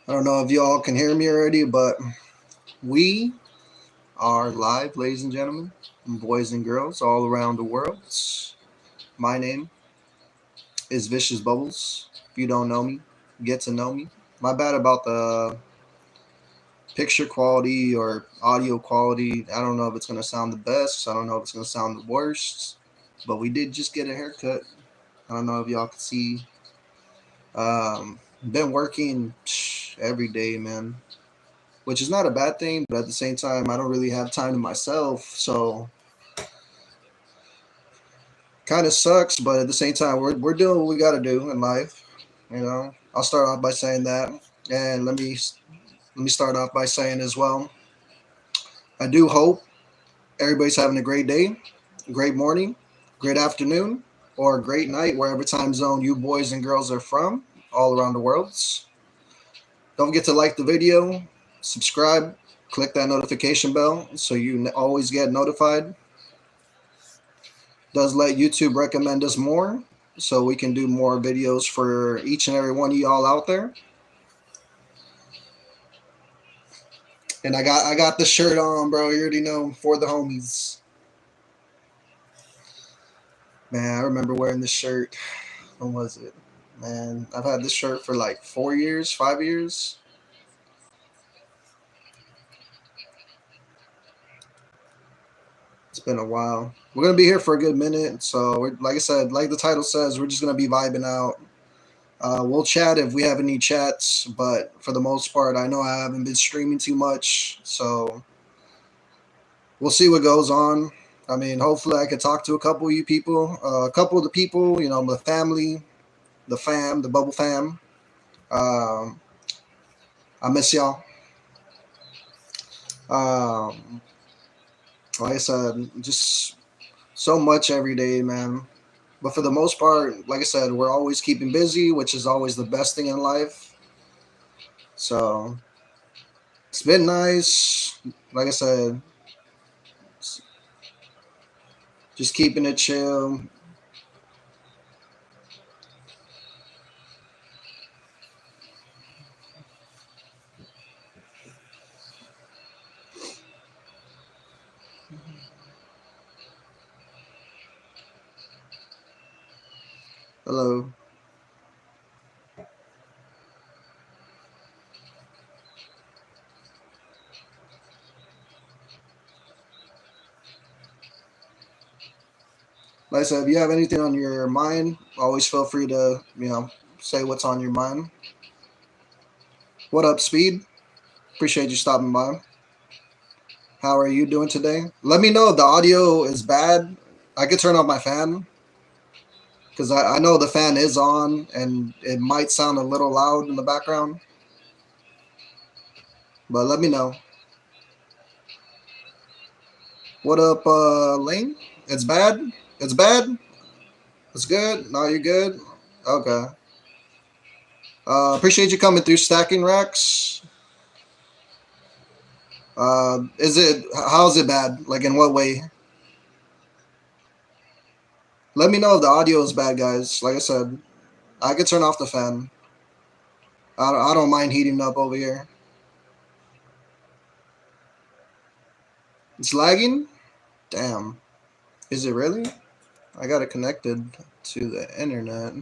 I don't know if y'all can hear me already, but we are live, ladies and gentlemen, boys and girls all around the world. My name is Vicious Bubbles. If you don't know me, get to know me. My bad about the picture quality or audio quality. I don't know if it's going to sound the best. I don't know if it's going to sound the worst. But we did just get a haircut. I don't know if y'all can see. Been working every day, man, which is not a bad thing, but at the same time, I don't really have time to myself. So kind of sucks, but at the same time, we're doing what we got to do in life. I'll start off by saying that, and let me start off by saying as well. I do hope everybody's having a great day, great morning, great afternoon, or a great night, wherever time zone you boys and girls are from, all around the world. Don't forget to like the video, subscribe, click that notification bell so you always get notified. Does let YouTube recommend us more so we can do more videos for each and every one of y'all out there. And I got the shirt on, bro. You already know, for the homies. Man, I remember wearing this shirt. When was it? Man, I've had this shirt for like 4 years, 5 years. It's been a while. We're gonna be here for a good minute, so like I said, like the title says, we're just gonna be vibing out. We'll chat if we have any chats, but for the most part, I know I haven't been streaming too much, so we'll see what goes on. I mean, hopefully, I can talk to a couple of you people, a couple of the people, the family, the fam, the bubble fam. Um, I miss y'all. Um, like I said, just so much every day, man. But for the most part, like I said, we're always keeping busy, which is always the best thing in life. So it's been nice. Like I said, just keeping it chill. Hello. Like I said, if you have anything on your mind, always feel free to, say what's on your mind. What up, Speed? Appreciate you stopping by. How are you doing today? Let me know if the audio is bad. I could turn off my fan because I know the fan is on and it might sound a little loud in the background. But let me know. What up, Lane? It's bad? It's bad? It's good? No, you're good? Okay. Appreciate you coming through Stacking Racks. How's it bad? Like, in what way? Let me know if the audio is bad, guys. Like I said, I could turn off the fan. I don't mind heating up over here. It's lagging? Damn. Is it really? I got it connected to the internet.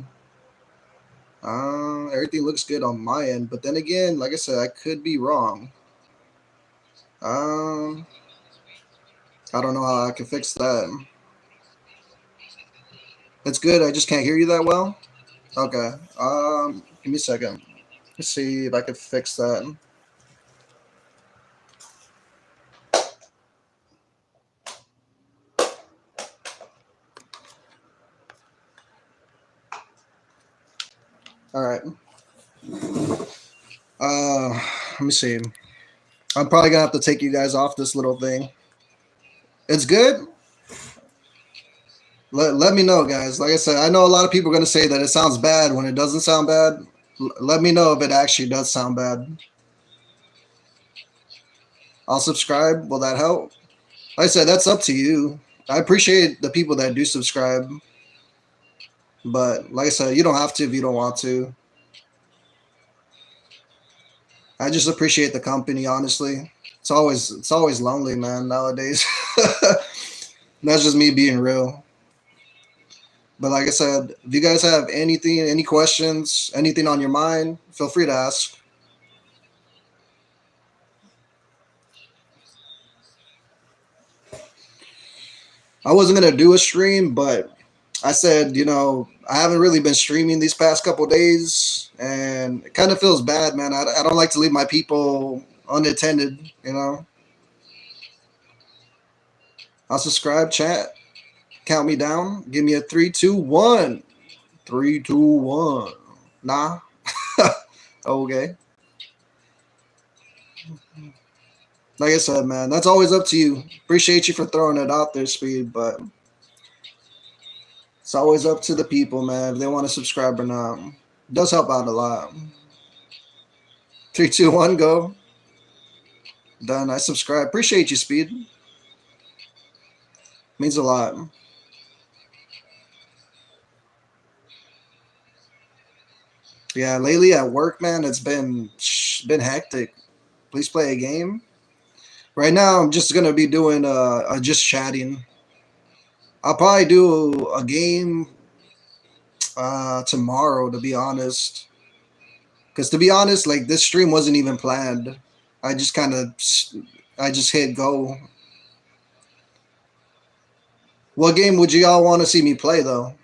Everything looks good on my end, but then again, like I said, I could be wrong. Um, I don't know how I can fix that. It's good. I just can't hear you that well. Okay. Give me a second. Let's see if I can fix that. All right. Let me see. I'm probably gonna have to take you guys off this little thing. It's good. Let me know, guys. Like I said, I know a lot of people are gonna say that it sounds bad when it doesn't sound bad. Let me know if it actually does sound bad. I'll subscribe. Will that help? Like I said, that's up to you. I appreciate the people that do subscribe, but like I said, you don't have to if you don't want to. I just appreciate the company, honestly. It's always lonely, man, nowadays. That's just me being real. But like I said, if you guys have anything, any questions, anything on your mind, feel free to ask. I wasn't gonna do a stream, but I said, I haven't really been streaming these past couple days, and it kind of feels bad, man. I don't like to leave my people unattended. I'll subscribe, chat, count me down, give me a 3, 2, 1. 3, 2, 1. Nah. Okay. Like I said, man, that's always up to you. Appreciate you for throwing it out there, Speed, but it's always up to the people, man, if they want to subscribe or not. It does help out a lot. 3, 2, 1, go. Done. I subscribe. Appreciate you, Speed. Means a lot. Yeah, lately at work, man, it's been hectic. Please play a game. Right now, I'm just gonna be doing just chatting. I'll probably do a game tomorrow, to be honest. Because to be honest, like this stream wasn't even planned. I just kind of I just hit go. What game would you all want to see me play though?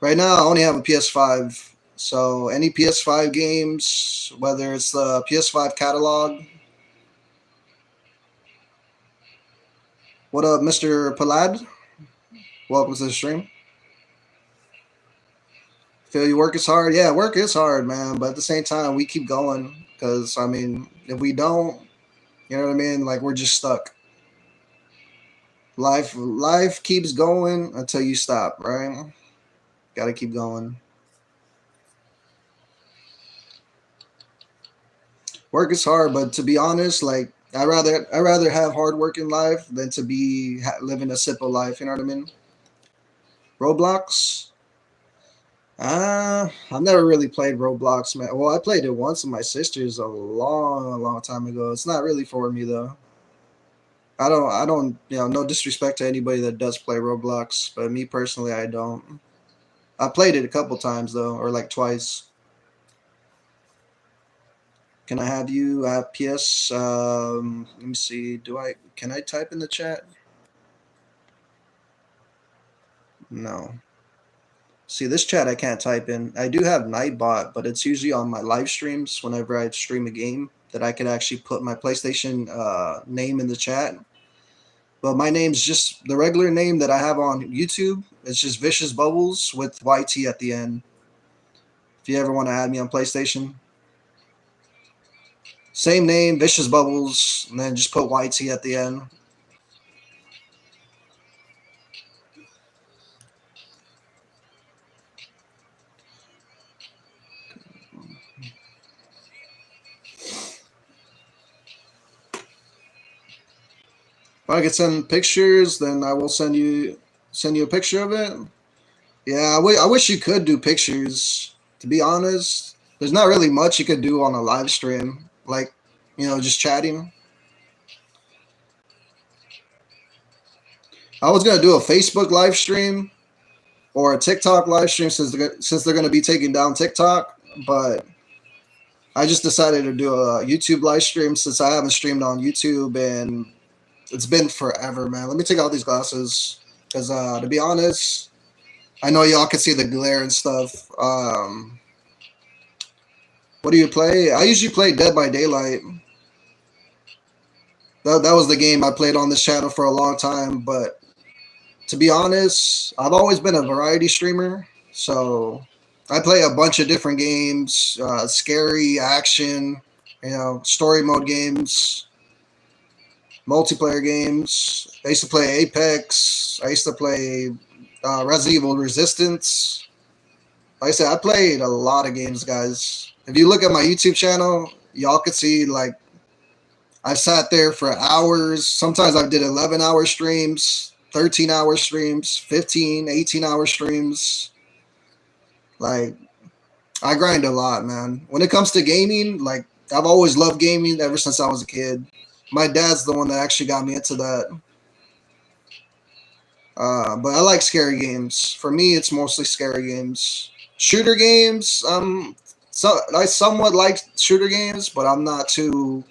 Right now, I only have a PS5. So any PS5 games, whether it's the PS5 catalog. What up, Mr. Palad? Welcome to the stream. Feel you work is hard. Yeah, work is hard, man. But at the same time, we keep going because I mean, if we don't, you know what I mean? Like we're just stuck. Life keeps going until you stop, right? Got to keep going. Work is hard, but to be honest, like I rather have hard work in life than to be living a simple life. You know what I mean? Roblox. I've never really played Roblox, man. Well, I played it once with my sisters a long, long time ago. It's not really for me though. I don't, no disrespect to anybody that does play Roblox, but me personally, I don't. I played it a couple times though, or like twice. Can I have you at PS? Let me see. Can I type in the chat? No. See, this chat I can't type in. I do have Nightbot, but it's usually on my live streams whenever I stream a game that I could actually put my PlayStation name in the chat. But my name's just the regular name that I have on YouTube. It's just Vicious Bubbles with YT at the end. If you ever want to add me on PlayStation, same name, Vicious Bubbles, and then just put YT at the end. If I could send pictures, then I will send you a picture of it. Yeah, I wish you could do pictures. To be honest, there's not really much you could do on a live stream, like just chatting. I was gonna do a Facebook live stream or a TikTok live stream since they're gonna be taking down TikTok, but I just decided to do a YouTube live stream since I haven't streamed on YouTube and it's been forever, man. Let me take out these glasses because to be honest, I know y'all can see the glare and stuff. What do you play? I usually play Dead by Daylight. That was the game I played on this channel for a long time. But to be honest, I've always been a variety streamer. So I play a bunch of different games, scary, action, story mode games, multiplayer games. I used to play Apex. I used to play Resident Evil Resistance. Like I said, I played a lot of games, guys. If you look at my YouTube channel, y'all could see like I sat there for hours. Sometimes I did 11-hour streams, 13-hour streams, 15, 18-hour streams. Like I grind a lot, man. When it comes to gaming, like I've always loved gaming ever since I was a kid. My dad's the one that actually got me into that. But I like scary games. For me, it's mostly scary games. Shooter games, so I somewhat like shooter games, but I'm not too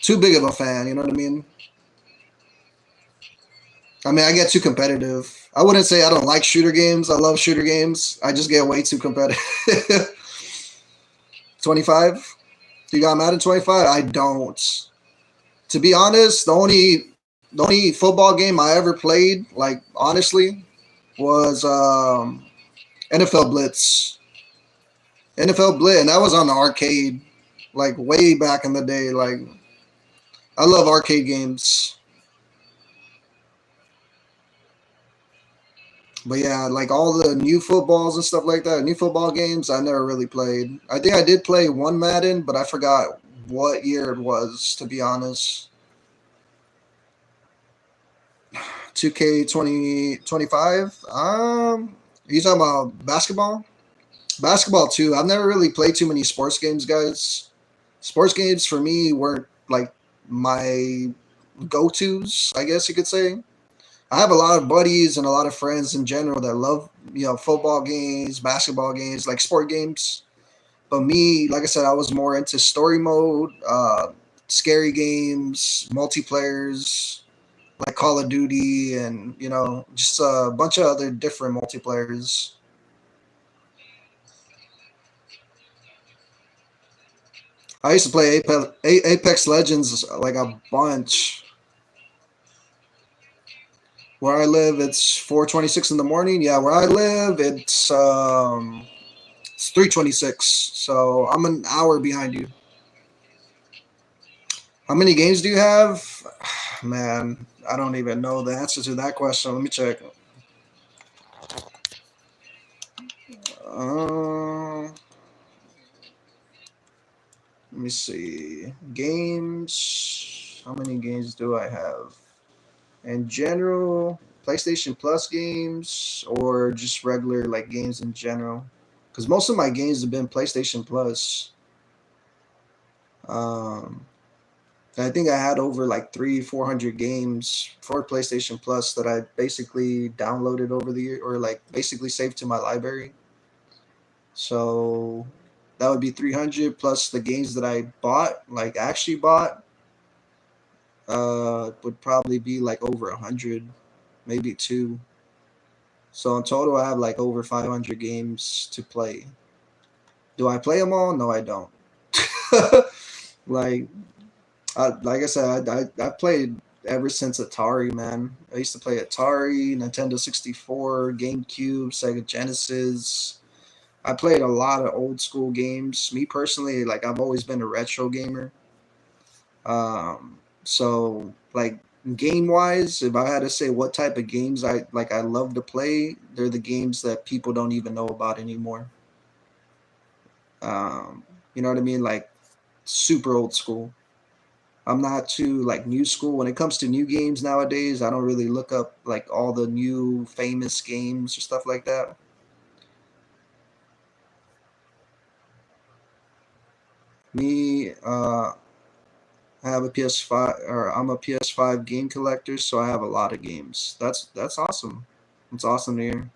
big of a fan. You know what I mean? I mean, I get too competitive. I wouldn't say I don't like shooter games. I love shooter games. I just get way too competitive. 25? You got Madden 25? I don't. To be honest, the only football game I ever played, like honestly, was NFL Blitz. NFL Blitz, and that was on the arcade, like way back in the day. Like I love arcade games. But yeah, like all the new footballs and stuff like that, new football games, I never really played. I think I did play one Madden, but I forgot what year it was, to be honest. 2K 2025. Are you talking about basketball? Basketball too. I've never really played too many sports games, guys. Sports games for me weren't like my go tos, I guess you could say. I have a lot of buddies and a lot of friends in general that love, football games, basketball games, like sport games. But me, like I said, I was more into story mode, scary games, multiplayers, like Call of Duty, and just a bunch of other different multiplayers. I used to play Apex Legends like a bunch. Where I live, it's 4:26 in the morning. Yeah, where I live, it's 3:26. So I'm an hour behind you. How many games do you have? Man, I don't even know the answer to that question. Let me check. Let me see. Games. How many games do I have? In general, PlayStation Plus games or just regular like games in general? Because most of my games have been PlayStation Plus. Um, I think I had over like 400 games for PlayStation Plus that I basically downloaded over the year or like basically saved to my library. So that would be 300 plus the games that I bought, like actually bought, would probably be like over 100, maybe two. So in total, I have like over 500 games to play. Do I play them all? No, I don't. like like I said, I played ever since Atari, man. I used to play Atari, Nintendo 64, GameCube, Sega Genesis. I played a lot of old school games. Me personally, like I've always been a retro gamer. So like game wise, if I had to say what type of games I love to play, they're the games that people don't even know about anymore. You know what I mean? Like super old school. I'm not too like new school when it comes to new games nowadays. I don't really look up like all the new famous games or stuff like that. Me, I have a PS5 or I'm a PS5 game collector, so I have a lot of games. That's awesome. It's awesome to hear.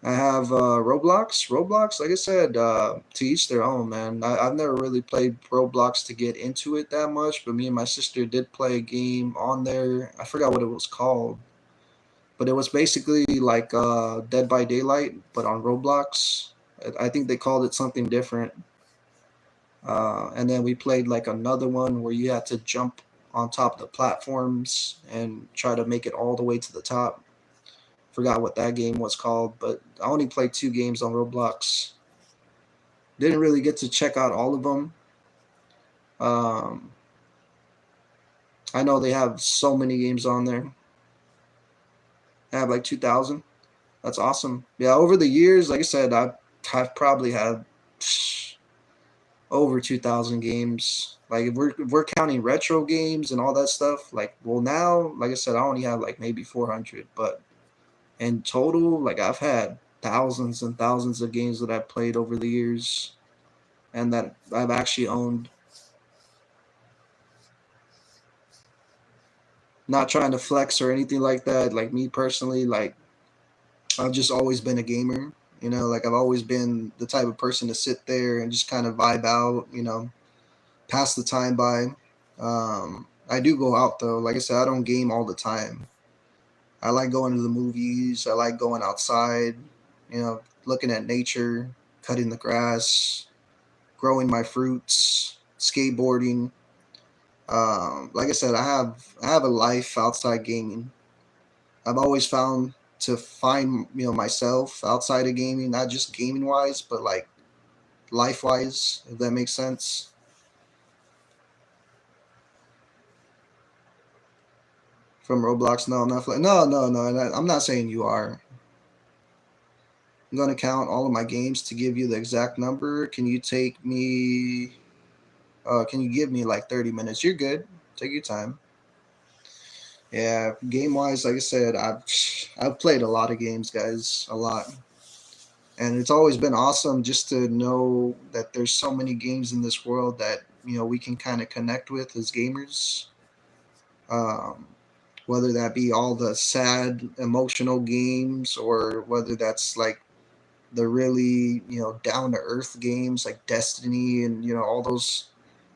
I have Roblox. Roblox, like I said, to each their own, man. I've never really played Roblox to get into it that much, but me and my sister did play a game on there. I forgot what it was called, but it was basically like Dead by Daylight, but on Roblox. I think they called it something different. And then we played like another one where you had to jump on top of the platforms and try to make it all the way to the top. Forgot what that game was called, but I only played two games on Roblox. Didn't really get to check out all of them. Um, I know they have so many games on there. I have like 2,000. That's awesome. Yeah, over the years, like I said, I've probably had over 2,000 games. Like if we're counting retro games and all that stuff, like well now, like I said, I only have like maybe 400, but In total, like I've had thousands and thousands of games that I've played over the years and that I've actually owned. Not trying to flex or anything like that. Like me personally, like I've just always been a gamer. Like I've always been the type of person to sit there and just kind of vibe out, pass the time by. I do go out though. Like I said, I don't game all the time. I like going to the movies. I like going outside, looking at nature, cutting the grass, growing my fruits, skateboarding. Like I said, I have a life outside gaming. I've always found to find myself outside of gaming, not just gaming wise, but like life wise, if that makes sense. From Roblox, no, I'm not. No, no, no. I'm not saying you are. I'm gonna count all of my games to give you the exact number. Can you take me? Can you give me like 30 minutes? You're good. Take your time. Yeah, game wise, like I said, I've played a lot of games, guys, a lot, and it's always been awesome just to know that there's so many games in this world that we can kind of connect with as gamers. Um, whether that be all the sad, emotional games, or whether that's like the really down to earth games like Destiny and all those.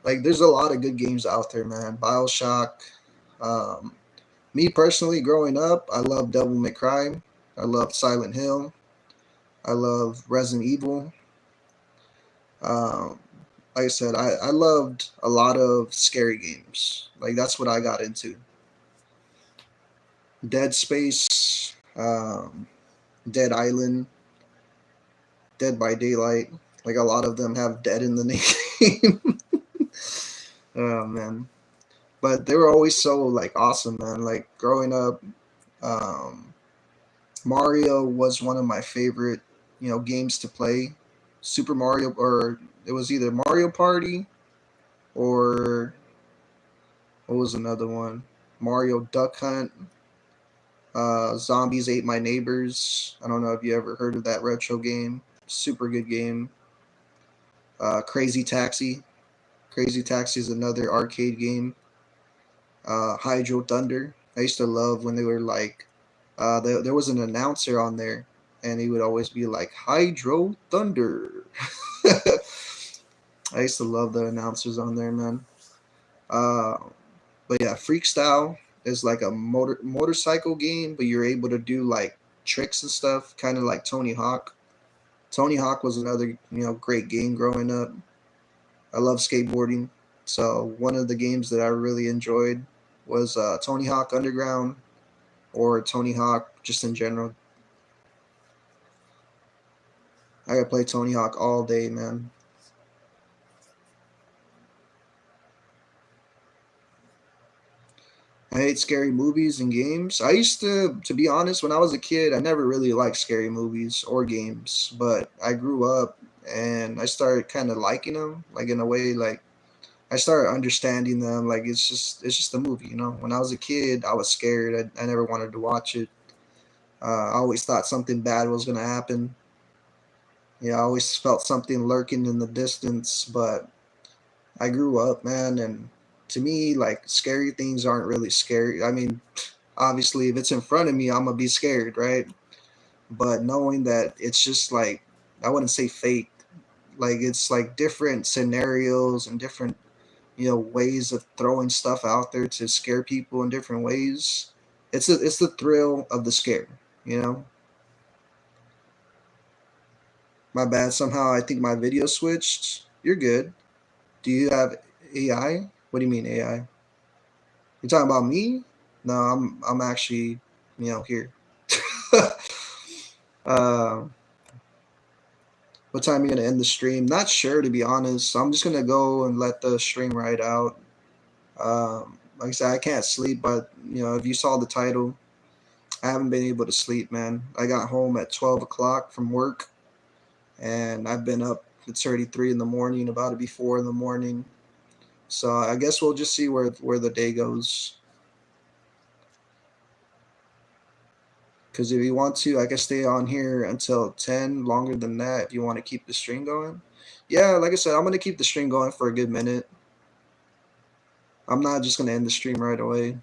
Like, there's a lot of good games out there, man. Bioshock. Um, Me personally, growing up, I love Devil May Cry. I love Silent Hill. I love Resident Evil. Um, like I said, I loved a lot of scary games. Like that's what I got into. Dead Space, Dead Island, Dead by Daylight. Like a lot of them have dead in the name. Oh man. But they were always so like awesome, man. Like growing up, um, Mario was one of my favorite, games to play. Super Mario, or it was either Mario Party or what was another one? Mario Duck Hunt. Zombies Ate My Neighbors. I don't know if you ever heard of that retro game. Super good game. Crazy Taxi. Crazy Taxi is another arcade game. Hydro Thunder. I used to love when they were like, there was an announcer on there, and he would always be like, Hydro Thunder. I used to love the announcers on there, man. Uh, but yeah, Freakstyle is like a motorcycle game, but you're able to do like tricks and stuff, kind of like Tony Hawk. Tony Hawk was another great game growing up. I love skateboarding, so one of the games that I really enjoyed was Tony Hawk Underground or Tony Hawk just in general. I could play Tony Hawk all day, man. I hate scary movies and games. I used to be honest, when I was a kid, I never really liked scary movies or games. But I grew up and I started kind of liking them, like in a way, like I started understanding them. Like it's just a movie, When I was a kid, I was scared. I never wanted to watch it. I always thought something bad was gonna happen. Yeah, I always felt something lurking in the distance. But I grew up, man, and to me, like scary things aren't really scary. I mean, obviously, if it's in front of me, I'm gonna be scared, right? But knowing that it's just like, I wouldn't say fake, like it's like different scenarios and different ways of throwing stuff out there to scare people in different ways. It's the thrill of the scare, you know. My bad. Somehow I think my video switched. You're good. Do you have AI? What do you mean AI? You talking about me? No, I'm actually here. uh, what time are you gonna end the stream? Not sure, to be honest. So I'm just gonna go and let the stream ride out. Like I said, I can't sleep, but if you saw the title, I haven't been able to sleep, man. I got home at 12 o'clock from work, and I've been up. It's already 3 in the morning, about to be 4 in the morning. So I guess we'll just see where the day goes. Because if you want to, I can stay on here until 10, longer than that if you want to keep the stream going. Yeah, like I said, I'm going to keep the stream going for a good minute. I'm not just going to end the stream right away.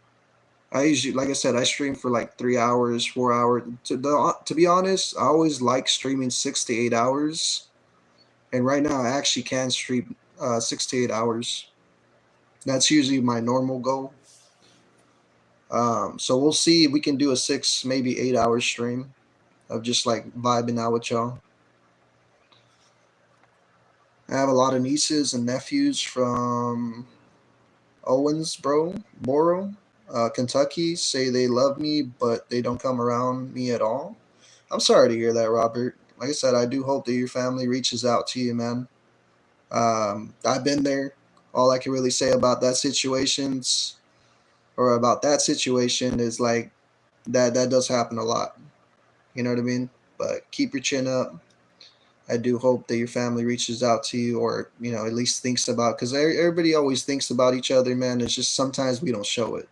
I usually, like I said, I stream for like 3 hours, 4 hours. To be honest, I always like streaming 6 to 8 hours. And right now, I actually can stream 6 to 8 hours. That's usually my normal goal. So we'll see if we can do a 6, maybe 8 hour stream of just like vibing out with y'all. I have a lot of nieces and nephews from Borough, Kentucky. Say they love me, but they don't come around me at all. I'm sorry to hear that, Robert. Like I said, I do hope that your family reaches out to you, man. I've been there. All I can really say about that situation is like that does happen a lot. You know what I mean? But keep your chin up. I do hope that your family reaches out to you, or at least thinks about. Because everybody always thinks about each other, man. It's just sometimes we don't show it.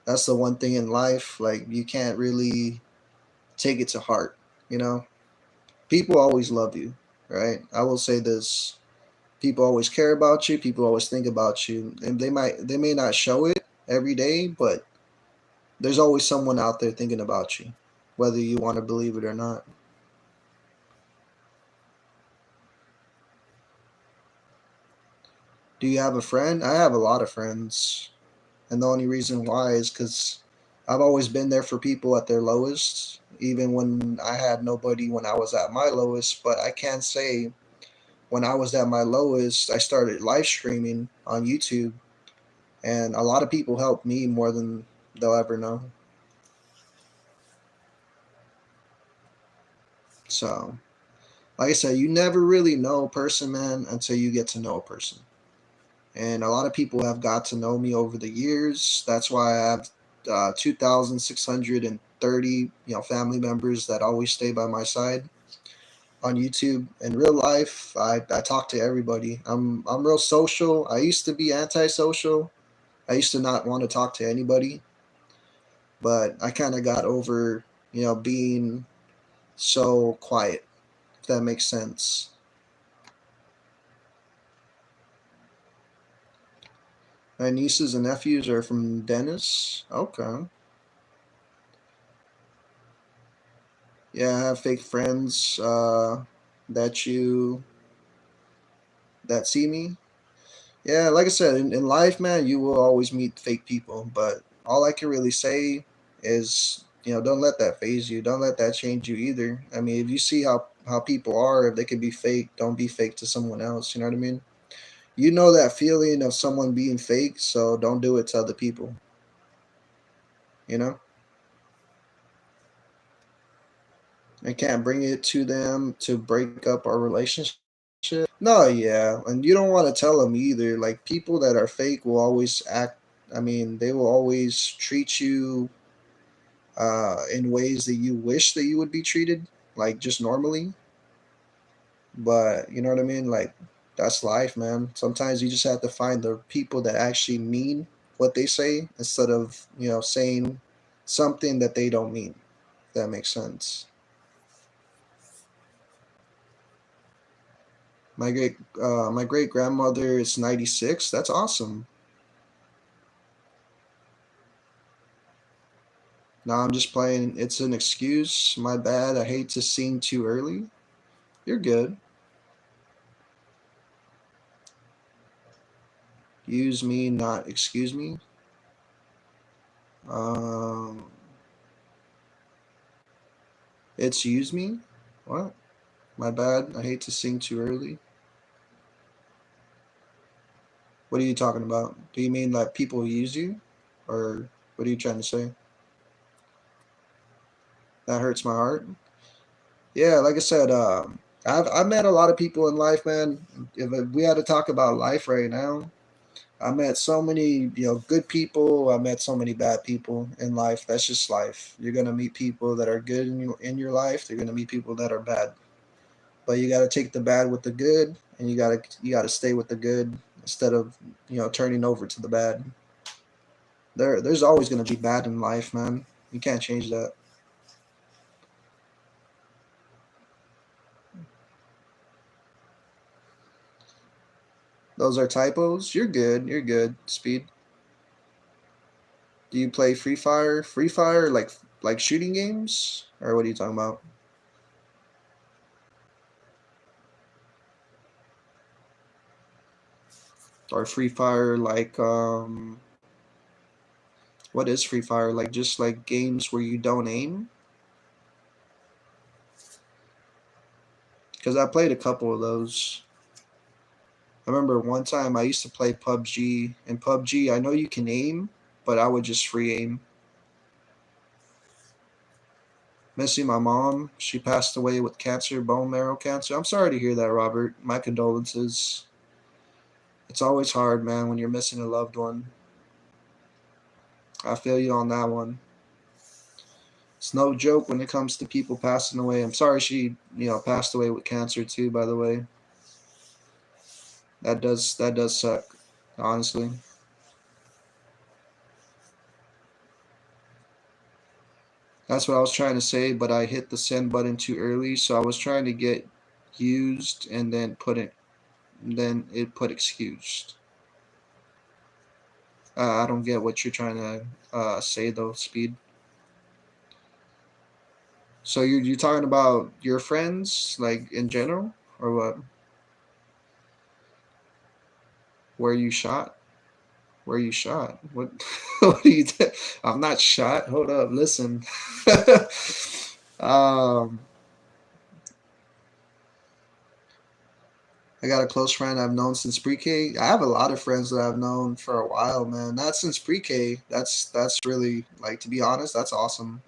That's the one thing in life. Like you can't really take it to heart. You know, people always love you, right? I will say this: people always care about you. People always think about you, and they may not show it every day, but there's always someone out there thinking about you, whether you want to believe it or not. Do you have a friend? I have a lot of friends. And the only reason why is because I've always been there for people at their lowest, even when I had nobody when I was at my lowest. But I can say when I was at my lowest, I started live streaming on YouTube, and a lot of people helped me more than they'll ever know. So, like I said, you never really know a person, man, until you get to know a person. And a lot of people have got to know me over the years. That's why I have 2,630 family members that always stay by my side on YouTube. In real life, I talk to everybody. I'm real social. I used to be antisocial. I used to not want to talk to anybody, but I kind of got over being so quiet. If that makes sense. My nieces and nephews are from Dennis. Okay. Yeah, I have fake friends that you that see me. Yeah, like I said, in life, man, you will always meet fake people. But all I can really say is, don't let that phase you. Don't let that change you either. I mean, if you see how people are, if they can be fake, don't be fake to someone else. You know what I mean? You know that feeling of someone being fake, so don't do it to other people. You know, I can't bring it to them to break up our relationship. No, yeah, and you don't want to tell them either. Like people that are fake will always act. I mean, they will always treat you in ways that you wish that you would be treated, like just normally. But you know what I mean? Like that's life, man. Sometimes you just have to find the people that actually mean what they say instead of saying something that they don't mean. If that makes sense. My great grandmother is 96. That's awesome. Now I'm just playing. It's an excuse. My bad. I hate to sing too early. You're good. Use me, not excuse me. Um, it's use me. What? My bad. I hate to sing too early. What are you talking about? Do you mean that people use you, or what are you trying to say? That hurts my heart. Yeah, like I said, I've met a lot of people in life, man. If we had to talk about life right now, I met so many, good people. I met so many bad people in life. That's just life. You're gonna meet people that are good in your life. You're gonna meet people that are bad. But you got to take the bad with the good, and you gotta stay with the good instead of turning over to the bad. There's always gonna be bad in life, man. You can't change that. Those are typos. You're good. You're good. Speed. Do you play Free Fire? Free Fire, like shooting games, or what are you talking about? Or Free Fire what is Free Fire? Like just like games where you don't aim? Because I played a couple of those. I remember one time I used to play PUBG. In PUBG, I know you can aim, but I would just free aim. Missing my mom. She passed away with cancer, bone marrow cancer. I'm sorry to hear that, Robert. My condolences. It's always hard, man, when you're missing a loved one. I feel you on that one. It's no joke when it comes to people passing away. I'm sorry she, passed away with cancer too, by the way. That does suck, honestly. That's what I was trying to say, but I hit the send button too early, so I was trying to get used and then it put excused. I don't get what you're trying to say though, Speed. So you're talking about your friends, like in general, or what? Where you shot? Where you shot? What? What are you? I'm not shot. Hold up. Listen. um, I got a close friend I've known since pre-K. I have a lot of friends that I've known for a while, man. Not since pre-K. That's really like, to be honest, that's awesome.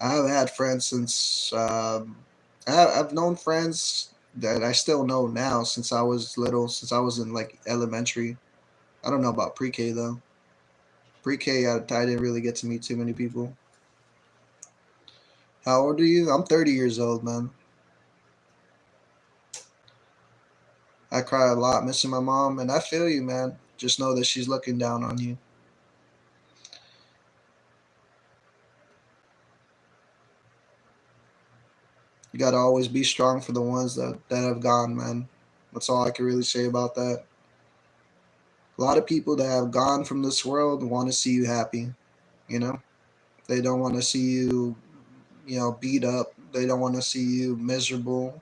I have had friends since I've known friends that I still know now since I was little, since I was in like elementary. I don't know about pre-K though. Pre-K, I didn't really get to meet too many people. How old are you? I'm 30 years old, man. I cry a lot missing my mom, and I feel you, man. Just know that she's looking down on you. You gotta always be strong for the ones that have gone, man. That's all I can really say about that. A lot of people that have gone from this world want to see you happy. You know, they don't want to see you, beat up. They don't want to see you miserable.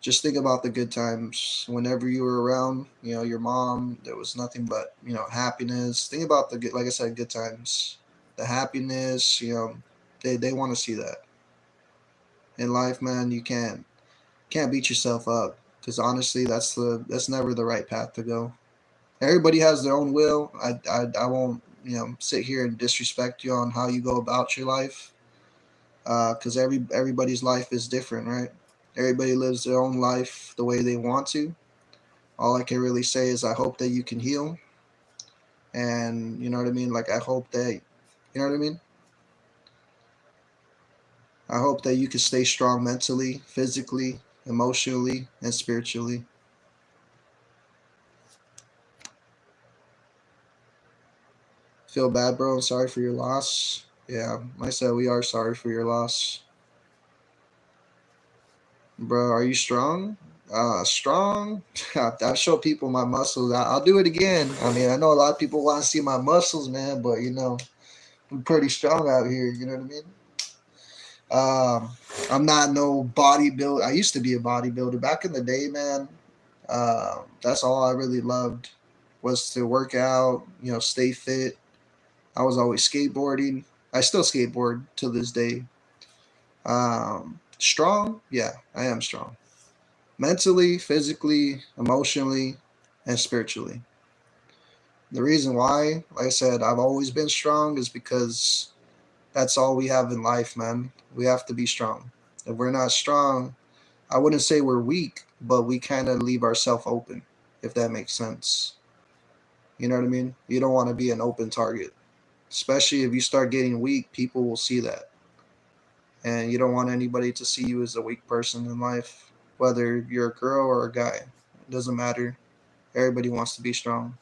Just think about the good times. Whenever you were around, your mom, there was nothing but happiness. Think about the good, like I said, good times, the happiness. They want to see that in life, man. You can't beat yourself up because honestly, that's never the right path to go. Everybody has their own will. I won't sit here and disrespect you on how you go about your life because everybody's life is different, right? Everybody lives their own life the way they want to. All I can really say is I hope that you can heal, and you know what I mean. Like I hope that you know what I mean. I hope that you can stay strong mentally, physically, emotionally, and spiritually. Feel bad, bro. I'm sorry for your loss. Yeah, like I said, we are sorry for your loss, bro. Are you strong? Strong. I show people my muscles. I'll do it again. I mean, I know a lot of people want to see my muscles, man, but I'm pretty strong out here. You know what I mean? I'm not no bodybuilder. I used to be a bodybuilder back in the day, man. That's all I really loved was to work out, stay fit. I was always skateboarding. I still skateboard to this day. Strong, yeah, I am strong. Mentally, physically, emotionally, and spiritually. The reason why, like I said, I've always been strong is because that's all we have in life, man. We have to be strong. If we're not strong, I wouldn't say we're weak, but we kind of leave ourselves open, if that makes sense. You know what I mean? You don't want to be an open target, especially if you start getting weak. People will see that, and you don't want anybody to see you as a weak person in life, whether you're a girl or a guy. It doesn't matter. Everybody wants to be strong.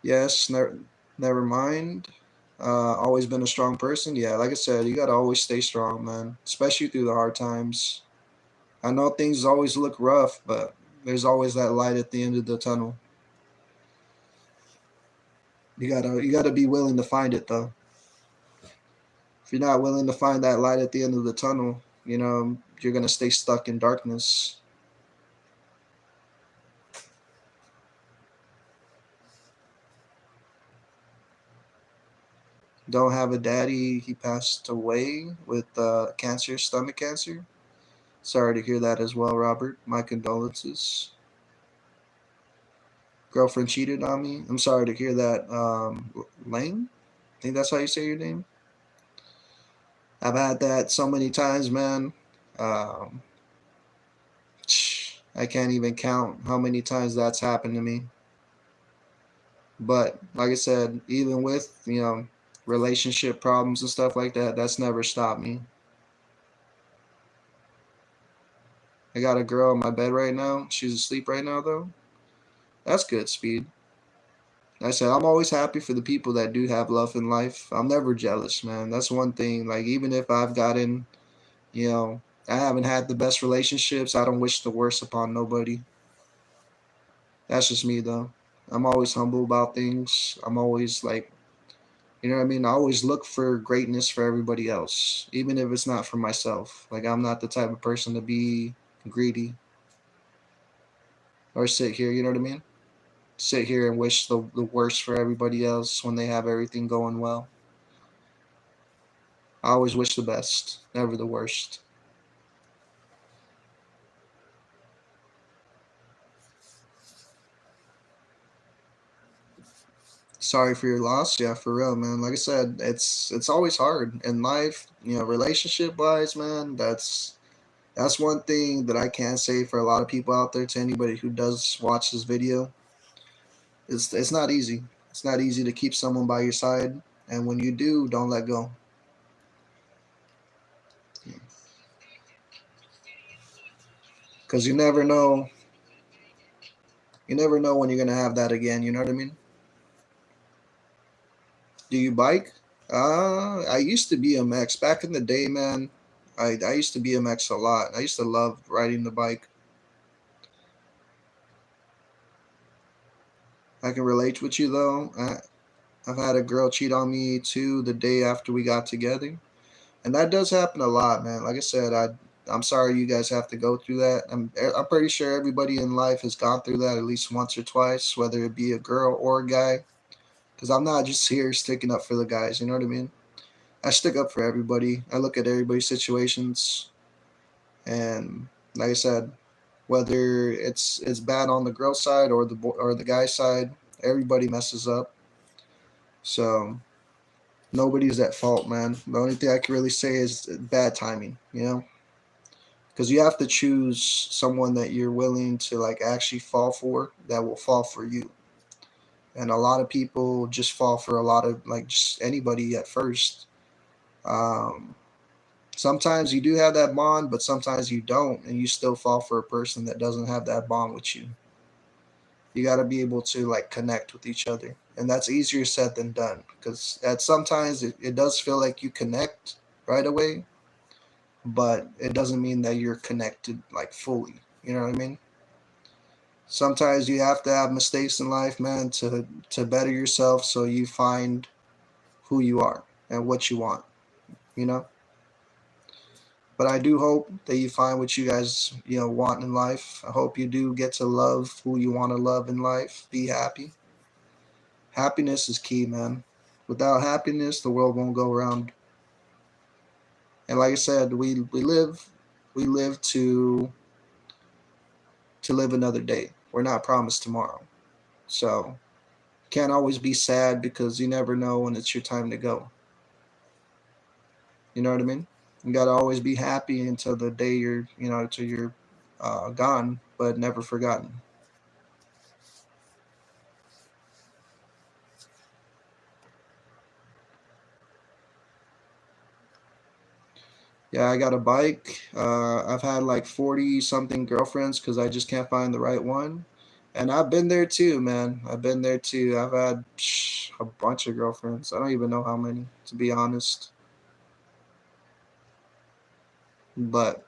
Yes, never mind. Always been a strong person. Yeah, like I said, you gotta always stay strong, man. Especially through the hard times. I know things always look rough, but there's always that light at the end of the tunnel. You gotta be willing to find it though. If you're not willing to find that light at the end of the tunnel, you're gonna stay stuck in darkness. Don't have a daddy. He passed away with cancer, stomach cancer. Sorry to hear that as well, Robert. My condolences. Girlfriend cheated on me. I'm sorry to hear that. Lane? I think that's how you say your name. I've had that so many times, man. Um, I can't even count how many times that's happened to me. But like I said, even with relationship problems and stuff like that, that's never stopped me. I got a girl in my bed right now. She's asleep right now though. That's good, Speed. Like I said, I'm always happy for the people that do have love in life. I'm never jealous, man. That's one thing. Like even if I've gotten, you know, I haven't had the best relationships, I don't wish the worst upon nobody. That's just me though. I'm always humble about things. I'm always like, what I mean? I always look for greatness for everybody else, even if it's not for myself. Like I'm not the type of person to be greedy or sit here, you know what I mean? Sit here and wish the worst for everybody else when they have everything going well. I always wish the best, never the worst. Sorry for your loss. Yeah, for real, man. Like I said, it's always hard in life, relationship wise, man. That's one thing that I can say for a lot of people out there, to anybody who does watch this video. It's not easy. It's not easy to keep someone by your side, and when you do, don't let go. Because you never know when you're gonna have that again. You know what I mean? Do you bike? I used to BMX back in the day, man. I used to BMX a lot. I used to love riding the bike. I can relate with you though. I've had a girl cheat on me too the day after we got together, and that does happen a lot, man. Like I said, I'm sorry you guys have to go through that. I'm pretty sure everybody in life has gone through that at least once or twice, whether it be a girl or a guy. Because I'm not just here sticking up for the guys. You know what I mean? I stick up for everybody. I look at everybody's situations, and like I said, whether it's bad on the girl side or the guy side, everybody messes up. So nobody's at fault, man. The only thing I can really say is bad timing, because you have to choose someone that you're willing to like actually fall for, that will fall for you. And a lot of people just fall for a lot of like just anybody at first. Um, Sometimes you do have that bond, but sometimes you don't, and you still fall for a person that doesn't have that bond with you. You got to be able to like connect with each other, and that's easier said than done, because at sometimes it does feel like you connect right away, but it doesn't mean that you're connected like fully. You know what I mean? Sometimes you have to have mistakes in life, man, to better yourself, so you find who you are and what you want. You know. But I do hope that you find what you guys want in life. I hope you do get to love who you want to love in life. Be happy. Happiness is key, man. Without happiness, the world won't go around. And like I said, we live to live another day. We're not promised tomorrow. So can't always be sad because you never know when it's your time to go. You know what I mean? You gotta always be happy until the day until you're gone, but never forgotten. Yeah, I got a bike. I've had like 40 something girlfriends because I just can't find the right one. And I've been there too, man. I've been there too. I've had a bunch of girlfriends. I don't even know how many, to be honest. But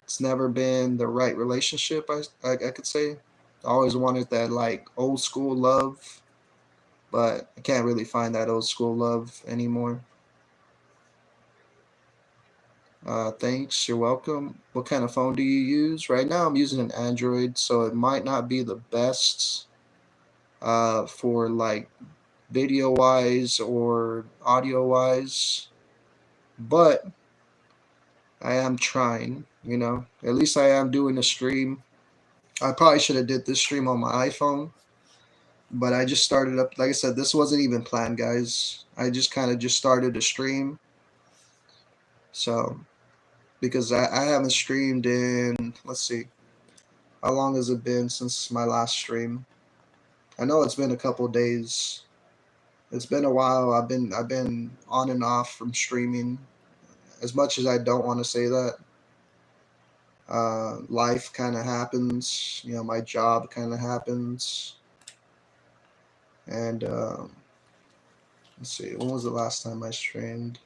it's never been the right relationship, I could say. I always wanted that like old school love, but I can't really find that old school love anymore. Thanks, you're welcome. What kind of phone do you use? Right now, I'm using an Android, so it might not be the best for like video wise or audio wise, but I am trying. At least I am doing a stream. I probably should have did this stream on my iPhone, but I just started up. Like I said, this wasn't even planned, guys. I just kind of just started a stream, so because I haven't streamed in, let's see, how long has it been since my last stream? I know it's been a couple days. It's been a while. I've been on and off from streaming. As much as I don't want to say that, life kind of happens. My job kind of happens, and let's see. When was the last time I streamed?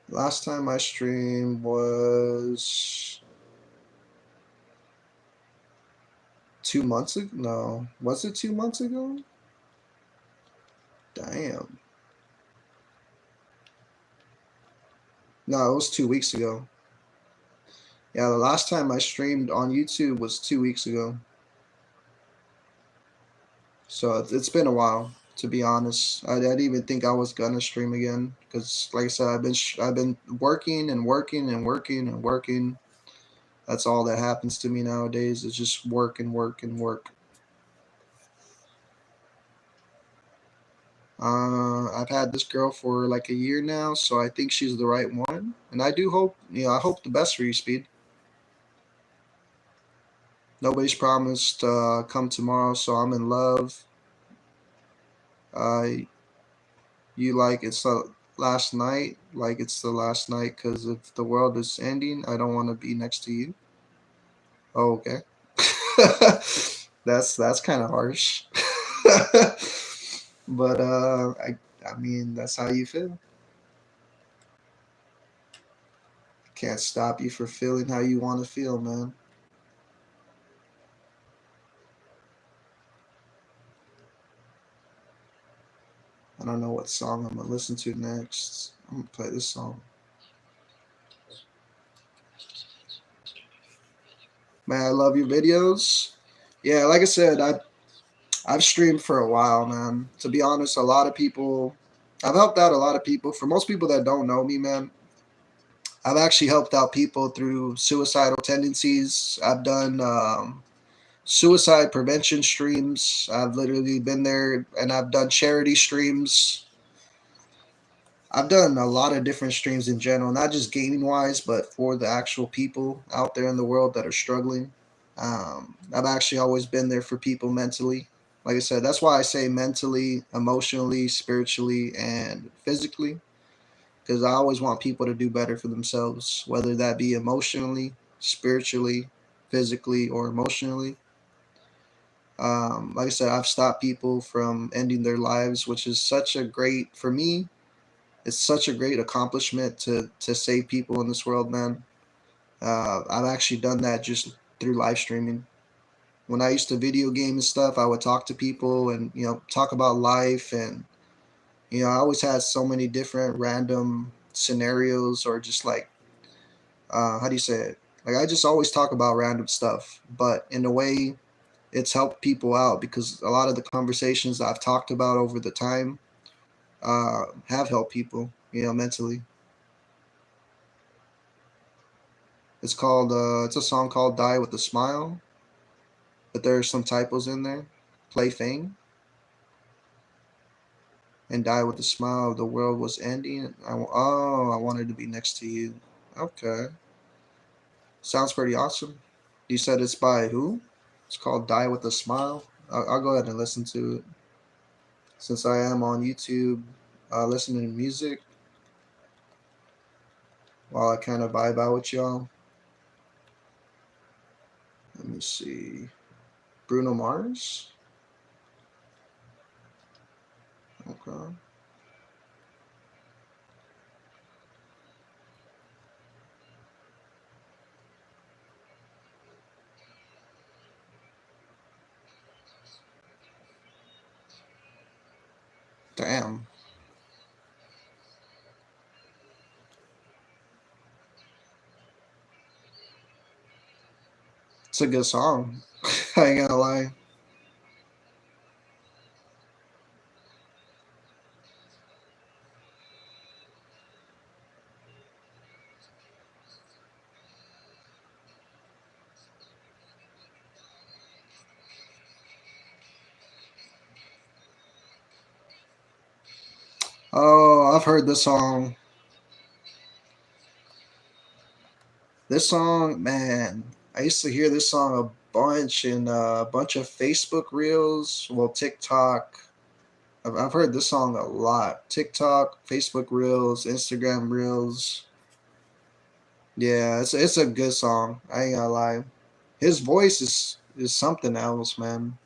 Last time I streamed was 2 months ago. No, was it 2 months ago? Damn. No, it was 2 weeks ago. Yeah, the last time I streamed on YouTube was 2 weeks ago. So it's been a while, to be honest. I didn't even think I was gonna stream again because, like I said, I've been working and working and working and working. That's all that happens to me nowadays. Is just work and work and work. I've had this girl for like a year now, so I think she's the right one, and I do hope, I hope the best for you, Speed. Nobody's promised come tomorrow, so I'm in love. Uh, you like it's the last night, like it's the last night, because if the world is ending, I don't want to be next to you. Oh, okay. That's kind of harsh. But I mean that's how you feel. Can't stop you from feeling how you want to feel, man. I don't know what song I'm gonna listen to next. I'm gonna play this song. Man, I love your videos. Yeah, like I said, I've streamed for a while, man. To be honest, a lot of people, I've helped out a lot of people. For most people that don't know me, man, I've actually helped out people through suicidal tendencies. I've done suicide prevention streams. I've literally been there, and I've done charity streams. I've done a lot of different streams in general, not just gaming wise, but for the actual people out there in the world that are struggling. I've actually always been there for people mentally. Like I said, that's why I say mentally, emotionally, spiritually, and physically, because I always want people to do better for themselves, whether that be emotionally, spiritually, physically, or emotionally. Like I said, I've stopped people from ending their lives, which is such a great, for me, it's such a great accomplishment to save people in this world, man. I've actually done that just through live streaming. When I used to video game and stuff, I would talk to people and talk about life, and I always had so many different random scenarios, or just like how do you say it? Like I just always talk about random stuff, but in a way, it's helped people out because a lot of the conversations I've talked about over the time have helped people, mentally. It's a song called "Die with a Smile," but there are some typos in there. Play Fang and "Die with a Smile." The world was ending. I wanted to be next to you. Okay, sounds pretty awesome. You said it's by who? It's called "Die with a Smile." I'll go ahead and listen to it since I am on YouTube, listening to music while I kind of vibe out with y'all. me see. Bruno Mars. Okay. Damn. It's a good song. I ain't gonna lie. Oh, I've heard this song. This song, man, I used to hear this song a bunch in a bunch of Facebook reels. Well, TikTok. I've heard this song a lot. TikTok, Facebook reels, Instagram reels. Yeah, it's a good song. I ain't gonna lie. His voice is something else, man.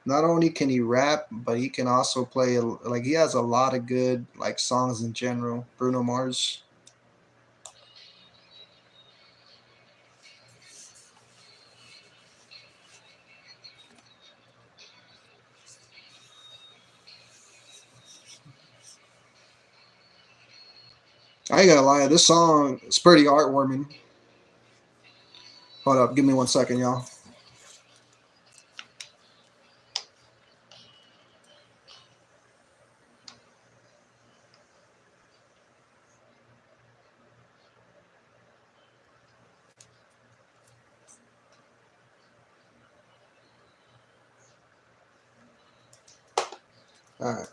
Not only can he rap, but he can also play like he has a lot of good like songs in general. Bruno Mars. I ain't gonna lie, this song is pretty heartwarming. Hold up, give me 1 second, y'all. All right.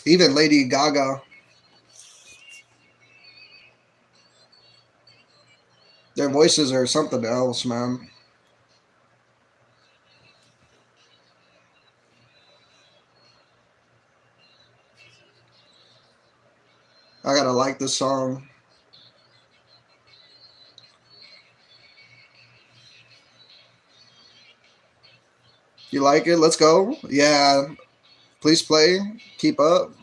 Even Lady Gaga, their voices are something else, man. I gotta like this song. You like it? Let's go. Yeah, please play. Keep up.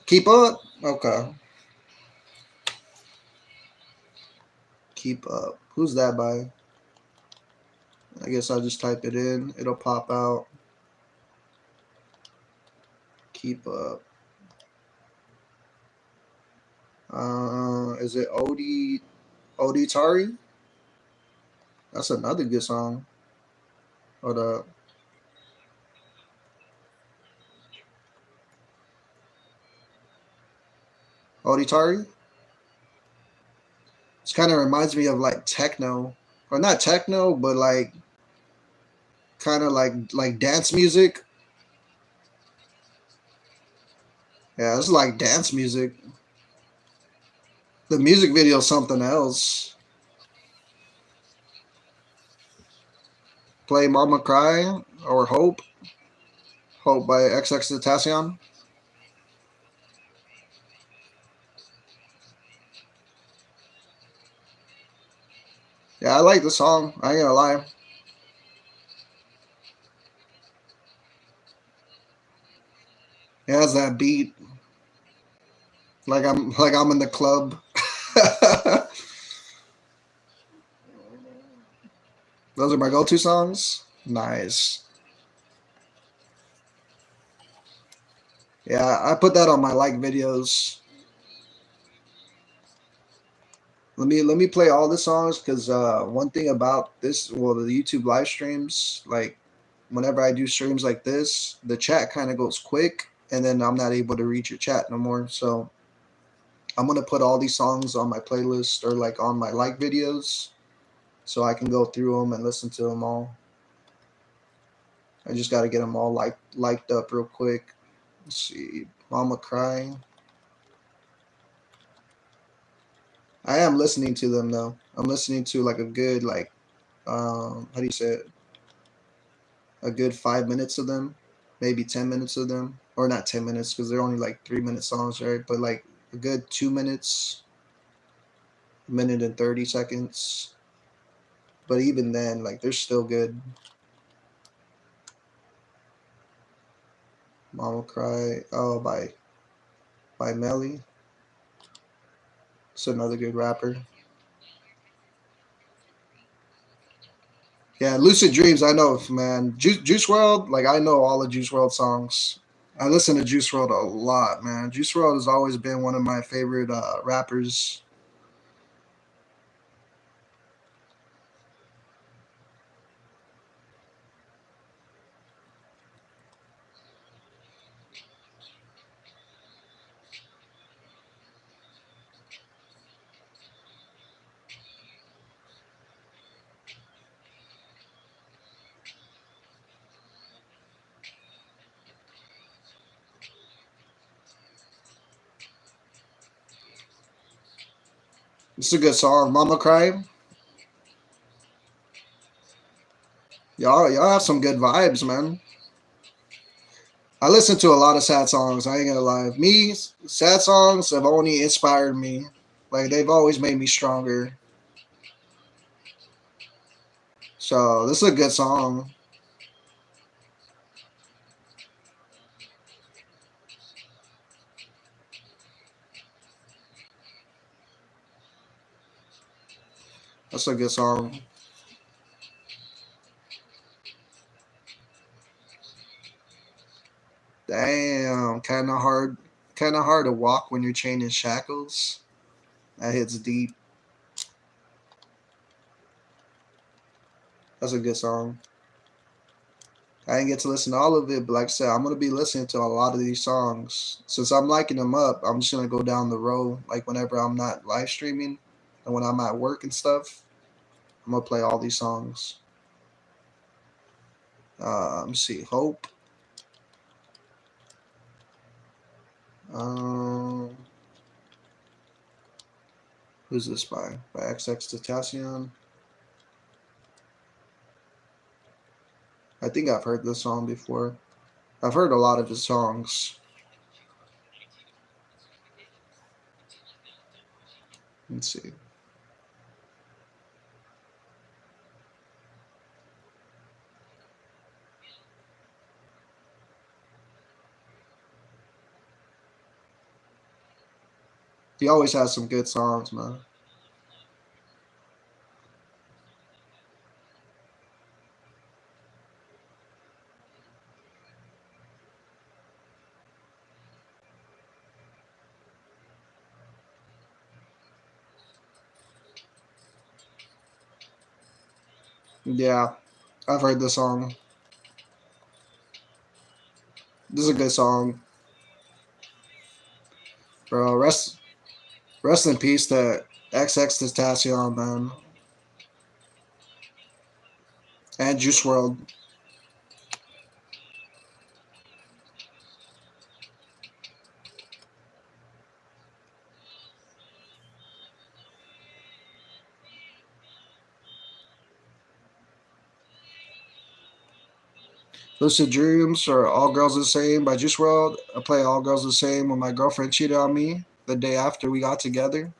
Keep up. Okay. Keep up. Who's that by? I guess I'll just type it in. It'll pop out. Keep up. Is it Odie Tari? That's another good song. Hold up. Odie Tari? It kind of reminds me of like techno, or not techno, but like kind of like dance music. Yeah, it's like dance music. The music video is something else. Play Mama Cry or Hope. Hope by XXXTentacion. Yeah, I like the song. I ain't gonna lie. It has that beat like I'm in the club. Those are my go-to songs. Nice. Yeah, I put that on my like videos. Let me play all the songs because one thing about this, well, the YouTube live streams, like whenever I do streams like this, the chat kind of goes quick, and then I'm not able to read your chat no more. So I'm gonna put all these songs on my playlist or like on my like videos, so I can go through them and listen to them all. I just got to get them all liked up real quick. Let's see, Mama Crying. I am listening to them though. I'm listening to like a good like how do you say it? A good 5 minutes of them, maybe 10 minutes of them, or not 10 minutes because they're only like 3 minute songs, right? But like a good 2 minutes, a minute and 30 seconds. But even then, like they're still good. Mama Cry, oh by Melly. It's another good rapper. Yeah, Lucid Dreams, I know, man. Juice World, like I know all the Juice World songs. I listen to Juice World a lot, man. Juice World has always been one of my favorite rappers. It's a good song. Mama Cry. Y'all have some good vibes, man. I listen to a lot of sad songs. I ain't gonna lie. Me, sad songs have only inspired me. Like they've always made me stronger. So this is a good song. That's a good song. Damn, kind of hard to walk when you're chained in shackles. That hits deep. That's a good song. I didn't get to listen to all of it, but like I said, I'm gonna be listening to a lot of these songs. Since I'm liking them up, I'm just gonna go down the road. Like whenever I'm not live streaming and when I'm at work and stuff, I'm gonna play all these songs. Let me see, Hope. Um, who's this by? By XX I think I've heard this song before. I've heard a lot of his songs. Let's see. He always has some good songs, man. Yeah, I've heard this song. This is a good song, bro. Rest in peace to XX man, and Juice World. Lucid Dreams or All Girls the Same by Juice World. I play All Girls the Same when my girlfriend cheated on me the day after we got together.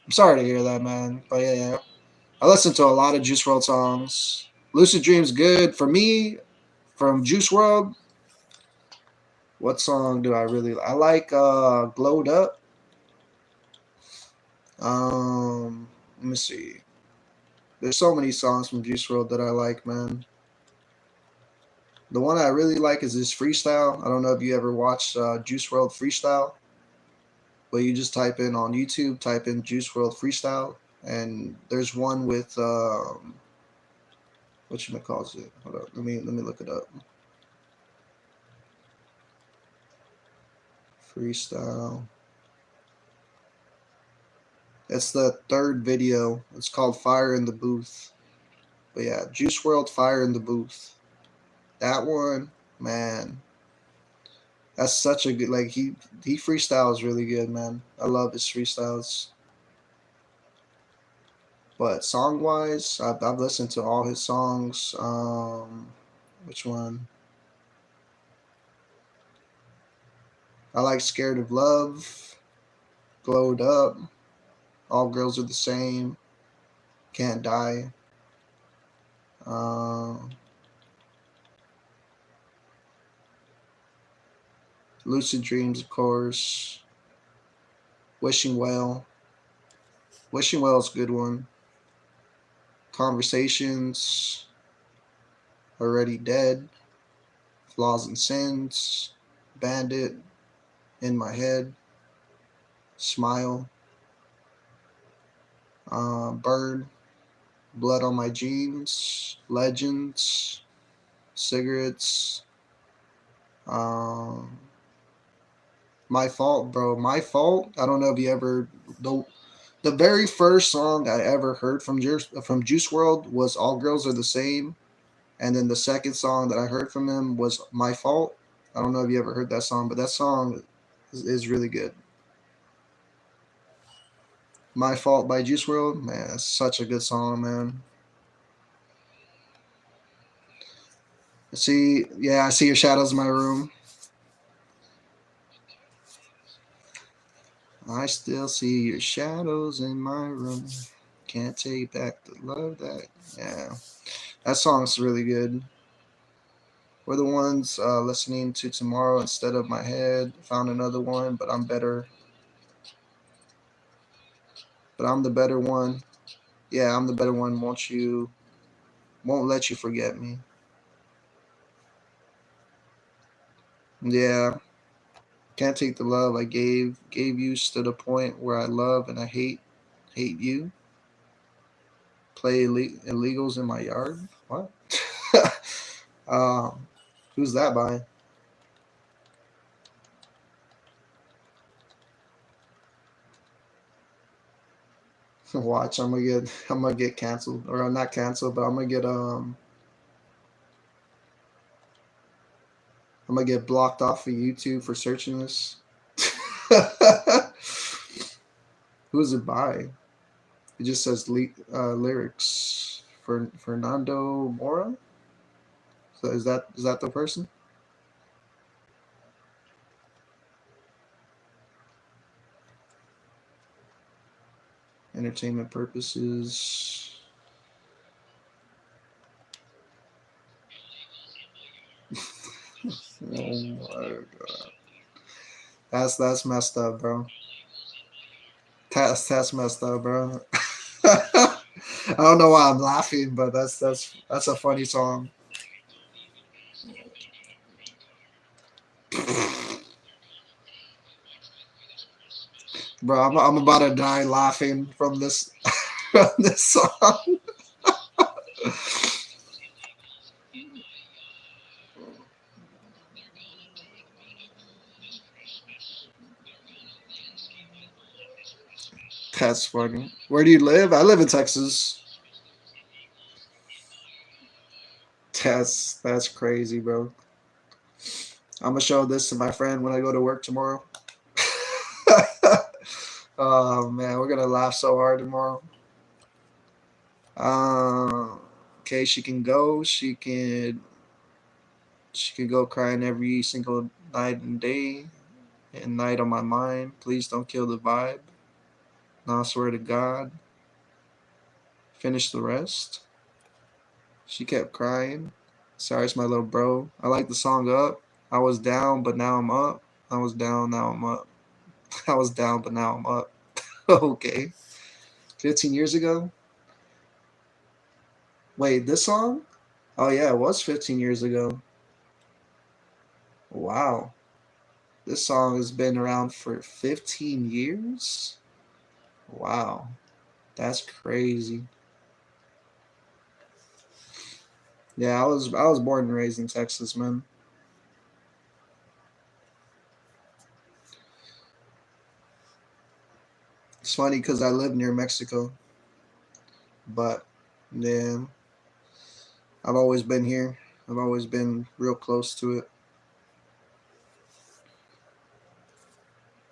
I'm sorry to hear that, man. But yeah. I listen to a lot of Juice World songs. Lucid Dreams good for me. From Juice World, what song do I really I like Glowed Up. Let me see. There's so many songs from Juice World that I like, man. The one I really like is this freestyle. I don't know if you ever watched Juice World Freestyle, but you just type in on YouTube, type in Juice World Freestyle, and there's one with what you calls it. Hold up, let me look it up. Freestyle. It's the third video. It's called Fire in the Booth. But yeah, Juice World Fire in the Booth. That one, man, that's such a good like he freestyles really good, man. I love his freestyles. But song wise, I've listened to all his songs. Which one? I like Scared of Love. Glowed Up, All Girls Are the Same, Can't Die, uh, Lucid Dreams, of course, Wishing Well. Wishing Well is a good one. Conversations, Already Dead, Flaws and Sins, Bandit, In My Head, Smile, Bird, Blood on My Jeans, Legends, Cigarettes, um, My Fault, bro. My Fault. I don't know if you ever the very first song I ever heard from Juice World was All Girls Are the Same, and then the second song that I heard from him was My Fault. I don't know if you ever heard that song, but that song is really good. My Fault by Juice World, man, it's such a good song, man. See, yeah, I see your shadows in my room. I still see your shadows in my room. Can't take back the love that. Yeah, that song's really good. We're the ones listening to Tomorrow instead of My Head. Found another one, but I'm better. But I'm the better one. Yeah, I'm the better one. Won't let you forget me. Yeah, can't take the love I gave you. Stood a point where I love and I hate you. Play illegals in my yard. What? um, who's that by? Watch, I'm gonna get canceled, or I'm not canceled, but I'm gonna get blocked off of YouTube for searching this. Who is it by? It just says lyrics for Fernando Mora. So is that the person? Entertainment purposes. Oh my god, that's messed up, bro. That's messed up, bro. I don't know why I'm laughing, but that's a funny song. Bro, I'm about to die laughing from this from this song. That's funny. Where do you live? I live in Texas. That's crazy, bro. I'm gonna show this to my friend when I go to work tomorrow. Oh man, we're gonna laugh so hard tomorrow. Okay, she can go. She can go crying every single night and day and night on my mind. Please don't kill the vibe. No, I swear to God. Finish the rest. She kept crying. Sorry, it's my little bro. I like the song Up. I was down, but now I'm up. I was down, now I'm up. I was down, but now I'm up. Okay. 15 years ago? Wait, this song? Oh, yeah, it was 15 years ago. Wow. This song has been around for 15 years? Wow. That's crazy. Yeah, I was born and raised in Texas, man. It's funny because I live near Mexico, but yeah, I've always been here. I've always been real close to it.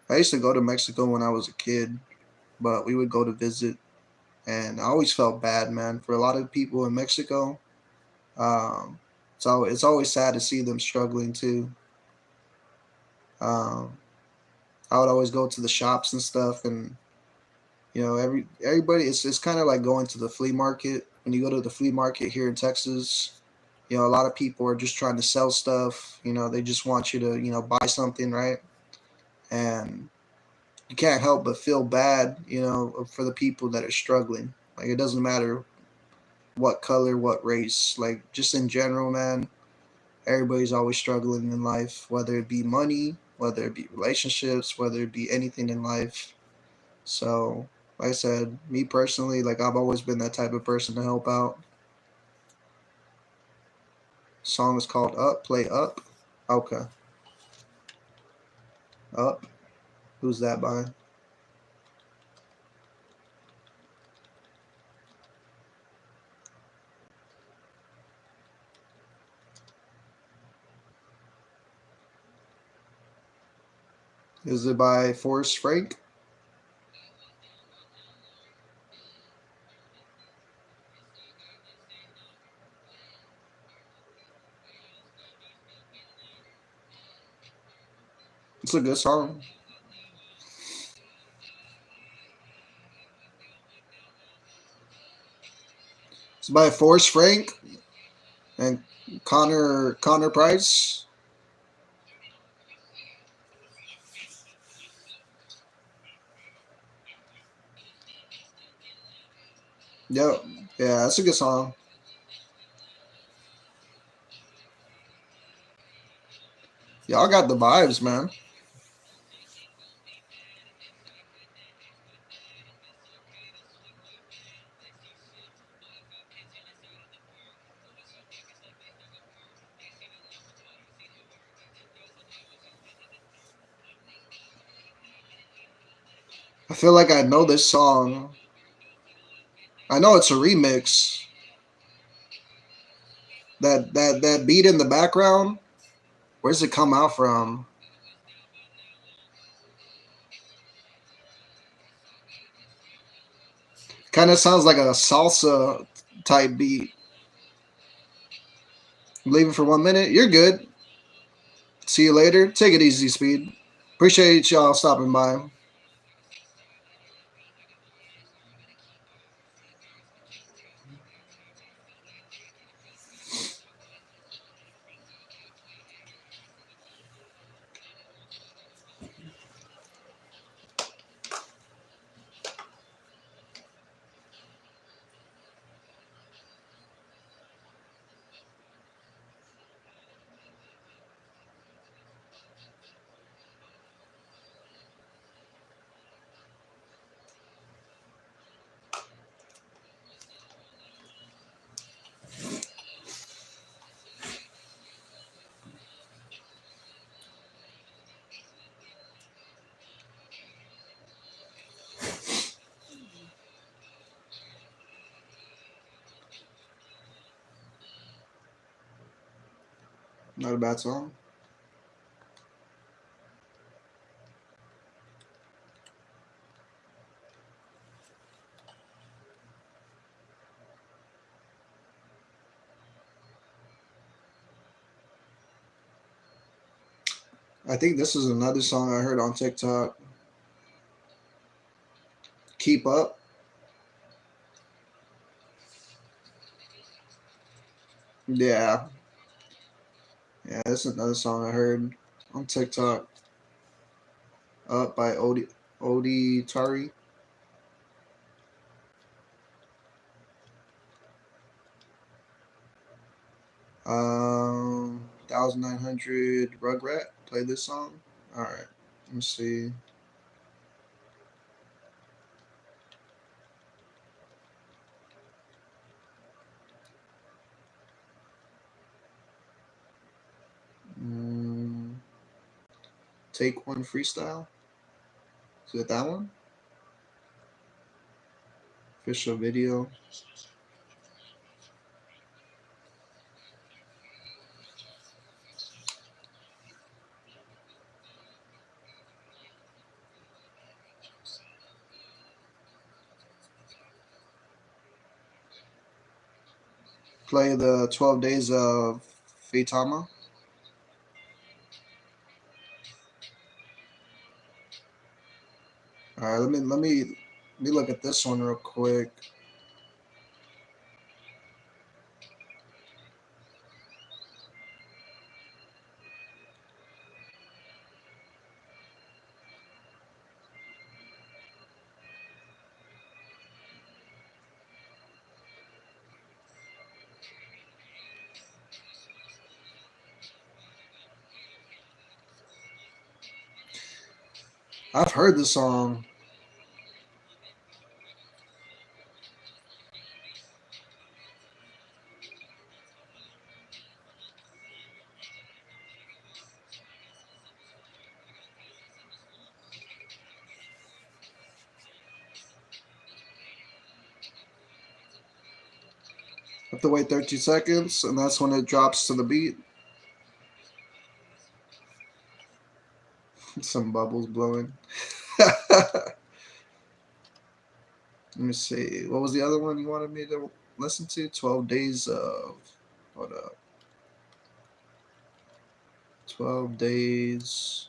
I used to go to Mexico when I was a kid, but we would go to visit, and I always felt bad, man. For a lot of people in Mexico, um, it's always sad to see them struggling too. Um, I would always go to the shops and stuff, and everybody. It's kind of like going to the flea market. When you go to the flea market here in Texas, a lot of people are just trying to sell stuff. They just want you to buy something, right? And you can't help but feel bad, for the people that are struggling. Like it doesn't matter what color, what race, like just in general, man. Everybody's always struggling in life, whether it be money, whether it be relationships, whether it be anything in life. So, like I said, me personally, like I've always been that type of person to help out. Song is called Up, play Up. Okay. Up. Who's that by? Is it by Forrest Frank? It's a good song. It's by Forrest Frank and Connor Price. Yep. Yeah, that's a good song. Y'all got the vibes, man. I feel like I know this song. I know it's a remix. That beat in the background. Where's it come out from? Kind of sounds like a salsa type beat. I'm leaving for 1 minute. You're good. See you later. Take it easy, Speed. Appreciate y'all stopping by. Not a bad song. I think this is another song I heard on TikTok. Keep Up. Yeah. Yeah, this is another song I heard on TikTok. Up by Odi Tari. 1900 Rugrat. Play this song. All right. Let me see. Mm, Take One Freestyle. Is it that one? Official video. Play the 12 Days of Faitama. All right, let me look at this one real quick. I've heard this song. Have to wait 30 seconds, and that's when it drops to the beat. Some bubbles blowing. Let me see. What was the other one you wanted me to listen to? 12 Days of. Hold up. 12 Days.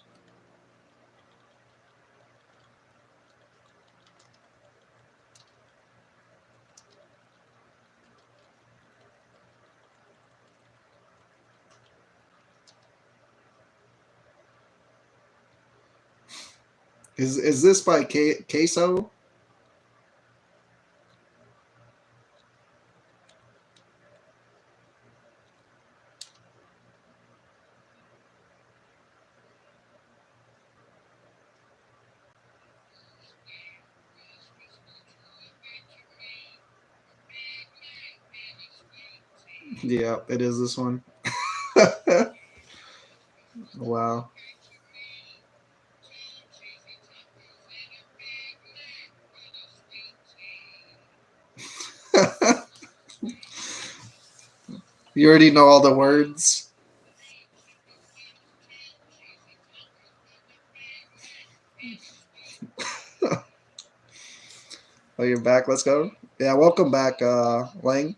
Is this by Queso? Yeah, it is this one. Wow. You already know all the words. Oh, you're back. Let's go. Yeah, welcome back, Lang.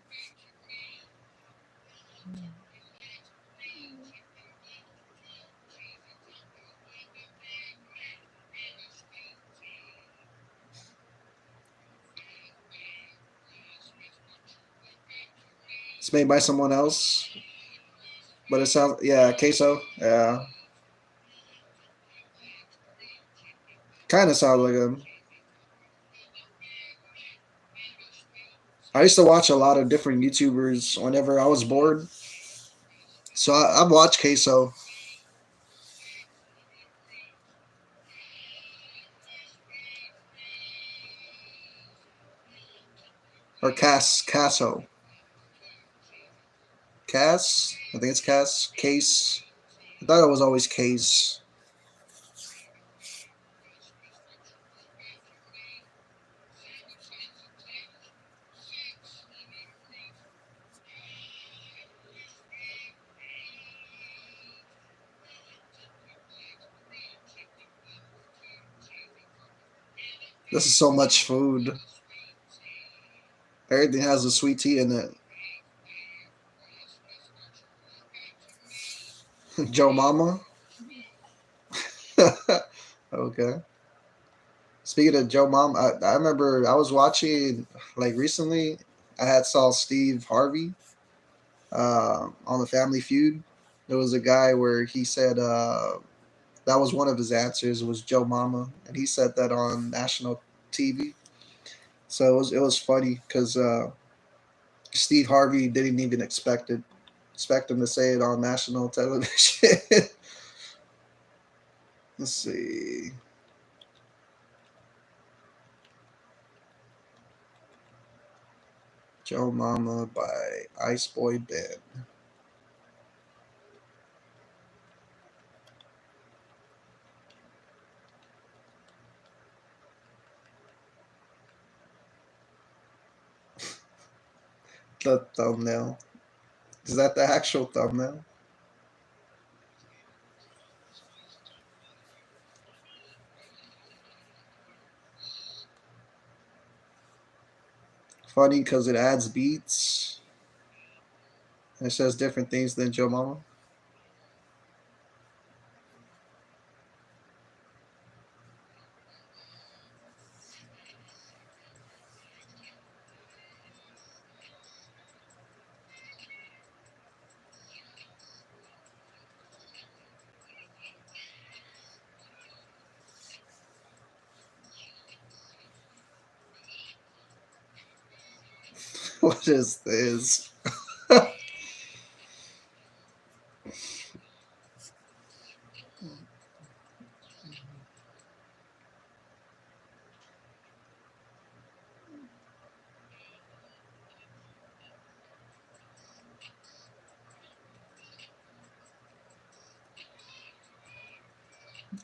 It's made by someone else, but it sounds yeah, Queso. Yeah, kind of sounds like him. I used to watch a lot of different YouTubers whenever I was bored, so I've watched Queso or Casso. Cass. I think it's Cass. Case. I thought it was always Case. This is so much food. Everything has a sweet tea in it. Joe Mama. Okay. Speaking of Joe Mom, I remember I was watching like recently. I had saw Steve Harvey on the Family Feud. There was a guy where he said that was one of his answers was Joe Mama, and he said that on national TV. So it was funny because Steve Harvey didn't even expect him to say it on national television. Let's see. Joe Mama by Ice Boy Ben. The thumbnail. Is that the actual thumbnail? Funny because it adds beats. And it says different things than Joe Mama. What is this?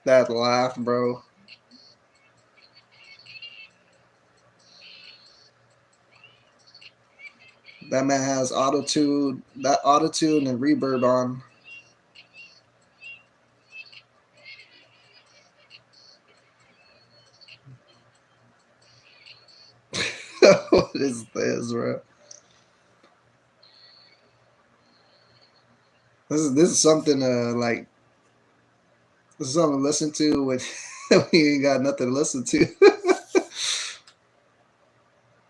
That laugh, bro. That man has auto tune, that auto tune and reverb on. What is this, bro? This is something like this is something to listen to when when you ain't got nothing to listen to.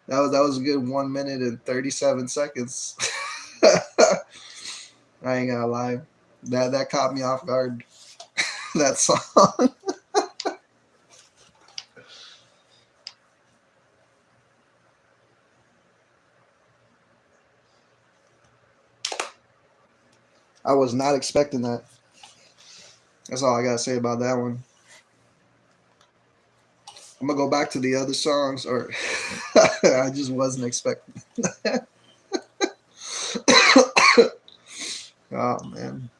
That was a good 1 minute and 37 seconds. I ain't gonna lie. That caught me off guard. That song. I was not expecting that. That's all I gotta say about that one. I'm gonna go back to the other songs, or I just wasn't expecting. Oh man,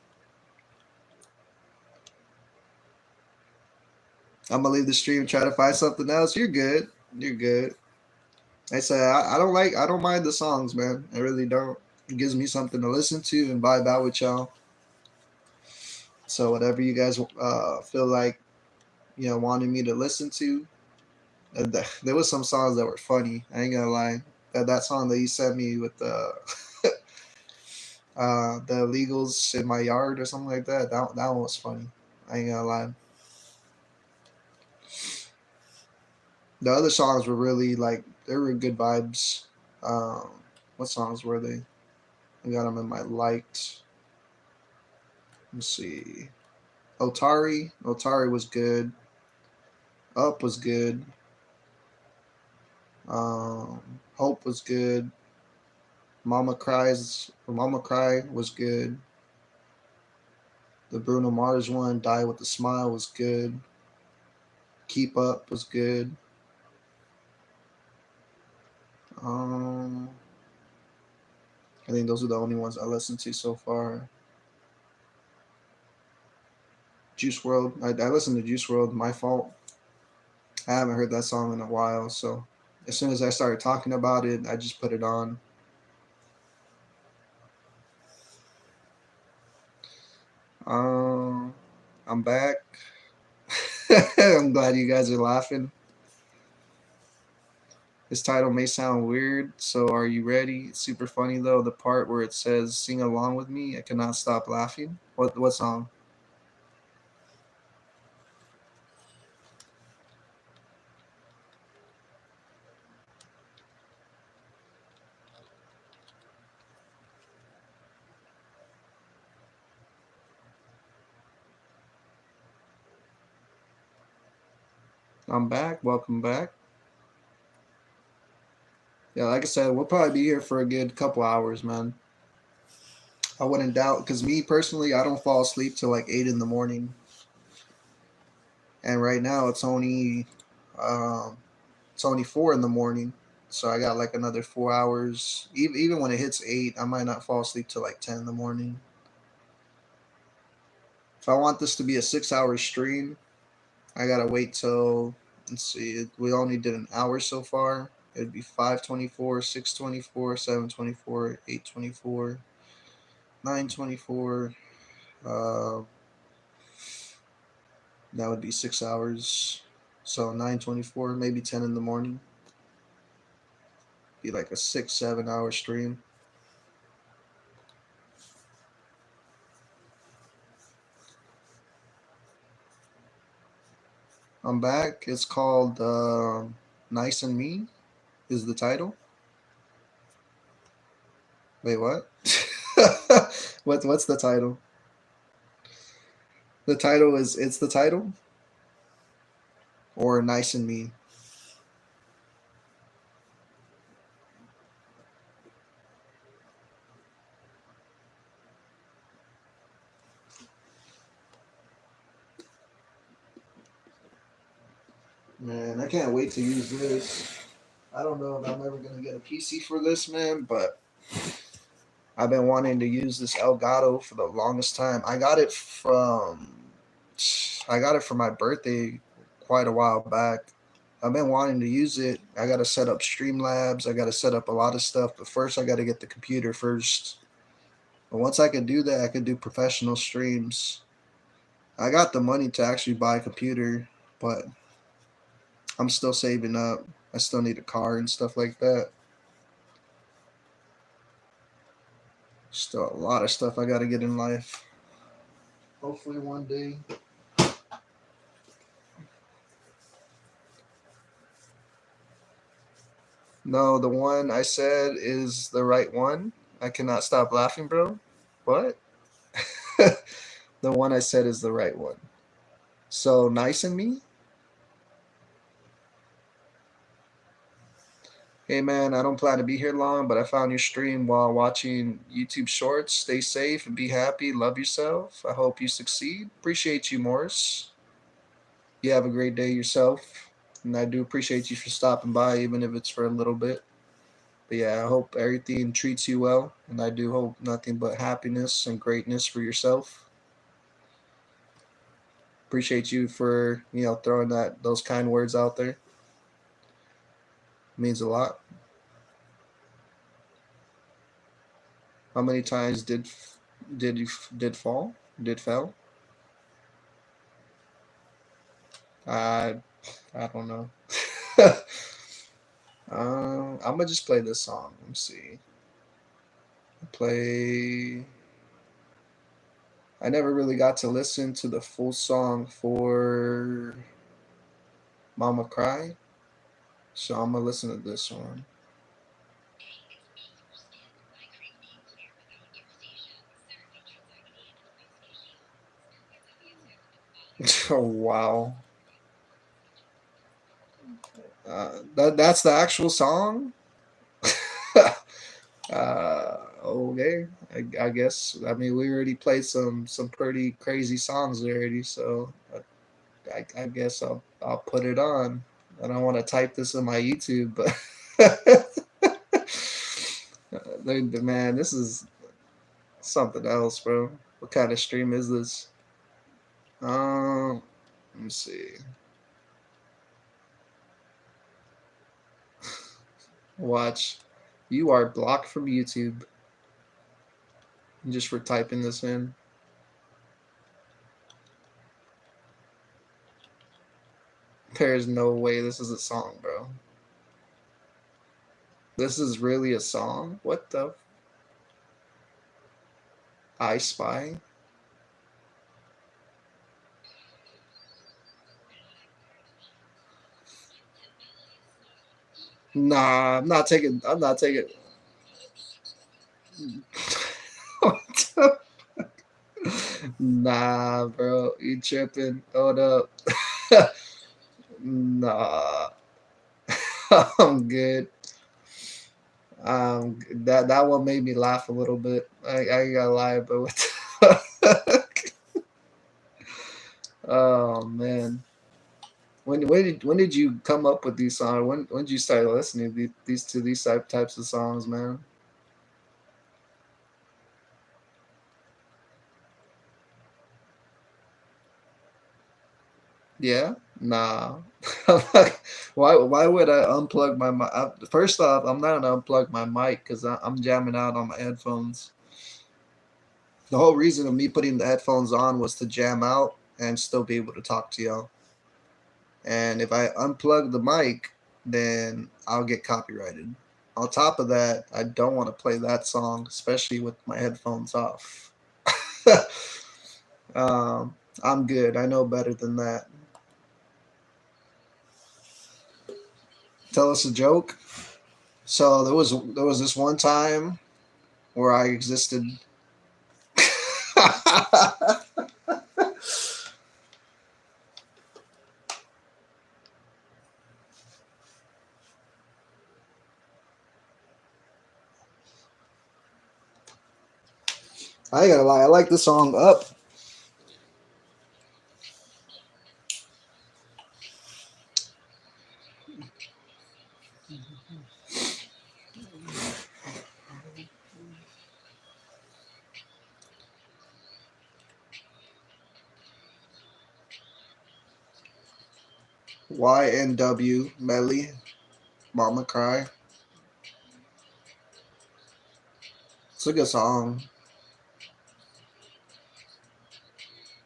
I'm gonna leave the stream. Try to find something else. You're good. You're good. I say I don't mind the songs, man. I really don't. It gives me something to listen to and vibe out with y'all. So whatever you guys feel like, wanting me to listen to. There was some songs that were funny. I ain't gonna lie. That song that you sent me with the illegals in my yard or something like that. That one was funny. I ain't gonna lie. The other songs were really like they were good vibes. Um, what songs were they? I got them in my liked. Let's see. Otari. Otari was good. Up was good. Hope was good. Mama Cry was good. The Bruno Mars one, Die with a Smile, was good. Keep Up was good. Um, I think those are the only ones I listened to so far. Juice World, I listened to Juice World. My fault. I haven't heard that song in a while, so as soon as I started talking about it, I just put it on. Um, I'm back. I'm glad you guys are laughing. This title may sound weird, so are you ready? It's super funny though. The part where it says "Sing along with me," I cannot stop laughing. What song? I'm back. Welcome back. Yeah, like I said, we'll probably be here for a good couple hours, man. I wouldn't doubt because me personally, I don't fall asleep till like 8 in the morning, and right now um, it's only 4 in the morning, so I got like another 4 hours. Even when it hits 8, I might not fall asleep till like 10 in the morning. If I want this to be a 6 hour stream, I gotta wait till let's see. We only did an hour so far. It'd be 5:24, 6:24, 7:24, 8:24, 9:24. Uh, that would be 6 hours. So 9:24, maybe 10 in the morning. Be like a 6 7 hour stream. I'm back. It's called "Nice and Me." Is the title? Wait, what? What's the title? The title is it's the title or "Nice and Me." Man, I can't wait to use this. I don't know if I'm ever gonna get a PC for this, man, but I've been wanting to use this Elgato for the longest time. I got it for my birthday quite a while back. I've been wanting to use it. I got to set up Streamlabs. I got to set up a lot of stuff, but first I got to get the computer first. But once I can do that, I can do professional streams. I got the money to actually buy a computer, but I'm still saving up. I still need a car and stuff like that. Still a lot of stuff I got to get in life. Hopefully one day. No, the one I said is the right one. I cannot stop laughing, bro. What? The one I said is the right one. So nice in me. Hey man, I don't plan to be here long, but I found your stream while watching YouTube Shorts. Stay safe and be happy. Love yourself. I hope you succeed. Appreciate you, Morris. You have a great day yourself. And I do appreciate you for stopping by, even if it's for a little bit. But yeah, I hope everything treats you well. And I do hope nothing but happiness and greatness for yourself. Appreciate you for, throwing those kind words out there. It means a lot. How many times did fall? Did fell? I don't know. I'm gonna just play this song. Let me see. Play. I never really got to listen to the full song for Mama Cry, so I'm gonna listen to this one. Oh wow. That's the actual song. Okay. I guess. I mean, we already played some pretty crazy songs already, so I guess I'll put it on. I don't want to type this in my YouTube, but man, this is something else, bro. What kind of stream is this? Let me see. Watch. You are blocked from YouTube just for typing this in. There's no way this is a song, bro. This is really a song? What the? I Spy? Nah, I'm not taking. I'm not taking. Nah, bro, you tripping? Hold up. Nah, I'm good. That one made me laugh a little bit. I ain't gonna lie, but what the oh man, when did you come up with these songs? When did you start listening to these types of songs, man? Yeah, nah. Why would I unplug my mic? First off, I'm not gonna unplug my mic because I'm jamming out on my headphones. The whole reason of me putting the headphones on was to jam out and still be able to talk to y'all. And if I unplug the mic, then I'll get copyrighted. On top of that, I don't want to play that song, especially with my headphones off. um, I'm good. I know better than that. Tell us a joke. So there was this one time where I existed. I ain't gonna lie, I like the song Up. YNW Melly, Mama Cry. It's a good song.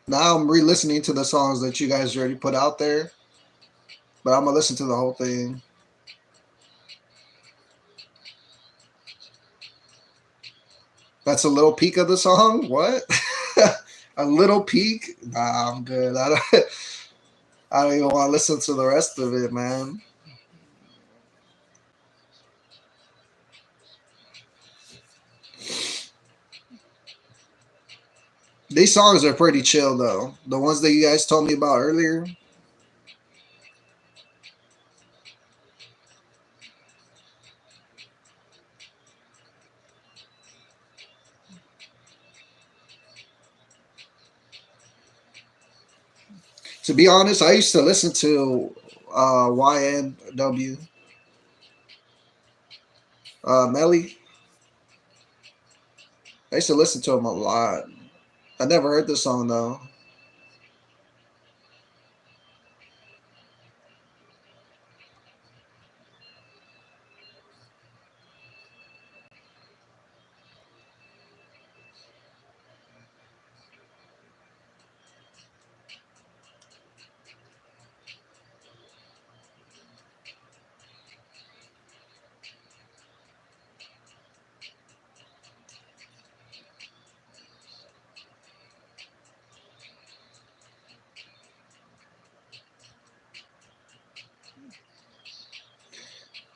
Now I'm re-listening to the songs that you guys already put out there, but I'm gonna listen to the whole thing. That's a little peek of the song. What? A little peek? Nah, I'm good. I don't. I don't even want to listen to the rest of it, man. These songs are pretty chill though. The ones that you guys told me about earlier. To be honest, I used to listen to YNW Melly. I used to listen to him a lot. I never heard this song though.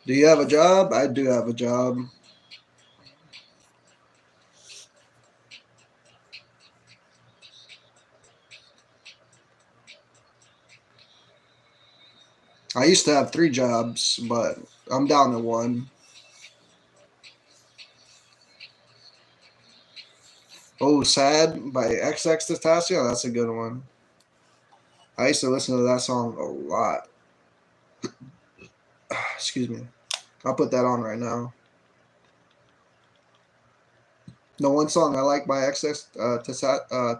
Do you have a job? I do have a job. I used to have 3 jobs, but I'm down to one. Oh, Sad by XX That's a good one. I used to listen to that song a lot. Excuse me. I'll put that on right now. The one song I like by XX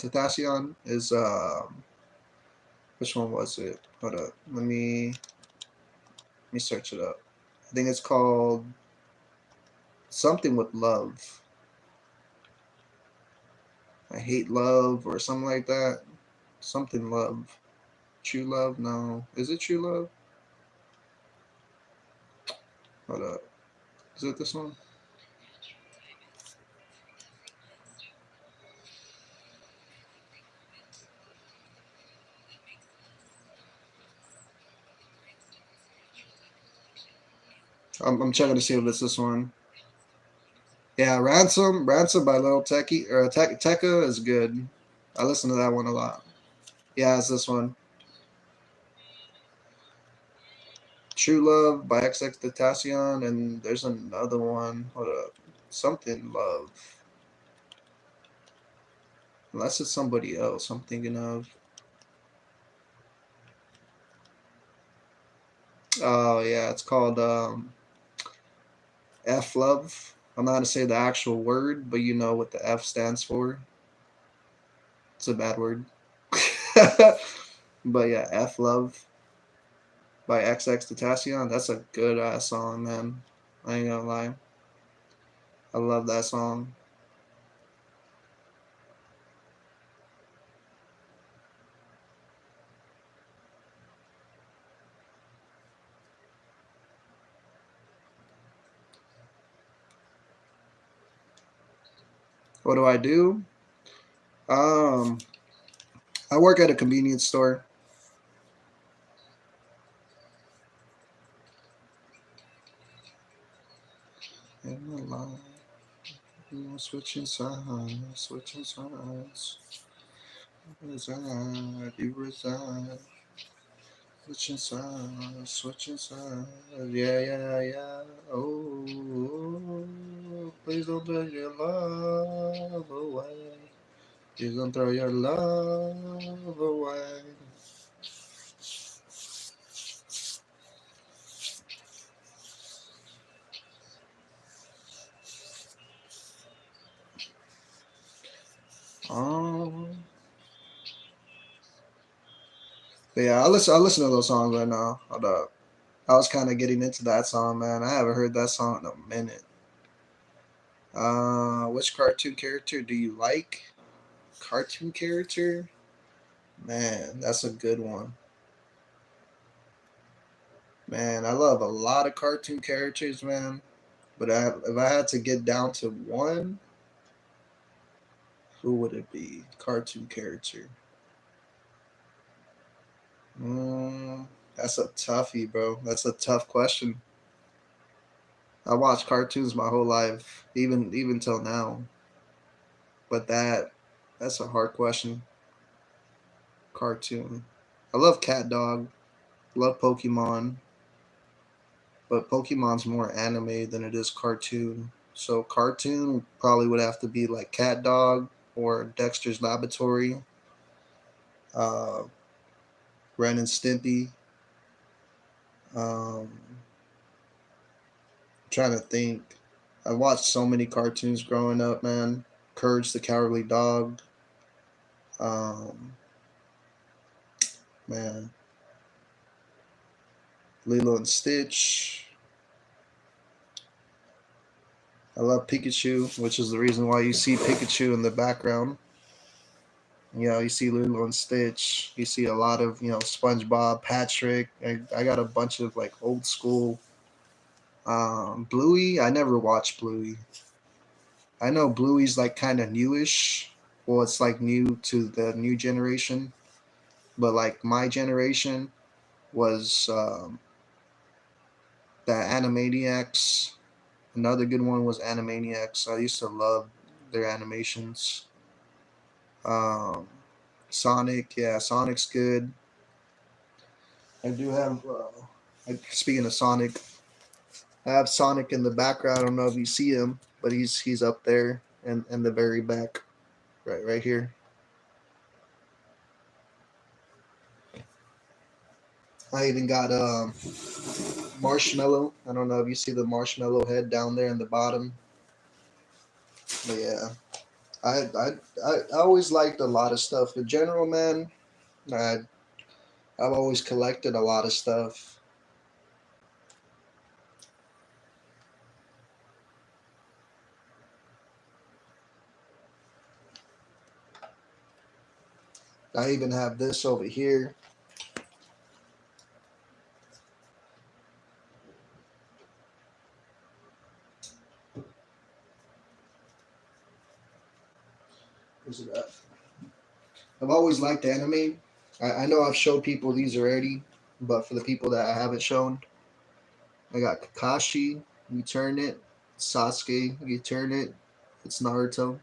Tentacion is which one was it? Hold up. Let me search it up. I think it's called something with love. I hate love or something like that. Something love. True love? No. Is it true love? Hold up. Is it this one? I'm checking to see if it's this one. Yeah, Ransom by Little Techie or Tekka is good. I listen to that one a lot. Yeah, it's this one. True Love by XX and there's another one. Hold up. Something Love. Unless it's somebody else I'm thinking of. Oh yeah, it's called F Love. I'm not gonna say the actual word, but you know what the F stands for. It's a bad word. But yeah, F Love by XX Tentacion. That's a good ass song, man. I ain't gonna lie. I love that song. What do I do? Um, I work at a convenience store. In my life, switching sides, switching sides. Reside, you reside. Switching sides, switching sides. Yeah, yeah, yeah. Oh, please don't throw your love away. Please don't throw your love away. Um, but yeah, I listen to those songs right now. Hold up. I was kind of getting into that song, man. I haven't heard that song in a minute. Which cartoon character do you like? Cartoon character? Man, that's a good one. Man, I love a lot of cartoon characters, man. But if I had to get down to one, who would it be? Cartoon character. Mm, that's a toughie, bro. That's a tough question. I watched cartoons my whole life, even till now. But that's a hard question. Cartoon. I love Cat Dog. Love Pokemon, but Pokemon's more anime than it is cartoon. So cartoon probably would have to be like Cat Dog or Dexter's Laboratory, uh, Ren and Stimpy. Um, trying to think. I watched so many cartoons growing up, man. Courage the Cowardly Dog. Um, man, Lilo and Stitch. I love Pikachu, which is the reason why you see Pikachu in the background. You know, you see Lilo and Stitch. You see a lot of SpongeBob, Patrick. I got a bunch of like old school. Bluey. I never watched Bluey. I know Bluey's like kind of newish. Well, it's like new to the new generation, but like my generation was the Animaniacs. Another good one was Animaniacs. I used to love their animations. Um, Sonic, yeah, Sonic's good. I do have. Speaking of Sonic, I have Sonic in the background. I don't know if you see him, but he's up there and in the very back, right here. I even got Marshmallow. I don't know if you see the Marshmallow head down there in the bottom, but yeah, I I I always liked a lot of stuff. In general, man, I I've always collected a lot of stuff. I even have this over here. Where's it at? I've always liked anime. I know I've showed people these already, but for the people that I haven't shown, I got Kakashi. You turn it. Sasuke. You turn it. It's Naruto.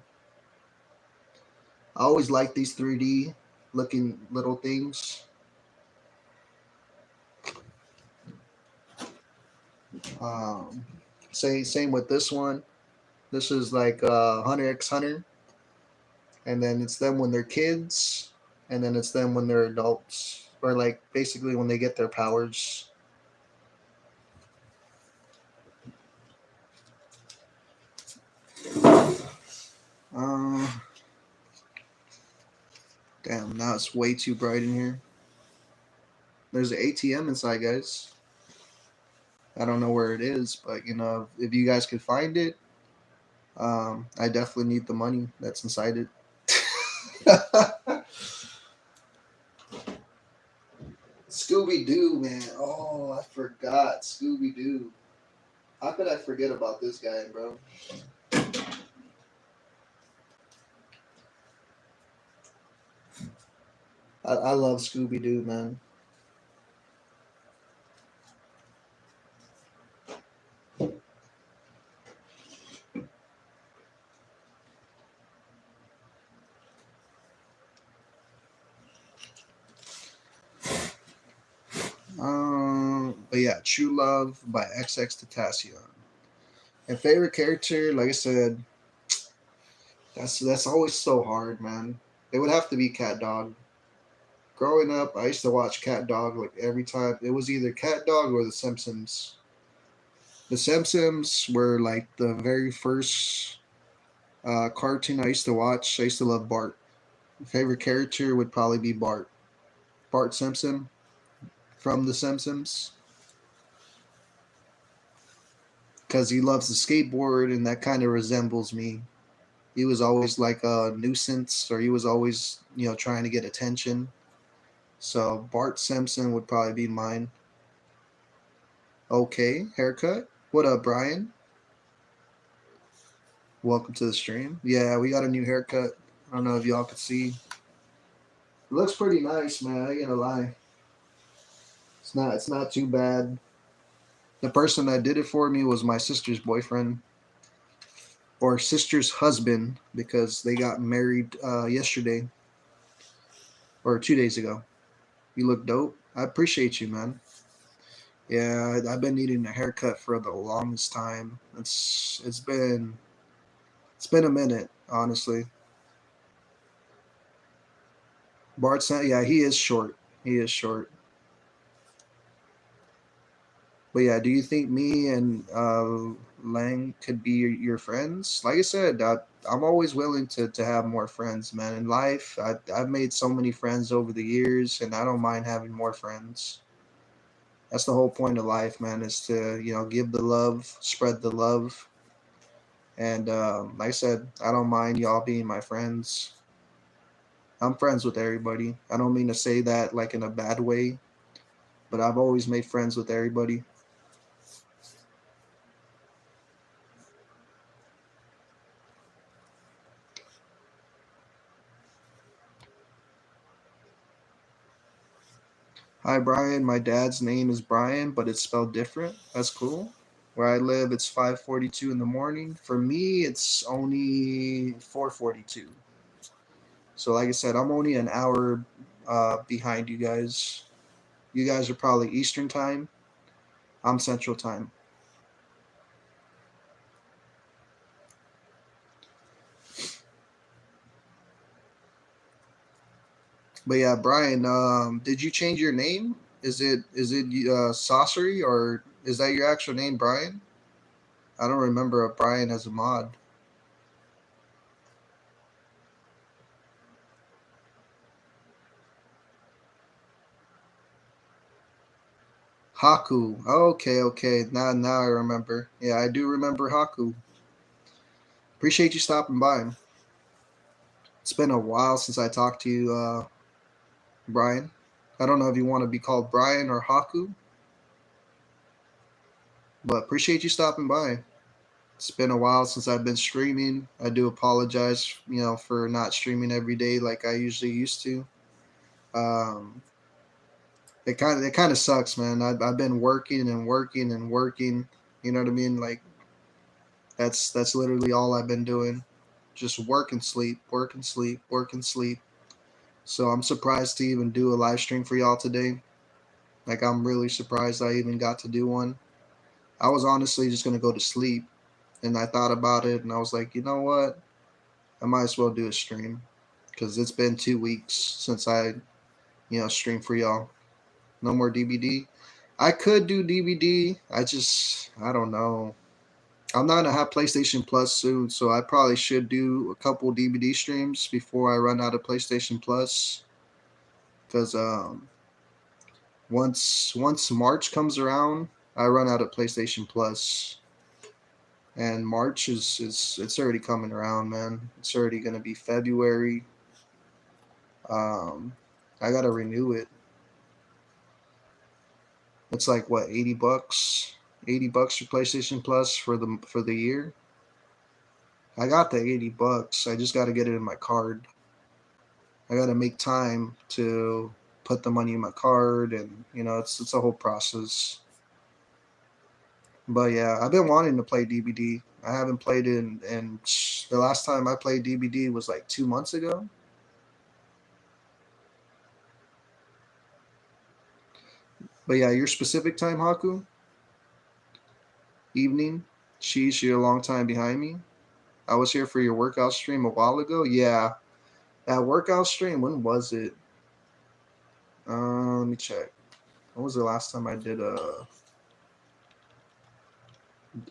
I always like these 3D looking little things. Um, same with this one. This is like Hunter x Hunter, and then it's them when they're kids, and then it's them when they're adults, or like basically when they get their powers. Uh, Damn, now it's way too bright in here. There's an ATM inside, guys. I don't know where it is, but if you guys could find it, I definitely need the money that's inside it. Scooby Doo, man. Oh, I forgot Scooby Doo. How could I forget about this guy, bro? I love Scooby Doo, man. But yeah, True Love by XX Tentacion. And favorite character, like I said, that's always so hard, man. It would have to be Cat Dog. Growing up, I used to watch Cat Dog like every time. It was either Cat Dog or The Simpsons. The Simpsons were like the very first cartoon I used to watch. I used to love Bart. Favorite character would probably be Bart. Bart Simpson from The Simpsons. Because he loves to skateboard, and that kind of resembles me. He was always like a nuisance, or he was always, trying to get attention. So Bart Simpson would probably be mine. Okay, haircut. What up, Brian? Welcome to the stream. Yeah, we got a new haircut. I don't know if y'all could see. It looks pretty nice, man. I ain't gonna lie. It's not too bad. The person that did it for me was my sister's boyfriend or sister's husband because they got married yesterday or 2 days ago. You look dope. I appreciate you, man. Yeah, I've been needing a haircut for the longest time. It's been a minute, honestly. Bart, yeah, he is short. He is short. But yeah, do you think me and Lang could be your friends? Like I said, I'm always willing to have more friends, man. In life, I've made so many friends over the years, and I don't mind having more friends. That's the whole point of life, man, is to, give the love, spread the love. And like I said, I don't mind y'all being my friends. I'm friends with everybody. I don't mean to say that like in a bad way, but I've always made friends with everybody. Hi, Brian. My dad's name is Brian, but it's spelled different. That's cool. Where I live, it's 5:42 in the morning. For me, it's only 4:42. So, like I said, I'm only an hour behind you guys. You guys are probably Eastern time. I'm Central time. But yeah, Brian, did you change your name? Is it Saucery, or is that your actual name, Brian? I don't remember a Brian as a mod. Haku. Okay, okay. Now I remember. Yeah, I do remember Haku. Appreciate you stopping by. It's been a while since I talked to you, Brian. I don't know if you want to be called Brian or Haku, but appreciate you stopping by. It's been a while since I've been streaming. I do apologize, for not streaming every day like I usually used to. Um, it kind of sucks, man. I've been working and working and working. You know what I mean? Like that's literally all I've been doing. Just work and sleep, work and sleep, work and sleep. So I'm surprised to even do a live stream for y'all today. Like I'm really surprised I even got to do one. I was honestly just gonna go to sleep, and I thought about it, and I was like, you know what? I might as well do a stream because it's been 2 weeks since I, streamed for y'all. No more DVD. I could do DVD. I don't know. I'm not gonna have PlayStation Plus soon, so I probably should do a couple DVD streams before I run out of PlayStation Plus. Because once March comes around, I run out of PlayStation Plus, and March is it's already coming around, man. It's already gonna be February. Um, I gotta renew it. It's like what, $80, $80 for PlayStation Plus for the year. I got the $80. I just got to get it in my card. I got to make time to put the money in my card, and it's a whole process. But yeah, I've been wanting to play DBD. I haven't played it, and the last time I played DBD was like 2 months ago. But yeah, your specific time, Haku, evening. Sheesh, you're a long time behind me. I was here for your workout stream a while ago. Yeah, that workout stream. When was it? Let me check. When was the last time I did a?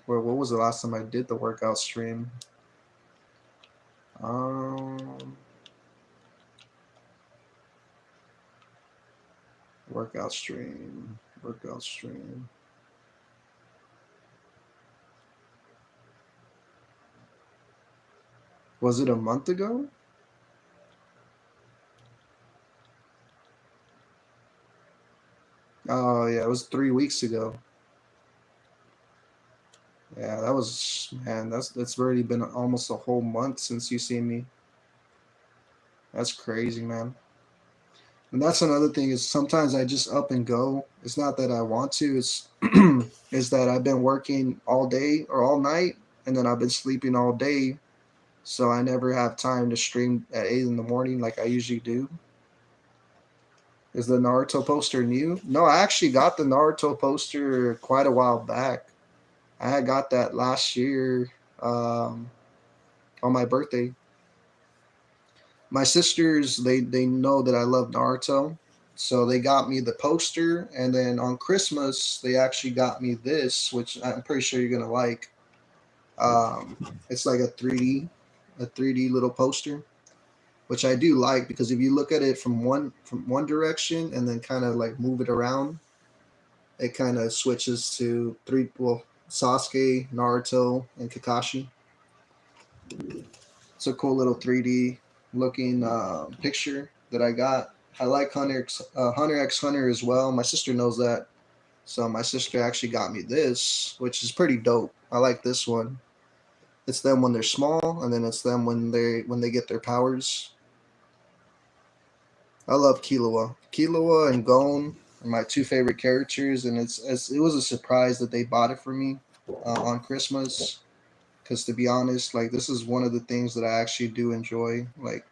Or what was the last time I did the workout stream? Um, Workout stream. Workout stream. Was it a month ago? Oh yeah, it was 3 weeks ago. Yeah, that was, man. That's already been almost a whole month since you seen me. That's crazy, man. And that's another thing is sometimes I just up and go. It's not that I want to. It's is that I've been working all day or all night, and then I've been sleeping all day, so I never have time to stream at 8 in the morning like I usually do. Is the Naruto poster new? No, I actually got the Naruto poster quite a while back. I had got that last year um, on my birthday. My sisters, they know that I love Naruto, so they got me the poster, and then on Christmas they actually got me this, which I'm pretty sure you're gonna like. It's like a 3D little poster, which I do like because if you look at it from one direction and then kind of like move it around, it kind of switches to three. Well, Sasuke, Naruto, and Kakashi. It's a cool little 3D looking picture that I got. I like Hunter X Hunter as well. My sister knows that, so my sister actually got me this, which is pretty dope. I like this one. It's them when they're small, and then it's them when they get their powers. I love Killua. Killua and Gon are my two favorite characters, and it was a surprise that they bought it for me on Christmas. Because to be honest, like this is one of the things that I actually do enjoy. Like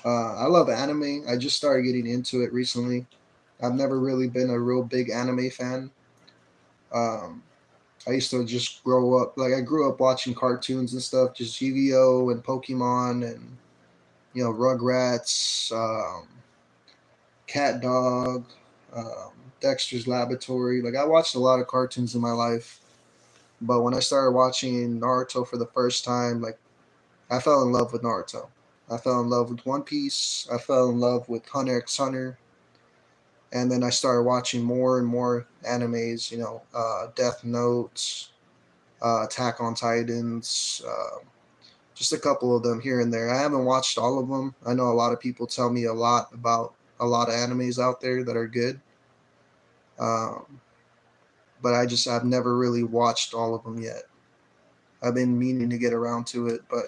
I love anime. I just started getting into it recently. I've never really been a real big anime fan. Um, I used to just grow up like I grew up watching cartoons and stuff, just Yu-Gi-Oh and Pokemon and Rugrats, Cat Dog, Dexter's Laboratory. Like I watched a lot of cartoons in my life, but when I started watching Naruto for the first time, like I fell in love with Naruto. I fell in love with One Piece. I fell in love with Hunter x Hunter. And then I started watching more and more animes, Death Note, Attack on Titans, just a couple of them here and there. I haven't watched all of them. I know a lot of people tell me a lot about a lot of animes out there that are good. Um, but I've never really watched all of them yet. I've been meaning to get around to it, but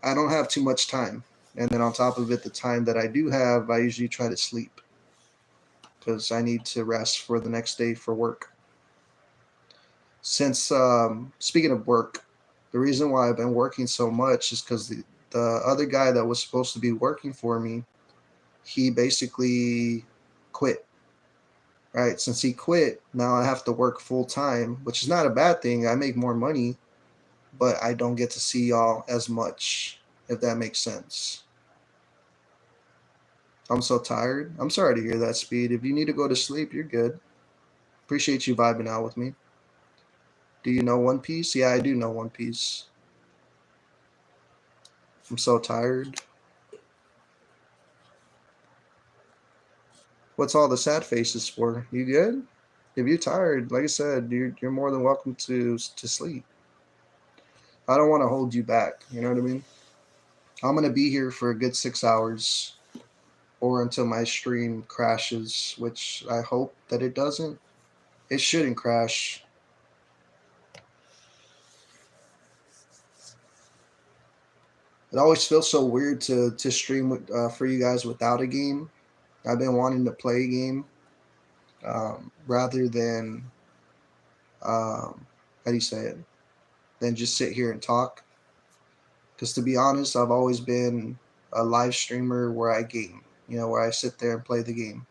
I don't have too much time. And then on top of it, the time that I do have, I usually try to sleep because I need to rest for the next day for work. Since speaking of work, the reason why I've been working so much is because the other guy that was supposed to be working for me, he basically quit. Right, since he quit, now I have to work full time, which is not a bad thing. I make more money, but I don't get to see y'all as much, if that makes sense. I'm so tired. I'm sorry to hear that, Speed. If you need to go to sleep, you're good. Appreciate you vibing out with me. Do you know One Piece? Yeah, I do know One Piece. I'm so tired. What's all the sad faces for? You good? If you're tired, like I said, you're more than welcome to sleep. I don't want to hold you back. You know what I mean? I'm gonna be here for a good 6 hours, or until my stream crashes, which I hope that it doesn't. It shouldn't crash. It always feels so weird to stream for you guys without a game. I've been wanting to play a game rather than how do you say it? Than just sit here and talk. Because to be honest, I've always been a live streamer where I game. Where I sit there and play the game.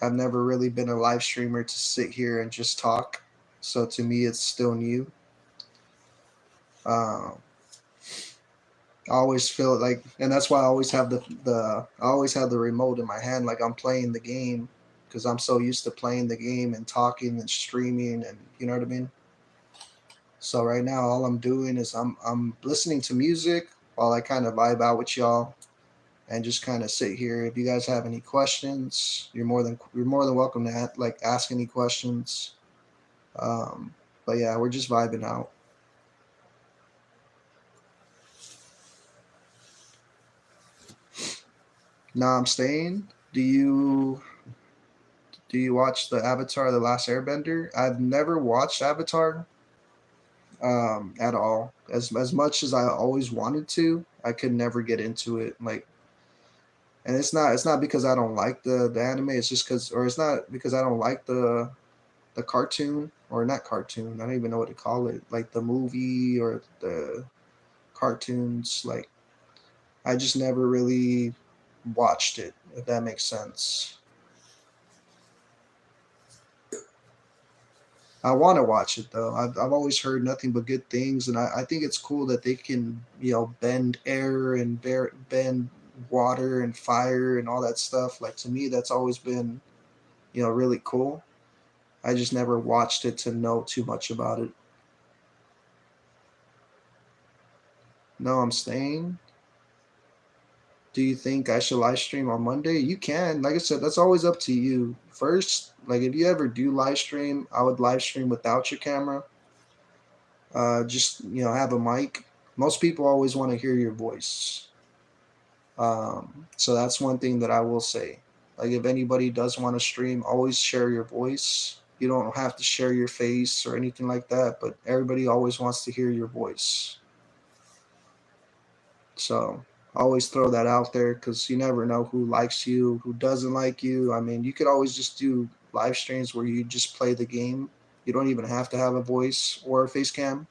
I've never really been a live streamer to sit here and just talk. So to me, it's still new. Uh, I always feel like, and that's why I always have I always have the remote in my hand, like I'm playing the game, because I'm so used to playing the game and talking and streaming, and you know what I mean. So right now, all I'm doing is I'm listening to music while I kind of vibe out with y'all, and just kind of sit here. If you guys have any questions, you're more than welcome to ask any questions. Um, but yeah, we're just vibing out. Nah, I'm staying. Do you watch the Avatar: The Last Airbender? I've never watched Avatar at all. As much as I always wanted to, I could never get into it. Like, and it's not because I don't like the anime. It's just because, or it's not because I don't like the cartoon, or not cartoon. I don't even know what to call it. Like the movie or the cartoons. Like, I just never really watched it. If that makes sense. I want to watch it though. I've always heard nothing but good things, and I think it's cool that they can bend air and bend water and fire and all that stuff. Like, to me, that's always been really cool. I just never watched it to know too much about it. No, I'm staying. Do you think I should live stream on Monday? You can. Like I said, that's always up to you. First, like if you ever do live stream, I would live stream without your camera. Just have a mic. Most people always want to hear your voice. So that's one thing that I will say. Like if anybody does want to stream, always share your voice. You don't have to share your face or anything like that, but everybody always wants to hear your voice. So always throw that out there because you never know who likes you, who doesn't like you. I mean, you could always just do live streams where you just play the game. You don't even have to have a voice or a face cam,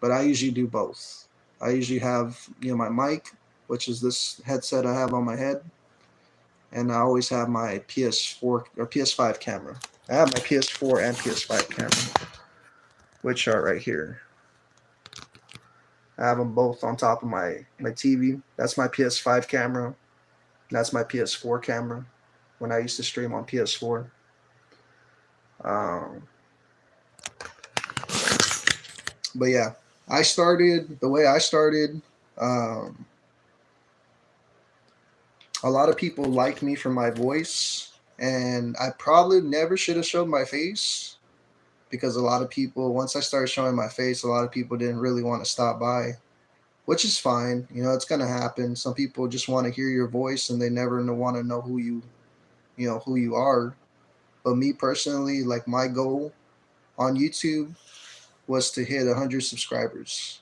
but I usually do both. I usually have my mic, which is this headset I have on my head, and I always have my PS4 or PS5 camera. I have my PS4 and PS5 camera, which are right here. I have them both on top of my TV. That's my PS5 camera. That's my PS4 camera when I used to stream on PS4. Um, but yeah, I started the way I started. Um, a lot of people like me for my voice, and I probably never should have showed my face because a lot of people, once I started showing my face, a lot of people didn't really want to stop by, which is fine. It's gonna happen. Some people just want to hear your voice and they never want to know who you are. But me personally, like my goal on YouTube was to hit 100 subscribers.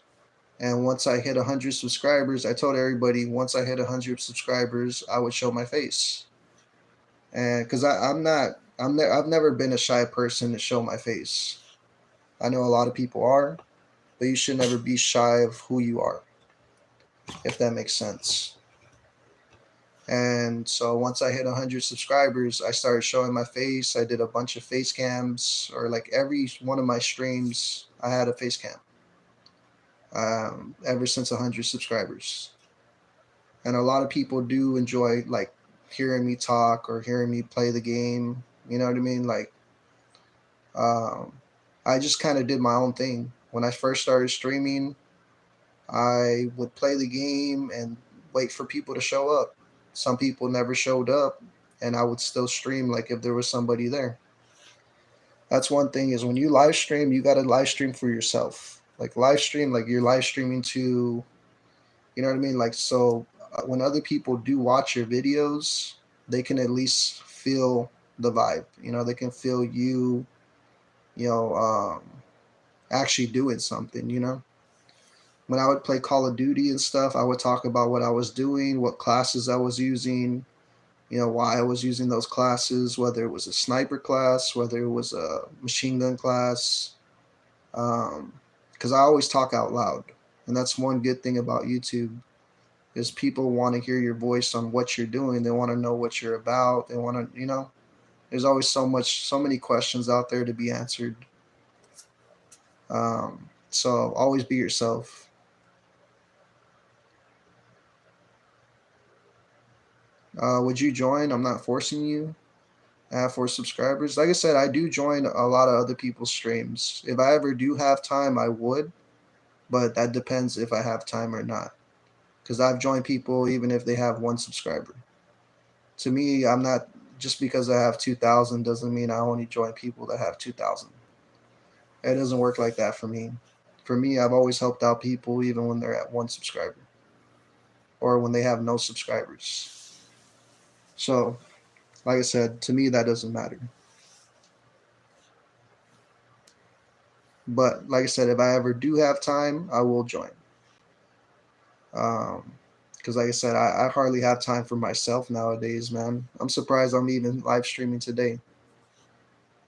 And once I hit 100 subscribers, I told everybody once I hit 100 subscribers, I would show my face. And because I've never been a shy person to show my face. I know a lot of people are, but you should never be shy of who you are, if that makes sense. And so once I hit 100 subscribers, I started showing my face. I did a bunch of face cams, or like every one of my streams, I had a face cam. Ever since 100 subscribers, and a lot of people do enjoy like hearing me talk or hearing me play the game. You know what I mean? Like, um, I just kind of did my own thing when I first started streaming. I would play the game and wait for people to show up. Some people never showed up, and I would still stream like if there was somebody there. That's one thing is when you live stream, you got to live stream for yourself. Like live stream, like you're live streaming to, you know what I mean? Like, so when other people do watch your videos, they can at least feel the vibe. They can feel you, you know, um, actually doing something, when I would play Call of Duty and stuff, I would talk about what I was doing, what classes I was using, why I was using those classes, whether it was a sniper class, whether it was a machine gun class. Because I always talk out loud. And that's one good thing about YouTube is people want to hear your voice on what you're doing. They want to know what you're about. They want to, there's always so many questions out there to be answered. So always be yourself. Would you join? I'm not forcing you. For subscribers, like I said, I do join a lot of other people's streams. If I ever do have time, I would, but that depends if I have time or not. because I've joined people even if they have one subscriber. To me, I'm not, just because I have 2,000 doesn't mean I only join people that have 2,000. It doesn't work like that for me. For me, I've always helped out people even when they're at one subscriber or when they have no subscribers. So, like I said, to me, that doesn't matter. But like I said, if I ever do have time, I will join. Because like I said, I hardly have time for myself nowadays, man. I'm surprised I'm even live streaming today.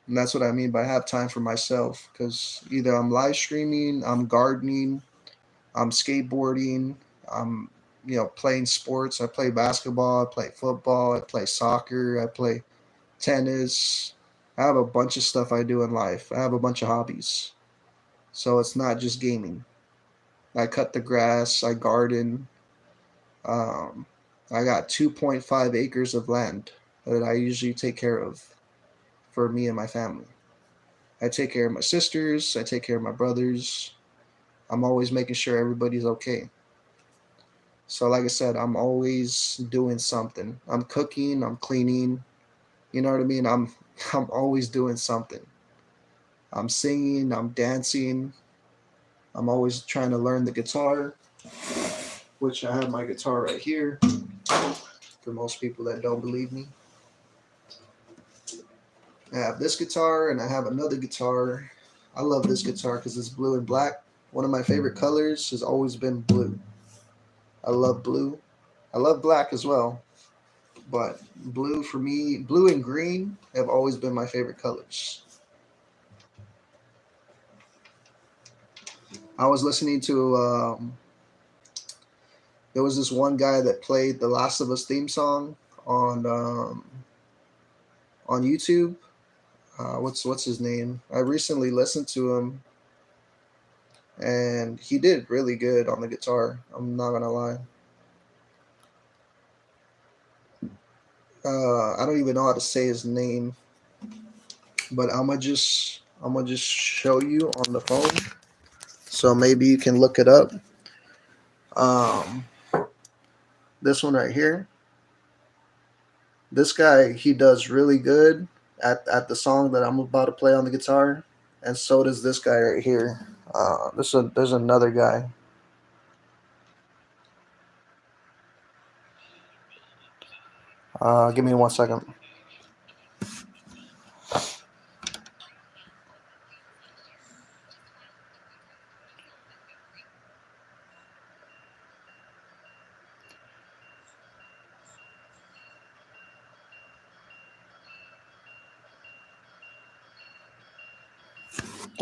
And that's what I mean by have time for myself. Because either I'm live streaming, I'm gardening, I'm skateboarding, I'm playing sports. I play basketball, I play football, I play soccer, I play tennis. I have a bunch of stuff I do in life. I have a bunch of hobbies. So it's not just gaming. I cut the grass, I garden. Um, I got 2.5 acres of land that I usually take care of for me and my family. I take care of my sisters, I take care of my brothers. I'm always making sure everybody's okay. So, like I said, I'm always doing something. I'm cooking, I'm cleaning. You know what I mean? I'm always doing something. I'm singing, I'm dancing. I'm always trying to learn the guitar, which I have my guitar right here. For most people that don't believe me, I have this guitar and I have another guitar. I love this guitar because it's blue and black. One of my favorite colors has always been blue. I love blue. I love black as well, but blue for me, blue and green have always been my favorite colors. I was listening to there was this one guy that played the Last of Us theme song on on YouTube. What's his name? I recently listened to him, and he did really good on the guitar. I'm not gonna lie. I don't even know how to say his name, but I'm gonna just show you on the phone, so maybe you can look it up. Um, this one right here. This guy, he does really good at the song that I'm about to play on the guitar, and so does this guy right here. There's another guy. Give me 1 second.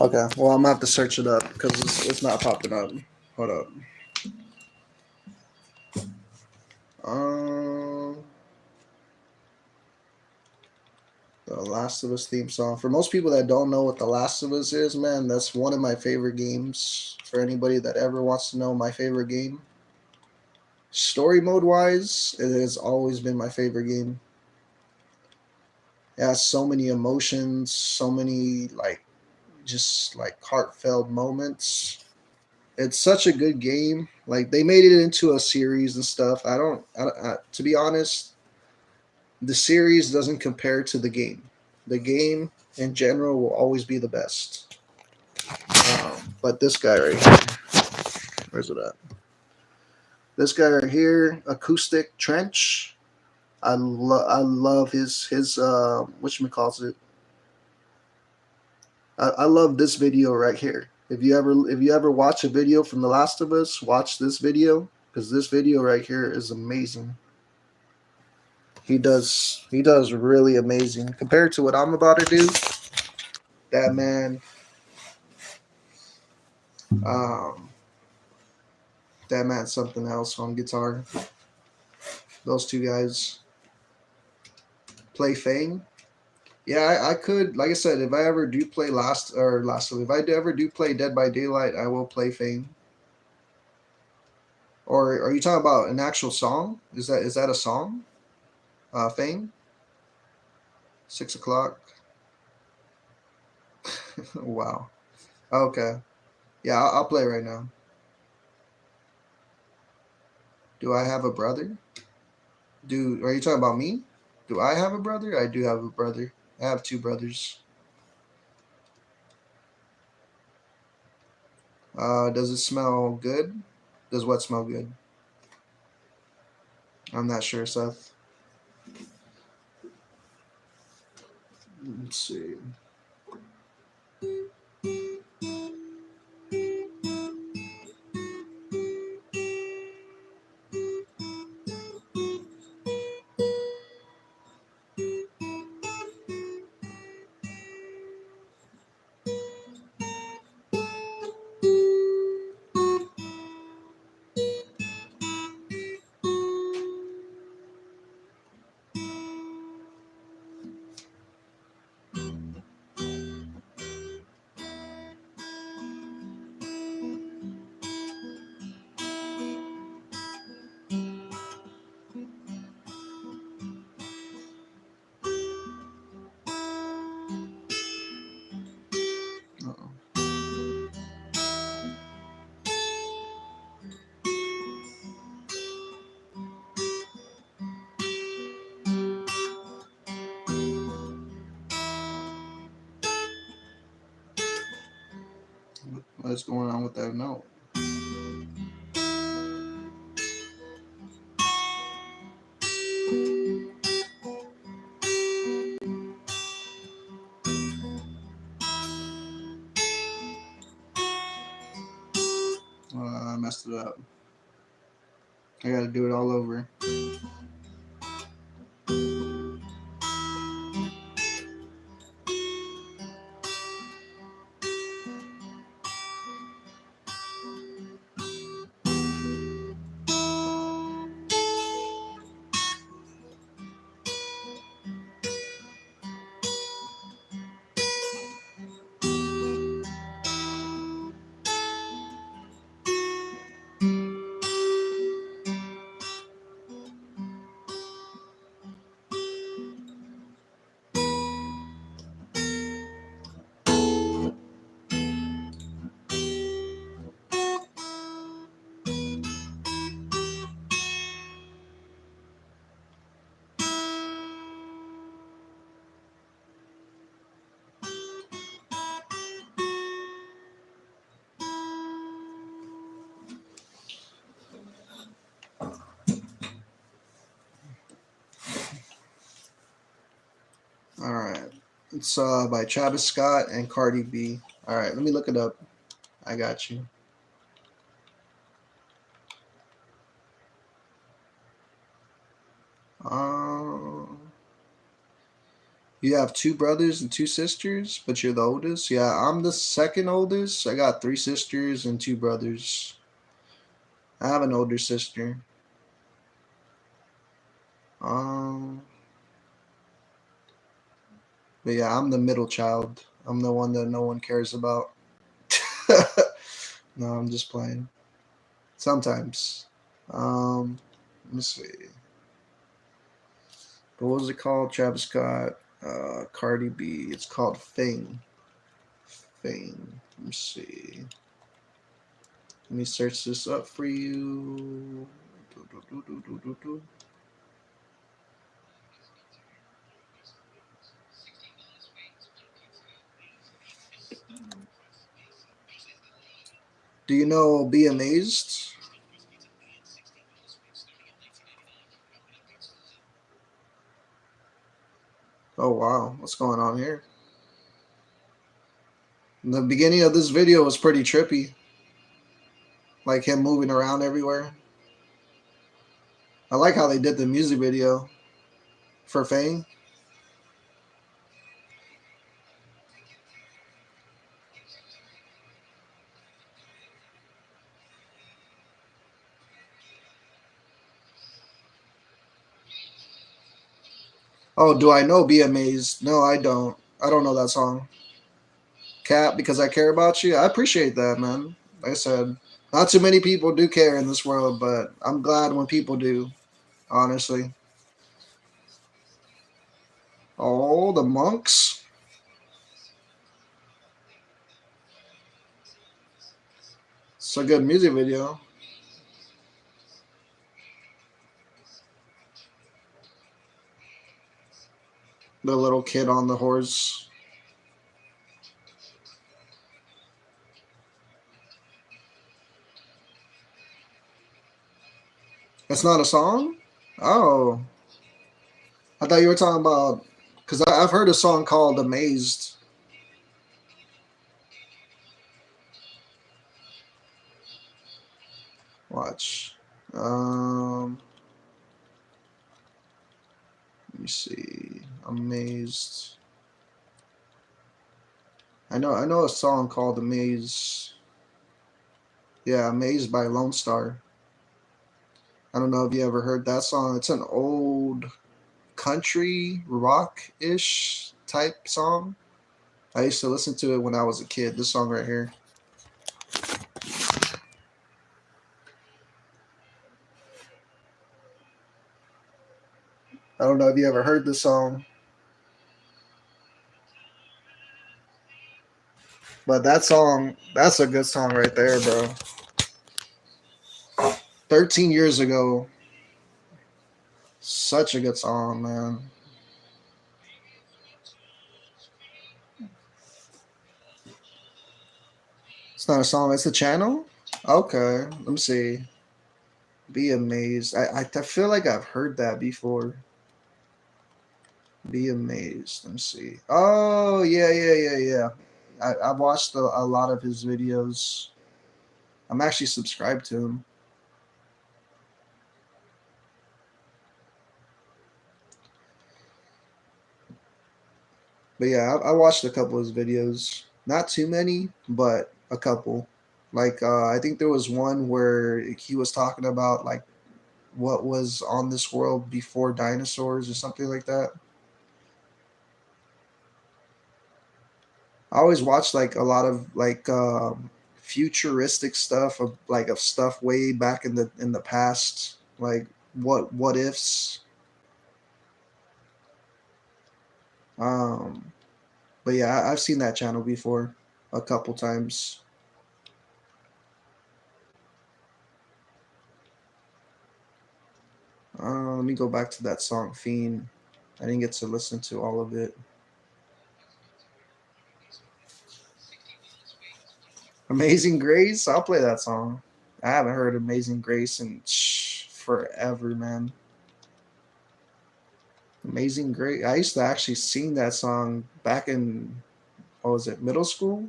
Okay, well I'm gonna have to search it up because it's not popping up. Hold up. Um, the Last of Us theme song. For most people that don't know what The Last of Us is, man, that's one of my favorite games. For anybody that ever wants to know my favorite game, story mode wise, it has always been my favorite game. It has so many emotions, so many just like heartfelt moments. It's such a good game. Like they made it into a series and stuff. To be honest, the series doesn't compare to the game. The game in general will always be the best. But this guy right here, where's it at? This guy right here, Acoustic Trench. I love his what you calls it. I love this video right here. If you ever watch a video from The Last of Us, watch this video because this video right here is amazing. He does really amazing compared to what I'm about to do. That man, um, that man's something else on guitar. Those two guys play Fang. Yeah, I could. Like I said, if I ever do play if I ever do play Dead by Daylight, I will play Fang. Or are you talking about an actual song? Is that a song? Fame. 6 o'clock. Wow. Okay. Yeah, I'll play right now. Do I have a brother? Are you talking about me? Do I have a brother? I do have a brother. I have two brothers. Does it smell good? Does what smell good? I'm not sure, Seth. Let's see. Uh-oh. What's going on with that note? I messed it up. I gotta do it all over. All right. It's by Travis Scott and Cardi B. All right, let me look it up. I got you. Um, you have two brothers and two sisters, but you're the oldest. Yeah, I'm the second oldest. I got three sisters and two brothers. I have an older sister. Um, but yeah, I'm the middle child. I'm the one that no one cares about. No, I'm just playing. Sometimes. Let me see. What was it called? Travis Scott, Cardi B. It's called Fame. Fame. Let me see. Let me search this up for you. Do you know Be Amazed? Oh wow, what's going on here? The beginning of this video was pretty trippy, like him moving around everywhere. I like how they did the music video for Fame. Oh, do I know Be Amazed? No, I don't. I don't know that song. Cap, because I care about you. I appreciate that, man. Like I said, not too many people do care in this world, but I'm glad when people do, honestly. Oh, the monks. It's a good music video. The little kid on the horse. That's not a song? Oh. I thought you were talking about, because I've heard a song called Amazed. Watch. Let me see. Amazed. I know a song called Amazed. Yeah, Amazed by Lone Star. I don't know if you ever heard that song. It's an old country rock-ish type song. I used to listen to it when I was a kid. This song right here. I don't know if you ever heard this song, but that song, that's a good song right there, bro. 13 years ago. Such a good song, man. It's not a song, it's a channel? Okay, let me see. Be Amazed. I feel like I've heard that before. Be Amazed. Let me see. Oh, yeah. I've watched a lot of his videos. I'm actually subscribed to him. But yeah, I watched a couple of his videos. Not too many, but a couple. Like I think there was one where he was talking about like what was on this world before dinosaurs or something like that. I always watch like a lot of like futuristic stuff of stuff way back in the past, like what ifs. Um, but yeah, I've seen that channel before a couple times. Let me go back to that song Fiend. I didn't get to listen to all of it. Amazing Grace. I'll play that song. I haven't heard Amazing Grace in forever, man. Amazing Grace. I used to actually sing that song back in, what was it, middle school?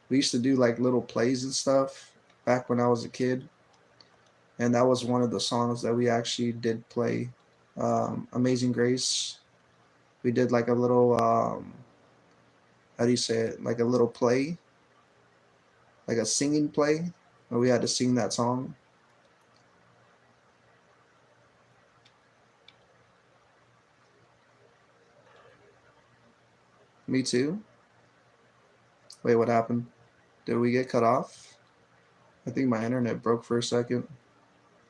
We used to do like little plays and stuff back when I was a kid. And that was one of the songs that we actually did play. Amazing Grace. We did like a little, how do you say it? Like a little play, like a singing play where we had to sing that song. Me too. Wait, what happened? Did we get cut off? I think my internet broke for a second.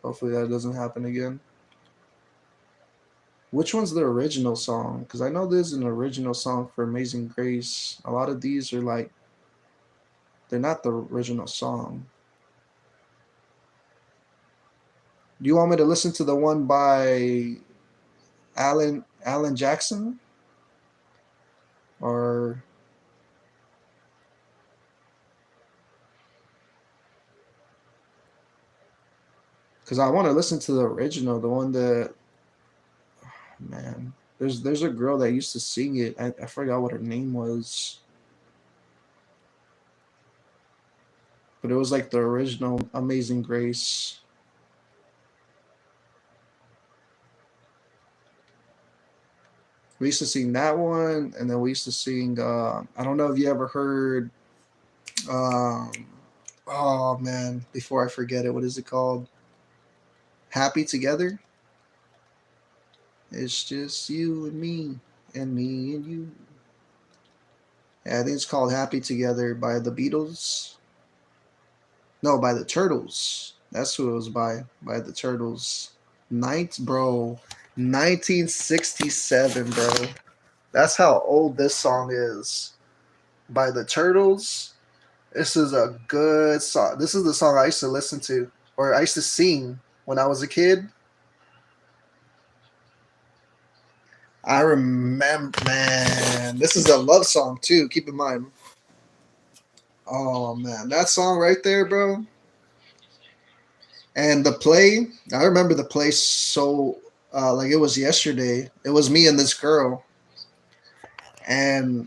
Hopefully that doesn't happen again. Which one's the original song? Because I know there's an original song for Amazing Grace. A lot of these are like, they're not the original song. Do you want me to listen to the one by Alan Jackson? Or because I want to listen to the original, the one that, man, there's a girl that used to sing it. I forgot what her name was, but it was like the original Amazing Grace. We used to sing that one, and then we used to sing. I don't know if you ever heard. Um, oh man, before I forget it, what is it called? Happy Together. It's just you and me and you. Yeah, I think it's called Happy Together by the Beatles. No, by the Turtles. That's who it was by. By the Turtles. Night, bro. 1967, bro. That's how old this song is. By the Turtles. This is a good song. This is the song I used to listen to, or I used to sing when I was a kid. I remember, man. This is a love song too. Keep in mind. Oh man, that song right there, bro. And the play, I remember the play so like it was yesterday. It was me and this girl, and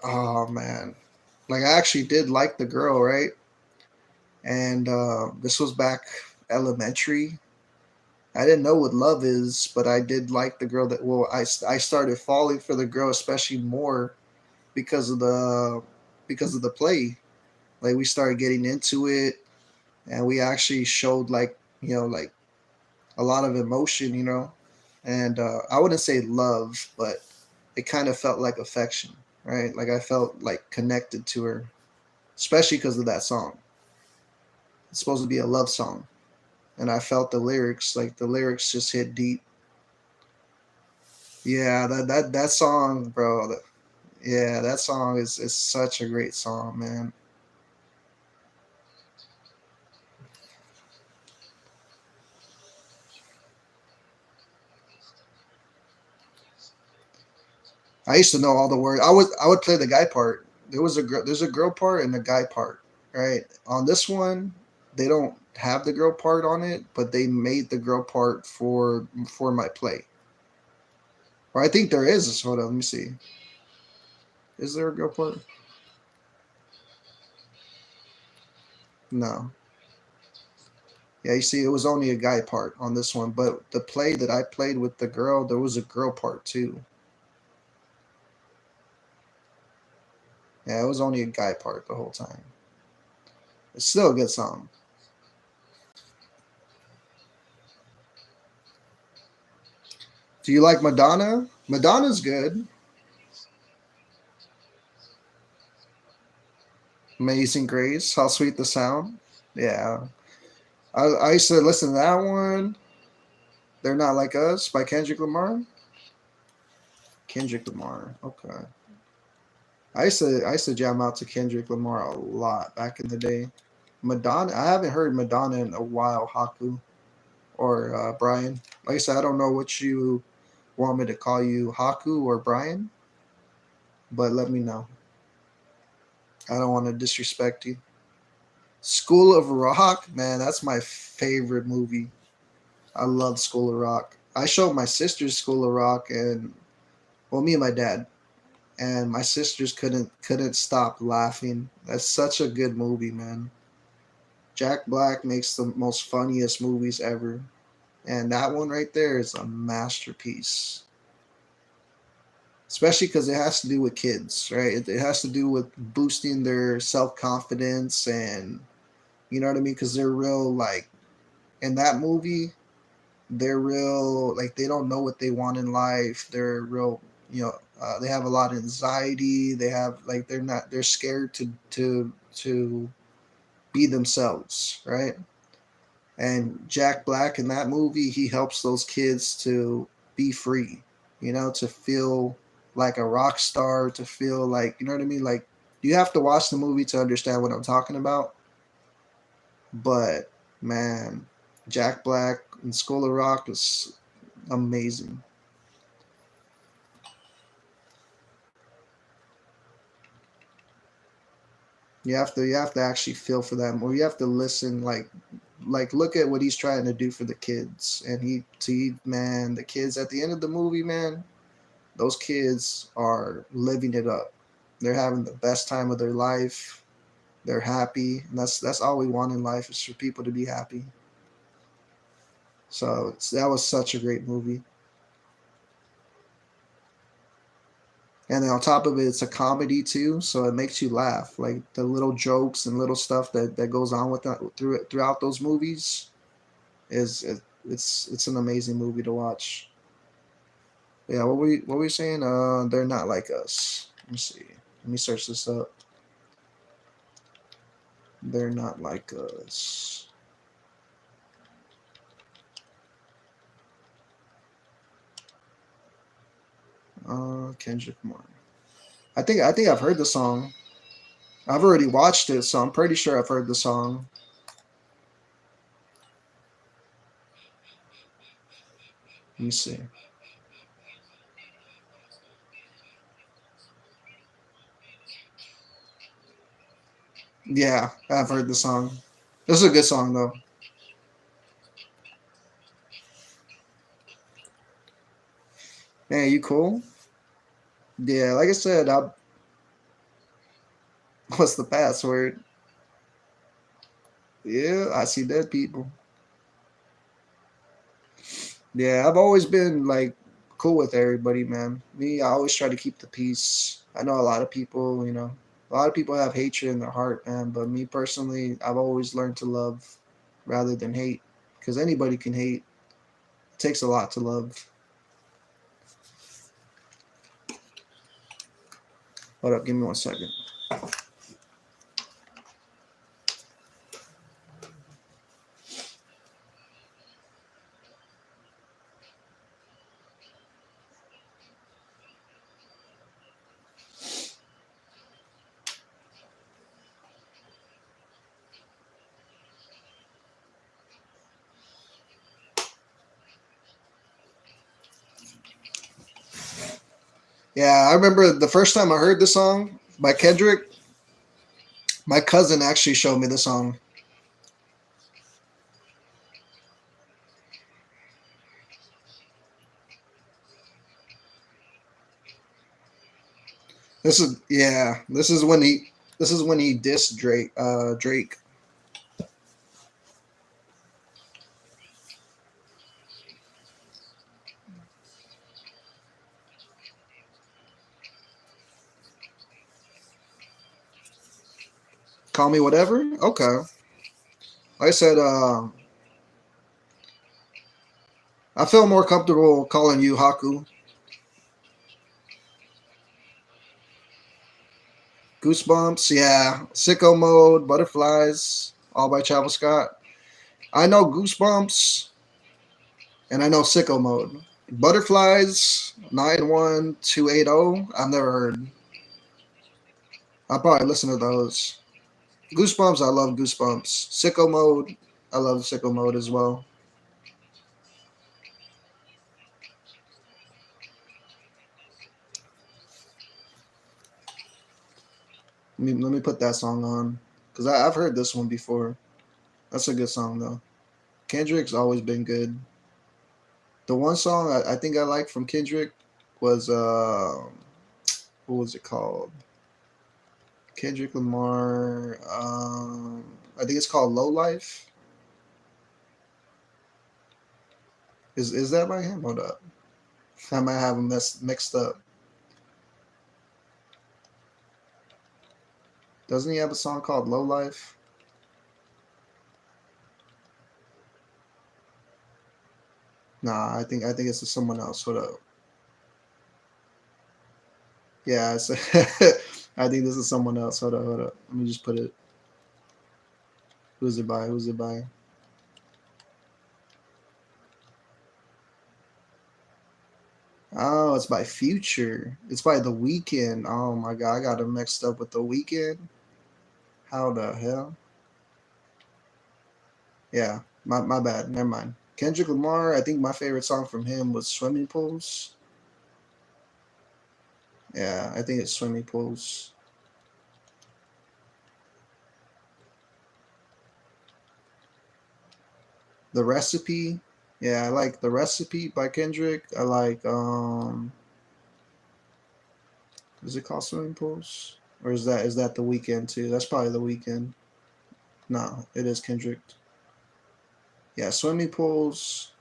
oh man, like I actually did like the girl, right? And this was back elementary. I didn't know what love is, but I did like the girl. That well, I started falling for the girl, especially more because of the play. Like we started getting into it, and we actually showed like like a lot of emotion, and I wouldn't say love, but it kind of felt like affection, right? Like I felt like connected to her, especially because of that song. It's supposed to be a love song, and I felt the lyrics, like the lyrics just hit deep. Yeah, that song, bro. Yeah, that song is such a great song, man. I used to know all the words. I would play the guy part. There's a girl part and a guy part, right? On this one, they don't have the girl part on it, but they made the girl part for my play. Or I think there is. Hold on, let me see. Is there a girl part? No. Yeah, you see, it was only a guy part on this one, but the play that I played with the girl, there was a girl part too. Yeah, it was only a guy part the whole time. It's still a good song. Do you like Madonna? Madonna's good. Amazing Grace. How sweet the sound. Yeah. I used to listen to that one. They're Not Like Us by Kendrick Lamar. Kendrick Lamar. Okay. I used to jam out to Kendrick Lamar a lot back in the day. Madonna. I haven't heard Madonna in a while. Haku or Brian. Like I said, I don't know what you want me to call you, Haku or Brian, but let me know. I don't want to disrespect you. School of Rock, man, that's my favorite movie. I love School of Rock. I showed my sisters School of Rock, and well, me and my dad, and my sisters couldn't stop laughing. That's such a good movie, man. Jack Black makes the most funniest movies ever, and that one right there is a masterpiece. Especially because it has to do with kids, right? It has to do with boosting their self confidence, and you know what I mean. Because they're real, like in that movie, they're real, like they don't know what they want in life. They're real, they have a lot of anxiety. They have like they're scared to be themselves, right? And Jack Black in that movie, he helps those kids to be free, to feel like a rock star, to feel like, you know what I mean? Like, you have to watch the movie to understand what I'm talking about. But man, Jack Black and School of Rock is amazing. You have to actually feel for them, or you have to listen, like look at what he's trying to do for the kids, and man, the kids at the end of the movie, man, those kids are living it up. They're having the best time of their life. They're happy, and that's all we want in life is for people to be happy. So that was such a great movie. And then on top of it, it's a comedy too, so it makes you laugh. Like the little jokes and little stuff that goes on with that throughout those movies it's an amazing movie to watch. Yeah, what were we saying? They're Not Like Us. Let me see. Let me search this up. They're Not Like Us. Kendrick Lamar. I think I've heard the song. I've already watched it, so I'm pretty sure I've heard the song. Let me see. Yeah, I've heard the song. This is a good song though. Hey, you cool? Yeah, like I said, what's the password? Yeah, I see dead people. Yeah, I've always been like cool with everybody, man. Me, I always try to keep the peace. I know a lot of people, a lot of people have hatred in their heart, man. But me personally, I've always learned to love rather than hate, because anybody can hate. It takes a lot to love. Hold up, give me 1 second. Yeah, I remember the first time I heard the song by Kendrick. My cousin actually showed me the song. This is when he dissed Drake. Call me whatever. Okay. Like I said, I feel more comfortable calling you Haku. Goosebumps, yeah. Sicko Mode, Butterflies, all by Travis Scott. I know Goosebumps and I know Sicko Mode. Butterflies 91280. I've never heard. I'll probably listen to those. Goosebumps, I love Goosebumps. Sicko Mode, I love Sicko Mode as well. Let me put that song on because I've heard this one before. That's a good song though. Kendrick's always been good. The one song I think I liked from Kendrick was what was it called? Kendrick Lamar. I think it's called Low Life. Is that by him? Hold up, I might have them mixed up. Doesn't he have a song called Low Life? Nah, I think it's someone else. Hold up. Yeah, I think this is someone else. Hold up. Let me just put it. Who's it by? Who's it by? Oh, it's by Future. It's by The Weeknd. Oh my god, I got it mixed up with The Weeknd. How the hell? Yeah, my bad. Never mind. Kendrick Lamar. I think my favorite song from him was Swimming Pools. Yeah, I think it's Swimming Pools. The Recipe. Yeah, I like The Recipe by Kendrick. I like is it called Swimming Pools? Or is that The Weeknd too? That's probably The Weeknd. No, it is Kendrick. Yeah, Swimming Pools.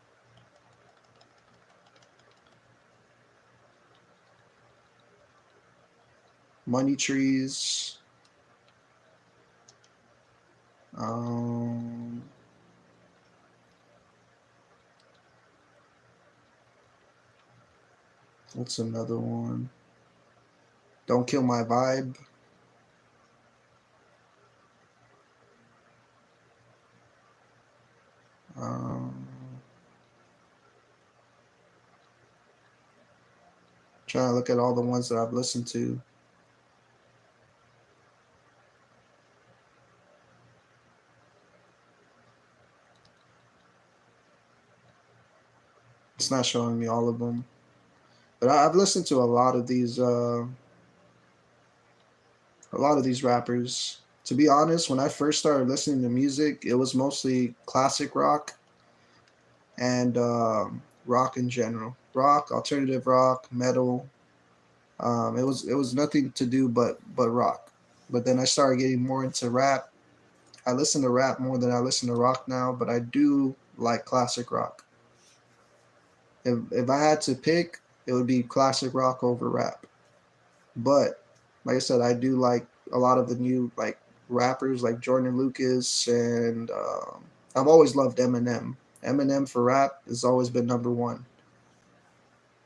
Money Trees. Um, what's another one? Don't Kill My Vibe. Um, trying to look at all the ones that I've listened to. It's not showing me all of them, but I've listened to a lot of these rappers. To be honest, when I first started listening to music, it was mostly classic rock and rock in general. Rock, alternative rock, metal. It was nothing to do but rock. But then I started getting more into rap. I listen to rap more than I listen to rock now, but I do like classic rock. If I had to pick, it would be classic rock over rap. But like I said, I do like a lot of the new like rappers like Jordan Lucas, and I've always loved Eminem. Eminem for rap has always been number one.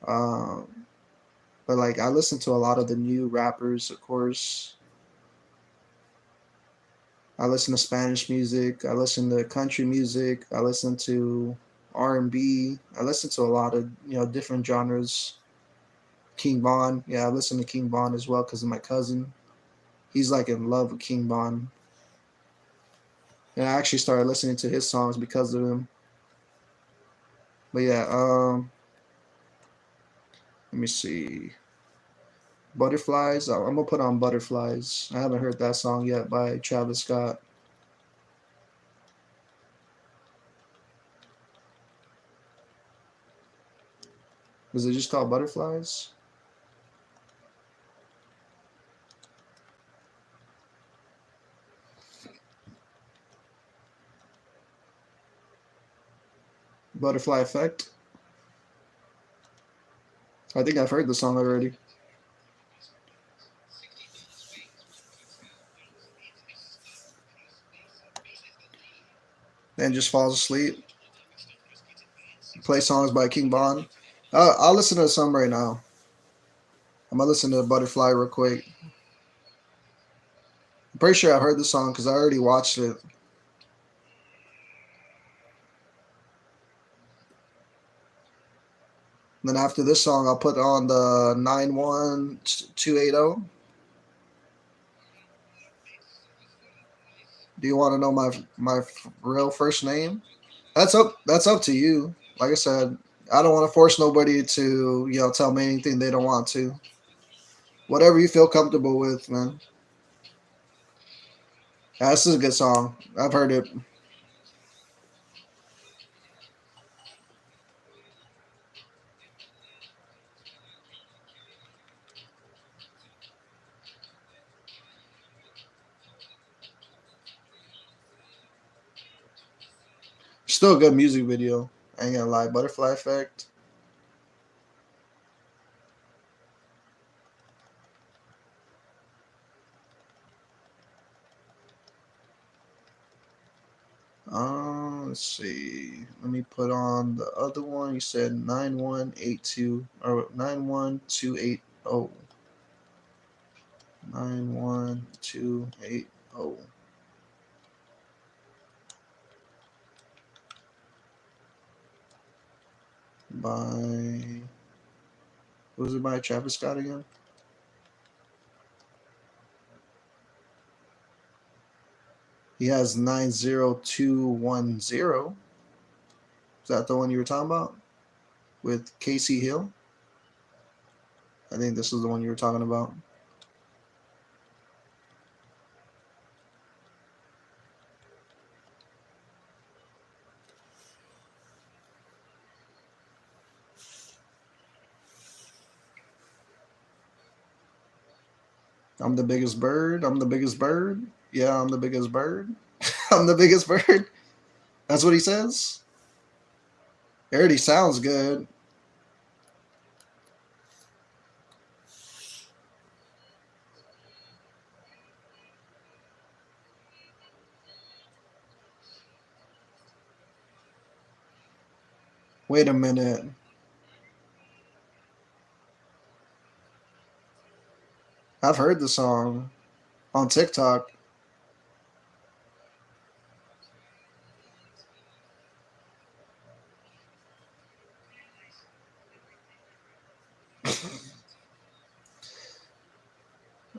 Um, but like I listen to a lot of the new rappers, of course. I listen to Spanish music. I listen to country music. I listen to R&B. I listen to a lot of different genres. King Von, yeah, I listen to King Von as well because of my cousin. He's like in love with King Von, and I actually started listening to his songs because of him. But yeah, let me see. Butterflies. I'm gonna put on Butterflies. I haven't heard that song yet by Travis Scott. Is it just called Butterflies? Butterfly Effect. I think I've heard the song already. Then just falls asleep. Play songs by King Von. I'll listen to some right now. I'm gonna listen to Butterfly real quick. I'm pretty sure I heard the song because I already watched it. Then after this song, I'll put on the 91280. Do you want to know my real first name? That's up to you. Like I said, I don't want to force nobody to tell me anything they don't want to. Whatever you feel comfortable with, man. Yeah, this is a good song. I've heard it. Still a good music video. I ain't gonna lie. Butterfly Effect. Let's see. Let me put on the other one. You said 9182 or 91280. 91280. By was it by Travis Scott again? He has 90210. Is that the one you were talking about with Casey Hill? I think this is the one you were talking about. I'm the biggest bird. I'm the biggest bird. Yeah, I'm the biggest bird. I'm the biggest bird. That's what he says. It already sounds good. Wait a minute. I've heard the song on TikTok.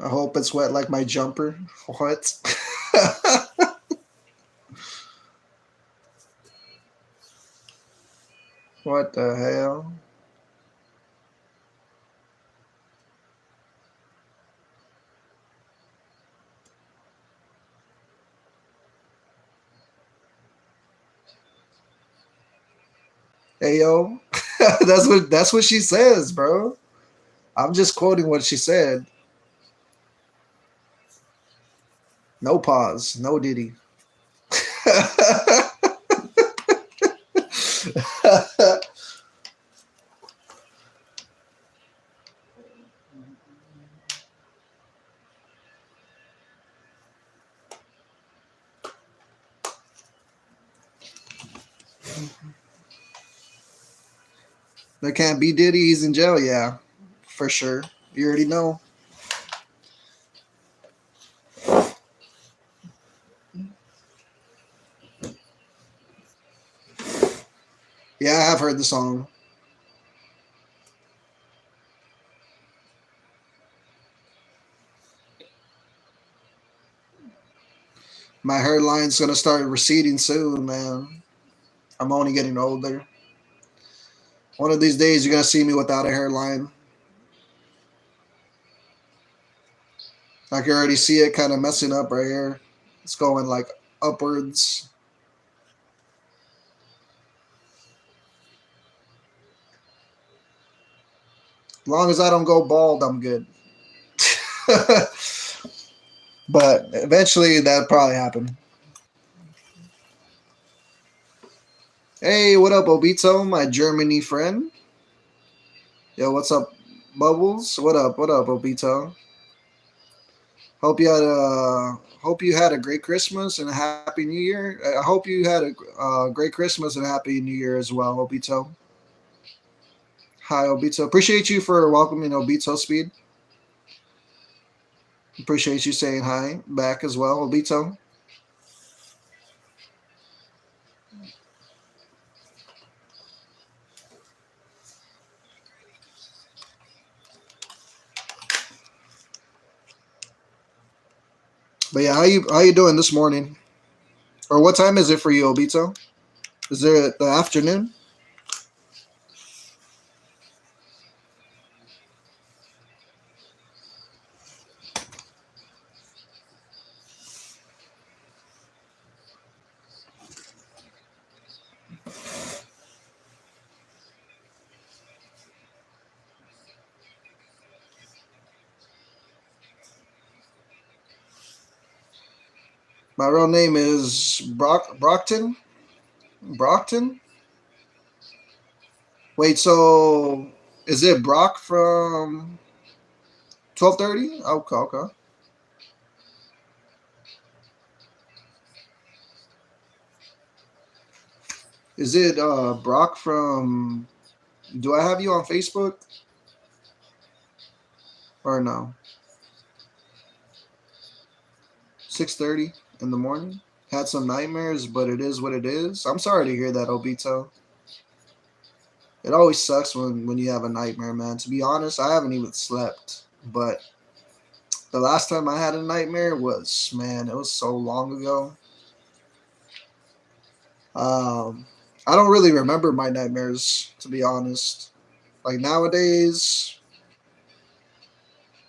I hope it's wet like my jumper. What? What the hell? Hey yo, that's what she says, bro. I'm just quoting what she said. No pause, no Diddy. There can't be Diddy. He's in jail. Yeah, for sure. You already know. Yeah, I have heard the song. My hairline's gonna start receding soon, man. I'm only getting older. One of these days, you're gonna see me without a hairline. I can already see it kind of messing up right here. It's going like upwards. As long as I don't go bald, I'm good. But eventually, that probably happen. Hey, what up, Obito, my Germany friend? Yo, what's up, Bubbles? What up? What up, Obito? Hope you had a great Christmas and a happy New Year. I hope you had a great Christmas and a happy New Year as well, Obito. Hi, Obito. Appreciate you for welcoming Obito Speed. Appreciate you saying hi back as well, Obito. But yeah, how you doing this morning? Or what time is it for you, Obito? Is it the afternoon? My real name is Brockton. Brockton. Wait, so is it Brock from 12:30? Okay, okay. Is it Brock from? Do I have you on Facebook or no? 6:30 in the morning. Had some nightmares, but it is what it is. I'm sorry to hear that, Obito. It always sucks when you have a nightmare, man. To be honest, I haven't even slept, but the last time I had a nightmare was, man, it was so long ago. Um, I don't really remember my nightmares, to be honest. Like nowadays,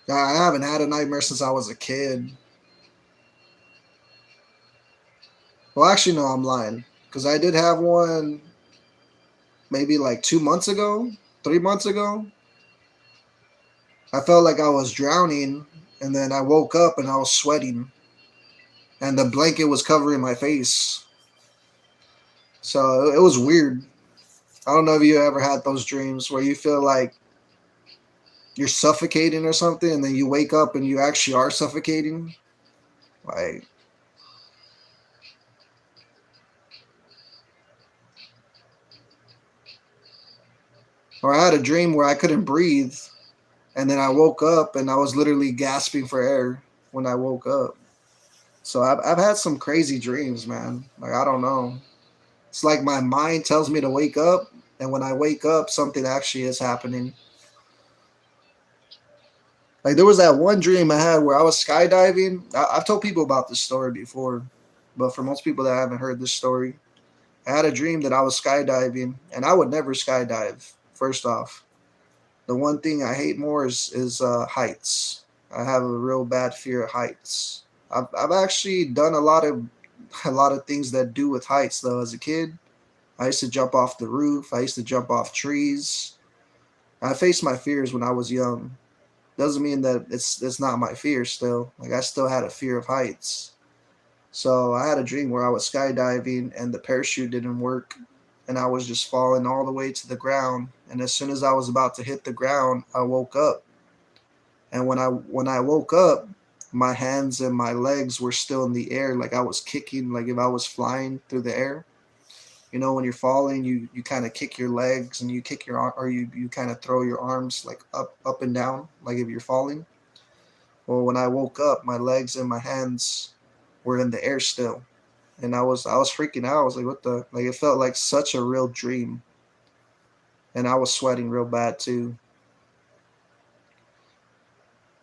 I haven't had a nightmare since I was a kid. Well, actually, no, I'm lying. Because I did have one maybe like 2 months ago, 3 months ago. I felt like I was drowning, and then I woke up and I was sweating, and the blanket was covering my face. So it was weird. I don't know if you ever had those dreams where you feel like you're suffocating or something, and then you wake up and you actually are suffocating. Like, or I had a dream where I couldn't breathe, and then I woke up and I was literally gasping for air when I woke up. So I've had some crazy dreams, man. Like, I don't know. It's like my mind tells me to wake up, and when I wake up, something actually is happening. Like there was that one dream I had where I was skydiving. I've told people about this story before, but for most people that haven't heard this story, I had a dream that I was skydiving, and I would never skydive. First off, the one thing I hate more is heights. I have a real bad fear of heights. I've actually done a lot of things that do with heights though as a kid. I used to jump off the roof. I used to jump off trees. I faced my fears when I was young. Doesn't mean that it's not my fear still. Like I still had a fear of heights. So I had a dream where I was skydiving and the parachute didn't work and I was just falling all the way to the ground. And as soon as I was about to hit the ground, I woke up. And when I woke up, my hands and my legs were still in the air, like I was kicking, like if I was flying through the air. You know, when you're falling, you kind of kick your legs and you kick your or you kind of throw your arms like up and down, like if you're falling. Well, when I woke up, my legs and my hands were in the air still, and I was freaking out. I was like, what the, like it felt like such a real dream, and I was sweating real bad too.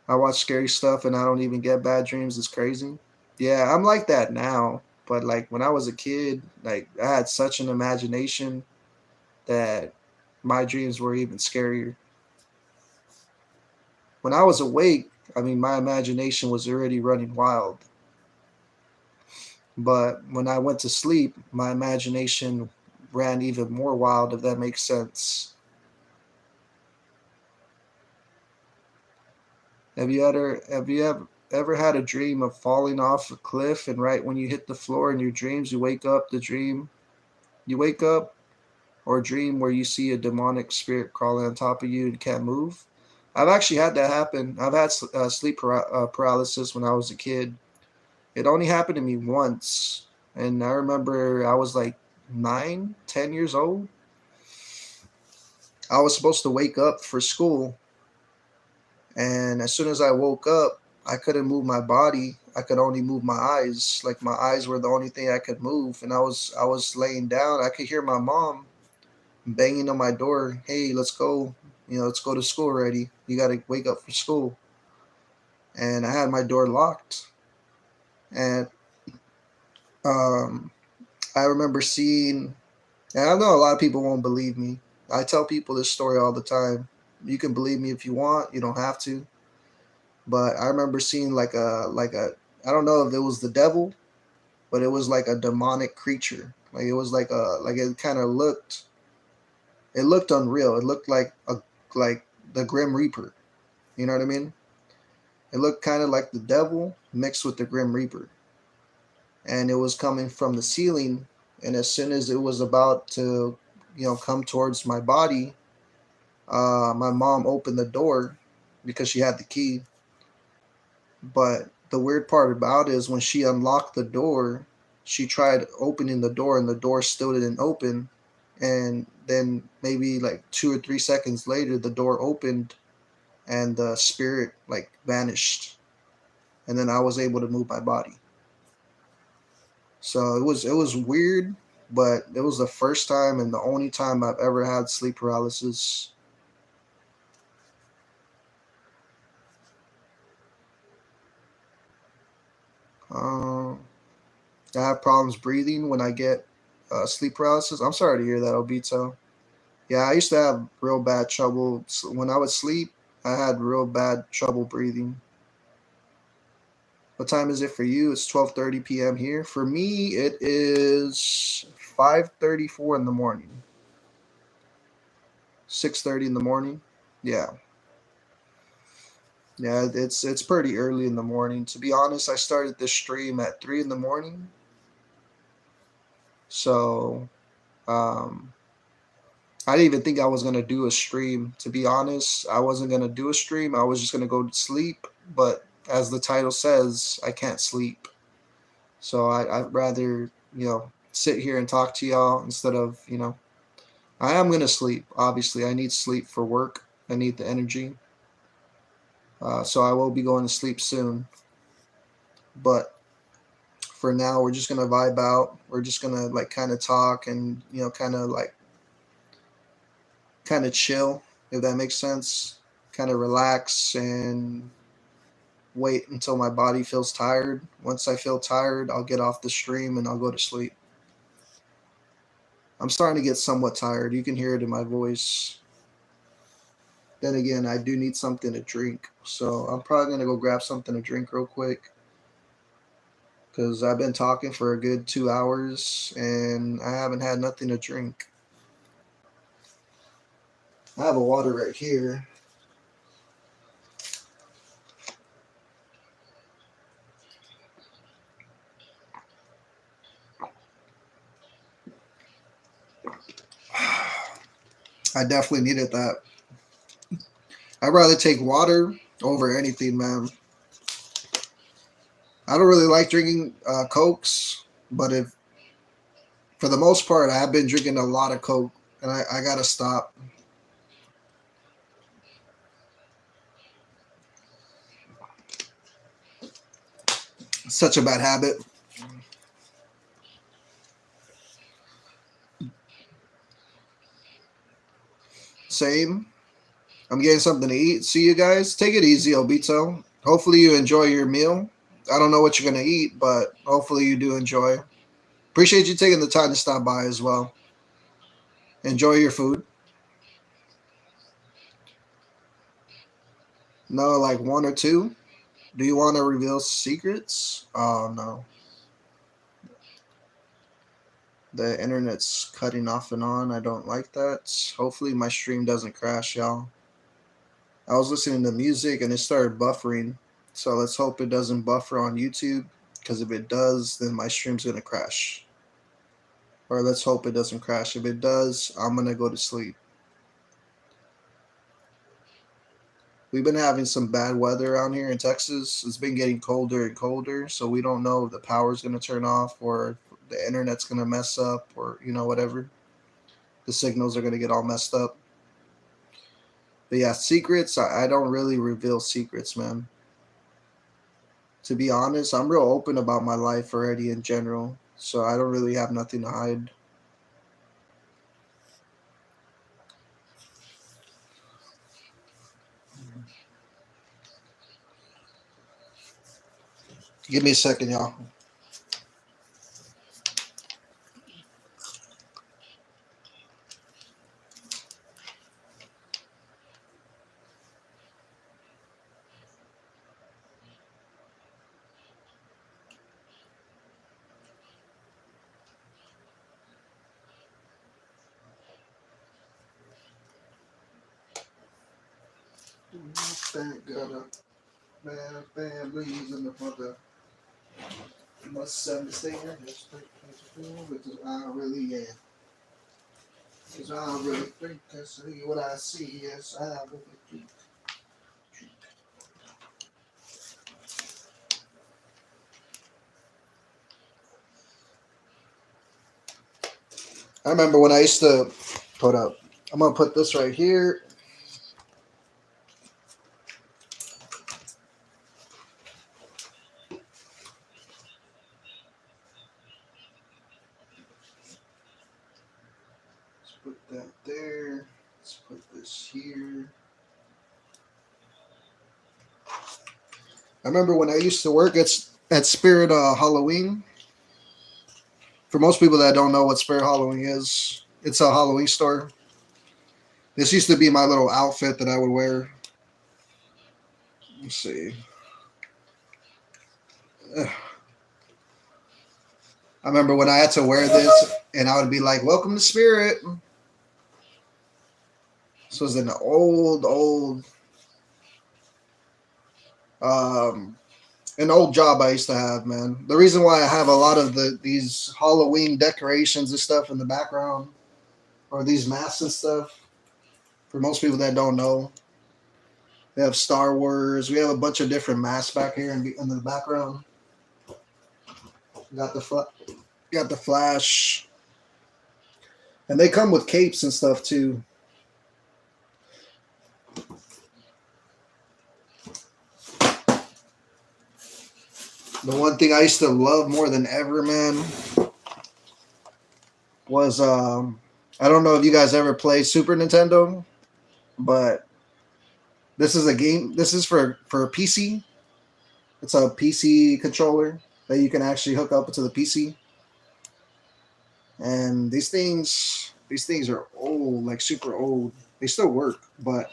I watch scary stuff and I don't even get bad dreams. It's crazy. Yeah, I'm like that now, but like when I was a kid, like I had such an imagination that my dreams were even scarier. When I was awake, I mean, my imagination was already running wild. But when I went to sleep, my imagination ran even more wild, if that makes sense. Have you ever had a dream of falling off a cliff and right when you hit the floor in your dreams you wake up you wake up or a dream where you see a demonic spirit crawling on top of you and can't move? I've actually had that happen. I've had sleep paralysis when I was a kid. It only happened to me once, and I remember I was like 9, 10 years old. I was supposed to wake up for school, and as soon as I woke up, I couldn't move my body. I could only move my eyes. Like my eyes were the only thing I could move, and I was laying down. I could hear my mom banging on my door. Hey, let's go. Let's go to school already. You got to wake up for school. And I had my door locked, and um, I remember seeing. And I know a lot of people won't believe me. I tell people this story all the time. You can believe me if you want. You don't have to. But I remember seeing like a I don't know if it was the devil, but it was like a demonic creature. Like it was like it kind of looked unreal. It looked like the Grim Reaper. You know what I mean? It looked kind of like the devil mixed with the Grim Reaper, and it was coming from the ceiling. And as soon as it was about to, come towards my body, my mom opened the door because she had the key. But the weird part about it is when she unlocked the door, she tried opening the door and the door still didn't open. And then maybe like 2 or 3 seconds later, the door opened and the spirit like vanished. And then I was able to move my body. So it was weird, but it was the first time and the only time I've ever had sleep paralysis. Um, I have problems breathing when I get sleep paralysis. I'm sorry to hear that, Obito. Yeah, I used to have real bad trouble when I would sleep. I had real bad trouble breathing. What time is it for you? It's 12:30 p.m. here. For me, it is 5:34 in the morning. 6:30 in the morning. Yeah, yeah. It's pretty early in the morning. To be honest, I started this stream at 3 in the morning. So um, I didn't even think I was gonna do a stream. To be honest, I wasn't gonna do a stream. I was just gonna go to sleep. But as the title says, I can't sleep. So I'd rather sit here and talk to y'all instead of I am gonna sleep. Obviously, I need sleep for work. I need the energy. So I will be going to sleep soon. But for now, we're just gonna vibe out. We're just gonna like kind of talk and kind of chill, if that makes sense. Kind of relax and wait until my body feels tired. Once I feel tired, I'll get off the stream and I'll go to sleep. I'm starting to get somewhat tired. You can hear it in my voice. Then again, I do need something to drink. So I'm probably going to go grab something to drink real quick. because I've been talking for a good 2 hours and I haven't had nothing to drink. I have a water right here. I definitely needed that. I'd rather take water over anything, man. I don't really like drinking Cokes, but if for the most part, I have been drinking a lot of Coke, and I gotta stop. It's such a bad habit. Same. I'm getting something to eat. See you guys. Take it easy, Obito. Hopefully you enjoy your meal. I don't know what you're gonna eat, but hopefully you do enjoy. Appreciate you taking the time to stop by as well. Enjoy your food. No, like one or two. Do you want to reveal secrets? Oh no, the internet's cutting off and on. I don't like that. Hopefully my stream doesn't crash, y'all. I was listening to music and it started buffering. So let's hope it doesn't buffer on YouTube. Because if it does, then my stream's gonna crash. Or let's hope it doesn't crash. If it does, I'm gonna go to sleep. We've been having some bad weather around here in Texas. It's been getting colder and colder, so we don't know if the power's gonna turn off or the internet's gonna mess up or whatever. The signals are gonna get all messed up. But yeah, secrets. I don't really reveal secrets, man. To be honest, I'm real open about my life already in general, so I don't really have nothing to hide. Give me a second, y'all. Thank God, man, families in the mother. Must understand this because I really am. Because I really think I see what I see. Yes, I really think. I remember when I used to put up. I'm gonna put this right here. Let's put that there. Let's put this here. I remember when I used to work at Spirit Halloween. For most people that don't know what Spirit Halloween is, it's a Halloween store. This used to be my little outfit that I would wear. Let's see. I remember when I had to wear this, and I would be like, "Welcome to Spirit." This was an um, an old job I used to have, man. The reason why I have a lot of these Halloween decorations and stuff in the background, or these masks and stuff, for most people that don't know, we have Star Wars. We have a bunch of different masks back here in the background. Got got the Flash, and they come with capes and stuff too. The one thing I used to love more than ever, man, was I don't know if you guys ever played Super Nintendo, but this is a game. This is for a PC. It's a PC controller that you can actually hook up to the PC. And these things are old, like super old. They still work, but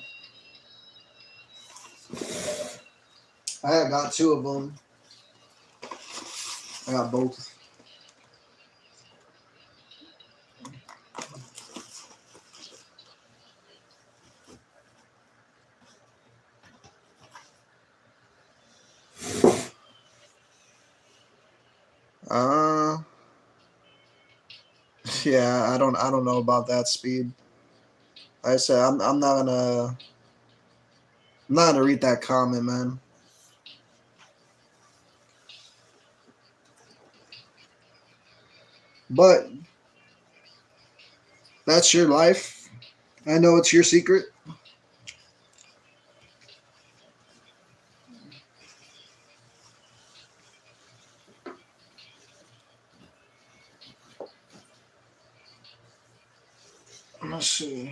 I got two of them. I got both. Uh, yeah, I don't know about that speed. Like I said I'm not gonna read that comment, man. But that's your life. I know it's your secret. Let's see.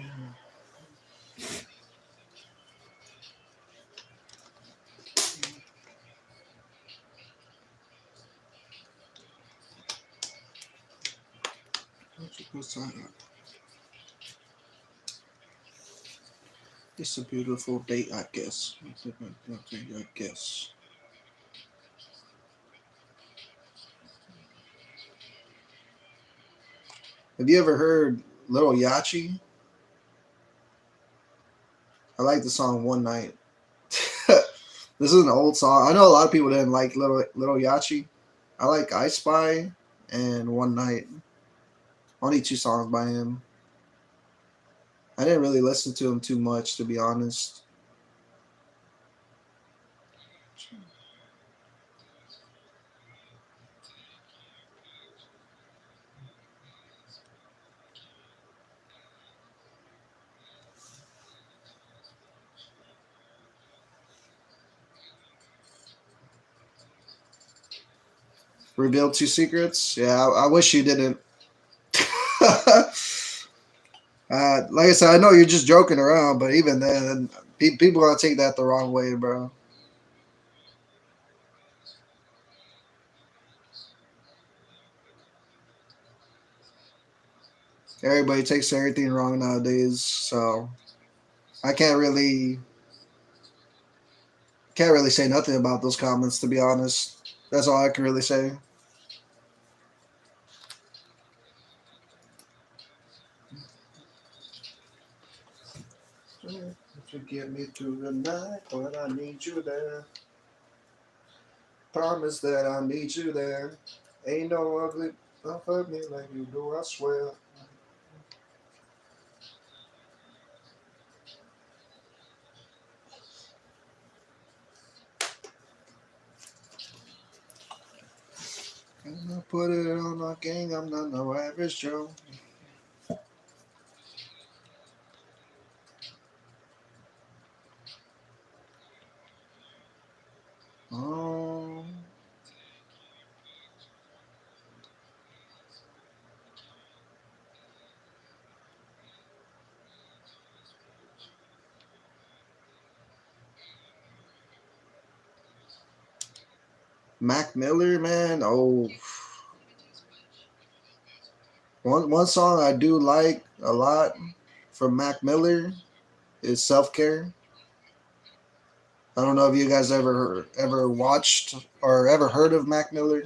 It's a beautiful day, I guess. I guess. Have you ever heard Little Yachi? I like the song One Night. This is an old song. I know a lot of people didn't like Little Yachi. I like I Spy and One Night. Only two songs by him. I didn't really listen to him too much, to be honest. Revealed two secrets. Yeah, I wish you didn't. Like I said, I know you're just joking around, but even then, people gonna take that the wrong way, bro. Everybody takes everything wrong nowadays, so I can't really say nothing about those comments, to be honest. That's all I can really say. To get me through the night, but I need you there. Promise that I need you there. Ain't no ugly love me like you do, I swear. And I put it on my gang, I'm not no average Joe. Oh, Mac Miller, man. Oh, one song I do like a lot from Mac Miller is Self Care. I don't know if you guys ever watched or ever heard of Mac Miller,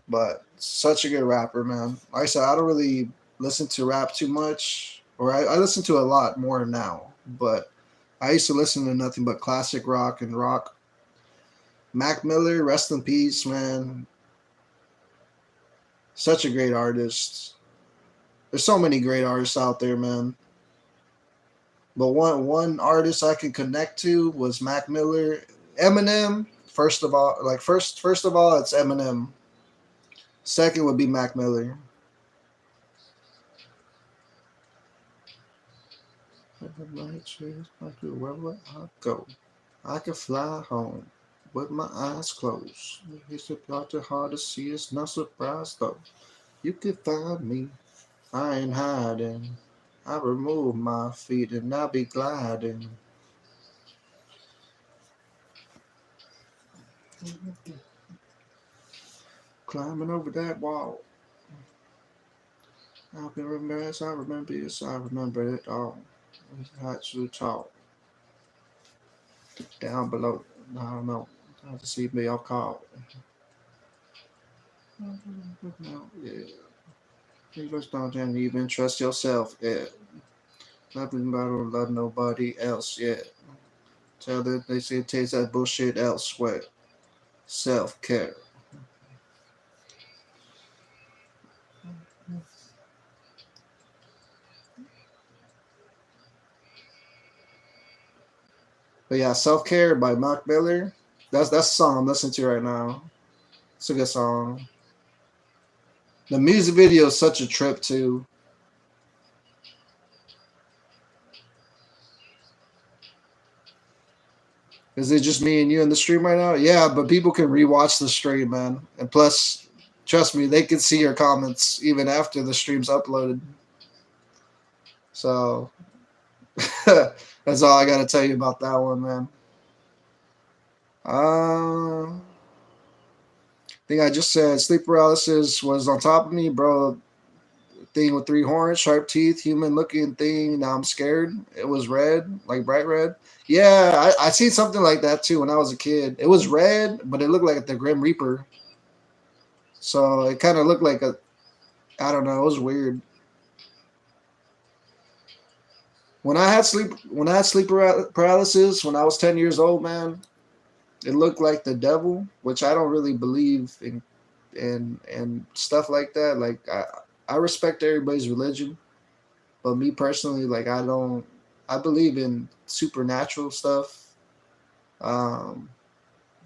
but such a good rapper, man. Like I said, I don't really listen to rap too much, or I listen to a lot more now, but I used to listen to nothing but classic rock and rock. Mac Miller, rest in peace, man. Such a great artist. There's so many great artists out there, man. But one artist I could connect to was Mac Miller. Eminem, first of all, like first of all, it's Eminem. Second would be Mac Miller. Wherever I go, I can fly home with my eyes closed. It's about the hard to see. It's not surprised though. You can find me. I ain't hiding. I remove my feet and I'll be gliding. Climbing over that wall. I can remember as I remember this, I remember it all. It's not too tall. Down below. I don't know. I have to see me off call. Yeah. You just don't even trust yourself. Yeah. Nothing about to love nobody else. Yeah. Tell them they say taste that bullshit elsewhere. Self care. But yeah, Self Care by Mac Miller. That's the song I'm listening to right now. It's a good song. The music video is such a trip too. Is it just me and you in the stream right now? Yeah, but people can rewatch the stream, man. And plus, trust me, they can see your comments even after the stream's uploaded. So that's all I gotta tell you about that one, man. I think I just said sleep paralysis was on top of me, bro. Thing with three horns, sharp teeth, human looking thing. Now I'm scared. It was red, like bright red. Yeah, I seen something like that too when I was a kid. It was red, but it looked like the Grim Reaper. So it kind of looked like a, I don't know, it was weird. When I had sleep paralysis when I was 10 years old, man, it looked like the devil, which I don't really believe in and stuff like that. Like I respect everybody's religion, but me personally, like I don't. I believe in supernatural stuff. Um,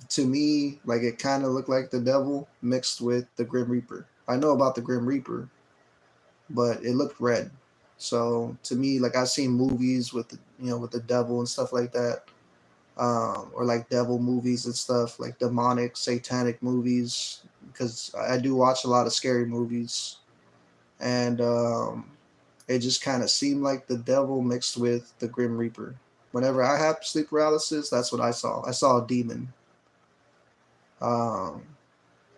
to me, like it kind of looked like the devil mixed with the Grim Reaper. I know about the Grim Reaper, but it looked red. So to me, like I've seen movies with with the devil and stuff like that, or like devil movies and stuff, like demonic, satanic movies. Because I do watch a lot of scary movies, and it just kind of seemed like the devil mixed with the Grim Reaper. Whenever I had sleep paralysis, that's what I saw. I saw a demon. Um,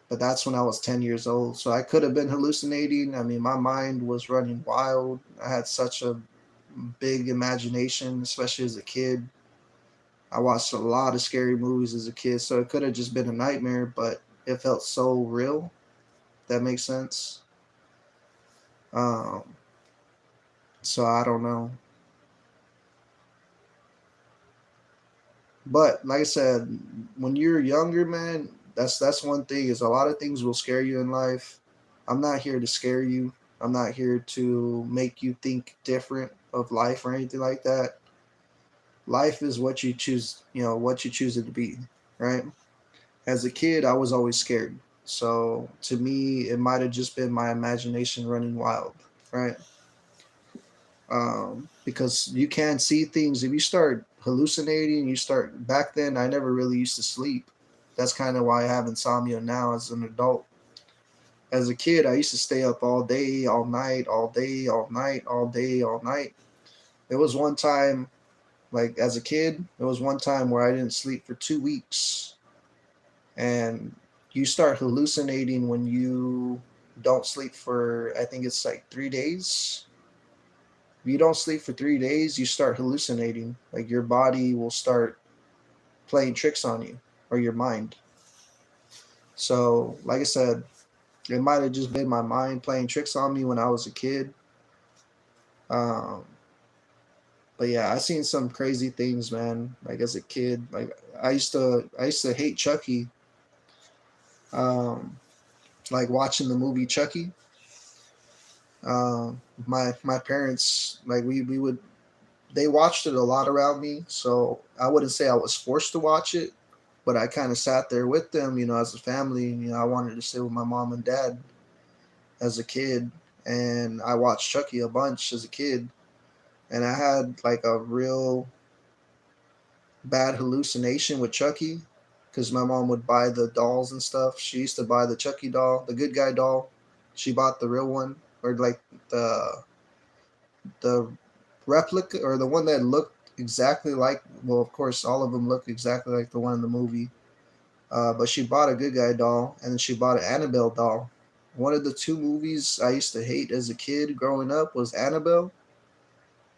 but that's when I was 10 years old. So I could have been hallucinating. I mean, my mind was running wild. I had such a big imagination, especially as a kid. I watched a lot of scary movies as a kid, so it could have just been a nightmare, but it felt so real. That makes sense. Um, so I don't know. But like I said, when you're younger, man, that's one thing is a lot of things will scare you in life. I'm not here to scare you. I'm not here to make you think different of life or anything like that. Life is what you choose, what you choose it to be, right? As a kid, I was always scared. So to me, it might have just been my imagination running wild, right? Because you can see things. If you start hallucinating, you start back then. I never really used to sleep. That's kind of why I have insomnia now as an adult. As a kid, I used to stay up all day, all night, all day, all night, all day, all night. There was one time, like as a kid, there was one time where I didn't sleep for 2 weeks, and you start hallucinating when you don't sleep for I think it's like 3 days. If you don't sleep for 3 days, you start hallucinating. Like your body will start playing tricks on you or your mind. So, like I said, it might have just been my mind playing tricks on me when I was a kid. Um, but yeah, I seen some crazy things, man. Like as a kid, like I used to hate Chucky. Um, like watching the movie Chucky. My parents like we would they watched it a lot around me, so I wouldn't say I was forced to watch it, but I kind of sat there with them, as a family. I wanted to stay with my mom and dad as a kid, and I watched Chucky a bunch as a kid, and I had like a real bad hallucination with Chucky because my mom would buy the dolls and stuff. She used to buy the Chucky doll, the good guy doll. She bought the real one, or like the replica, or the one that looked exactly like. Well, of course, all of them look exactly like the one in the movie. But she bought a good guy doll, and then she bought an Annabelle doll. One of the two movies I used to hate as a kid growing up was Annabelle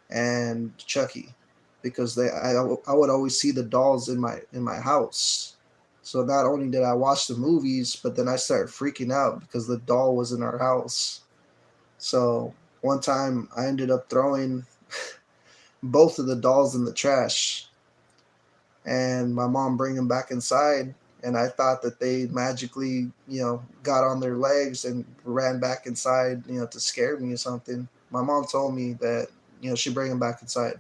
and Chucky, because I would always see the dolls in my house. So not only did I watch the movies, but then I started freaking out because the doll was in our house. So one time I ended up throwing both of the dolls in the trash, and my mom bring them back inside. And I thought that they magically, got on their legs and ran back inside, to scare me or something. My mom told me that, she bring them back inside.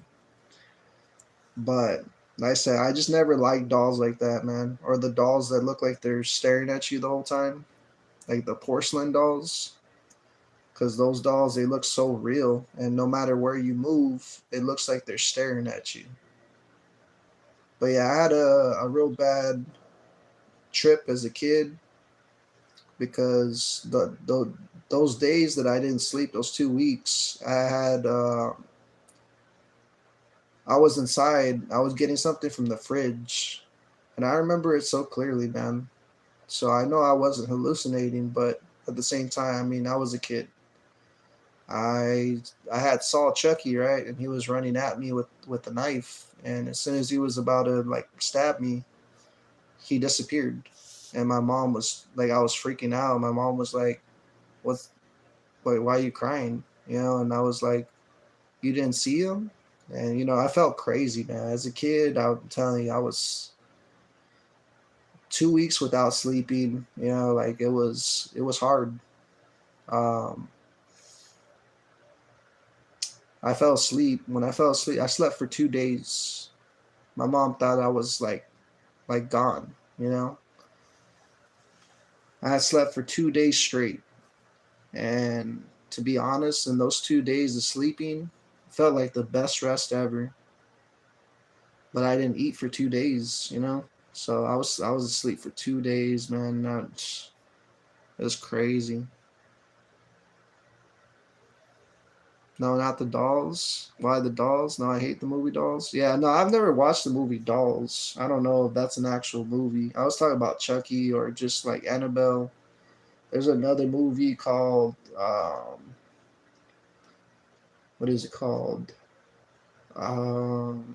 But like I said, I just never liked dolls like that, man. Or the dolls that look like they're staring at you the whole time, like the porcelain dolls. Because those dolls, they look so real, and no matter where you move, it looks like they're staring at you. But yeah, I had a real bad trip as a kid because those days that I didn't sleep, those 2 weeks, I was inside. I was getting something from the fridge, and I remember it so clearly, man. So I know I wasn't hallucinating, but at the same time, I mean, I was a kid. I had saw Chucky, right, and he was running at me with a knife, and as soon as he was about to like stab me, he disappeared. And my mom was like, I was freaking out. My mom was like, "What's like? Why are you crying?" And I was like, "You didn't see him?" And I felt crazy, man. As a kid, I'm telling you, I was 2 weeks without sleeping. Like it was hard. Um, I fell asleep. When I fell asleep, I slept for 2 days. My mom thought I was like gone. I had slept for 2 days straight, and to be honest, in those 2 days of sleeping, felt like the best rest ever. But I didn't eat for 2 days. So I was asleep for 2 days, man. It was crazy. No, not the Dolls. Why the Dolls? No, I hate the movie Dolls. Yeah, no, I've never watched the movie Dolls. I don't know if that's an actual movie. I was talking about Chucky or just like Annabelle. There's another movie called what is it called? Um,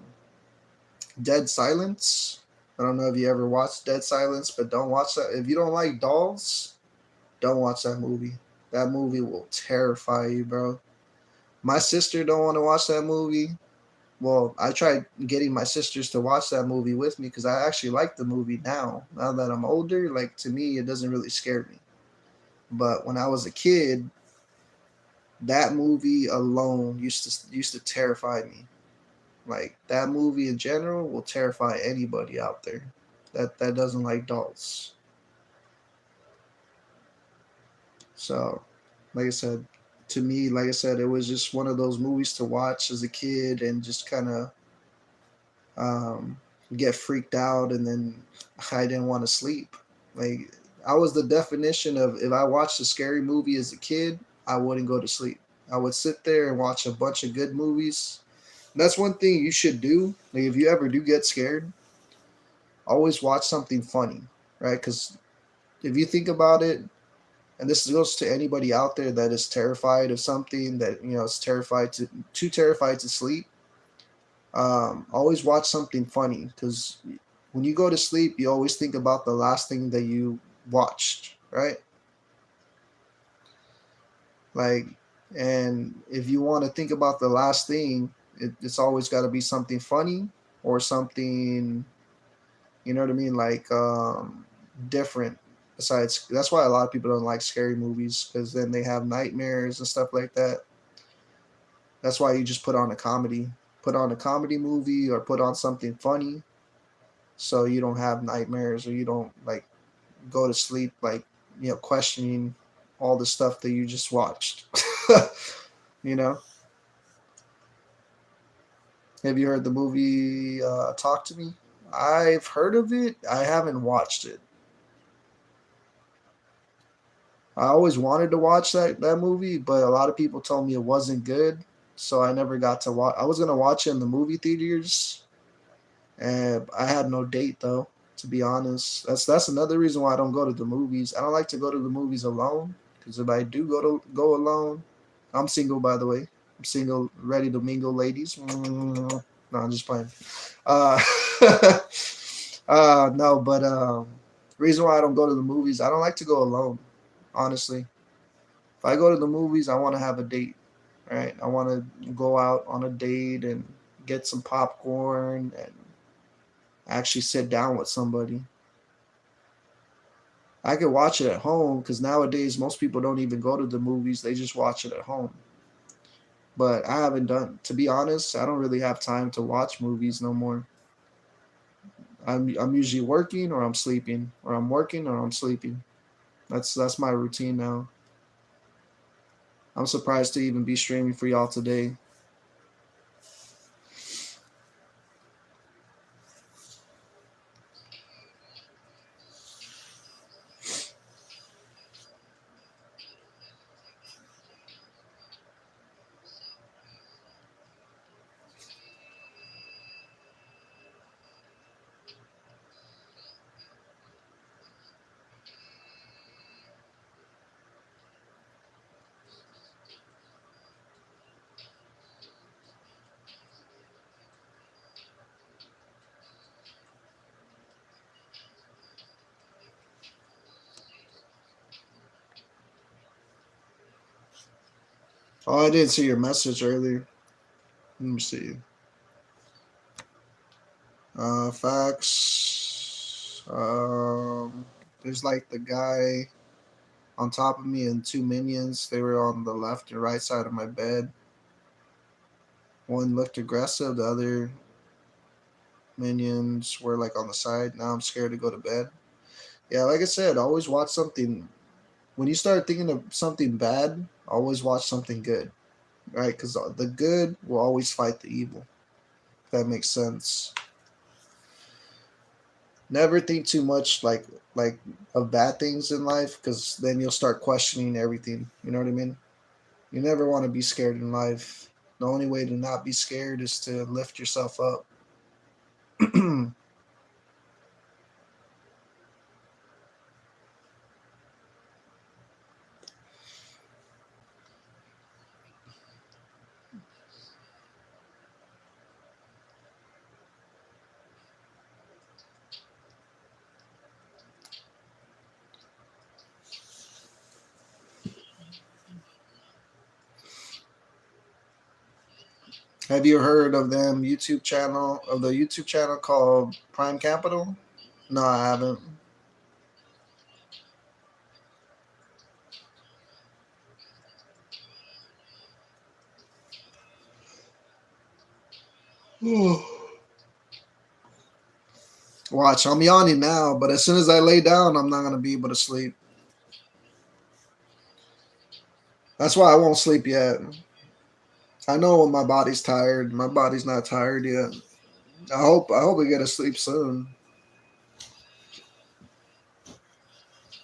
Dead Silence. I don't know if you ever watched Dead Silence, but don't watch that. If you don't like dolls, don't watch that movie. That movie will terrify you, bro. My sister don't want to watch that movie. Well, I tried getting my sisters to watch that movie with me because I actually like the movie now. Now that I'm older, like to me, it doesn't really scare me. But when I was a kid, that movie alone used to terrify me. Like that movie in general will terrify anybody out there that doesn't like dolls. So, like I said, to me, like I said, it was just one of those movies to watch as a kid and just kind of um, get freaked out, and then I didn't want to sleep. Like I was the definition of if I watched a scary movie as a kid, I wouldn't go to sleep. I would sit there and watch a bunch of good movies. And that's one thing you should do. Like if you ever do get scared, always watch something funny, right? Because if you think about it, and this goes to anybody out there that is terrified of something that is too terrified to sleep, always watch something funny because when you go to sleep, you always think about the last thing that you watched, right? Like, and if you want to think about the last thing, it's always got to be something funny or something, you know what I mean, like different. Besides, that's why a lot of people don't like scary movies because then they have nightmares and stuff like that. That's why you just put on a comedy movie or put on something funny so you don't have nightmares or you don't like go to sleep like questioning all the stuff that you just watched. you know have you heard the movie Talk to Me? I've heard of it. I haven't watched it. I always wanted to watch that movie, but a lot of people told me it wasn't good, so I never got to watch. I was gonna watch it in the movie theaters, and I had no date though. To be honest, that's another reason why I don't go to the movies. I don't like to go to the movies alone because if I do go alone, I'm single by the way. I'm single, ready to mingle, ladies. No, I'm just playing. Uh, No, but reason why I don't go to the movies, I don't like to go alone. Honestly, if I go to the movies, I want to have a date, right? I want to go out on a date and get some popcorn and actually sit down with somebody. I could watch it at home because nowadays most people don't even go to the movies; they just watch it at home. But I haven't done, to be honest, I don't really have time to watch movies no more. I'm usually working or I'm sleeping, or I'm working or I'm sleeping. That's my routine now. I'm surprised to even be streaming for y'all today. Oh, I didn't see your message earlier. Let me see. Facts. There's like the guy on top of me and two minions. They were on the left and right side of my bed. One looked aggressive. The other minions were like on the side. Now I'm scared to go to bed. Yeah, like I said, always watch something. When you start thinking of something bad, always watch something good, right? Because the good will always fight the evil. If that makes sense. Never think too much like of bad things in life, because then you'll start questioning everything. You know what I mean? You never want to be scared in life. The only way to not be scared is to lift yourself up. Have you heard of them YouTube channel called Prime Capital? No, I haven't. Watch, I'm yawning now, but as soon as I lay down, I'm not gonna be able to sleep. That's why I won't sleep yet. I know when my body's tired. My body's not tired yet. I hope we get to sleep soon.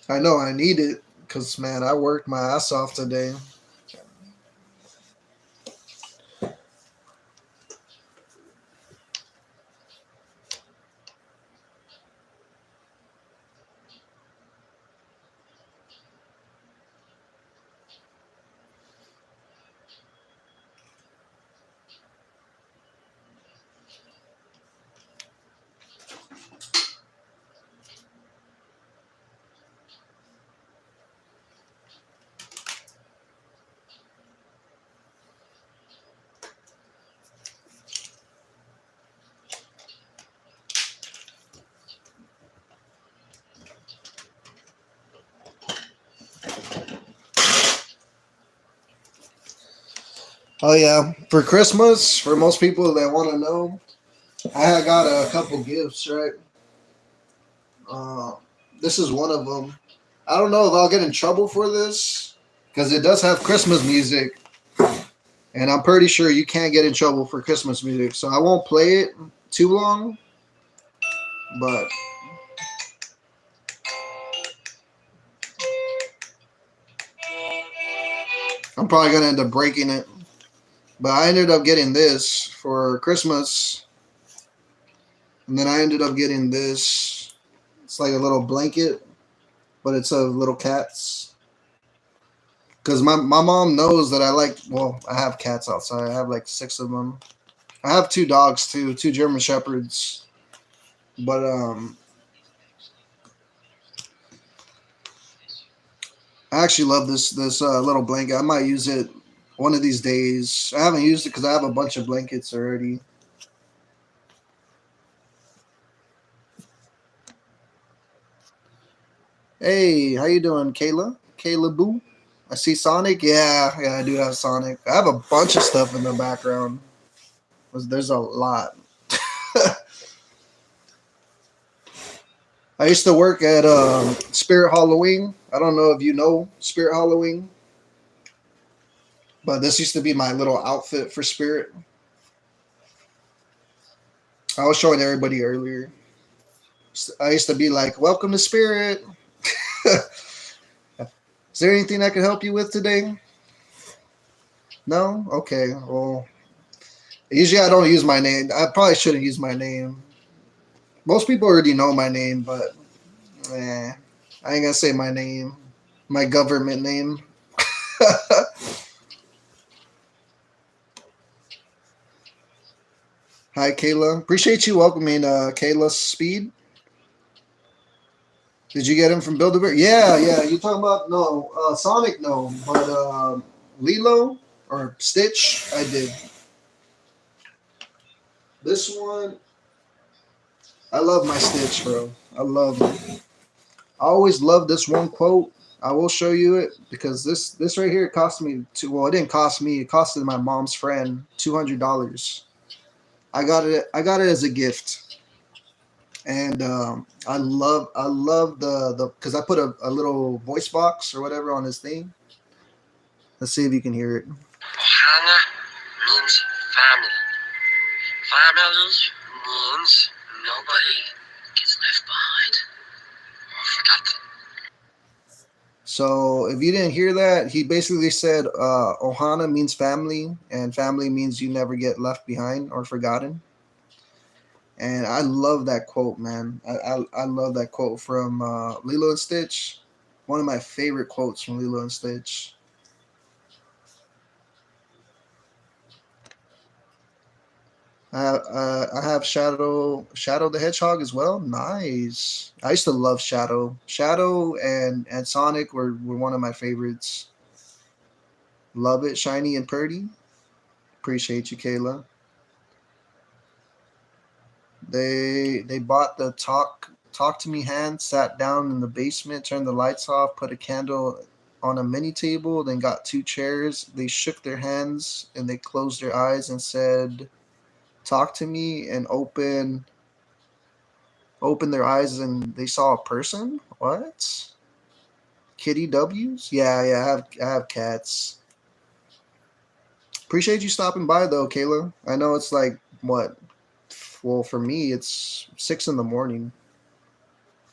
I know I need it because man, I worked my ass off today. Oh yeah, for Christmas, for most people that want to know, I got a couple gifts. Right, uh, this is one of them. I don't know if I'll get in trouble for this because it does have Christmas music, and I'm pretty sure you can't get in trouble for Christmas music. So I won't play it too long, but I'm probably gonna end up breaking it. But I ended up getting this for Christmas, and then I ended up getting this. It's like a little blanket, but it's a little cats. Because my mom knows that I like. Well, I have cats outside. I have like six of them. I have two dogs too, two German shepherds. But I actually love this little blanket. I might use it one of these days. I haven't used it because I have a bunch of blankets already. Hey, how you doing, Kayla? Kayla Boo? I see Sonic. Yeah, yeah, I do have Sonic. I have a bunch of stuff in the background. There's a lot. I used to work at Spirit Halloween. I don't know if you know Spirit Halloween, but this used to be my little outfit for Spirit. I was showing everybody earlier. I used to be like, "Welcome to Spirit." Is there anything I can help you with today? No? Okay. Well, usually I don't use my name. I probably shouldn't use my name. Most people already know my name, but I ain't gonna say my name, my government name. Hi, Kayla. Appreciate you welcoming Kayla Speed. Did you get him from Build a Bear? Yeah, yeah. You talking about no Sonic? No, but Lilo or Stitch? I did. This one, I love my Stitch, bro. I love it. I always love this one quote. I will show you it because this right here cost me two. Well, it didn't cost me. It costed my mom's friend $200. I got it as a gift, and I love the because I put a little voice box or whatever on his thing. Let's see if you can hear it. Ohana means family. Family means nobody gets left behind or forgotten. So if you didn't hear that, he basically said Ohana means family, and family means you never get left behind or forgotten. And I love that quote, man. I love that quote from Lilo and Stitch. One of my favorite quotes from Lilo and Stitch. I have Shadow the Hedgehog as well. Nice. I used to love Shadow. Shadow and Sonic were one of my favorites. Love it, Shiny and Purdy. Appreciate you, Kayla. They bought the talk to me hand, sat down in the basement, turned the lights off, put a candle on a mini table, then got two chairs. They shook their hands and they closed their eyes and said, "Talk to me," and opened their eyes and they saw a person. What? Kitty W's? Yeah, yeah, I have cats. Appreciate you stopping by though, Kayla. I know it's like what? Well, for me, it's 6 in the morning.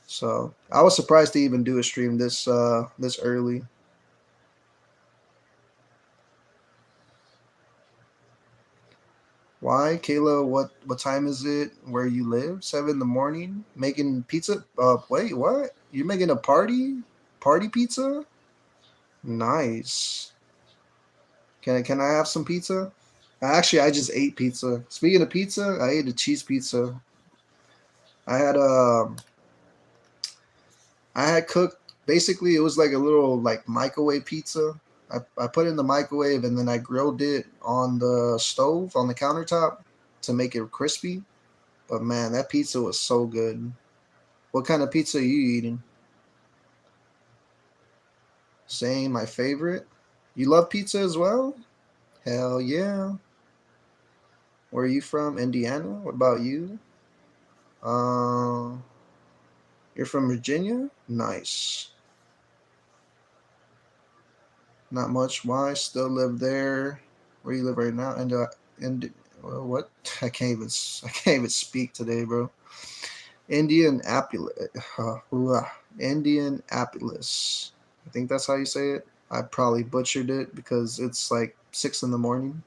So I was surprised to even do a stream this early. Why, Kayla? What time is it? Where you live? 7 in the morning? Making pizza? Wait, what? You're making a party pizza? Nice. Can I have some pizza? Actually, I just ate pizza. Speaking of pizza, I ate a cheese pizza. I had I had cooked basically it was like a little like microwave pizza. I put it in the microwave and then I grilled it on the stove on the countertop to make it crispy. But man, that pizza was so good. What kind of pizza are you eating? Saying my favorite. You love pizza as well? Hell yeah. Where are you from? Indiana? What about you? Uh, you're from Virginia? Nice. Not much. Why? Still live there. Where you live right now? And well, what? I can't even speak today, bro. Indianapolis. Indianapolis. I think that's how you say it. I probably butchered it because it's like 6 in the morning.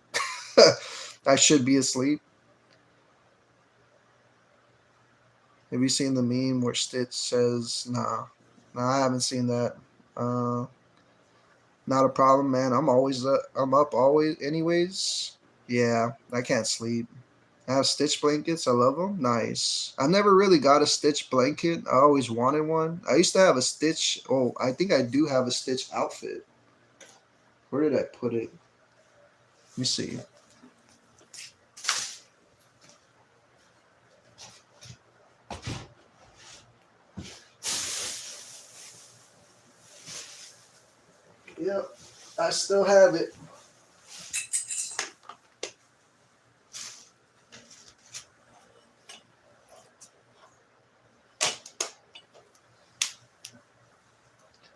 I should be asleep. Have you seen the meme where Stitch says, "Nah, nah, I haven't seen that." Uh, Not a problem, man. I'm up always, anyways. Yeah, I can't sleep. I have Stitch blankets. I love them. Nice. I never really got a Stitch blanket. I always wanted one. I used to have a Stitch. Oh, I think I do have a Stitch outfit. Where did I put it? Let me see. Yep, I still have it.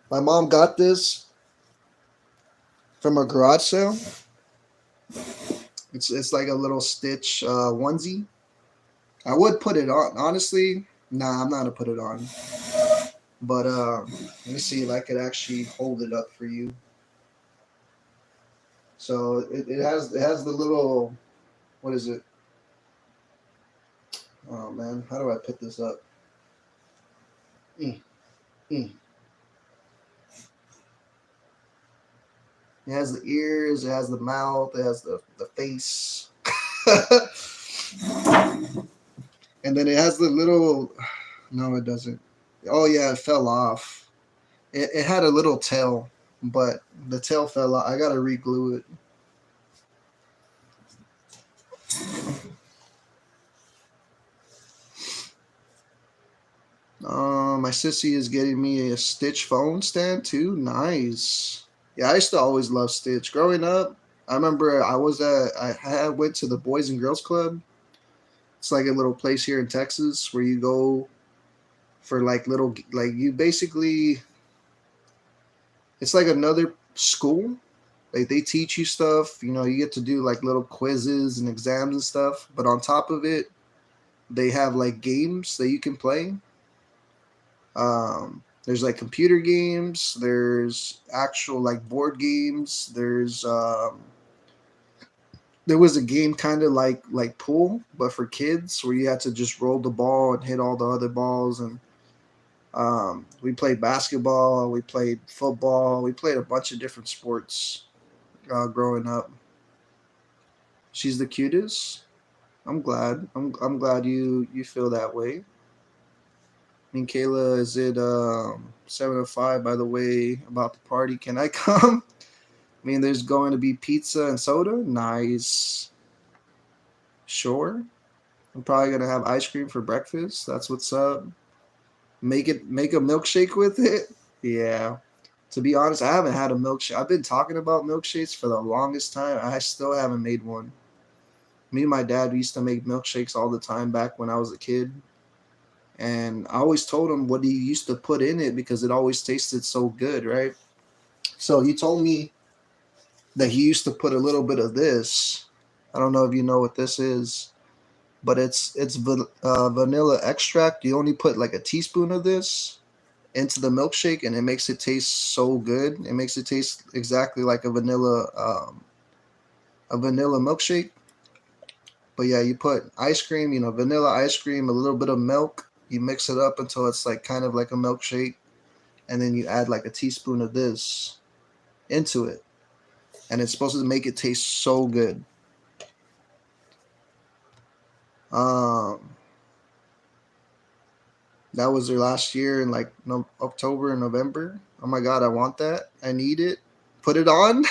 My mom got this from a garage sale. It's like a little Stitch onesie. I would put it on. Honestly, nah, I'm not gonna put it on. But let me see if I could actually hold it up for you. So it has the little, what is it? Oh man, how do I put this up? Mm, mm. It has the ears, it has the mouth, it has the face. And then it has the little, no, it doesn't. Oh yeah, it fell off. It had a little tail, but the tail fell off. I gotta re-glue it. My sissy is getting me a Stitch phone stand too. Nice. Yeah, I used to always love Stitch. Growing up, I remember I went to the Boys and Girls Club. It's like a little place here in Texas where you go for like little, like you basically, it's like another school. Like they teach you stuff. You know, you get to do like little quizzes and exams and stuff. But on top of it, they have like games that you can play. There's like computer games. There's actual like board games. There was a game kind of like pool, but for kids, where you had to just roll the ball and hit all the other balls. And we played basketball. We played football. We played a bunch of different sports growing up. She's the cutest. I'm glad. I'm glad you feel that way. I mean, Kayla, is it 7:05? By the way, about the party, can I come? I mean, there's going to be pizza and soda. Nice. Sure. I'm probably gonna have ice cream for breakfast. That's what's up. Make a milkshake with it. Yeah. To be honest, I haven't had a milkshake. I've been talking about milkshakes for the longest time. I still haven't made one. Me and my dad used to make milkshakes all the time back when I was a kid. And I always told him what he used to put in it because it always tasted so good, right? So he told me that he used to put a little bit of this. I don't know if you know what this is, but it's vanilla extract. You only put like a teaspoon of this into the milkshake, and it makes it taste so good. It makes it taste exactly like a vanilla milkshake. But yeah, you put ice cream, vanilla ice cream, a little bit of milk. You mix it up until it's like kind of like a milkshake, and then you add like a teaspoon of this into it, and it's supposed to make it taste so good. That was their last year in like October and November. Oh my god, I want that. I need it. Put it on.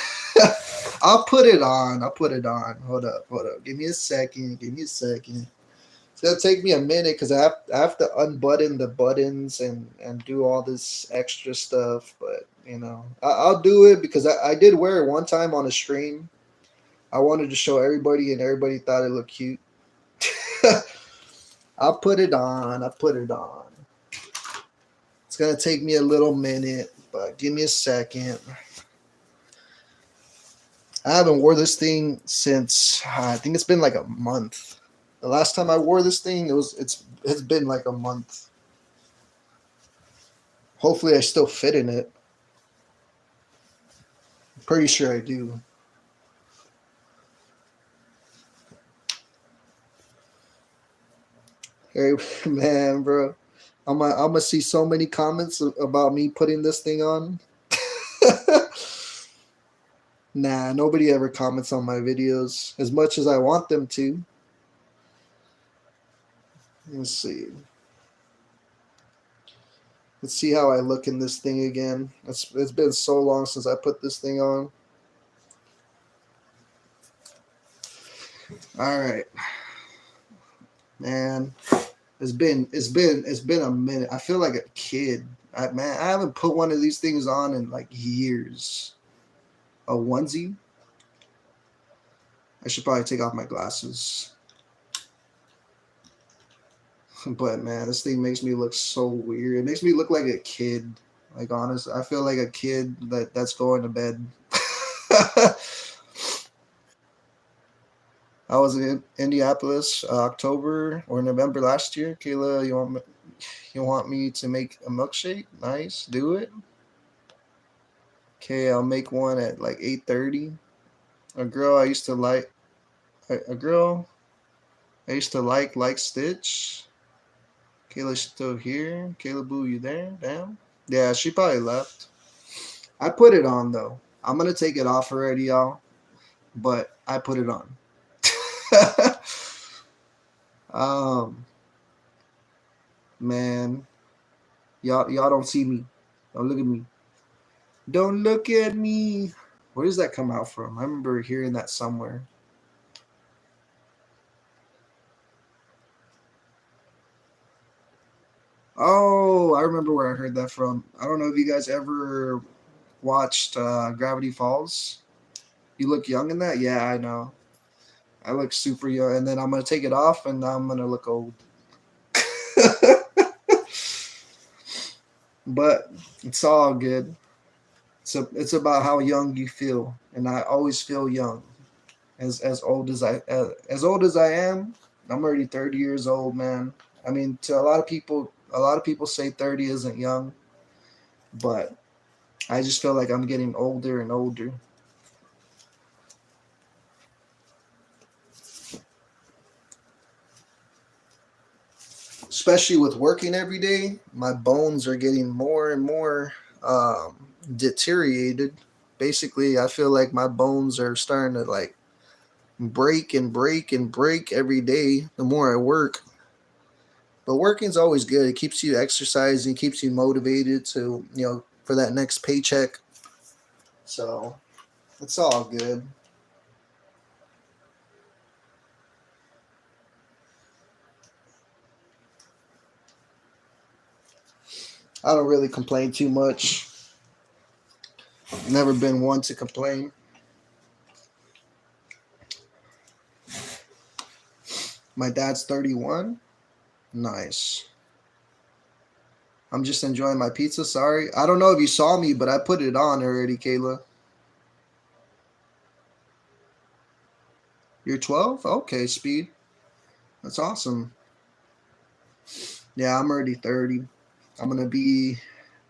I'll put it on. I'll put it on. Hold up. Give me a second. It's gonna take me a minute because I have to unbutton the buttons and do all this extra stuff. But I'll do it because I did wear it one time on a stream. I wanted to show everybody, and everybody thought it looked cute. I'll put it on. It's gonna take me a little minute, but give me a second. I haven't wore this thing since I think it's been like a month. The last time I wore this thing, it's been like a month. Hopefully, I still fit in it. I'm pretty sure I do. Hey, man, bro. I'm gonna see so many comments about me putting this thing on. Nah, nobody ever comments on my videos as much as I want them to. Let's see. Let's see how I look in this thing again. It's been so long since I put this thing on. All right, man. It's been a minute. I feel like a kid. Man, I haven't put one of these things on in like years. A onesie. I should probably take off my glasses. But man, this thing makes me look so weird. It makes me look like a kid. Like honest, I feel like a kid that's going to bed. I was in Indianapolis October or November last year. Kayla, you want me to make a milkshake? Nice, do it. Okay, I'll make one at like 8:30. A girl I used to like, a girl I used to like Stitch. Kayla's still here. Kayla Boo, you there? Damn. Yeah, she probably left. I put it on though. I'm gonna take it off already, y'all. But I put it on. Man, y'all don't see me. Don't look at me. Don't look at me. Where does that come out from? I remember hearing that somewhere. Oh, I remember where I heard that from. I don't know if you guys ever watched Gravity Falls. You look young in that? Yeah, I know. I look super young, and then I'm gonna take it off, and I'm gonna look old. But it's all good. It's about how young you feel, and I always feel young. As old as I am, I'm already 30 years old, man. I mean, to a lot of people say 30 isn't young, but I just feel like I'm getting older and older. Especially with working every day, my bones are getting more and more deteriorated. Basically, I feel like my bones are starting to like break and break and break every day the more I work. But working's always good. It keeps you exercising, keeps you motivated to, for that next paycheck. So it's all good. I don't really complain too much. Never been one to complain. My dad's 31. Nice. I'm just enjoying my pizza. Sorry. I don't know if you saw me, but I put it on already, Kayla. You're 12? Okay, Speed. That's awesome. Yeah, I'm already 30. I'm going to be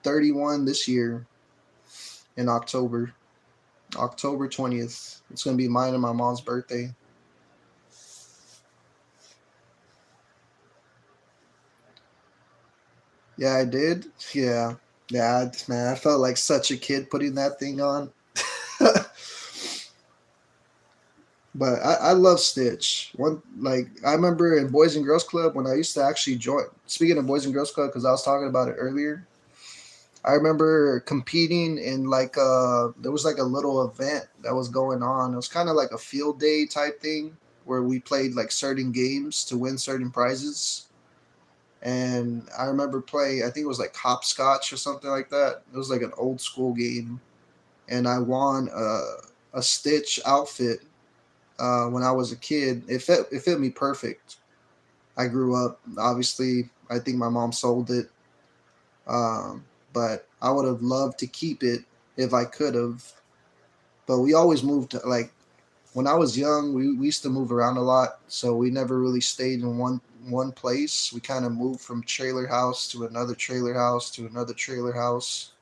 31 this year in October. October 20th. It's going to be mine and my mom's birthday. Yeah, I did. Yeah. Yeah, man, I felt like such a kid putting that thing on. But I love Stitch. I remember in Boys and Girls Club when I used to actually join. Speaking of Boys and Girls Club, because I was talking about it earlier, I remember competing in there was like a little event that was going on. It was kind of like a field day type thing where we played like certain games to win certain prizes. And I remember playing, I think it was like hopscotch or something like that. It was like an old school game, and I won a Stitch outfit. When I was a kid, it fit me perfect. I grew up, obviously, I think my mom sold it. But I would have loved to keep it if I could have. But we always moved, like, when I was young, we used to move around a lot. So we never really stayed in one place. We kind of moved from trailer house to another trailer house to another trailer house.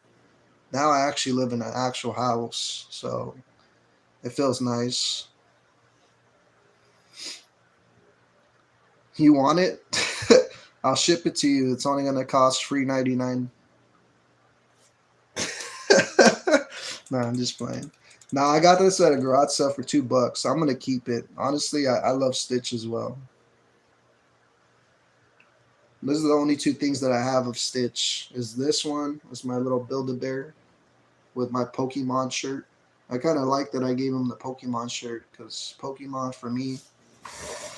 Now I actually live in an actual house. So it feels nice. You want it? I'll ship it to you. It's only gonna cost $3.99. No, I'm just playing. Now I got this at a garage sale for $2. I'm gonna keep it. Honestly, I love Stitch as well. Those are the only two things that I have of Stitch. Is this one? It's my little Build-A-Bear with my Pokemon shirt. I kind of like that I gave him the Pokemon shirt because Pokemon for me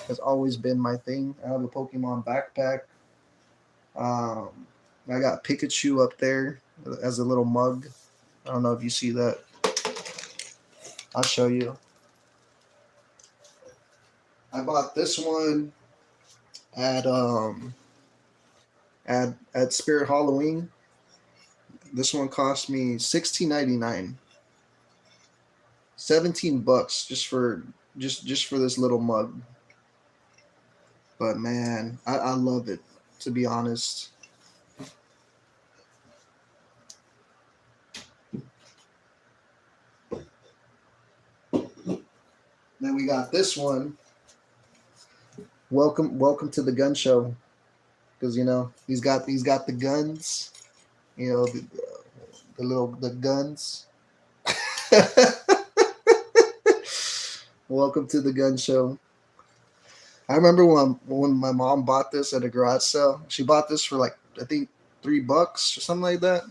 has always been my thing. I have a Pokemon backpack. I got Pikachu up there as a little mug. I don't know if you see that. I'll show you. I bought this one at at Spirit Halloween. This one cost me $16.99. $17 just for this little mug. But man, I love it, to be honest. Then we got this one. Welcome to the gun show. Because he's got the guns. The guns. Welcome to the gun show. I remember when my mom bought this at a garage sale. She bought this for like, I think, $3 or something like that.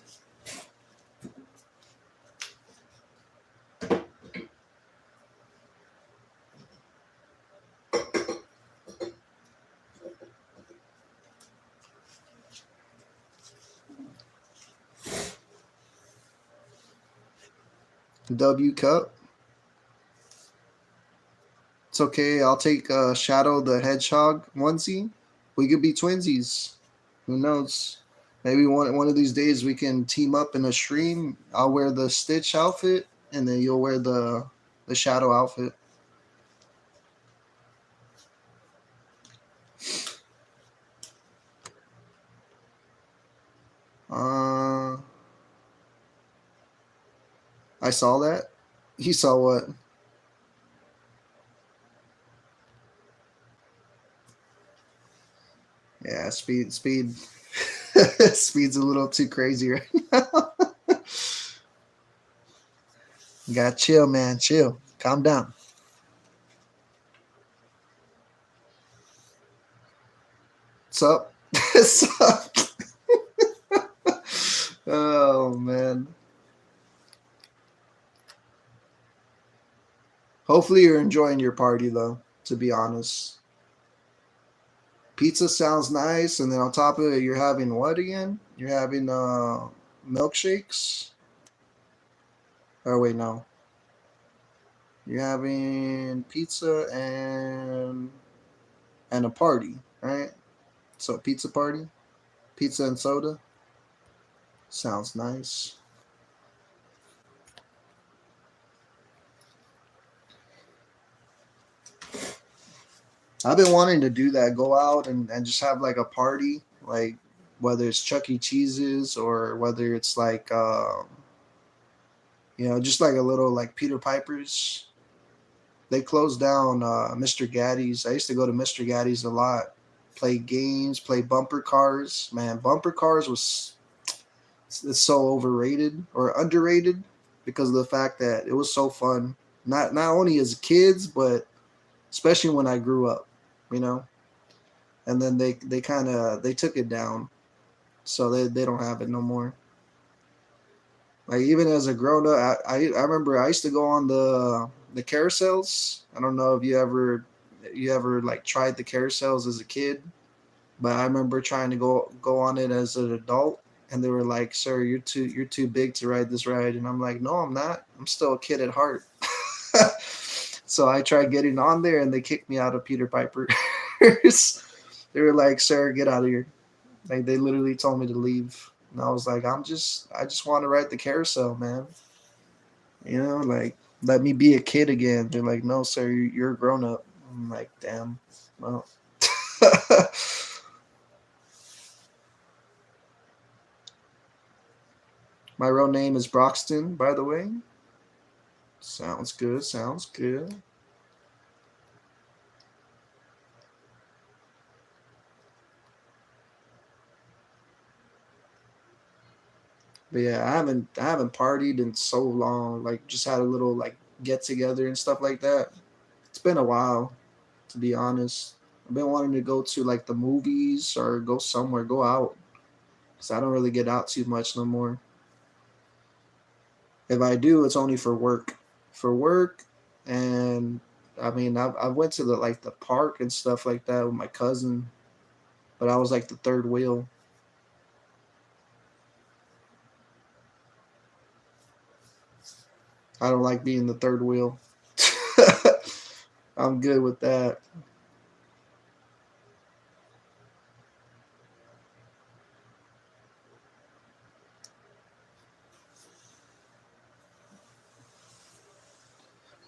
W Cup. It's okay. I'll take Shadow the Hedgehog onesie. We could be twinsies. Who knows? Maybe one of these days we can team up in a stream. I'll wear the Stitch outfit, and then you'll wear the Shadow outfit. I saw that. You saw what? Yeah, speed. Speed's a little too crazy right now. You gotta chill, man. Chill. Calm down. What's up? What's up? Oh, man. Hopefully you're enjoying your party, though, to be honest. Pizza sounds nice, and then on top of it, you're having what again? You're having milkshakes? Oh, wait, no. You're having pizza and a party, right? So pizza party? Pizza and soda? Sounds nice. I've been wanting to do that, go out and just have like a party, like whether it's Chuck E. Cheese's or whether it's like, just like a little like Peter Piper's. They closed down Mr. Gaddy's. I used to go to Mr. Gaddy's a lot, play games, play bumper cars. Man, bumper cars it's so overrated or underrated because of the fact that it was so fun. Not only as kids, but especially when I grew up, And then they took it down, so they don't have it no more. Like even as a grown up, I remember I used to go on the carousels. I don't know if you ever like tried the carousels as a kid, but I remember trying to go on it as an adult, and they were like, "Sir, you're too big to ride this ride," and I'm like, "No, I'm not. I'm still a kid at heart." So I tried getting on there, and they kicked me out of Peter Piper. They were like, "Sir, get out of here." Like they literally told me to leave. And I was like, I just want to ride the carousel, man. Like let me be a kid again. They're like, no, sir, you're a grown up. I'm like, damn. Well. My real name is Broxton, by the way. Sounds good. Sounds good. But yeah, I haven't partied in so long. Like just had a little like get together and stuff like that. It's been a while, to be honest. I've been wanting to go to like the movies or go somewhere, go out. Cause I don't really get out too much no more. If I do, it's only for work. For work, and I mean, I went to the like the park and stuff like that with my cousin, but I was like the third wheel. I don't like being the third wheel. I'm good with that.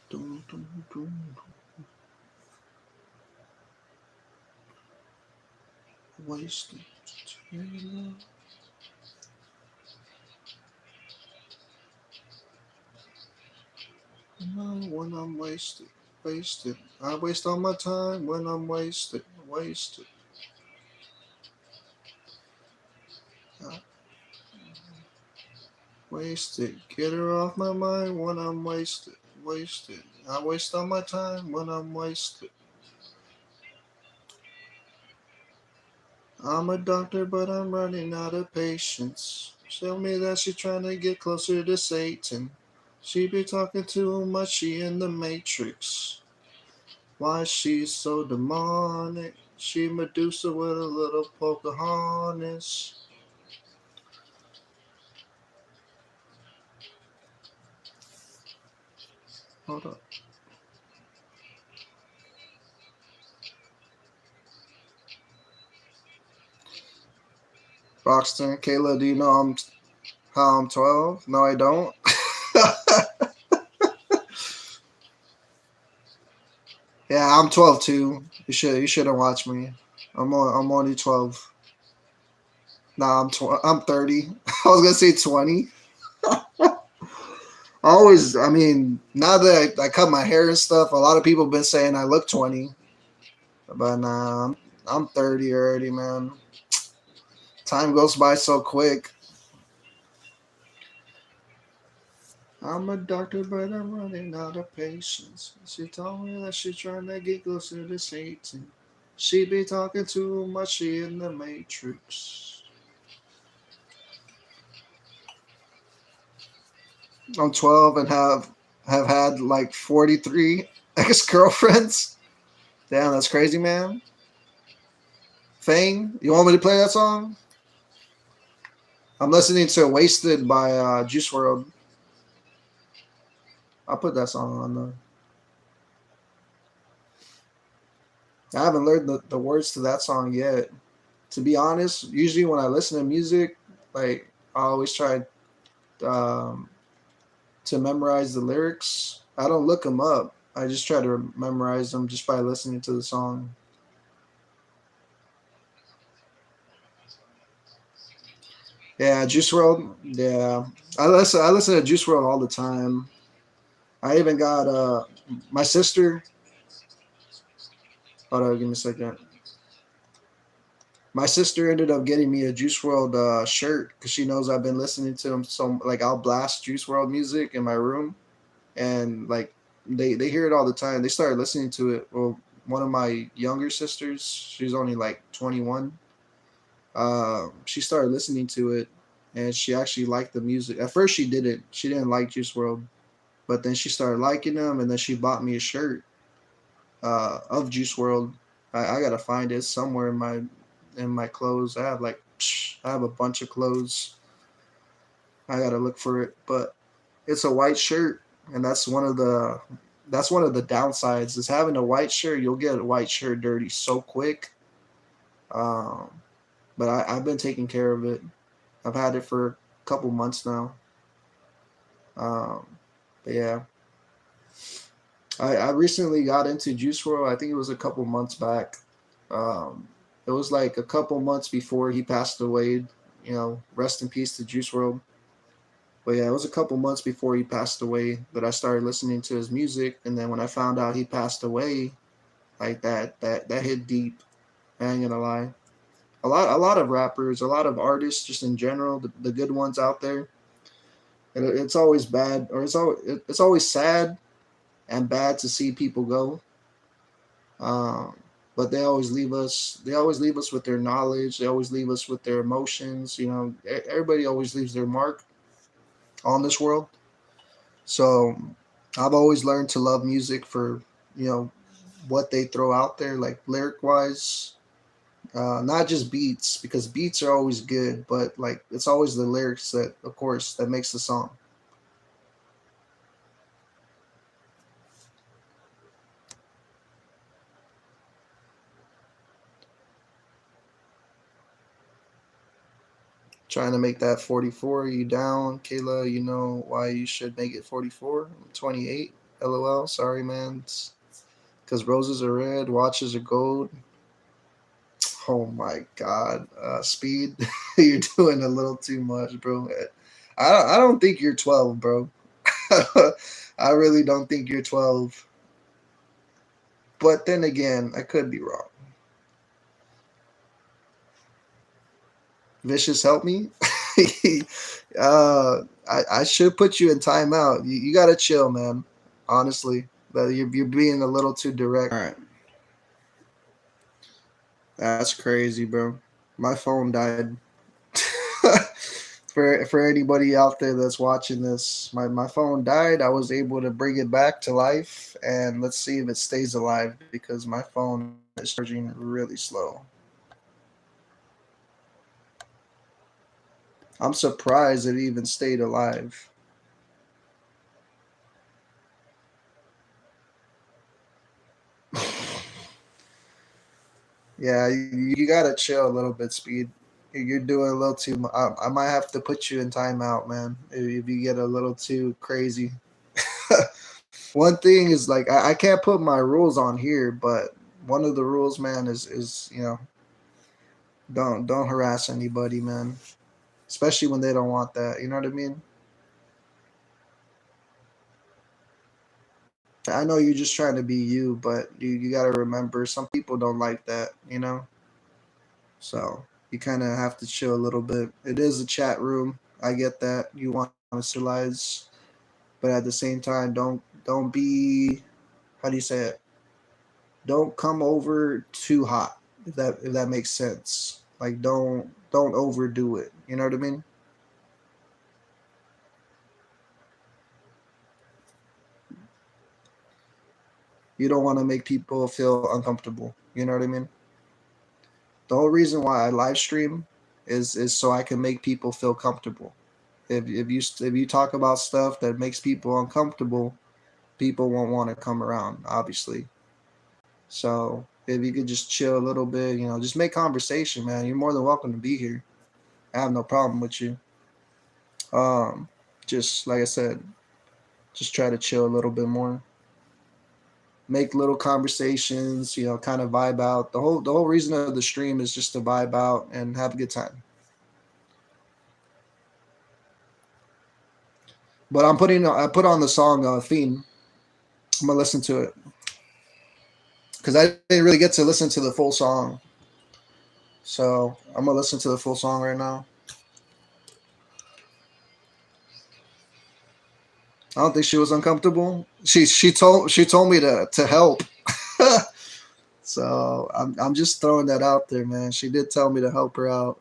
Dun, dun, dun. Wasted. When I'm wasted, wasted. I waste all my time when I'm wasted, wasted. I wasted. Get her off my mind when I'm wasted, wasted. I waste all my time when I'm wasted. I'm a doctor, but I'm running out of patience. Tell me that she's trying to get closer to Satan. She be talking too much, she in the Matrix. Why she's so demonic? She Medusa with a little Pocahontas. Hold up. Roxton, Kayla, do you know how I'm 12? No, I don't. Yeah, I'm 12 too. You shouldn't watch me. I'm only 12. Nah, I'm 30. I was gonna say 20. I mean, now that I cut my hair and stuff, a lot of people have been saying I look 20, but nah, I'm 30 already, man. Time goes by so quick. I'm a doctor, but I'm running out of patience. She told me that she's trying to get closer to Satan. She be talking too much, she in the Matrix. I'm 12 and have had like 43 ex-girlfriends. Damn, that's crazy, man. Fame, you want me to play that song? I'm listening to Wasted by Juice World. I'll put that song on though. I haven't learned the words to that song yet. To be honest, usually when I listen to music, like I always try um, to memorize the lyrics. I don't look them up. I just try to memorize them just by listening to the song. Yeah, Juice World. Yeah, I listen to Juice World all the time. I even got my sister. Hold on, give me a second. My sister ended up getting me a Juice World shirt because she knows I've been listening to him. So like I'll blast Juice World music in my room, and like they hear it all the time. They started listening to it. Well, one of my younger sisters, she's only like 21. She started listening to it, and she actually liked the music. At first, she didn't. She didn't like Juice World, but then she started liking them, and then she bought me a shirt of Juice World. I gotta find it somewhere in my clothes. I have a bunch of clothes. I gotta look for it, but it's a white shirt, and that's one of the downsides is having a white shirt. You'll get a white shirt dirty so quick. Um, but I've been taking care of it. I've had it for a couple months now. Um, but yeah, I recently got into Juice World. I think it was a couple months back. Um, it was like a couple months before he passed away. You know, rest in peace to Juice World. But yeah, it was a couple months before he passed away that I started listening to his music, and then when I found out he passed away, like that hit deep. I ain't gonna lie. A lot of rappers, a lot of artists, just in general, the good ones out there. And it's always bad, or it's always sad and bad to see people go. Um, but they always leave us. They always leave us with their knowledge. They always leave us with their emotions. You know, everybody always leaves their mark on this world. So I've always learned to love music for, you know, what they throw out there, like lyric wise. Not just beats, because beats are always good, but like it's always the lyrics that, of course, that makes the song. Trying to make that 44. You down, Kayla? You know why you should make it 44? I'm 28. LOL. Sorry, man. Because roses are red, watches are gold. Oh my God. Speed, you're doing a little too much, bro. I don't think you're 12, bro. I really don't think you're 12. But then again, I could be wrong. Vicious, help me. I should put you in timeout. You gotta chill, man. Honestly, but you're being a little too direct. All right, that's crazy, bro. My phone died. For anybody out there that's watching this, my phone died. I was able to bring it back to life, and let's see if it stays alive because my phone is charging really slow. I'm surprised it even stayed alive. Yeah, you gotta chill a little bit, Speed. You're doing a little too much. I might have to put you in timeout, man, if you get a little too crazy. One thing is like I can't put my rules on here, but one of the rules, man, is you know, don't harass anybody, man, especially when they don't want that. You know what I mean? I know you're just trying to be you, but you got to remember some people don't like that, you know? So you kind of have to chill a little bit. It is a chat room. I get that. You want to socialize, but at the same time, don't be, how do you say it? Don't come over too hot, if that makes sense. Like don't overdo it. You know what I mean? You don't want to make people feel uncomfortable. You know what I mean? The whole reason why I live stream is so I can make people feel comfortable. If you talk about stuff that makes people uncomfortable, people won't want to come around, obviously. So if you could just chill a little bit, you know, just make conversation, man. You're more than welcome to be here. I have no problem with you. Um, just like I said, just try to chill a little bit more. Make little conversations, you know, kind of vibe out. The whole reason of the stream is just to vibe out and have a good time. But I put on the song theme. I'm gonna listen to it because I didn't really get to listen to the full song. So I'm gonna listen to the full song right now. I don't think she was uncomfortable. She told me to help. So I'm just throwing that out there, man. She did tell me to help her out.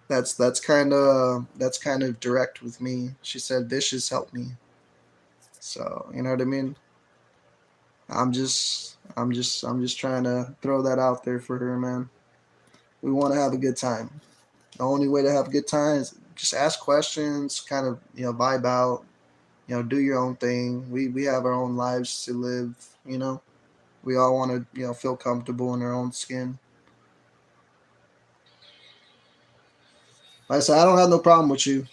That's kind of direct with me. She said Vicious help me. So you know what I mean? I'm just trying to throw that out there for her, man. We want to have a good time. The only way to have a good time is just ask questions, kind of, you know, vibe out, you know, do your own thing. We have our own lives to live, you know. We all want to, you know, feel comfortable in our own skin. Like I said, I don't have no problem with you.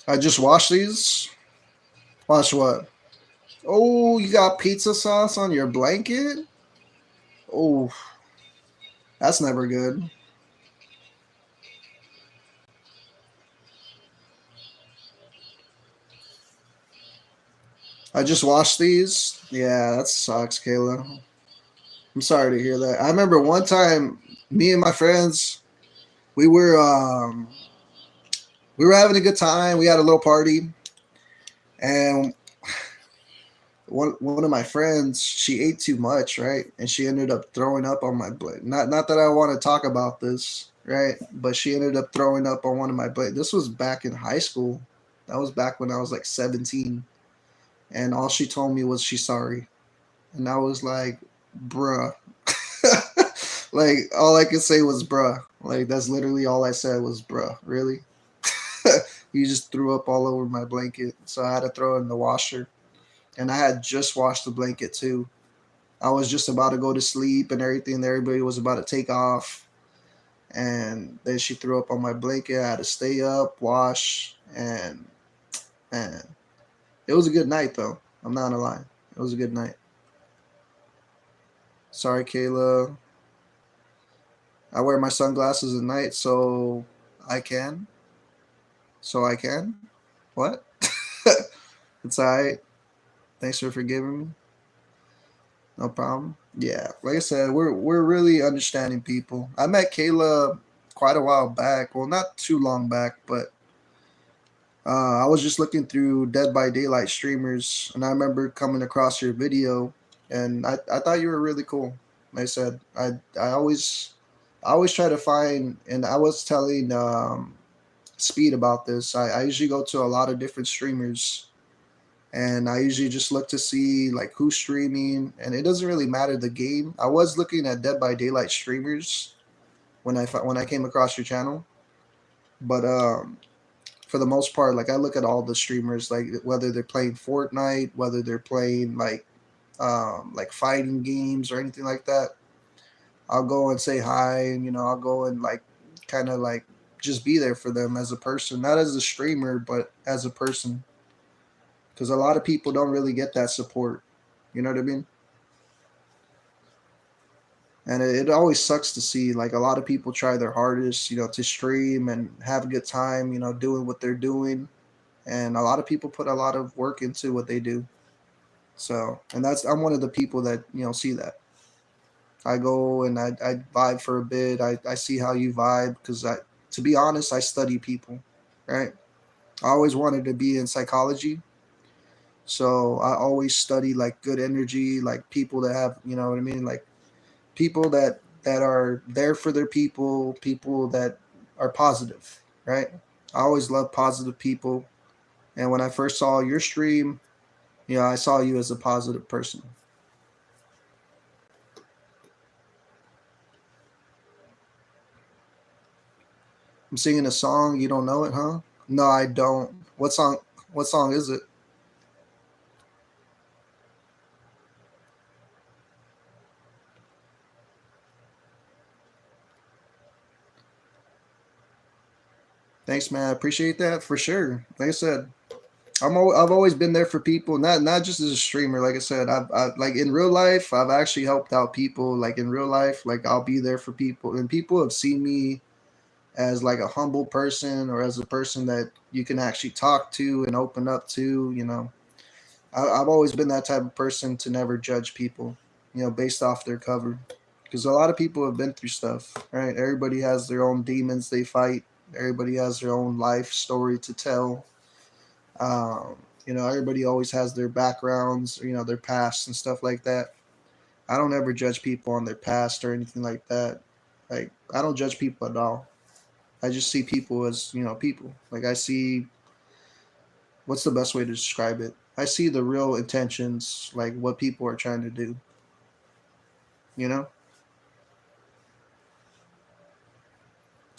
I just washed these. Watch what? Oh, you got pizza sauce on your blanket? Oh, that's never good. I just washed these. Yeah, that sucks, Kayla. I'm sorry to hear that. I remember one time, me and my friends, we were um, we were having a good time. We had a little party, and one of my friends, she ate too much, right? And she ended up throwing up on my plate. Not that I want to talk about this, right? But she ended up throwing up on one of my plate. This was back in high school. That was back when I was like 17. And all she told me was she's sorry. And I was like, bruh. Like all I could say was bruh. Like that's literally all I said was bruh. Really? You just threw up all over my blanket. So I had to throw it in the washer. And I had just washed the blanket too. I was just about to go to sleep and everything. Everybody was about to take off. And then she threw up on my blanket. I had to stay up, wash, and man, it was a good night though. I'm not gonna lie. It was a good night. Sorry, Kayla. I wear my sunglasses at night so I can. So I can. What? It's alright. Thanks for forgiving me. No problem. Yeah, like I said, we're really understanding people. I met Kayla quite a while back. Well, not too long back, but I was just looking through Dead by Daylight streamers, and I remember coming across your video, and I thought you were really cool. Like I said, I always try to find, and I was telling Speed about this. I usually go to a lot of different streamers, and I usually just look to see like who's streaming, and it doesn't really matter the game. I was looking at Dead by Daylight streamers when I came across your channel, but for the most part, like I look at all the streamers, like whether they're playing Fortnite, whether they're playing like fighting games or anything like that. I'll go and say hi, and I'll go and like kind of like just be there for them as a person, not as a streamer, but as a person, because a lot of people don't really get that support. You know what I mean? And it always sucks to see like a lot of people try their hardest, to stream and have a good time, doing what they're doing, and a lot of people put a lot of work into what they do. So, and I'm one of the people that see that. I go and I vibe for a bit. I see how you vibe because to be honest, I study people, right? I always wanted to be in psychology, so I always study like good energy, like people that have, you know what I mean, like people that are there for their people that are positive, right? I always love positive people, and when I first saw your stream, I saw you as a positive person. I'm singing a song. You don't know it, huh? No, I don't. What song? What song is it? Thanks, man. I appreciate that for sure. Like I said, I've always been there for people, not just as a streamer. Like I said, I like in real life, I've actually helped out people. Like in real life, like I'll be there for people, and people have seen me as like a humble person or as a person that you can actually talk to and open up to. I've always been that type of person to never judge people, based off their cover, because a lot of people have been through stuff, right? Everybody has their own demons they fight. Everybody has their own life story to tell. Um, everybody always has their backgrounds, their past and stuff like that. I don't ever judge people on their past or anything like that. Like I don't judge people at all. I just see people as people. Like I see, what's the best way to describe it? I see the real intentions, like what people are trying to do. You know,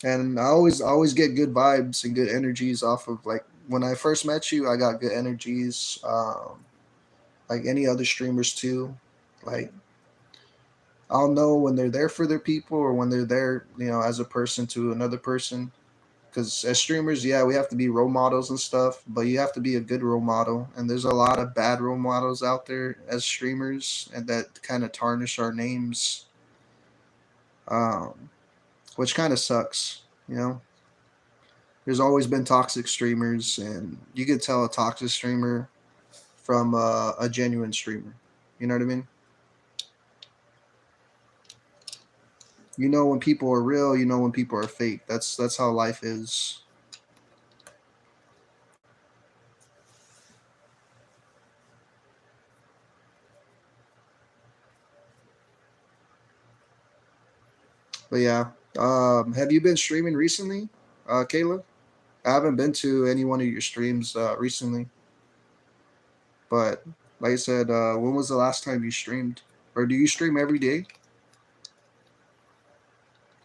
and I always get good vibes and good energies off of like when I first met you. I got good energies. Like any other streamers too. Like I'll know when they're there for their people or when they're there, as a person to another person. Because as streamers, yeah, we have to be role models and stuff, but you have to be a good role model. And there's a lot of bad role models out there as streamers, and that kind of tarnish our names, um, which kind of sucks. You know, there's always been toxic streamers, and you can tell a toxic streamer from a genuine streamer. You know what I mean? You know when people are real. You know when people are fake. That's how life is. But yeah, have you been streaming recently, Caleb? I haven't been to any one of your streams recently, but like I said, when was the last time you streamed, or do you stream every day?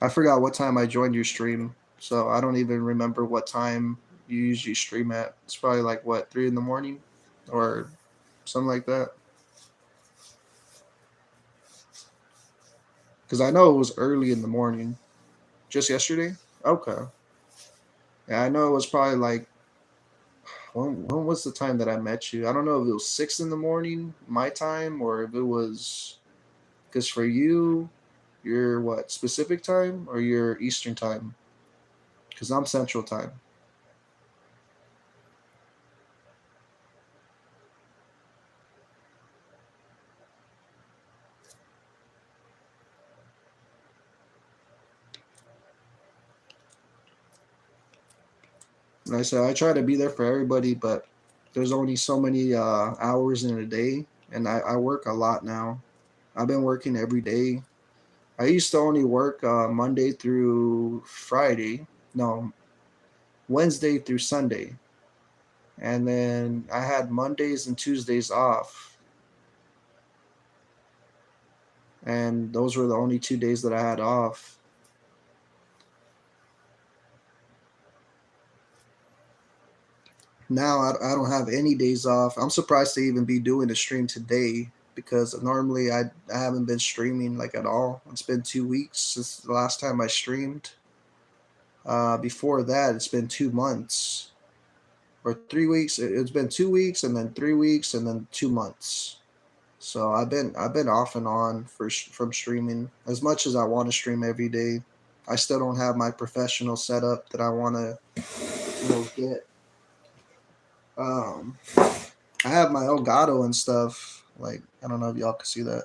I forgot what time I joined your stream, so I don't even remember what time you usually stream at. It's probably like what 3 in the morning, or something like that. Because I know it was early in the morning. Just yesterday? Okay. Yeah, I know it was probably like when was the time that I met you? I don't know if it was 6 in the morning my time or if it was because for you, your what specific time or your Eastern time? Because I'm Central time. Like I said, I try to be there for everybody, but there's only so many hours in a day, and I work a lot now. I've been working every day. I used to only work Monday through Friday. No, Wednesday through Sunday. And then I had Mondays and Tuesdays off. And those were the only 2 days that I had off. Now I don't have any days off. I'm surprised to even be doing a stream today because normally I haven't been streaming like at all. It's been 2 weeks since the last time I streamed. Before that, it's been 2 months or 3 weeks. It's been 2 weeks and then 3 weeks and then 2 months. So I've been off and on from streaming as much as I want to stream every day. I still don't have my professional setup that I want to get. I have my Elgato and stuff. Like I don't know if y'all can see that.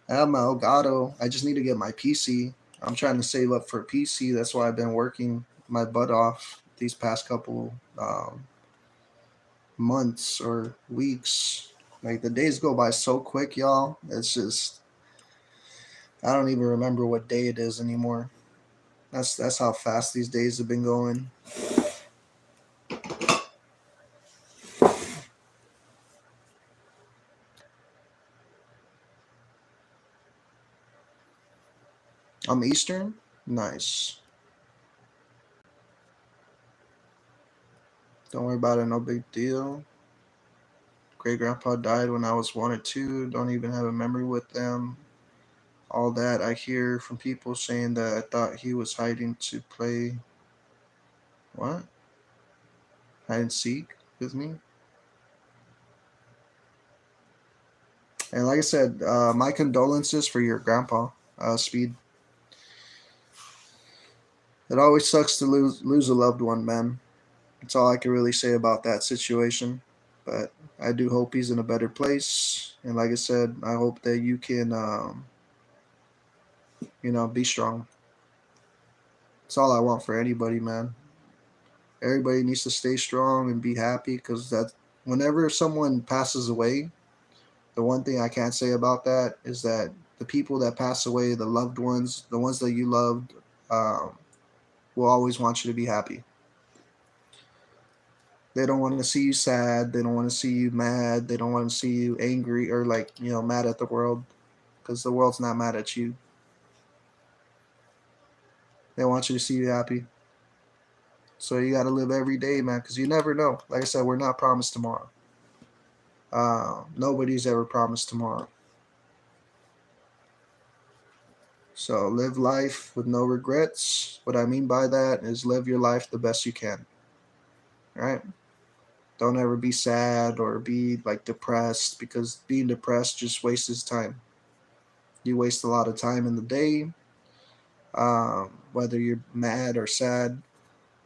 I have my Elgato. I just need to get my PC. I'm trying to save up for a PC. That's why I've been working my butt off these past couple months or weeks. Like the days go by so quick, y'all. It's just I don't even remember what day it is anymore. That's how fast these days have been going. I'm Eastern. Nice. Don't worry about it. No big deal. Great grandpa died when I was 1 or 2. Don't even have a memory with them. All that I hear from people saying that I thought he was hiding to play. What? Hide and seek with me. And like I said, my condolences for your grandpa, Speed. It always sucks to lose a loved one, man. That's all I can really say about that situation. But I do hope he's in a better place. And like I said, I hope that you can, be strong. That's all I want for anybody, man. Everybody needs to stay strong and be happy because that whenever someone passes away, the one thing I can't say about that is that the people that pass away, the loved ones, the ones that you loved, will always want you to be happy. They don't want to see you sad. They don't want to see you mad. They don't want to see you angry or mad at the world because the world's not mad at you. They want you to see you happy. So you got to live every day, man, because you never know. Like I said, we're not promised tomorrow. Nobody's ever promised tomorrow. So live life with no regrets. What I mean by that is live your life the best you can. Right? Don't ever be sad or be like depressed, because being depressed just wastes time. You waste a lot of time in the day, whether you're mad or sad.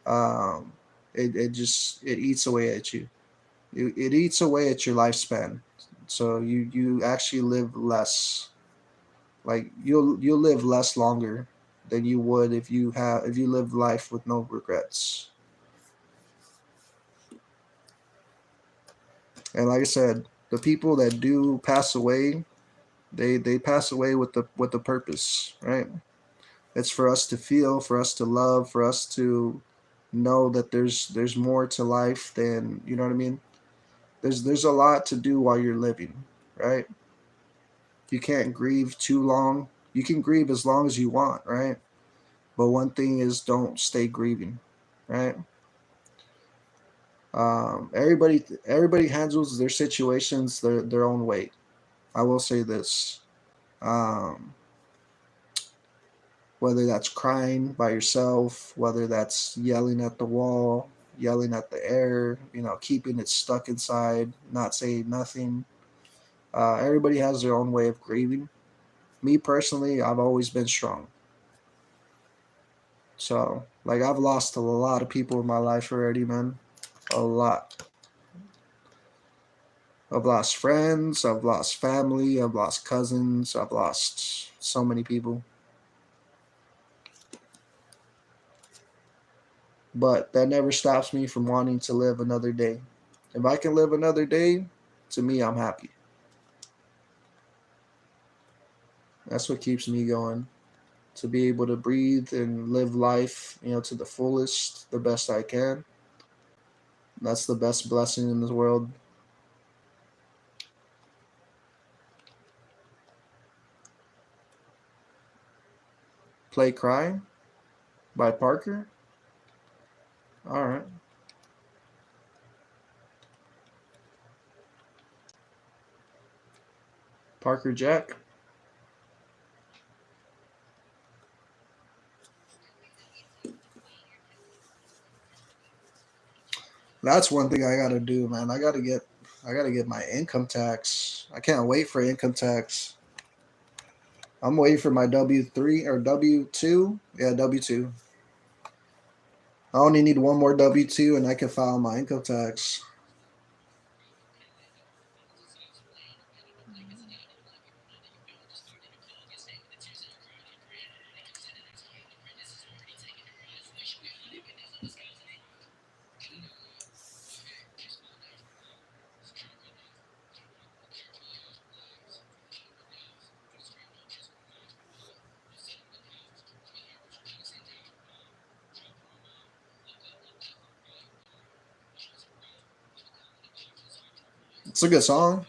Um, it eats away at you. It eats away at your lifespan. So you actually live less. Like you'll live less longer than you would if you live life with no regrets. And like I said, the people that do pass away, they pass away with the purpose, right? It's for us to feel, for us to love, for us to know that there's more to life than, you know what I mean? There's a lot to do while you're living, right? You can't grieve too long. You can grieve as long as you want, right? But one thing is, don't stay grieving, right? Everybody handles their situations their own way. I will say this. Um, whether that's crying by yourself, whether that's yelling at the wall, yelling at the air, keeping it stuck inside, not saying nothing. Everybody has their own way of grieving. Me personally, I've always been strong. So, like, I've lost a lot of people in my life already, man. A lot. I've lost friends, I've lost family, I've lost cousins, I've lost so many people. But that never stops me from wanting to live another day. If I can live another day, to me, I'm happy. That's what keeps me going. To be able to breathe and live life, to the fullest, the best I can. That's the best blessing in this world. Play Cry by Parker. All right. Parker Jack. That's one thing I gotta do, man. I gotta get my income tax. I can't wait for income tax. I'm waiting for my W-3 or W-2. Yeah, W-2. I only need one more W-2 and I can file my income tax. It's a good song.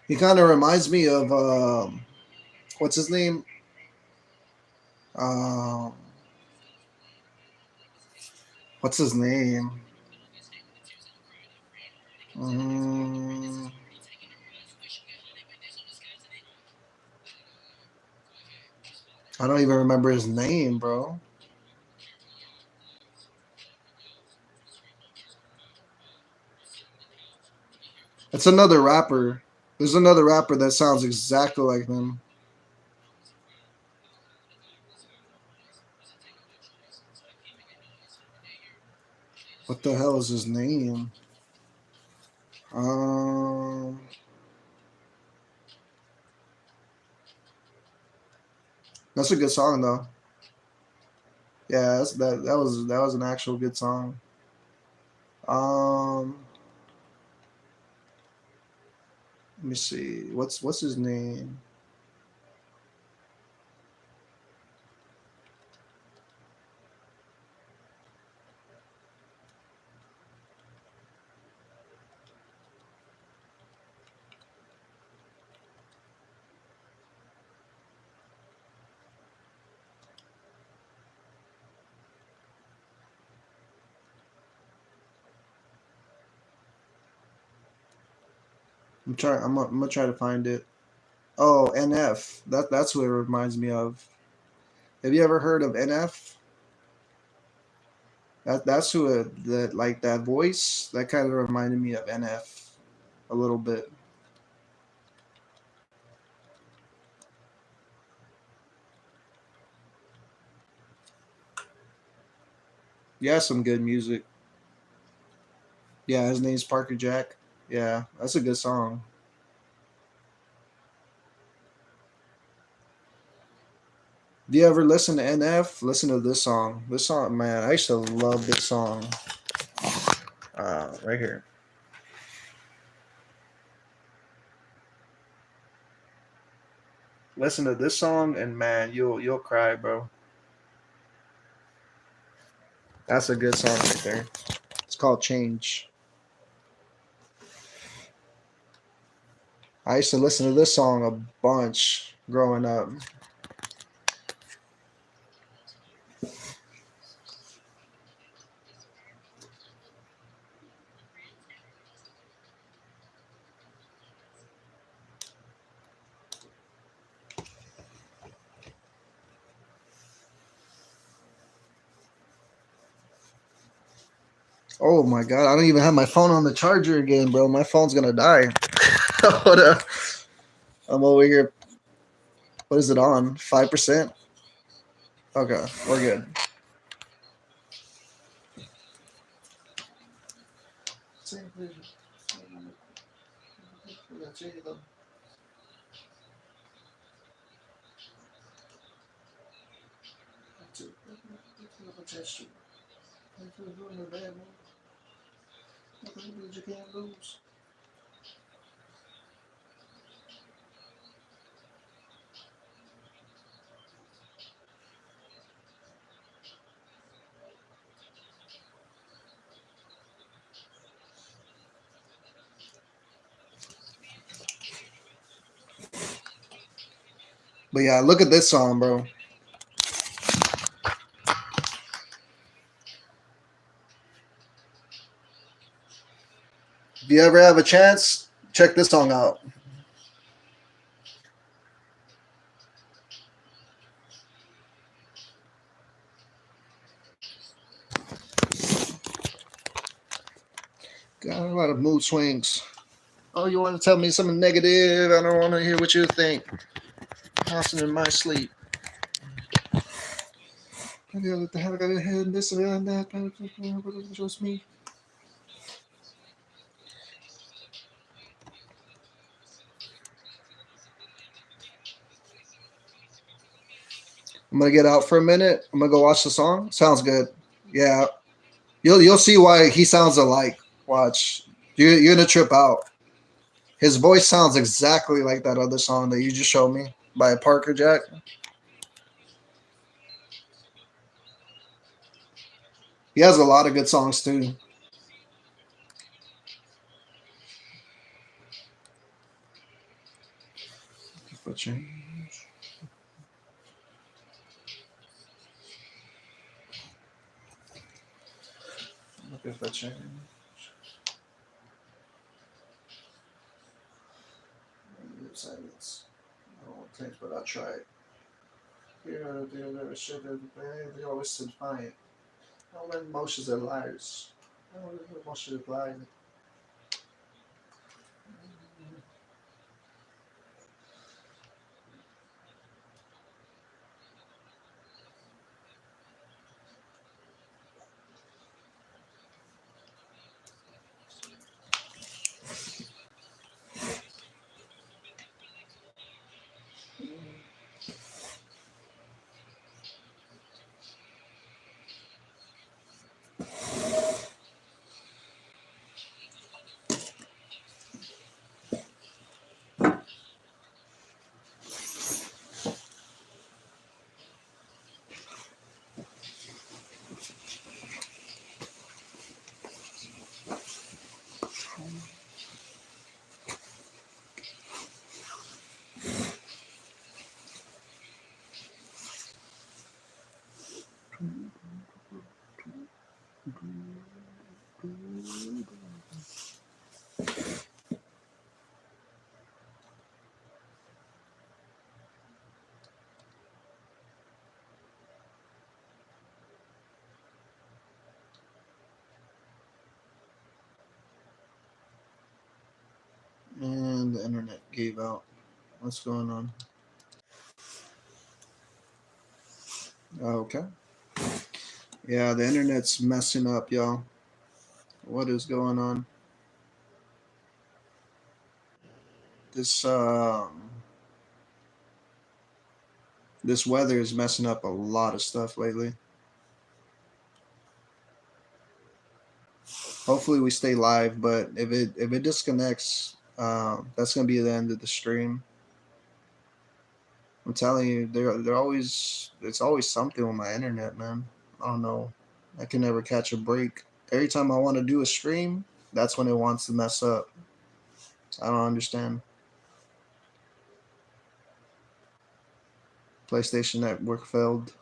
He kind of reminds me of what's his name? Um, what's his name? Mm, I don't even remember his name, bro. It's another rapper. There's another rapper that sounds exactly like him. What the hell is his name? Um, that's a good song though. Yeah, that was an actual good song. Um, let me see. What's his name? I'm gonna try to find it. Oh, NF. That's what it reminds me of. Have you ever heard of NF? That's who that like that voice. That kind of reminded me of NF a little bit. Yeah, some good music. Yeah, his name's Parker Jack. Yeah, that's a good song. Do you ever listen to NF? Listen to this song. This song, man, I used to love this song. Right here. Listen to this song, and man, you'll cry, bro. That's a good song right there. It's called Change. I used to listen to this song a bunch growing up. Oh my god, I don't even have my phone on the charger again, bro. My phone's gonna die. Hold up. I'm over here. What is it on? 5%? Okay, we're good. But yeah, look at this song, bro. If you ever have a chance, check this song out. Got a lot of mood swings. Oh, you want to tell me something negative? I don't want to hear what you think. Tossing in my sleep. I got the hell got a head this and that. Just me. I'm gonna get out for a minute. I'm gonna go watch the song. Sounds good. Yeah, you'll see why he sounds alike. Watch, you're gonna trip out. His voice sounds exactly like that other song that you just showed me by Parker Jack. He has a lot of good songs too. For change. Looking for change. Silence. I don't want to change, but I'll try it. Here, there, shit, they always defiant. I don't let emotions are liars. I don't let emotions are liars. internet gave out. What's going on? Okay. Yeah, the internet's messing up, y'all. What is going on? This this weather is messing up a lot of stuff lately. Hopefully we stay live, but if it disconnects, that's gonna be the end of the stream. I'm telling you, they're always it's always something with my internet, man. I don't know. I can never catch a break. Every time I want to do a stream, that's when it wants to mess up. I don't understand. PlayStation Network failed.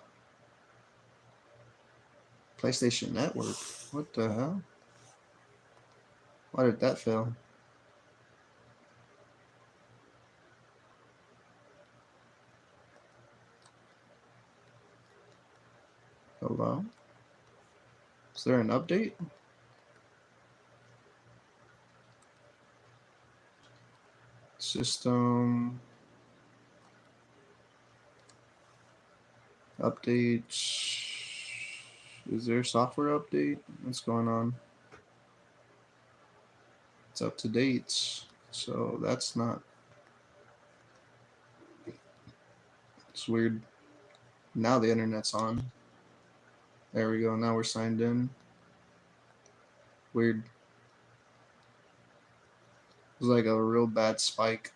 PlayStation Network? What the hell? Why did that fail? Hello? Is there an update? System updates. Is there a software update? What's going on? It's up to date. So that's not. It's weird. Now the internet's on. There we go. Now we're signed in. Weird. It was like a real bad spike.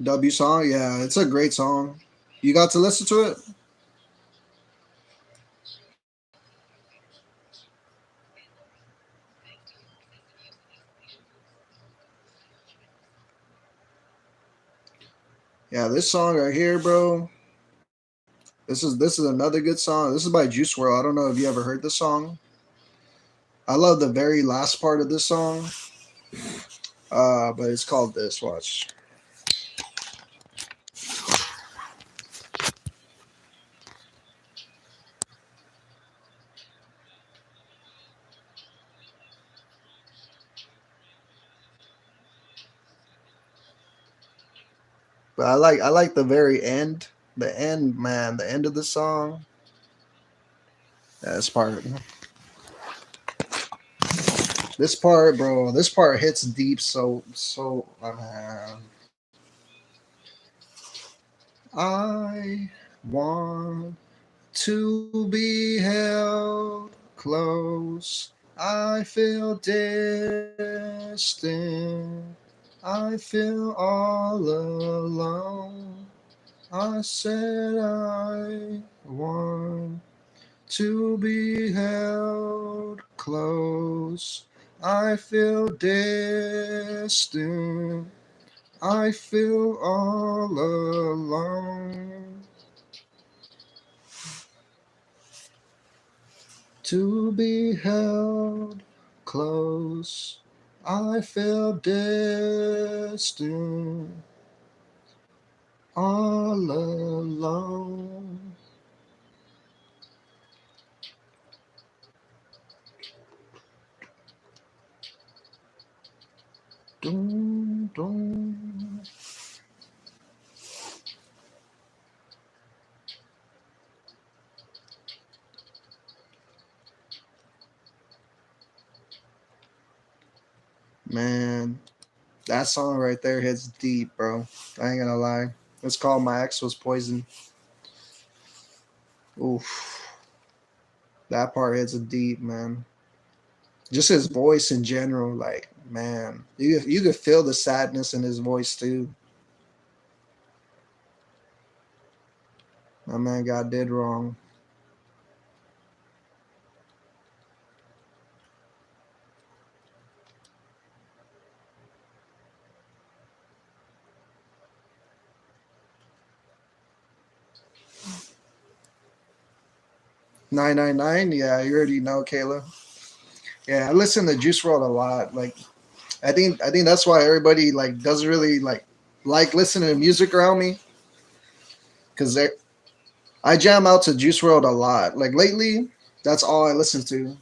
W song, yeah, it's a great song. You got to listen to it? Yeah, this song right here, bro. This is another good song. This is by Juice WRLD. I don't know if you ever heard this song. I love the very last part of this song. But it's called this. Watch. But I like the very end. The end, man. The end of the song. This part. This part, bro. This part hits deep. So. I want to be held close. I feel distant. I feel all alone. I said I want to be held close. I feel distant. I feel all alone. To be held close. I feel distant. All alone. Dun, dun. Man, that song right there hits deep, bro. I ain't gonna lie. It's called My Ex Was Poison. Oof. That part hits deep, man. Just his voice in general, like, man. You could feel the sadness in his voice too. My man got did wrong. $9.99, yeah, you already know, Kayla. Yeah, I listen to Juice WRLD a lot. Like, I think that's why everybody like doesn't really like like listening to music around me because I jam out to Juice World a lot. Like lately, that's all I listen to.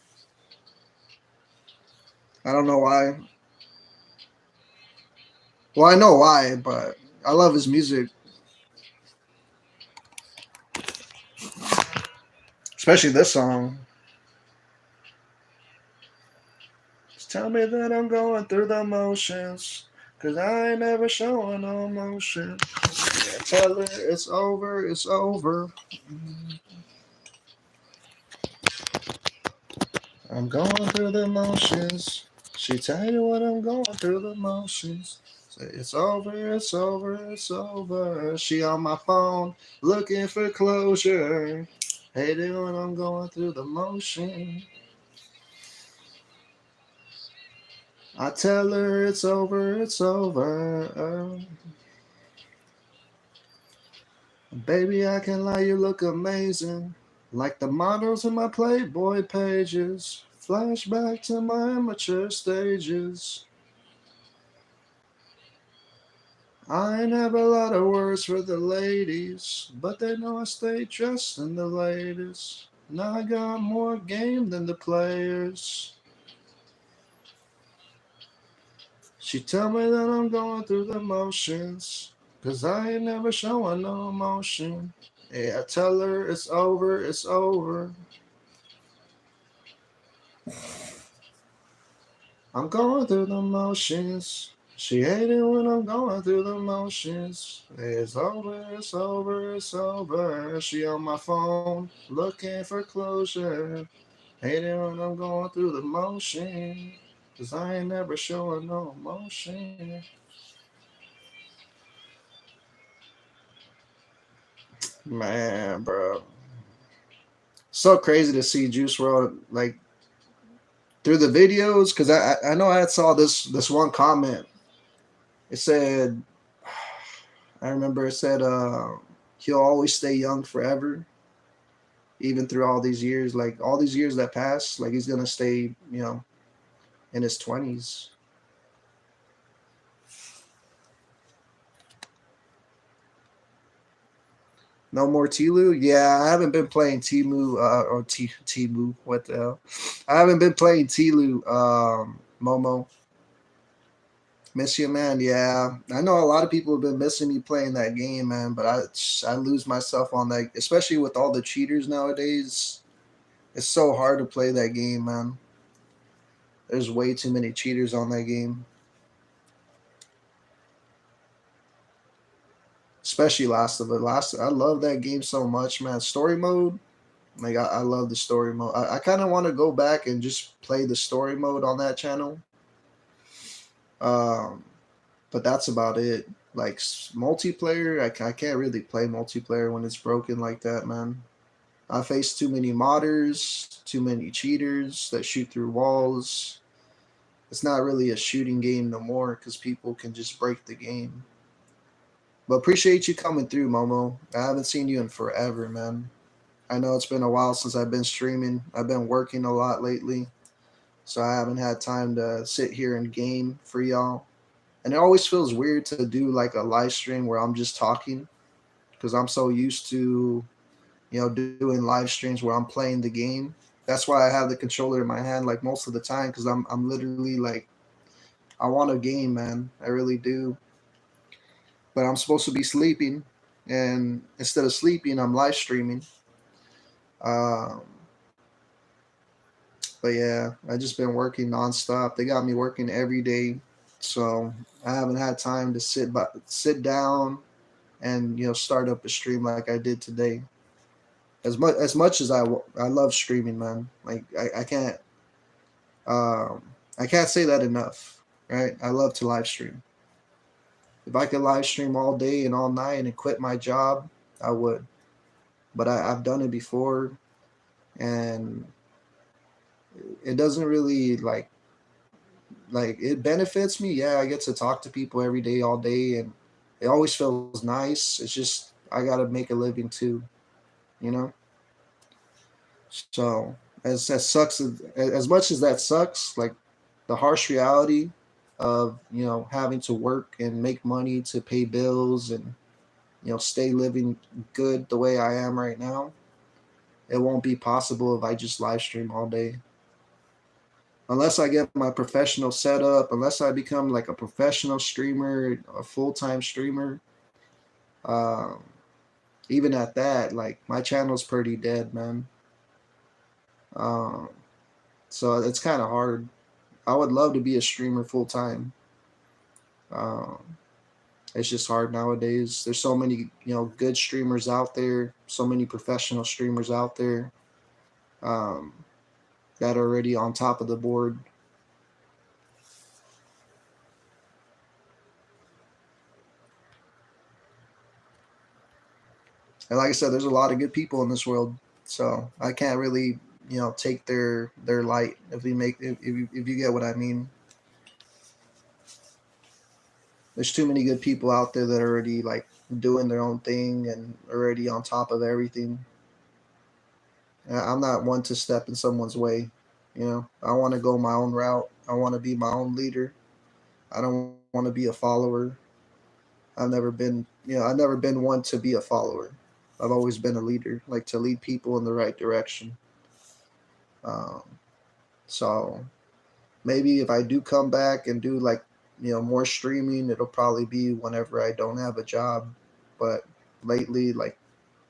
I don't know why. Well, I know why, but I love his music, especially this song. Just tell me that I'm going through the motions, cause I ain't never showing no emotion. Yeah, tell her it's over, it's over. I'm going through the motions. She tell you what I'm going through the motions. Say it's over, it's over, it's over. She on my phone looking for closure. Hate it when I'm going through the motion. I tell her it's over, it's over. Baby, I can lie, you look amazing. Like the models in my Playboy pages. Flashback to my immature stages. I ain't have a lot of words for the ladies, but they know I stay dressed in the latest. Now I got more game than the players. She tell me that I'm going through the motions, cause I ain't never showing no emotion. Yeah, I tell her it's over, it's over. I'm going through the motions. She hate it when I'm going through the motions. It's over, it's over, it's over. She on my phone looking for closure. Hate it when I'm going through the motion. Cause I ain't never showing no emotion. Man, bro. So crazy to see Juice World like through the videos because I know I saw this one comment. It said I remember it said he'll always stay young forever, even through all these years, like all these years that pass, like he's gonna stay, in his 20s. No more Tilu? Yeah, I haven't been playing Timu or Timu. What the hell? I haven't been playing Tilu. Momo, miss you, man. Yeah, I know a lot of people have been missing me playing that game, man. But I lose myself on that, especially with all the cheaters nowadays. It's so hard to play that game, man. There's way too many cheaters on that game, especially Last of Us. I love that game so much, man. Story mode, like I love the story mode. I kind of want to go back and just play the story mode on that channel. Um, but that's about it. Like multiplayer, I can't really play multiplayer when it's broken like that, man. I face too many modders, too many cheaters that shoot through walls. It's not really a shooting game no more because people can just break the game. But appreciate you coming through, Momo. I haven't seen you in forever, man. I know it's been a while since I've been streaming. I've been working a lot lately, so I haven't had time to sit here and game for y'all. And it always feels weird to do like a live stream where I'm just talking because I'm so used to, doing live streams where I'm playing the game. That's why I have the controller in my hand like most of the time because I'm literally like I want a game, man. I really do. But I'm supposed to be sleeping, and instead of sleeping, I'm live streaming. Um, but yeah, I just been working nonstop. They got me working every day, so I haven't had time to sit down and start up a stream like I did today. As much as I love streaming, man. Like um, I can't say that enough. Right? I love to live stream. If I could live stream all day and all night and quit my job, I would. But I've done it before, and it doesn't really like it benefits me. Yeah, I get to talk to people every day, all day, and it always feels nice. It's just I gotta make a living too, you know. So as much as that sucks, like the harsh reality of, having to work and make money to pay bills and, stay living good the way I am right now. It won't be possible if I just live stream all day. Unless I get my professional setup, unless I become like a professional streamer, a full-time streamer. Um, Even at that, like my channel's pretty dead, man. Um, so it's kind of hard. I would love to be a streamer full time. Um, it's just hard nowadays. There's so many, good streamers out there, so many professional streamers out there, um, that are already on top of the board. And like I said, there's a lot of good people in this world, so I can't really, take their light if you get what I mean. There's too many good people out there that are already like doing their own thing and already on top of everything. I'm not one to step in someone's way. I want to go my own route. I want to be my own leader. I don't want to be a follower. I've never been one to be a follower. I've always been a leader, like to lead people in the right direction. Um, so maybe if I do come back and do like, more streaming, it'll probably be whenever I don't have a job. But lately, like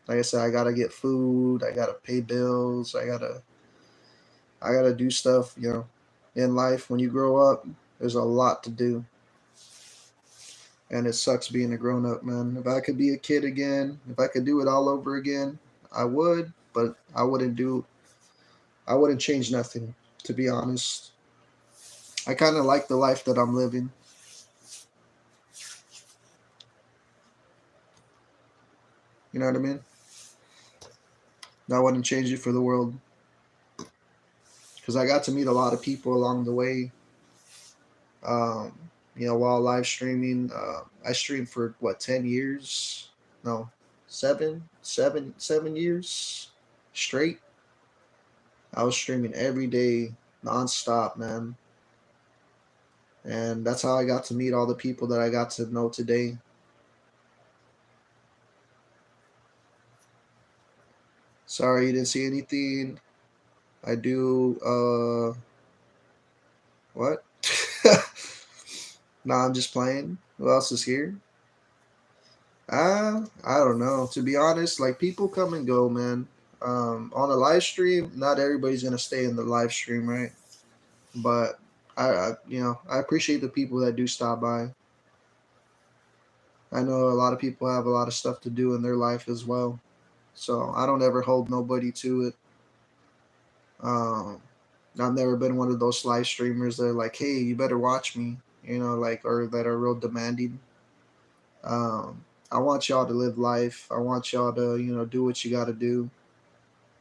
I said, I gotta get food, I gotta pay bills, I gotta do stuff, in life. When you grow up, there's a lot to do. And it sucks being a grown up, man. If I could be a kid again, if I could do it all over again, I would, but I wouldn't change nothing, to be honest. I kind of like the life that I'm living. You know what I mean? I wouldn't change it for the world because I got to meet a lot of people along the way. Um, while live streaming, I streamed for what, 10 years? No, 7 years straight. I was streaming every day, nonstop, man. And that's how I got to meet all the people that I got to know today. Sorry you didn't see anything. I do, what? Nah, I'm just playing. Who else is here? I don't know. To be honest, like people come and go, man. On a live stream, not everybody's gonna stay in the live stream, right? But I appreciate the people that do stop by. I know a lot of people have a lot of stuff to do in their life as well, so I don't ever hold nobody to it. Um, I've never been one of those live streamers that are like, "Hey, you better watch me," like, or that are real demanding. I want y'all to live life. I want y'all to, do what you got to do.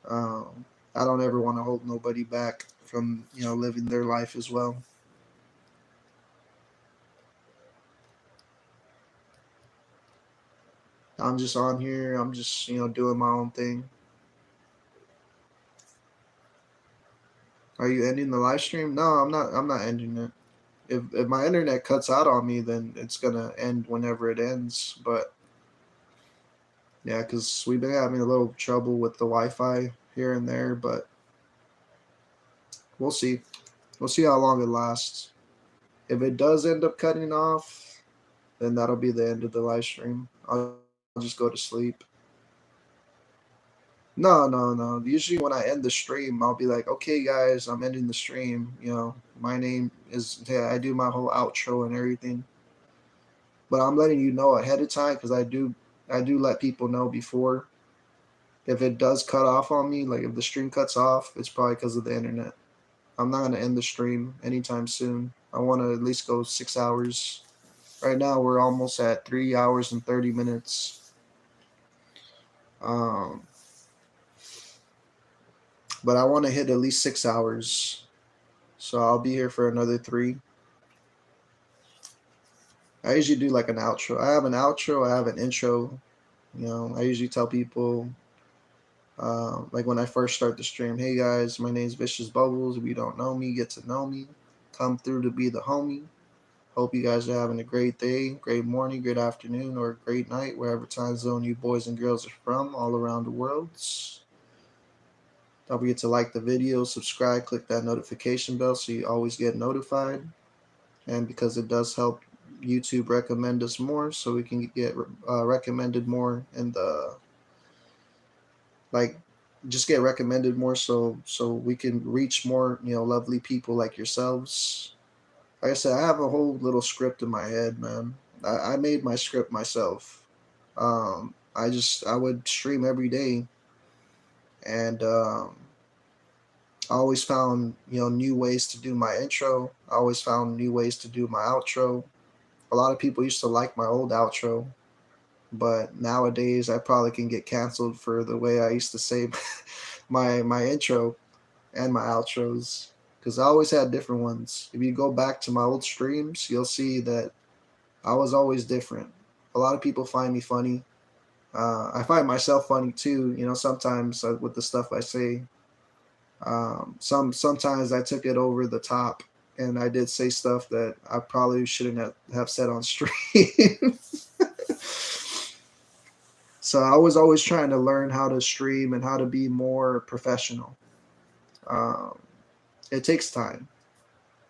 Um, I don't ever want to hold nobody back from, living their life as well. I'm just on here. I'm just, doing my own thing. Are you ending the live stream? No, I'm not. I'm not ending it. If my internet cuts out on me, then it's gonna end whenever it ends. But yeah, because we've been having a little trouble with the Wi-Fi here and there, but we'll see. We'll see how long it lasts. If it does end up cutting off, then that'll be the end of the live stream. I'll just go to sleep. No, no, no. Usually when I end the stream, I'll be like, okay, guys, I'm ending the stream. My name is, yeah, I do my whole outro and everything. But I'm letting you know ahead of time because I do let people know before. If it does cut off on me, like if the stream cuts off, it's probably because of the internet. I'm not going to end the stream anytime soon. I want to at least go 6 hours. Right now, we're almost at 3 hours and 30 minutes. Um, but I want to hit at least 6 hours. So I'll be here for another 3. I usually do like an outro. I have an outro, I have an intro. I usually tell people, like when I first start the stream, hey guys, my name's Vicious Bubbles. If you don't know me, get to know me. Come through to be the homie. Hope you guys are having a great day, great morning, great afternoon, or great night, wherever time zone you boys and girls are from all around the world. Don't forget to like the video, subscribe, click that notification bell so you always get notified. And because it does help YouTube recommend us more, so we can get recommended more in the like just get recommended more so we can reach more lovely people like yourselves. Like I said, I have a whole little script in my head, man. I made my script myself. I would stream every day, and I always found new ways to do my intro. I always found new ways to do my outro. A lot of people used to like my old outro, but nowadays I probably can get canceled for the way I used to say my intro and my outros, because I always had different ones. If you go back to my old streams, you'll see that I was always different. A lot of people find me funny. I find myself funny too. Sometimes with the stuff I say. Sometimes I took it over the top, and I did say stuff that I probably shouldn't have said on stream. So I was always trying to learn how to stream and how to be more professional. Um, it takes time.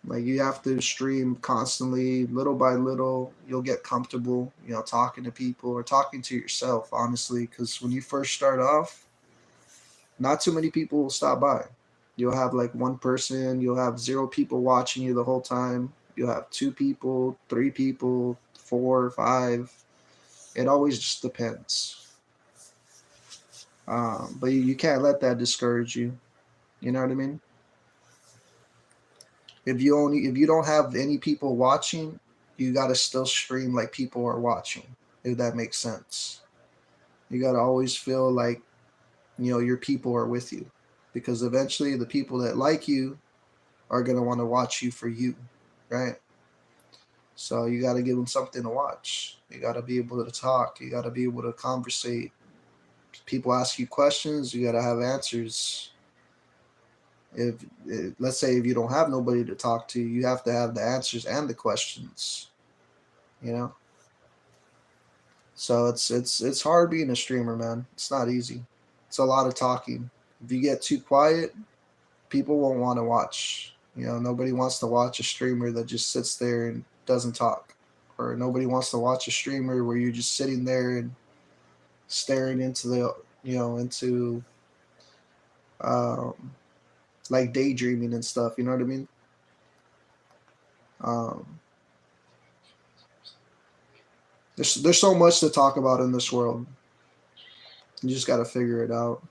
Like, you have to stream constantly, little by little. You'll get comfortable, talking to people or talking to yourself, honestly, because when you first start off, not too many people will stop by. You'll have like one person, you'll have 0 people watching you the whole time. You'll have 2 people, 3 people, 4, 5. It always just depends. But you can't let that discourage you. You know what I mean? If you don't have any people watching, you gotta still stream like people are watching. If that makes sense. You gotta always feel like your people are with you, because eventually the people that like you are going to want to watch you for you, right? So you got to give them something to watch. You got to be able to talk. You got to be able to conversate. People ask you questions, you got to have answers. Let's say if you don't have nobody to talk to, you have to have the answers and the questions, So it's hard being a streamer, man. It's not easy. It's a lot of talking. If you get too quiet, people won't want to watch. Nobody wants to watch a streamer that just sits there and doesn't talk. Or nobody wants to watch a streamer where you're just sitting there and staring into into like daydreaming and stuff. You know what I mean? There's so much to talk about in this world. You just got to figure it out.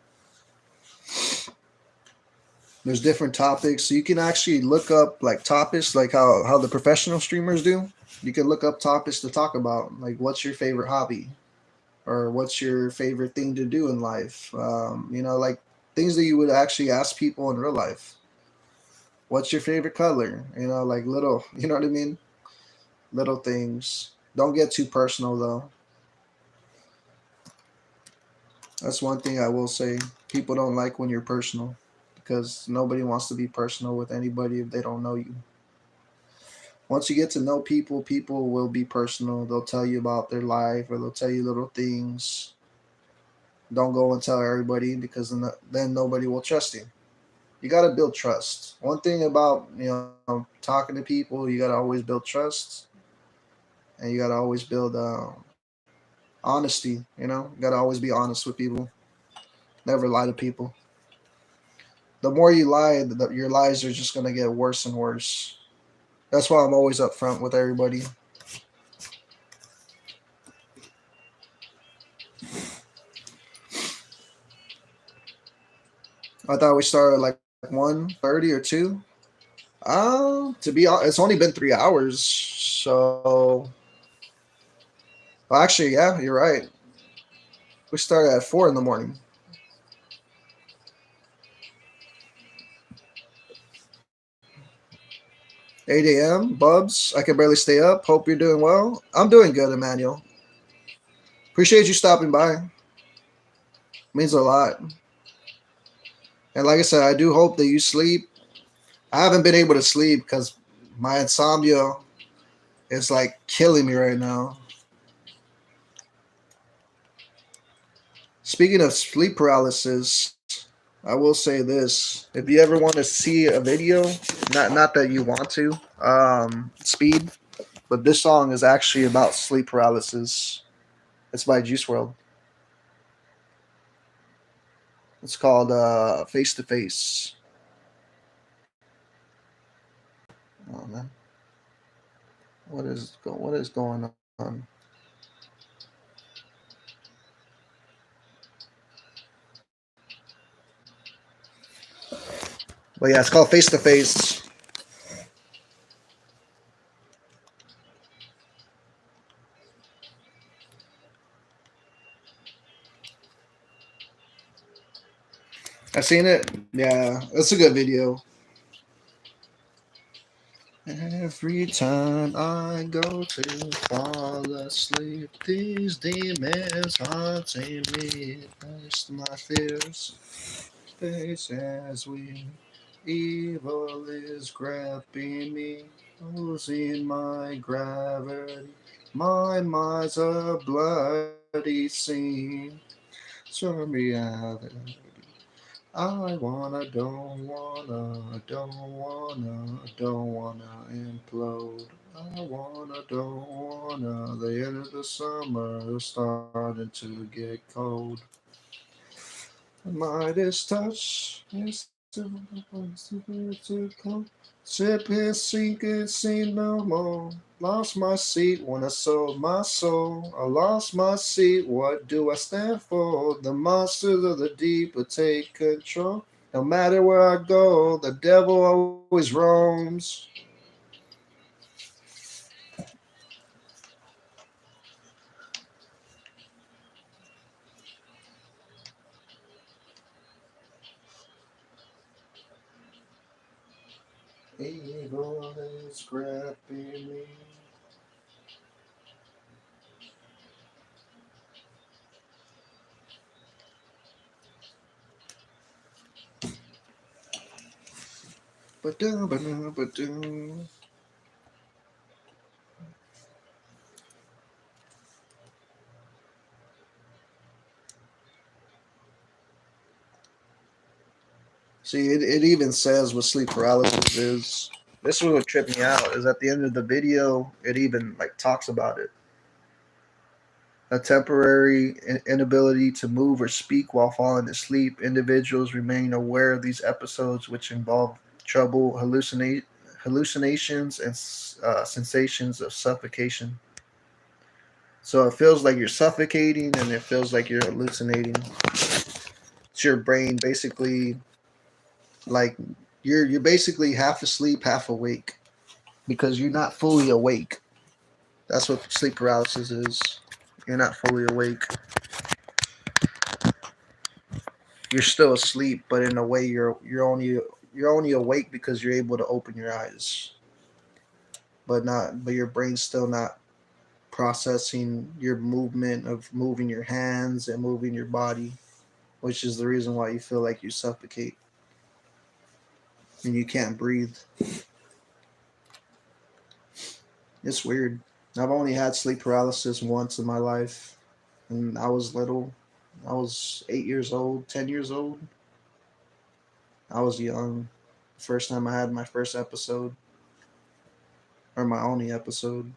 There's different topics, so you can actually look up like topics, like how the professional streamers do. You can look up topics to talk about, like what's your favorite hobby, or what's your favorite thing to do in life. Like things that you would actually ask people in real life. What's your favorite color? Like little, you know what I mean? Little things. Don't get too personal though. That's one thing I will say. People don't like when you're personal, because nobody wants to be personal with anybody if they don't know you. Once you get to know people, people will be personal. They'll tell you about their life, or they'll tell you little things. Don't go and tell everybody, because then nobody will trust you. You got to build trust. One thing about talking to people, you got to always build trust, and you got to always build honesty. You got to always be honest with people. Never lie to people. The more you lie, your lies are just going to get worse and worse. That's why I'm always upfront with everybody. I thought we started like 1:30 or 2. To be honest, it's only been 3 hours. So, well, actually, yeah, you're right. We started at 4 in the morning. $8 a.m. Bubs, I can barely stay up. Hope you're doing well. I'm doing good, Emmanuel. Appreciate you stopping by. Means a lot. And like I said, I do hope that you sleep. I haven't been able to sleep because my insomnia It's like killing me right now. Speaking of sleep paralysis, I will say this: if you ever want to see a video, not that you want to, Speed, but this song is actually about sleep paralysis. It's by Juice World. It's called Face to Face. Oh man, what is going on? But yeah, it's called Face to Face. I've seen it. Yeah, it's a good video. Every time I go to fall asleep, these demons haunting me. Face my fears, face as we. Evil is grabbing me, losing my gravity. My mind's a bloody scene. Turn me out. I wanna, don't wanna implode. I wanna, don't wanna. The end of the summer is starting to get cold. Midas touch is to come. Sipping, sinking, see no more. Lost my seat when I sold my soul. I lost my seat. What do I stand for? The monsters of the deep will take control. No matter where I go, the devil always roams. Evil is grabbing me. Ba-dum, ba-dum, ba-dum. See, it even says what sleep paralysis is. This is what tripped me out. Is at the end of the video, it even like talks about it. A temporary inability to move or speak while falling asleep. Individuals remain aware of these episodes, which involve trouble, hallucinations, and sensations of suffocation. So it feels like you're suffocating, and it feels like you're hallucinating. It's your brain basically like you're basically half asleep, half awake because you're not fully awake. That's what sleep paralysis is. You're not fully awake. You're still asleep, but in a way you're only awake because you're able to open your eyes, but your brain's still not processing your movement of moving your hands and moving your body, which is the reason why you feel like you suffocate and you can't breathe. It's weird. I've only had sleep paralysis once in my life, and I was little. I was 8 years old, 10 years old. I was young. First time I had my first episode, or my only episode.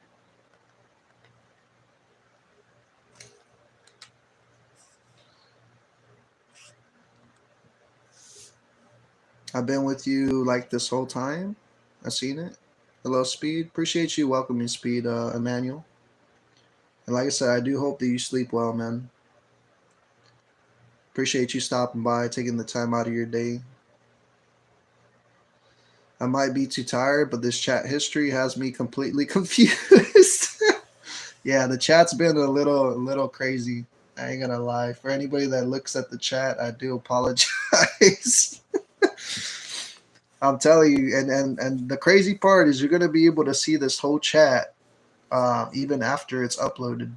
I've been with you like this whole time. I've seen it. Hello, Speed. Appreciate you welcoming Speed, Emmanuel. And like I said, I do hope that you sleep well, man. Appreciate you stopping by, taking the time out of your day. I might be too tired, but this chat history has me completely confused. Yeah, the chat's been a little crazy. I ain't gonna lie. For anybody that looks at the chat, I do apologize. I'm telling you, and the crazy part is you're gonna be able to see this whole chat even after it's uploaded.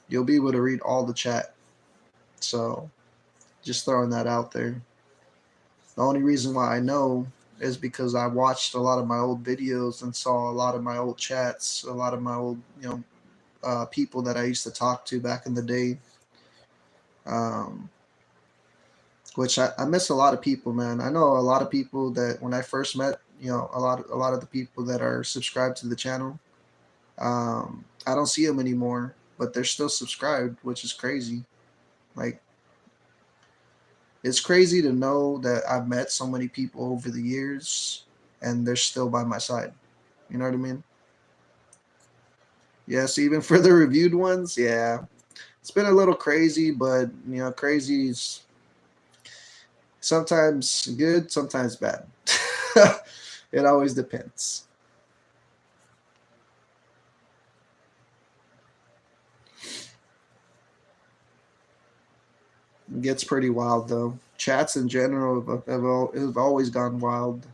You'll be able to read all the chat. So just throwing that out there. The only reason why I know is because I watched a lot of my old videos and saw a lot of my old chats, a lot of my old, people that I used to talk to back in the day. Um, which I miss a lot of people, man. I know a lot of people that when I first met, a lot of the people that are subscribed to the channel. I don't see them anymore, but they're still subscribed, which is crazy. Like, it's crazy to know that I've met so many people over the years and they're still by my side. You know what I mean? Yes, even for the reviewed ones, yeah. It's been a little crazy, but crazy is sometimes good, sometimes bad. It always depends. It gets pretty wild though. Chats in general have always gone wild.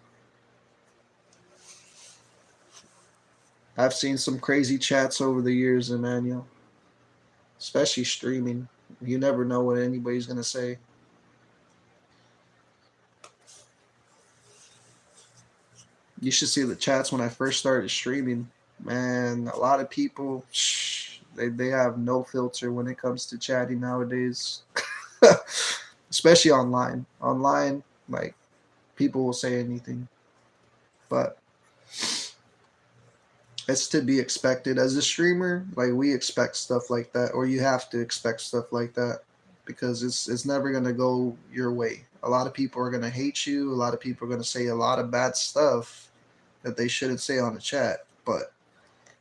I've seen some crazy chats over the years, Emmanuel, especially streaming. You never know what anybody's gonna say. You should see the chats when I first started streaming. Man, a lot of people, they have no filter when it comes to chatting nowadays, especially online. Online, like, people will say anything, but it's to be expected as a streamer. Like, we expect stuff like that, or you have to expect stuff like that, because it's never gonna go your way. A lot of people are gonna hate you. A lot of people are gonna say a lot of bad stuff that they shouldn't say on the chat, but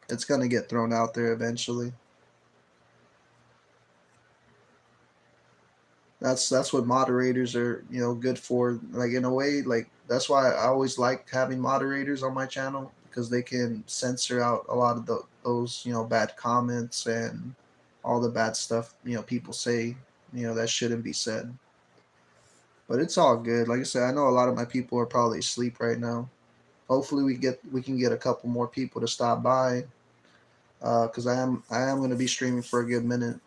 it's gonna get thrown out there eventually. That's what moderators are, good for. Like, in a way, like, that's why I always like having moderators on my channel, because they can censor out a lot of those bad comments and all the bad stuff people say that shouldn't be said. But it's all good. Like I said, I know a lot of my people are probably asleep right now. Hopefully we can get a couple more people to stop by, because I am going to be streaming for a good minute.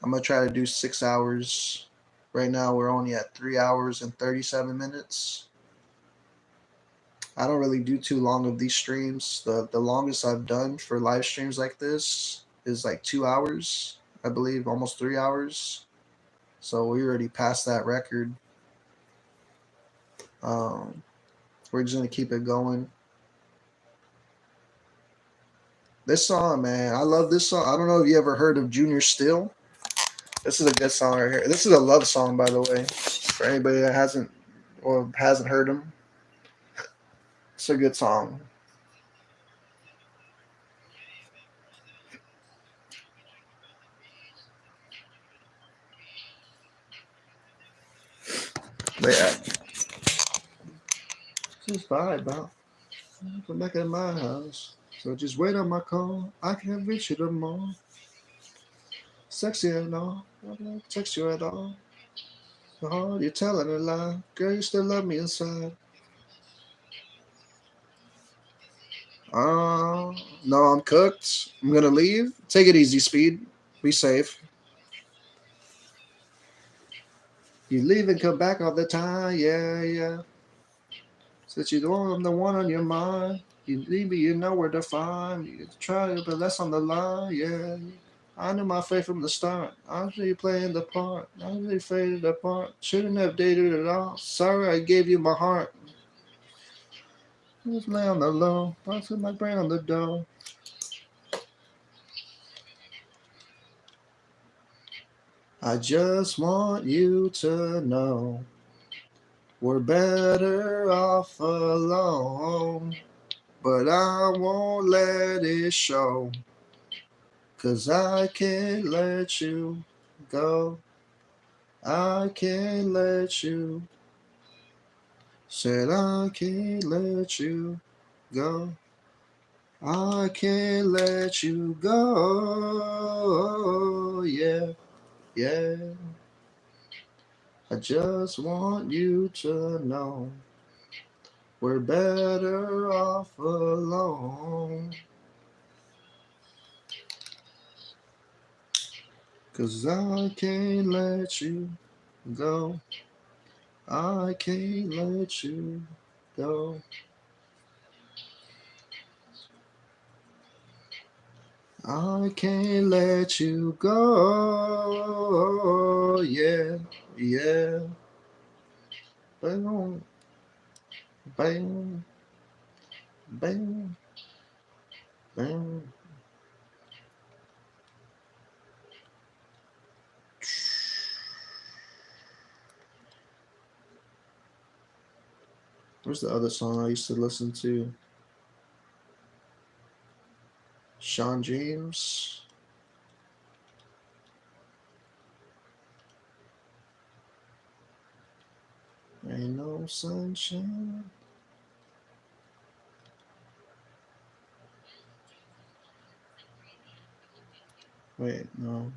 I'm gonna try to do 6 hours. Right now we're only at 3 hours and 37 minutes. I don't really do too long of these streams. The longest I've done for live streams like this is like 2 hours, I believe, almost 3 hours. So we already passed that record. We're just gonna keep it going. This song, man, I love this song. I don't know if you ever heard of Junior Still. This is a good song right here. This is a love song, by the way, for anybody that hasn't heard him. It's a good song. But yeah, just vibe out. Come back at my house. So just wait on my call. I can't reach you tomorrow. Sexy and all. I don't text you at all. Oh, you're telling a lie. Girl, you still love me inside. No, I'm cooked. I'm gonna leave. Take it easy, Speed. Be safe. You leave and come back all the time. Yeah, yeah. Since you're the one on your mind. You leave me, you know where to find. You try, but that's on the line. Yeah. I knew my fate from the start. I was really playing the part. I was really faded apart. Shouldn't have dated at all. Sorry I gave you my heart. Just lay on the low. I put my brain on the dough. I just want you to know we're better off alone. But I won't let it show. 'Cause I can't let you go. I can't let you. Said I can't let you go. I can't let you go. Yeah, yeah. I just want you to know we're better off alone. 'Cause I can't let you go. I can't let you go. I can't let you go. Yeah, yeah. Bang, bang, bang, bang. Where's the other song I used to listen to? Sean James. Ain't no sunshine. Wait, no.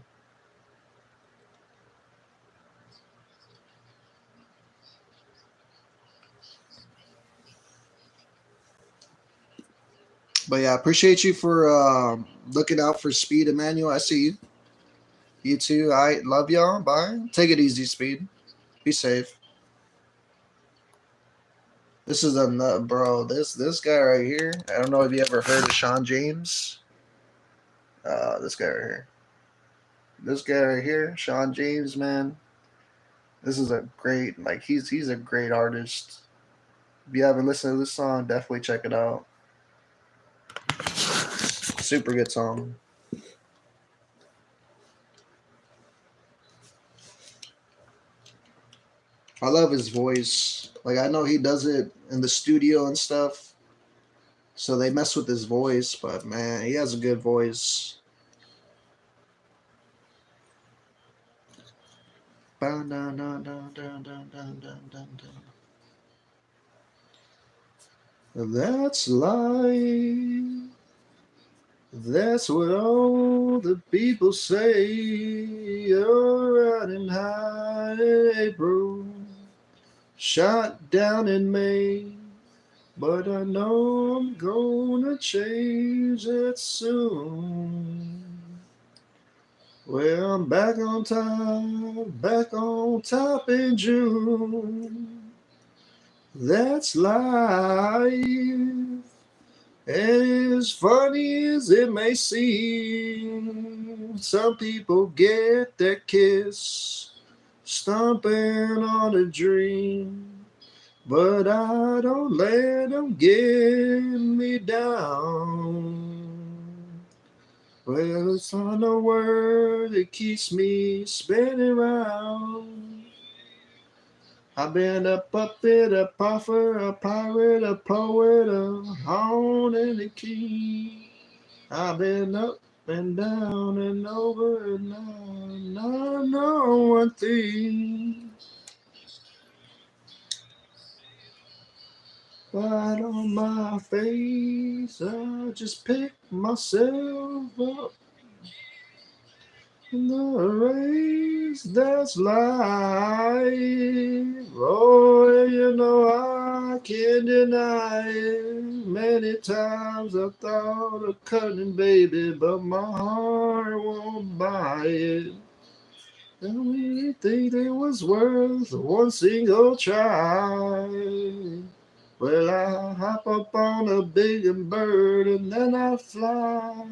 But yeah, appreciate you for looking out for Speed, Emmanuel. I see you. You too. I love y'all. Bye. Take it easy, Speed. Be safe. This is a nut, bro. This guy right here. I don't know if you ever heard of Sean James. This guy right here. This guy right here, Sean James, man. This is a great, like he's a great artist. If you haven't listened to this song, definitely check it out. Super good song. I love his voice. Like I know he does it in the studio and stuff. So they mess with his voice, but man, he has a good voice. That's life. That's what all the people say. You're riding high in April, shot down in May. But I know I'm gonna change it soon. Well, I'm back on top in June. That's life. As funny as it may seem, some people get that kiss, stomping on a dream. But I don't let them get me down. Well, it's on the word that keeps me spinning round. I've been a puppet, a puffer, a pirate, a poet, a hound, and a king. I've been up and down and over and on. I know one thing. Right on my face, I just pick myself up. In the race that's life. Oh, you know I can't deny it. Many times I thought of cutting, baby, but my heart won't buy it. I didn't think it was worth one single try. Well, I hop up on a big bird and then I fly.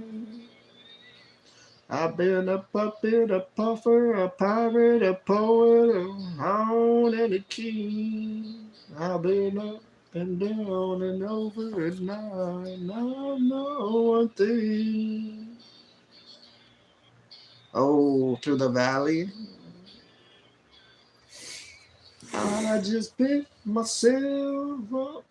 I've been a puppet, a puffer, a pirate, a poet, a hound, and a king. I've been up and down and over and nine. I know one thing. Oh, through the valley. I just picked myself up.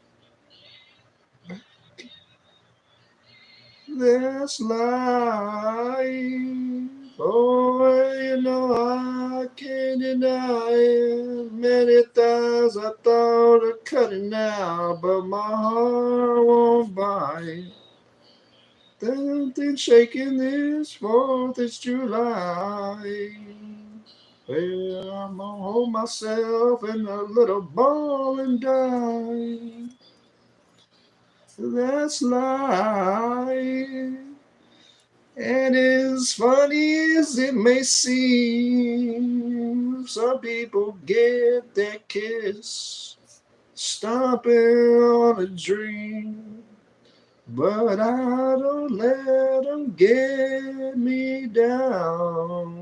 That's life. Oh, you know I can't deny it. Many times I thought of cutting out, but my heart won't bite. Nothing shaking this 4th of July. Well, I'm gonna hold myself in a little ball and die. That's life. And as funny as it may seem, some people get that kiss, stomping on a dream, but I don't let them get me down.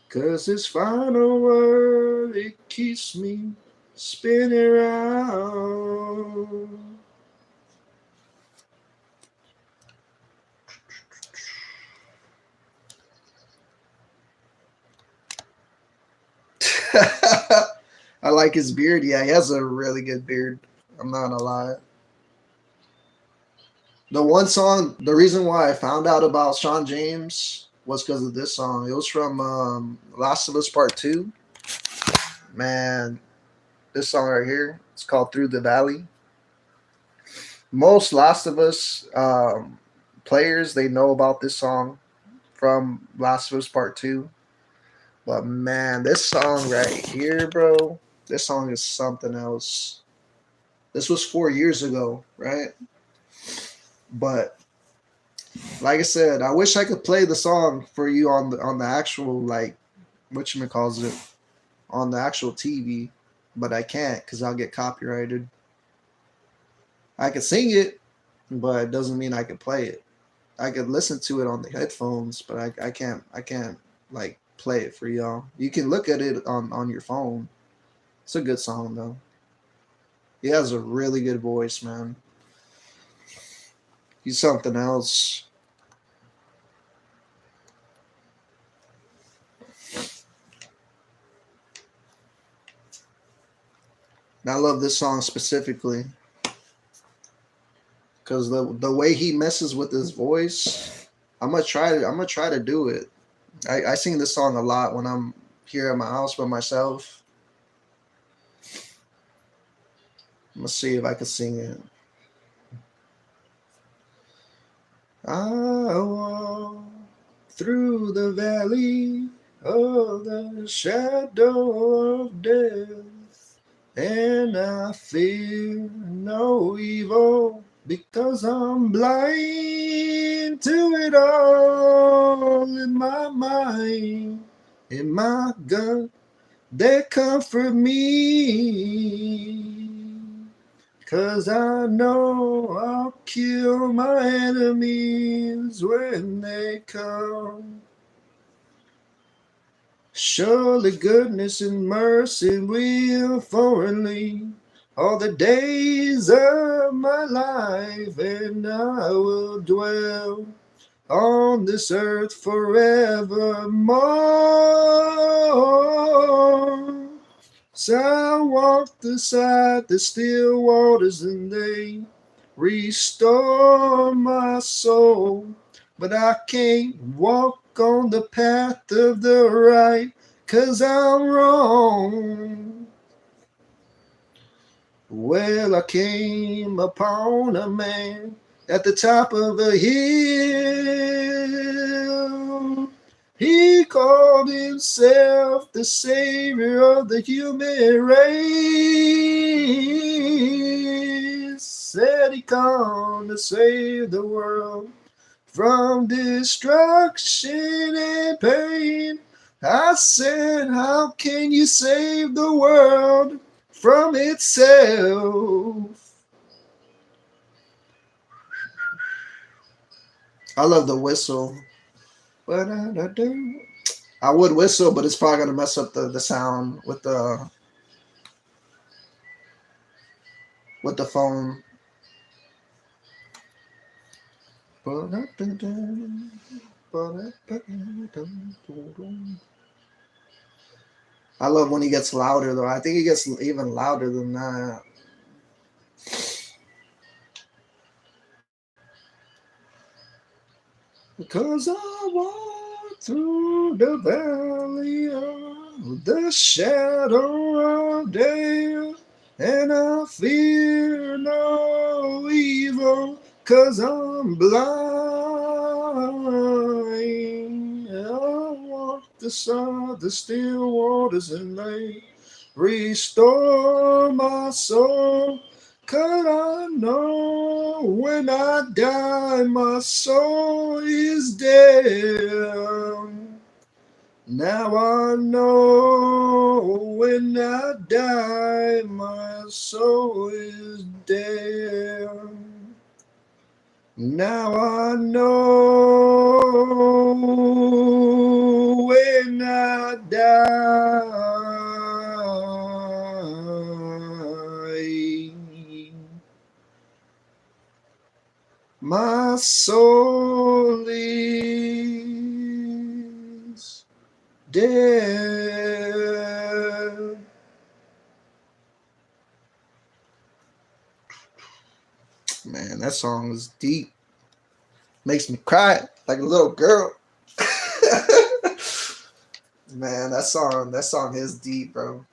'Cause his final word, it keeps me spinning around. I like his beard. Yeah, he has a really good beard. I'm not gonna lie. The one song, the reason why I found out about Sean James was because of this song. It was from Last of Us Part 2. Man, this song right here, it's called Through the Valley. Most Last of Us players, they know about this song from Last of Us Part 2. But man, this song right here, bro, this song is something else. This was 4 years ago, right? But like I said, I wish I could play the song for you on the actual like whatchamacalls it on the actual TV, but I can't because I'll get copyrighted. I could sing it, but it doesn't mean I could play it. I could listen to it on the headphones, but I can't like play it for y'all. You can look at it on your phone. It's a good song though. He has a really good voice, man. He's something else. And I love this song specifically because the way he messes with his voice, I'm gonna try to do it. I sing this song a lot when I'm here at my house by myself. I'm gonna see if I can sing it. I walk through the valley of the shadow of death, and I fear no evil because I'm blind to it all in my mind, in my gut, they comfort me. 'Cause I know I'll kill my enemies when they come. Surely goodness and mercy will follow me all the days of my life, and I will dwell on this earth forevermore. So I walk beside the still waters, and they restore my soul. But I can't walk on the path of the right, 'cause I'm wrong. Well, I came upon a man at the top of a hill. He called himself the savior of the human race. Said he come to save the world from destruction and pain. I said, how can you save the world from itself? I love the whistle. I would whistle, but it's probably gonna mess up the sound with the phone. I love when he gets louder though. I think he gets even louder than that. Because I walk through the valley of the shadow of death, and I fear no evil, 'cause I'm blind. I walk beside the still waters, and they restore my soul. 'Cause I know when I die, my soul is dead. Now I know when I die, my soul is dead. Now I know when I die, my soul is dead. Man, that song is deep. Makes me cry like a little girl. Man, that song is deep, bro.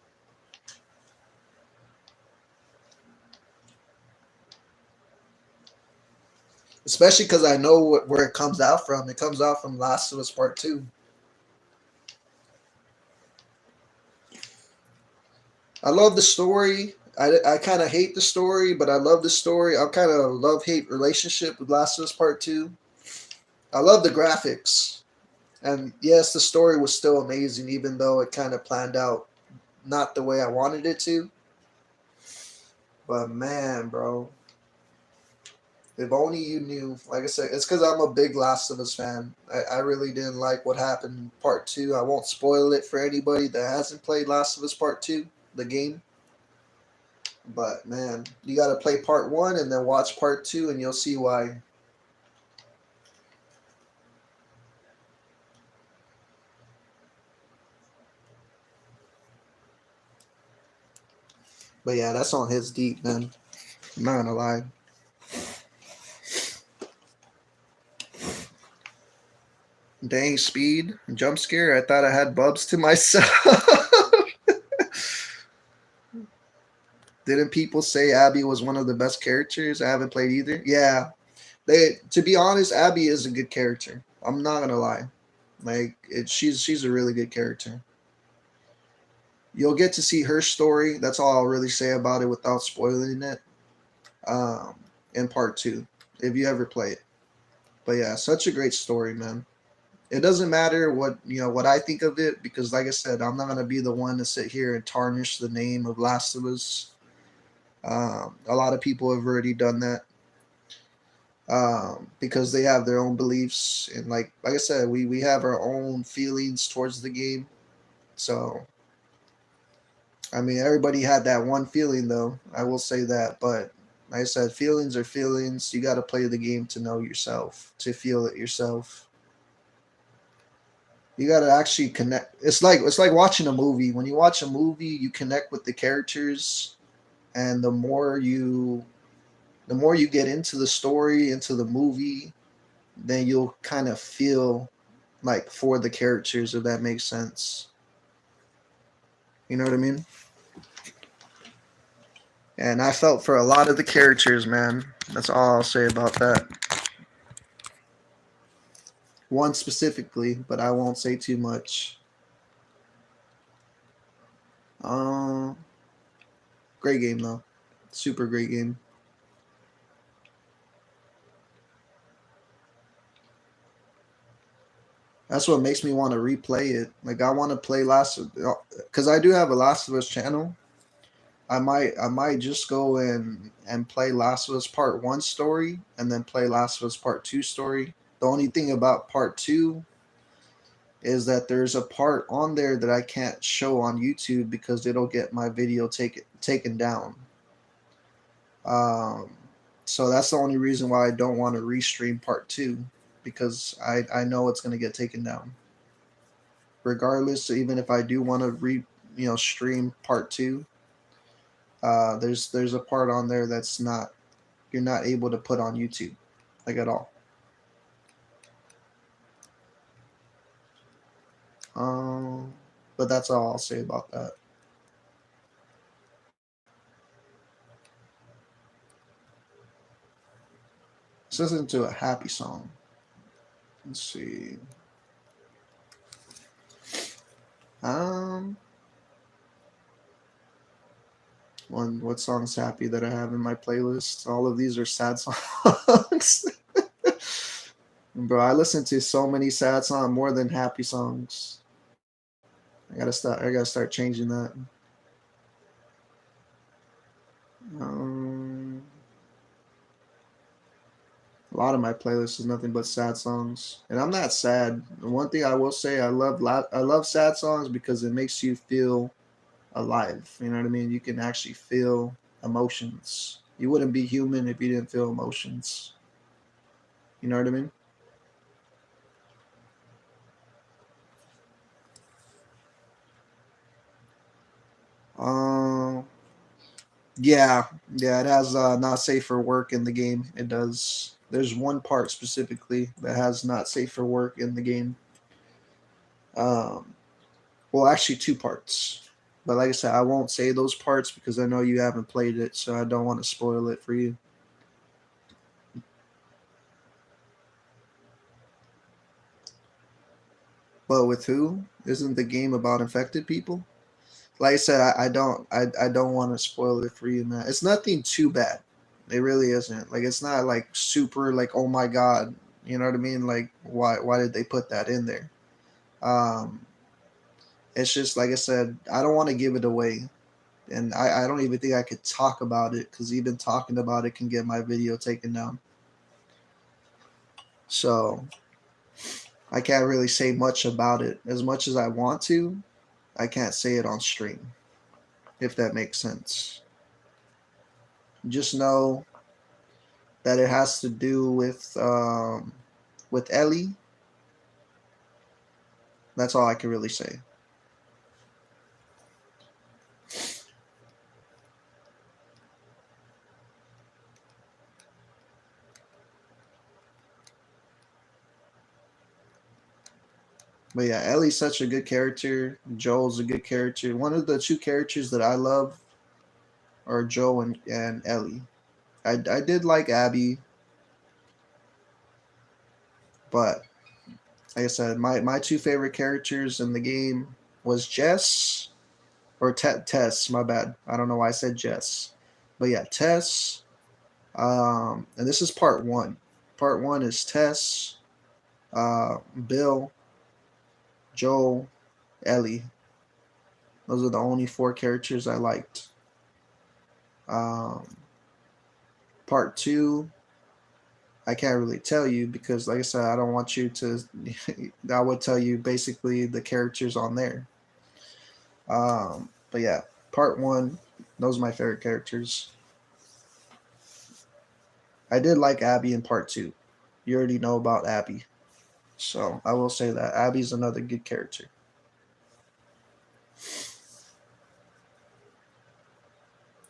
Especially because I know where it comes out from. It comes out from Last of Us Part 2. I love the story. I kind of hate the story, but I love the story. I'm kind of love-hate relationship with Last of Us Part 2. I love the graphics. And yes, the story was still amazing, even though it kind of planned out not the way I wanted it to. But man, bro, if only you knew. Like I said, it's because I'm a big Last of Us fan. I really didn't like what happened in Part 2. I won't spoil it for anybody that hasn't played Last of Us Part 2, the game. But man, you got to play Part 1 and then watch Part 2, and you'll see why. But yeah, that song hits deep, man. I'm not gonna lie. Dang, speed, jump scare. I thought I had Bubs to myself. Didn't people say Abby was one of the best characters? I haven't played either. Yeah, to be honest, Abby is a good character. I'm not gonna lie. Like she's a really good character. You'll get to see her story. That's all I'll really say about it without spoiling it. In Part 2, if you ever play it. But yeah, such a great story, man. It doesn't matter what I think of it, because like I said, I'm not gonna be the one to sit here and tarnish the name of Last of Us. A lot of people have already done that, because they have their own beliefs, and like I said, we have our own feelings towards the game. So I mean, everybody had that one feeling, though. I will say that. But like I said, feelings are feelings. You got to play the game to know yourself, to feel it yourself. You got to actually connect. It's like watching a movie. When you watch a movie, you connect with the characters, and the more you get into the story, into the movie, then you'll kind of feel like for the characters, if that makes sense. You know what I mean? And I felt for a lot of the characters, man. That's all I'll say about that. One specifically, but I won't say too much. Great game, though. Super great game. That's what makes me want to replay it. Like, I want to play because I do have a Last of Us channel. I might just go and play Last of Us Part 1 story, and then play Last of Us Part 2 story. The only thing about Part 2 is that there's a part on there that I can't show on YouTube because it'll get my video taken down. So that's the only reason why I don't want to restream Part 2, because I know it's going to get taken down. Regardless, even if I do want to stream Part 2, there's a part on there that's you're not able to put on YouTube, like, at all. But that's all I'll say about that. Let's listen to a happy song. Let's see. What song's happy that I have in my playlist? All of these are sad songs. Bro, I listen to so many sad songs, more than happy songs. I gotta start changing that. Um, a lot of my playlist is nothing but sad songs, and I'm not sad. One thing I will say, I love sad songs because it makes you feel alive. You know what I mean? You can actually feel emotions. You wouldn't be human if you didn't feel emotions. You know what I mean? Um, yeah, yeah, it has not safe for work in the game. It does. There's one part specifically that has not safe for work in the game. Um, well, actually, two parts. But like I said, I won't say those parts because I know you haven't played it, so I don't want to spoil it for you. But with who? Isn't the game about infected people? Like I said, I don't want to spoil it for you, man. It's nothing too bad. It really isn't. Like it's not like super like oh my god, you know what I mean? Like why did they put that in there? Um, it's just like I said, I don't want to give it away, and I don't even think I could talk about it because even talking about it can get my video taken down. So I can't really say much about it. As much as I want to, I can't say it on stream. If that makes sense. Just know that it has to do with Ellie. That's all I can really say. But yeah, Ellie's such a good character. Joel's a good character. One of the two characters that I love are Joel and Ellie. I did like Abby, but like I said, my two favorite characters in the game was Jess or Tess. My bad. I don't know why I said Jess, but yeah, Tess. And this is part one. Part one is Tess, Bill, Joel, Ellie. Those are the only four characters I liked. Um, part two, I can't really tell you because, like I said, I don't want you to. I would tell you basically the characters on there. But yeah, part one, those are my favorite characters. I did like Abby in part two. You already know about Abby. So I will say that Abby's another good character.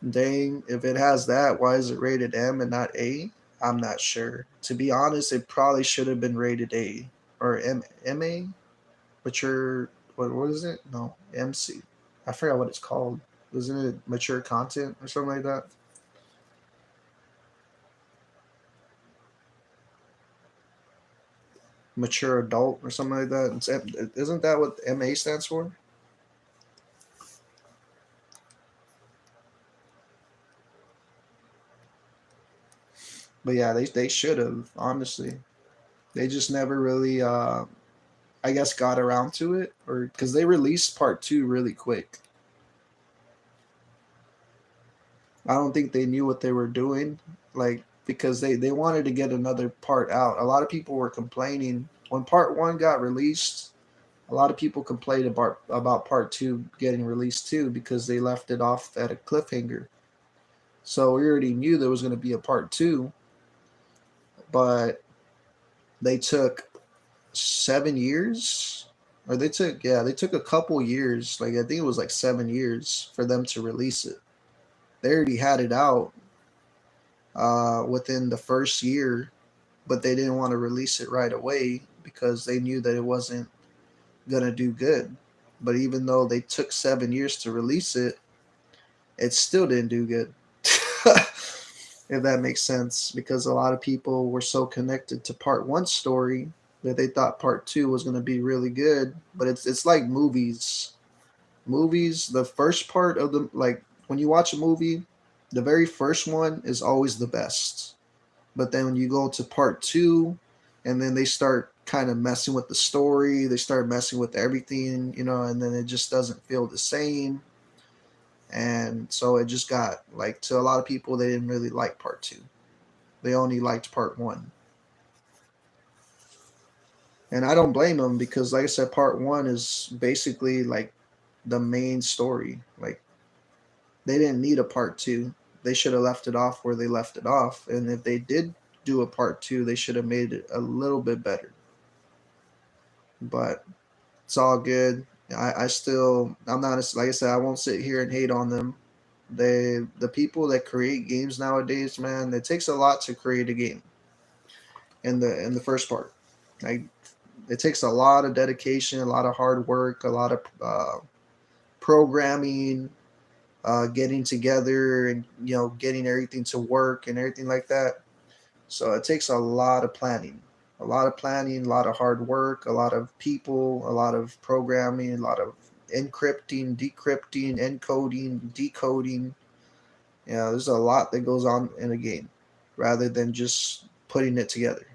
Dang, if it has that, why is it rated M and not A? I'm not sure. To be honest, it probably should have been rated A or MA, mature. What is it? No, MC. I forgot what it's called. Isn't it mature content or something like that? Mature adult or something like that. Isn't that what MA stands for? But yeah, they should have honestly. They just never really, I guess, got around to it, or because they released part two really quick. I don't think they knew what they were doing, like because they wanted to get another part out. A lot of people were complaining when part one got released. A lot of people complained about part two getting released too because they left it off at a cliffhanger. So we already knew there was going to be a part two, but they took 7 years, or they took a couple years. Like I think it was like 7 years for them to release it. They already had it out within the first year, but they didn't want to release it right away because they knew that it wasn't gonna do good. But even though they took 7 years to release it, it still didn't do good. If that makes sense, because a lot of people were so connected to part one story that they thought part two was going to be really good. But it's like movies. Movies, the first part of the like when you watch a movie, the very first one is always the best. But then when you go to part two, and then they start kind of messing with the story, they start messing with everything, and then it just doesn't feel the same. And so it just got like, to a lot of people, they didn't really like part 2. They only liked part 1. And I don't blame them, because like I said, part 1 is basically like the main story. Like, they didn't need a part 2. They should have left it off where they left it off. And if they did do a part 2, they should have made it a little bit better. But it's all good. I'm not, like I said, I won't sit here and hate on them. The people that create games nowadays, man, it takes a lot to create a game. In the first part, like, it takes a lot of dedication, a lot of hard work, a lot of programming, getting together, and getting everything to work and everything like that. So it takes a lot of planning, a lot of hard work, a lot of people, a lot of programming, a lot of encrypting, decrypting, encoding, decoding. There's a lot that goes on in a game rather than just putting it together.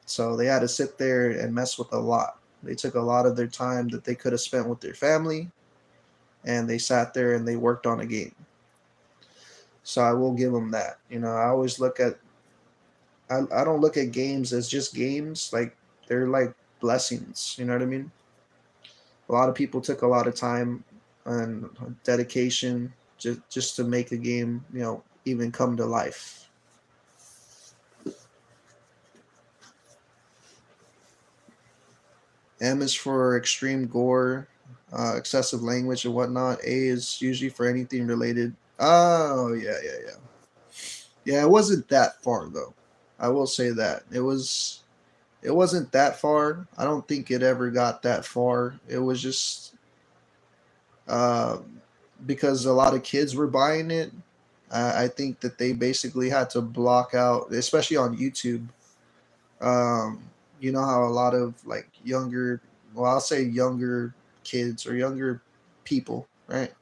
So they had to sit there and mess with a lot. They took a lot of their time that they could have spent with their family, and they sat there and they worked on a game. So I will give them that. I always look at, I don't look at games as just games. Like, they're like blessings. You know what I mean? A lot of people took a lot of time and dedication just to make a game, even come to life. M is for extreme gore, excessive language and whatnot. A is usually for anything related. Oh, yeah. Yeah, it wasn't that far though. I will say that. It wasn't that far. I don't think it ever got that far. It was just uh, because a lot of kids were buying it. I think that they basically had to block out, especially on YouTube. Um, you know how a lot of like younger, well, I'll say younger kids or younger people, right?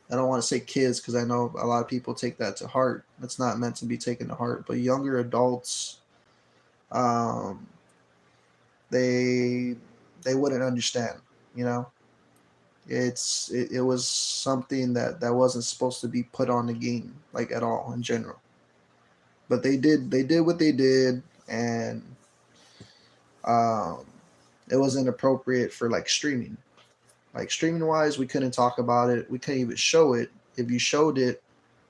I don't want to say kids because I know a lot of people take that to heart. It's not meant to be taken to heart, but younger adults, um, they they wouldn't understand. You know, it was something that wasn't supposed to be put on the game like at all in general. But they did what they did, and um, it wasn't appropriate for like streaming. Like, streaming wise, we couldn't talk about it. We couldn't even show it. If you showed it,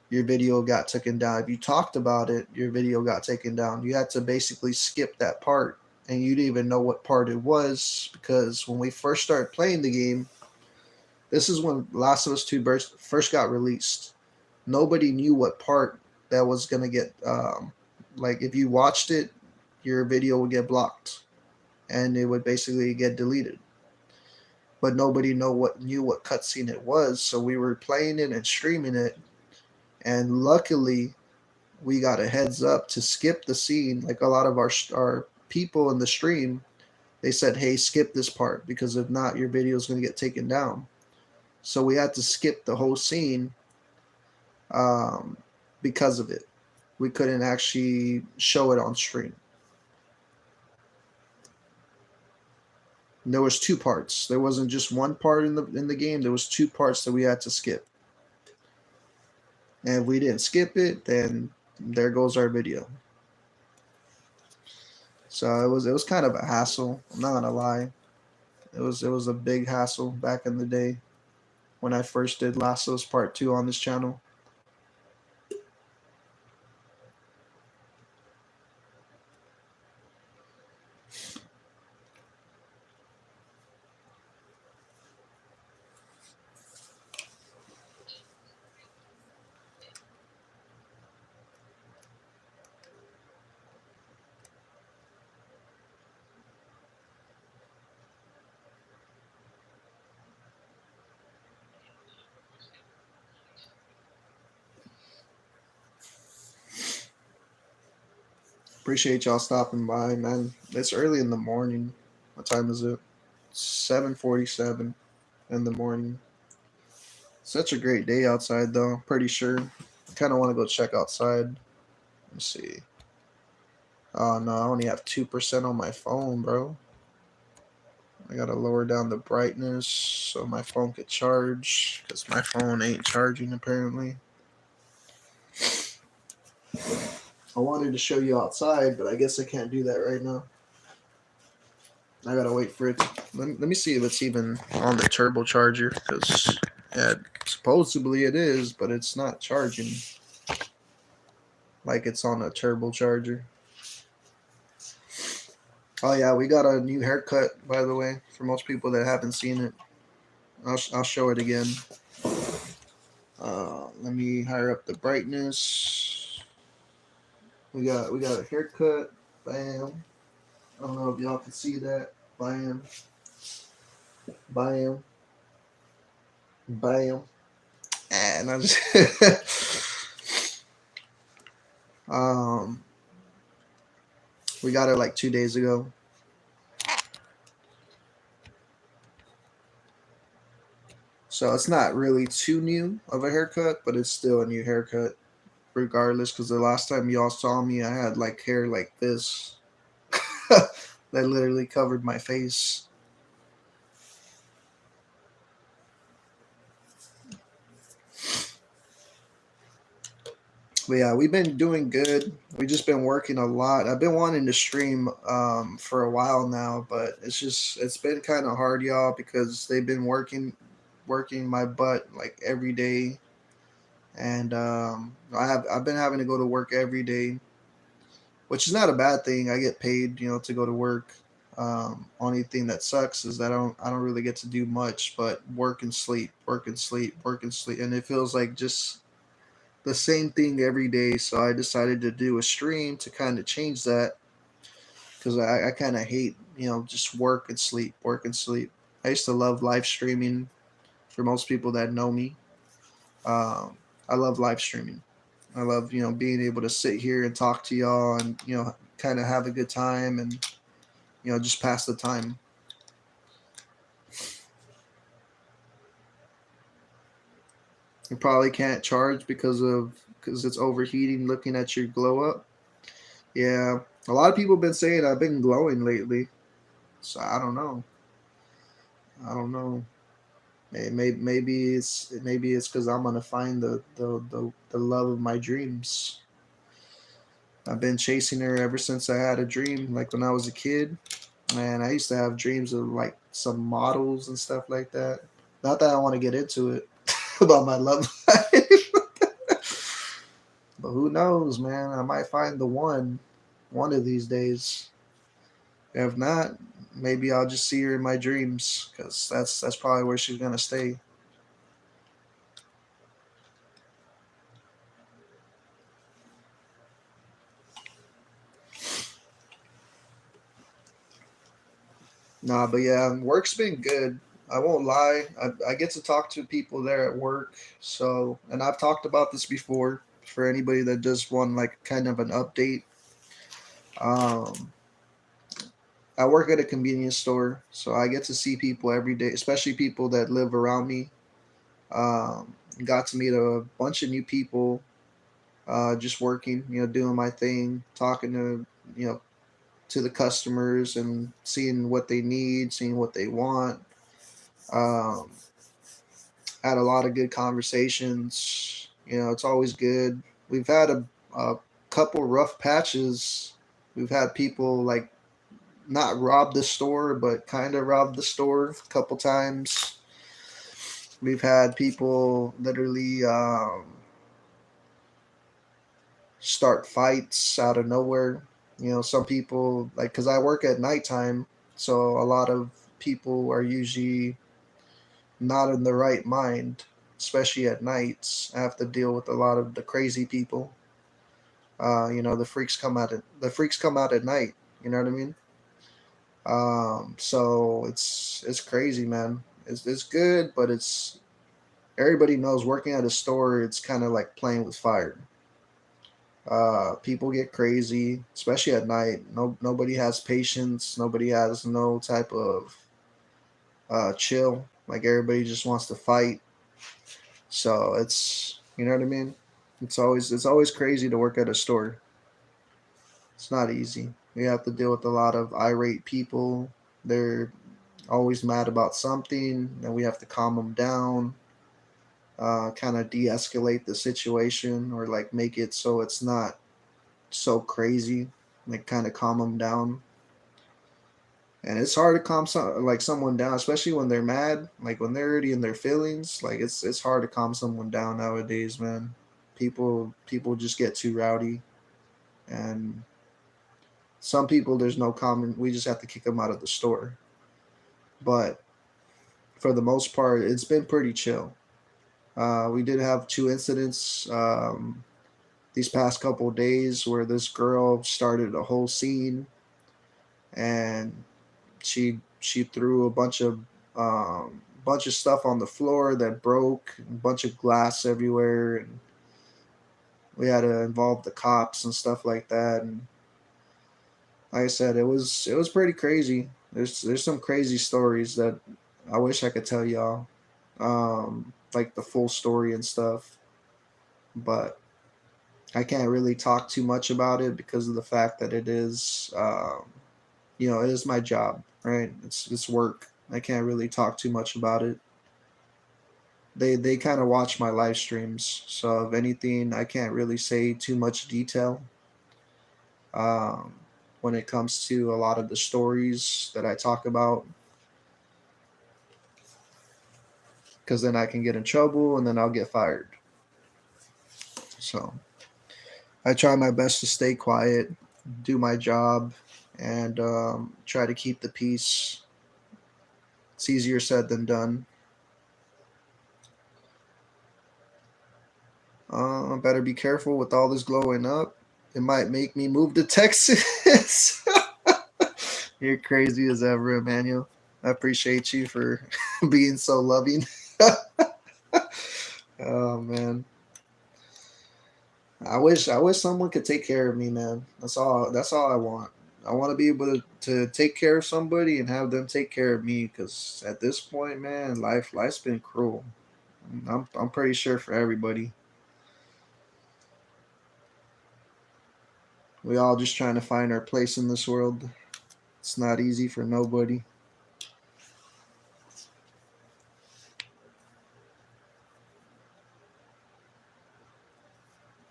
your video got taken down. If you talked about it, your video got taken down. You had to basically skip that part, and you didn't even know what part it was, because when we first started playing the game, this is when Last of Us 2 first got released. Nobody knew what part that was going to get, like, if you watched it, your video would get blocked, and it would basically get deleted. But nobody knew what cutscene it was, so we were playing it and streaming it, and luckily we got a heads up to skip the scene. Like, a lot of our people in the stream, they said, hey, skip this part, because if not, your video is going to get taken down. So we had to skip the whole scene because of it. We couldn't actually show it on stream. And there was two parts. There wasn't just one part in the game. There was two parts that we had to skip. And if we didn't skip it, then there goes our video. So it was kind of a hassle. I'm not gonna lie. It was a big hassle back in the day when I first did Last of Us Part 2 on this channel. Appreciate y'all stopping by, man. It's early in the morning. What time is it? 7:47 in the morning. Such a great day outside, though. Pretty sure. I kind of want to go check outside. Let's see. Oh no, I only have 2% on my phone, bro. I gotta lower down the brightness so my phone could charge, because my phone ain't charging apparently. I wanted to show you outside, but I guess I can't do that right now. I gotta wait for it. Let me see if it's even on the turbocharger, because yeah, supposedly it is, but it's not charging like it's on a turbocharger. Oh yeah, we got a new haircut, by the way, for most people that haven't seen it. I'll show it again. Let me higher up the brightness. We got a haircut. Bam. I don't know if y'all can see that. Bam. Bam. Bam. And I just we got it like 2 days ago. So it's not really too new of a haircut, but it's still a new haircut regardless, because the last time y'all saw me I had like hair like this that literally covered my face. But yeah, we've been doing good. We just been working a lot. I've been wanting to stream for a while now, but it's been kind of hard, y'all, because they've been working my butt like every day, and I've been having to go to work every day, which is not a bad thing. I get paid, to go to work. Only thing that sucks is that I don't really get to do much, but work and sleep, work and sleep, work and sleep, and it feels like just the same thing every day. So I decided to do a stream to kind of change that, because I kind of hate, just work and sleep, work and sleep. I used to love live streaming. For most people that know me, I love live streaming. I love, being able to sit here and talk to y'all and, kind of have a good time and, just pass the time. You probably can't charge because it's overheating looking at your glow up. Yeah, a lot of people have been saying I've been glowing lately, so I don't know. I don't know. Maybe it's because I'm gonna find the love of my dreams. I've been chasing her ever since I had a dream, like when I was a kid. Man, I used to have dreams of like some models and stuff like that. Not that I want to get into it about my love life, but who knows, man? I might find the one of these days. If not, maybe I'll just see her in my dreams, because that's probably where she's gonna stay. Nah, but yeah, work's been good. I won't lie. I get to talk to people there at work. So, and I've talked about this before for anybody that just want like kind of an update. Um, I work at a convenience store, so I get to see people every day, especially people that live around me. Got to meet a bunch of new people, just working, doing my thing, talking to the customers and seeing what they need, seeing what they want. Um, had a lot of good conversations. It's always good. We've had a couple rough patches. We've had people like not rob the store, but kind of rob the store a couple times. We've had people literally start fights out of nowhere. Some people, like, because I work at nighttime, so a lot of people are usually not in the right mind, especially at nights. I have to deal with a lot of the crazy people. The freaks come out at night. You know what I mean? So it's crazy, man. It's good, but it's everybody knows working at a store. It's kind of like playing with fire. People get crazy, especially at night. Nobody has patience. Nobody has no type of chill. Like everybody just wants to fight. So it's, you know what I mean. It's always crazy to work at a store. It's not easy. You have to deal with a lot of irate people. They're always mad about something, and we have to calm them down, kind of de-escalate the situation, or like make it so it's not so crazy, like kind of calm them down. And it's hard to calm someone down, especially when they're mad, like when they're already in their feelings. Like it's hard to calm someone down nowadays, man. People just get too rowdy, and some people there's no common. We just have to kick them out of the store. But for the most part, it's been pretty chill. We did have two incidents these past couple of days where this girl started a whole scene, and she threw a bunch of stuff on the floor that broke, a bunch of glass everywhere, and we had to involve the cops and stuff like that. And like I said, it was pretty crazy. There's some crazy stories that I wish I could tell y'all, like the full story and stuff, but I can't really talk too much about it because of the fact that it is, it is my job, right? It's work. I can't really talk too much about it. They kind of watch my live streams, so if anything, I can't really say too much detail. Um, when it comes to a lot of the stories that I talk about, because then I can get in trouble and then I'll get fired. So I try my best to stay quiet, do my job, and try to keep the peace. It's easier said than done. Better be careful with all this glowing up. It might make me move to Texas. You're crazy as ever, Emmanuel. I appreciate you for being so loving. Oh man. I wish someone could take care of me, man. That's all I want. I want to be able to take care of somebody and have them take care of me, because at this point, man, life's been cruel. I'm pretty sure for everybody. We all just trying to find our place in this world. It's not easy for nobody.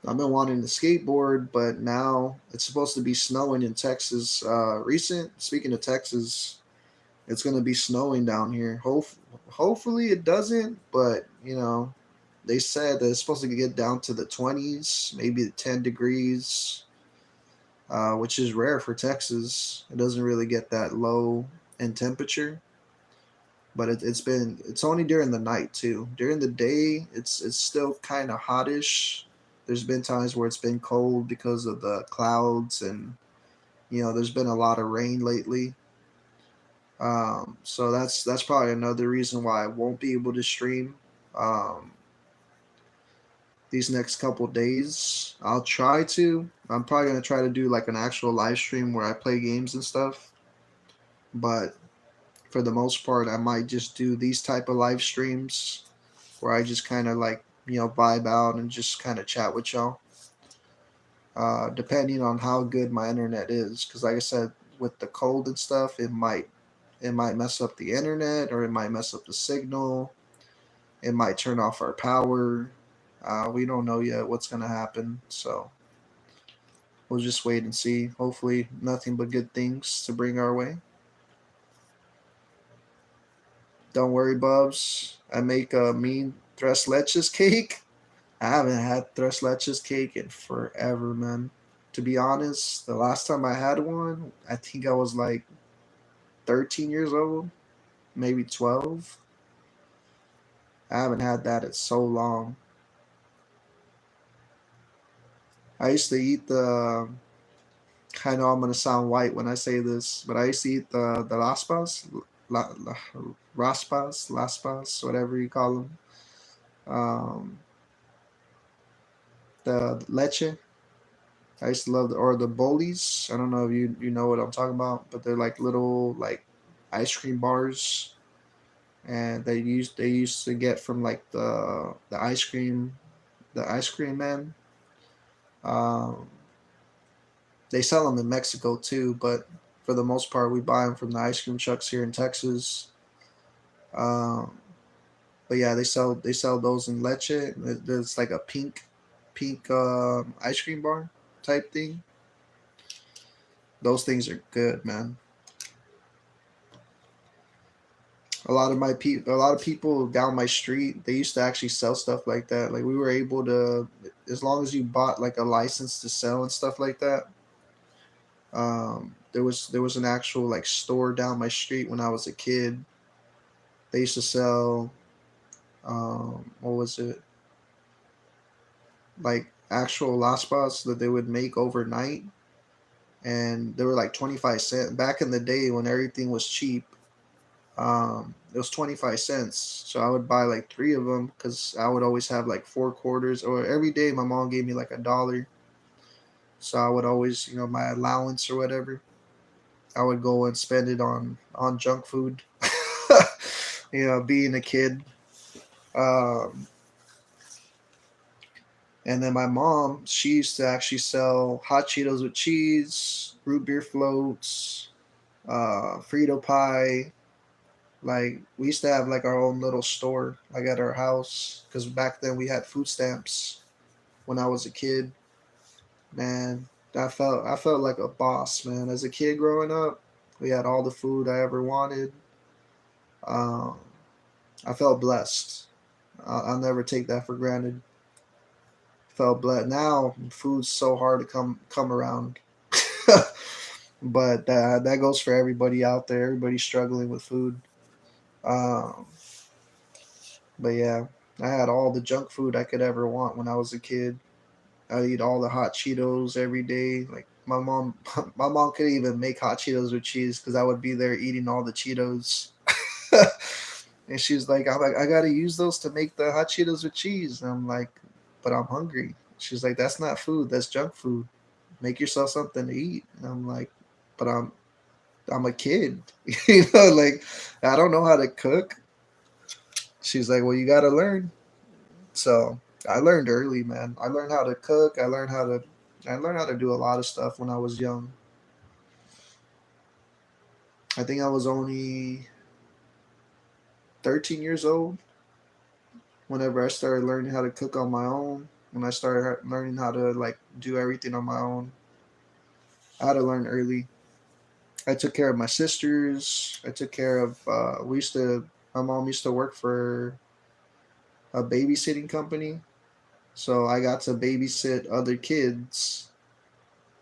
I've been wanting to skateboard, but now it's supposed to be snowing in Texas. Speaking of Texas, it's going to be snowing down here. Hopefully it doesn't, but they said that it's supposed to get down to the 20s, maybe the 10 degrees, which is rare for Texas. It doesn't really get that low in temperature, but it's only during the night too. During the day, it's still kind of hottish. There's been times where it's been cold because of the clouds, and there's been a lot of rain lately. So that's probably another reason why I won't be able to stream um, these next couple days. I'll try to. I'm probably gonna try to do like an actual live stream where I play games and stuff. But for the most part, I might just do these type of live streams where I just kind of like vibe out and just kind of chat with y'all. Depending on how good my internet is, because like I said, with the cold and stuff, it might mess up the internet, or it might mess up the signal. It might turn off our power. We don't know yet what's gonna happen, so we'll just wait and see. Hopefully, nothing but good things to bring our way. Don't worry, Bubs. I make a mean tres leches cake. I haven't had tres leches cake in forever, man. To be honest, the last time I had one, I think I was like 13 years old, maybe 12. I haven't had that in so long. I used to eat the. I know I'm gonna sound white when I say this, but I used to eat the raspas, laspas, whatever you call them. Um, the leche. I used to love or the bolies. I don't know if you know what I'm talking about, but they're like little like ice cream bars, and they used to get from like the ice cream man. Um, they sell them in Mexico too, but For the most part, we buy them from the ice cream trucks here in Texas. Um, but yeah, they sell those in Leche. It's like a pink ice cream bar type thing. Those things are good, man. A lot of people down my street, they used to actually sell stuff like that. Like we were able to, as long as you bought like a license to sell and stuff like that. There was an actual like store down my street when I was a kid. They used to sell, what was it, like actual laspas that they would make overnight, and they were like 25 cents back in the day when everything was cheap. It was 25 cents, so I would buy like three of them because I would always have like 4 quarters, or every day my mom gave me like $1, so I would always, my allowance or whatever, I would go and spend it on junk food. Being a kid. Um, and then my mom, she used to actually sell hot Cheetos with cheese, root beer floats, Frito pie. Like we used to have like our own little store, like at our house, because back then we had food stamps. When I was a kid, man, I felt like a boss, man. As a kid growing up, we had all the food I ever wanted. Um, I felt blessed. I'll never take that for granted. Felt blessed. Now food's so hard to come around, but that goes for everybody out there. Everybody's struggling with food. Um, but yeah, I had all the junk food I could ever want when I was a kid. I eat all the hot Cheetos every day. Like my mom, my mom couldn't even make hot Cheetos with cheese because I would be there eating all the Cheetos. And she's like, I gotta use those to make the hot Cheetos with cheese. And I'm like, but I'm hungry. She's like, that's not food. That's junk food. Make yourself something to eat. And I'm like, but I'm a kid. Like I don't know how to cook. She's like, well, you gotta learn. So I learned early, man. I learned how to cook. I learned how to do a lot of stuff when I was young. I think I was only 13 years old whenever I started learning how to cook on my own. When I started learning how to like do everything on my own, I had to learn early. I took care of my sisters. I took care of. We used to. My mom used to work for a babysitting company, so I got to babysit other kids,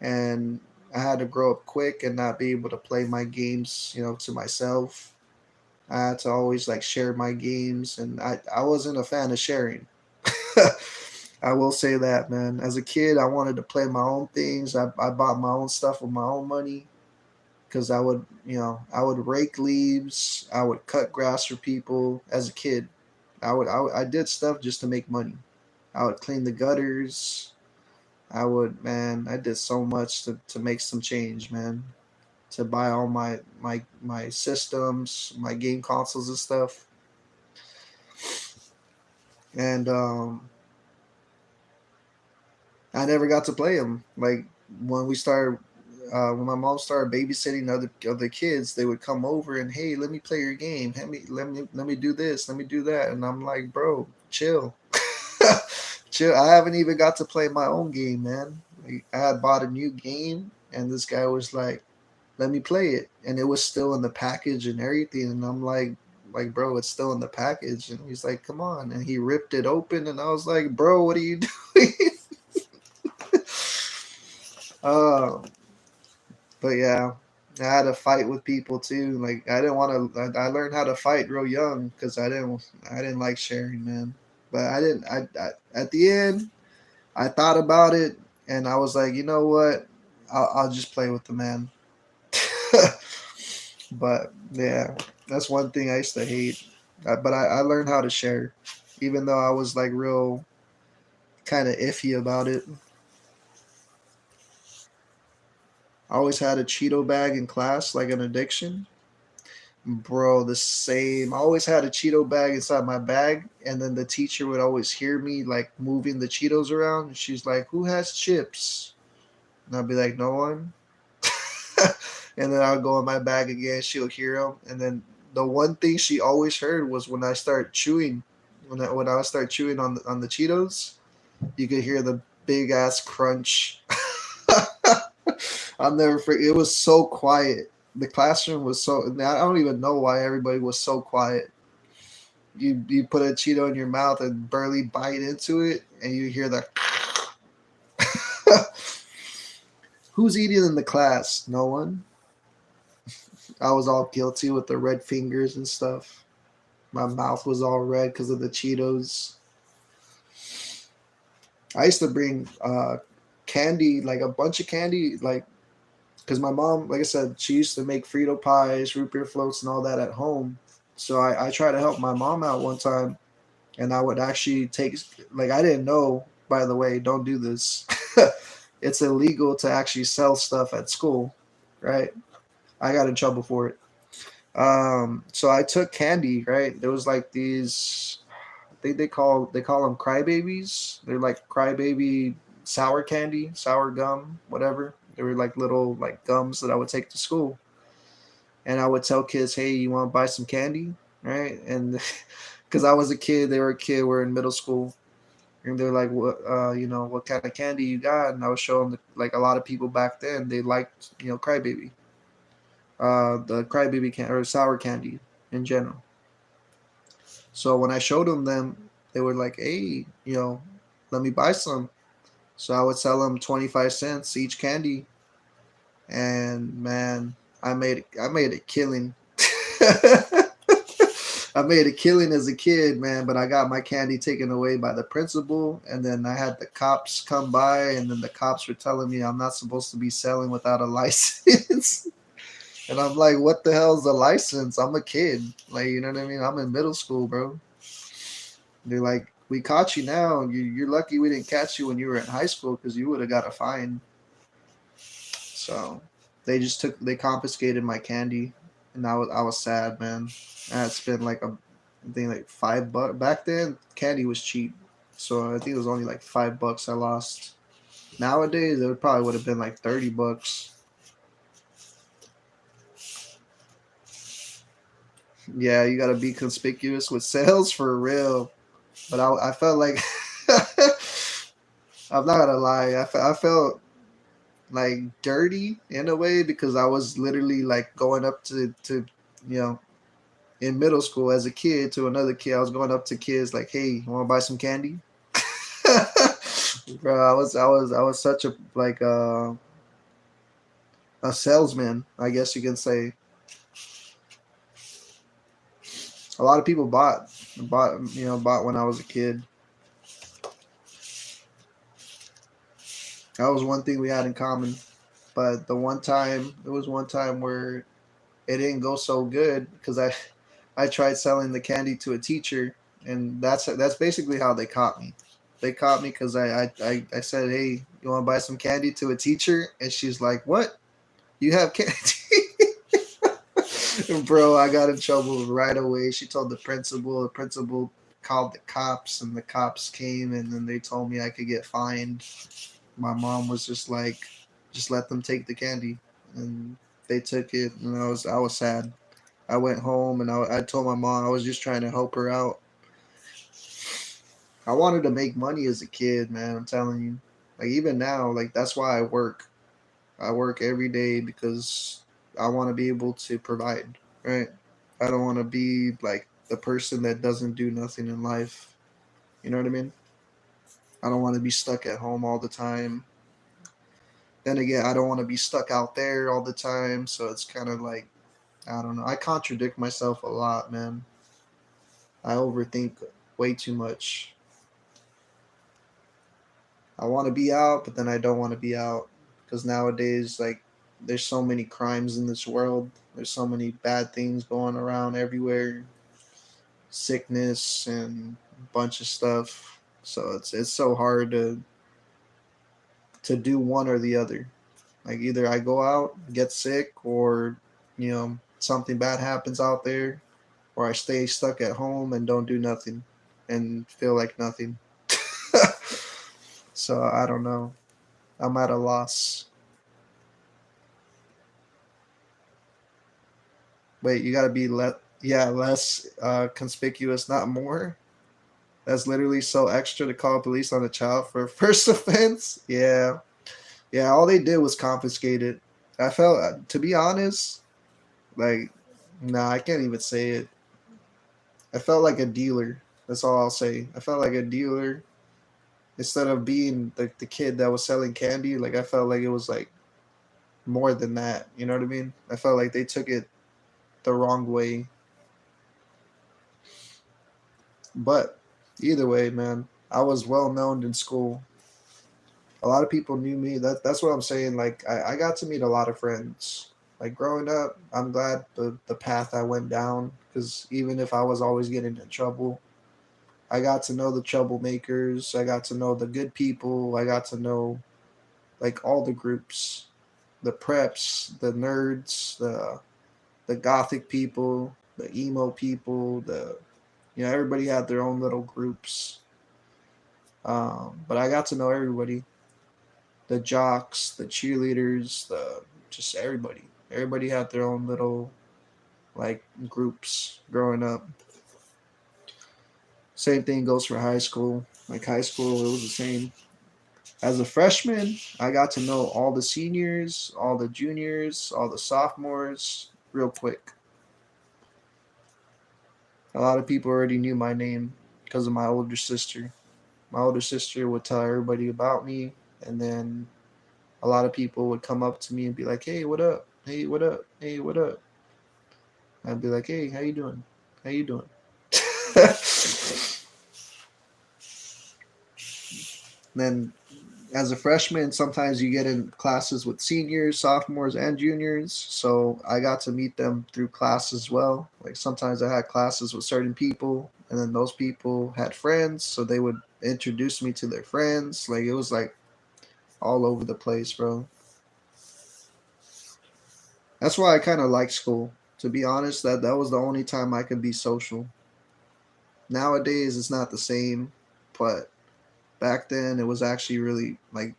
and I had to grow up quick and not be able to play my games, to myself. I had to always like share my games, and I wasn't a fan of sharing. I will say that, man. As a kid, I wanted to play my own things. I bought my own stuff with my own money because I would rake leaves. I would cut grass for people as a kid. I did stuff just to make money. I would clean the gutters. Man, I did so much to make some change, man. To buy all my systems, my game consoles and stuff. And I never got to play them. Like when we started, when my mom started babysitting other kids, they would come over and, hey, let me play your game. Let me do this. Let me do that. And I'm like, bro, chill, chill. I haven't even got to play my own game, man. Like, I had bought a new game, and this guy was like, let me play it, and it was still in the package and everything. And I'm like, bro, it's still in the package. And he's like, come on, and he ripped it open, and I was like, bro, what are you doing? uh, but yeah, I had to fight with people too. Like I didn't want to. I learned how to fight real young because I didn't like sharing, man. But I didn't. At the end, I thought about it, and I was like, you know what? I'll just play with the man. But yeah, that's one thing I used to hate. But I learned how to share, even though I was like real kind of iffy about it. I always had a Cheeto bag in class, like an addiction. Bro, the same. I always had a Cheeto bag inside my bag, and then the teacher would always hear me like moving the Cheetos around. And she's like, "Who has chips?" And I'd be like, "No one." And then I'll go in my bag again. She'll hear them, and then the one thing she always heard was when I start chewing, when I would start chewing on the Cheetos, you could hear the big ass crunch. I'll never forget. It was so quiet. The classroom was so. I don't even know why everybody was so quiet. You put a Cheeto in your mouth and barely bite into it, and you hear the. Who's eating in the class? No one. I was all guilty with the red fingers and stuff. My mouth was all red because of the Cheetos. I used to bring candy, like a bunch of candy, like because my mom, like I said, she used to make Frito pies, root beer floats, and all that at home. So I tried to help my mom out one time, and I would actually take, like, I didn't know, by the way, don't do this. It's illegal to actually sell stuff at school, right? I got in trouble for it. So I took candy, right? There was like these, I think they call them crybabies. They're like crybaby sour candy, sour gum, whatever. They were like little like gums that I would take to school, and I would tell kids, "Hey, you want to buy some candy?" Right? And because I was a kid, they were a kid. We're in middle school, and they're like, "What, what kind of candy you got?" And I was showing them, like a lot of people back then, they liked, crybaby, the crybaby can or sour candy in general. So when I showed them, they were like, "Hey, let me buy some." So I would sell them 25 cents each candy, and man, I made a killing. I made a killing as a kid, man, but I got my candy taken away by the principal, and then I had the cops come by, and then the cops were telling me I'm not supposed to be selling without a license. And I'm like, what the hell is a license? I'm a kid. Like, you know what I mean? I'm in middle school, bro. They're like, we caught you now. You're lucky we didn't catch you when you were in high school because you would have got a fine. So they confiscated my candy, and I was sad, man. I had spent like I think like $5 back then. Candy was cheap, so I think it was only like $5 I lost. Nowadays, it probably would have been like $30. Yeah, you gotta be conspicuous with sales for real. But I felt like I'm not gonna lie. I felt like dirty in a way because I was literally like going up to you know in middle school as a kid to another kid. I was going up to kids like, "Hey, you want to buy some candy?" Bro, I was such a like a salesman, I guess you can say. A lot of people bought when I was a kid. That was one thing we had in common. But it was one time where it didn't go so good because I tried selling the candy to a teacher, and that's basically how they caught me. They caught me because I said, "Hey, you want to buy some candy to a teacher?" And she's like, "What? You have candy?" Bro, I got in trouble right away. She told the principal. The principal called the cops, and the cops came, and then they told me I could get fined. My mom was just like, "Just let them take the candy," and they took it, and I was sad. I went home and I told my mom I was just trying to help her out. I wanted to make money as a kid, man. I'm telling you. Like even now, like that's why I work. I work every day because I want to be able to provide, right? I don't want to be like the person that doesn't do nothing in life. You know what I mean? I don't want to be stuck at home all the time. Then again, I don't want to be stuck out there all the time. So it's kind of like, I don't know. I contradict myself a lot, man. I overthink way too much. I want to be out, but then I don't want to be out because nowadays, like, there's so many crimes in this world. There's so many bad things going around everywhere, sickness and a bunch of stuff. So it's so hard to do one or the other. Like either I go out, get sick, or something bad happens out there, or I stay stuck at home and don't do nothing and feel like nothing. So I don't know. I'm at a loss. Wait, you gotta be less conspicuous, not more. That's literally so extra to call police on a child for a first offense. Yeah, yeah. All they did was confiscate it. I felt, to be honest, like, nah, I can't even say it. I felt like a dealer. That's all I'll say. I felt like a dealer instead of being the kid that was selling candy. Like I felt like it was like more than that. You know what I mean? I felt like they took it the wrong way. But either way, man, I was well known in school. A lot of people knew me. That's what I'm saying. Like I got to meet a lot of friends. Like growing up, I'm glad the path I went down because even if I was always getting in trouble, I got to know the troublemakers. I got to know the good people. I got to know like all the groups, the preps, the nerds, the gothic people, the emo people, everybody had their own little groups. But I got to know everybody, the jocks, the cheerleaders, the just everybody. Everybody had their own little like groups growing up. Same thing goes for high school. Like high school, it was the same. As a freshman, I got to know all the seniors, all the juniors, all the sophomores real quick. A lot of people already knew my name because of my older sister. My older sister would tell everybody about me, and then a lot of people would come up to me and be like, "Hey, what up? Hey, what up? Hey, what up?" I'd be like, "Hey, how you doing? How you doing?" Then as a freshman, sometimes you get in classes with seniors, sophomores, and juniors. So I got to meet them through class as well. Like sometimes I had classes with certain people, and then those people had friends, so they would introduce me to their friends. Like it was like all over the place, bro. That's why I kind of like school. To be honest, that was the only time I could be social. Nowadays, it's not the same, but back then it was actually really like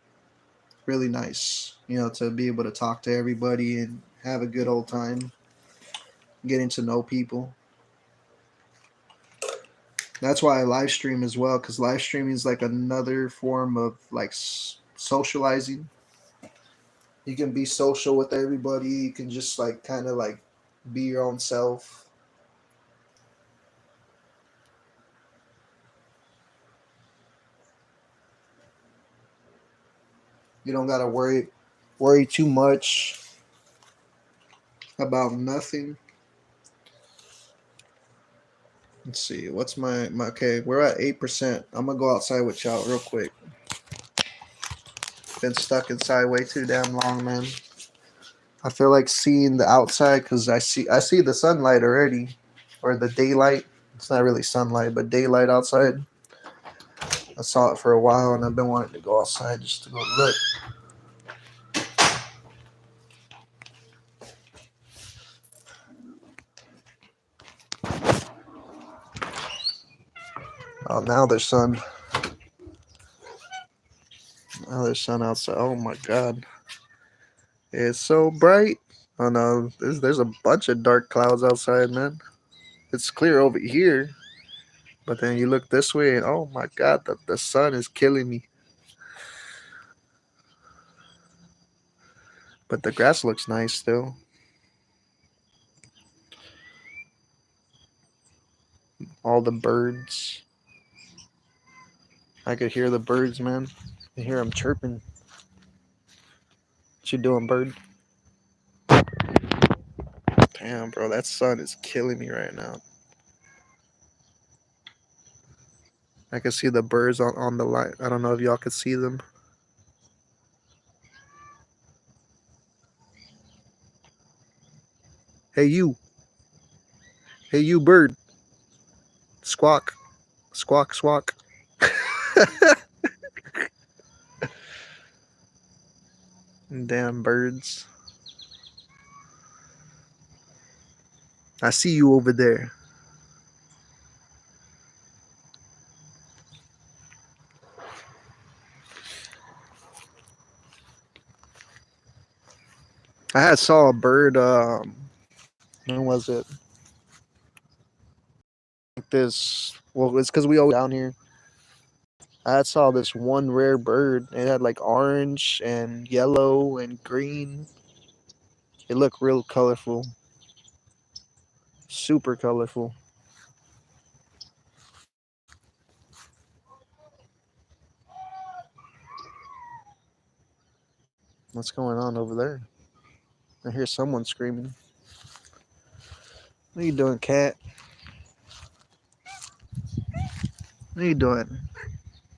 really nice, to be able to talk to everybody and have a good old time, getting to know people. That's why I live stream as well, because live streaming is like another form of like socializing. You can be social with everybody. You can just like kind of like be your own self. You don't gotta worry too much about nothing. Let's see. What's my okay? We're at 8%. I'm gonna go outside with y'all real quick. Been stuck inside way too damn long, man. I feel like seeing the outside because I see the sunlight already, or the daylight. It's not really sunlight, but daylight outside. I saw it for a while, and I've been wanting to go outside just to go look. Oh, now there's sun. Now there's sun outside. Oh my god, it's so bright. Oh no, there's a bunch of dark clouds outside, man. It's clear over here, but then you look this way, and oh my god, the sun is killing me. But the grass looks nice still. All the birds. I could hear the birds, man. I hear them chirping. What you doing, bird? Damn, bro, that sun is killing me right now. I can see the birds on the light. I don't know if y'all could see them. Hey, you. Hey, you, bird. Squawk. Squawk, squawk. Damn birds. I see you over there. I had saw a bird When was it? This, well, it's because we always down here. I saw this one rare bird. It had like orange and yellow and green. It looked real colorful. Super colorful. What's going on over there? I hear someone screaming. What are you doing, cat? What are you doing?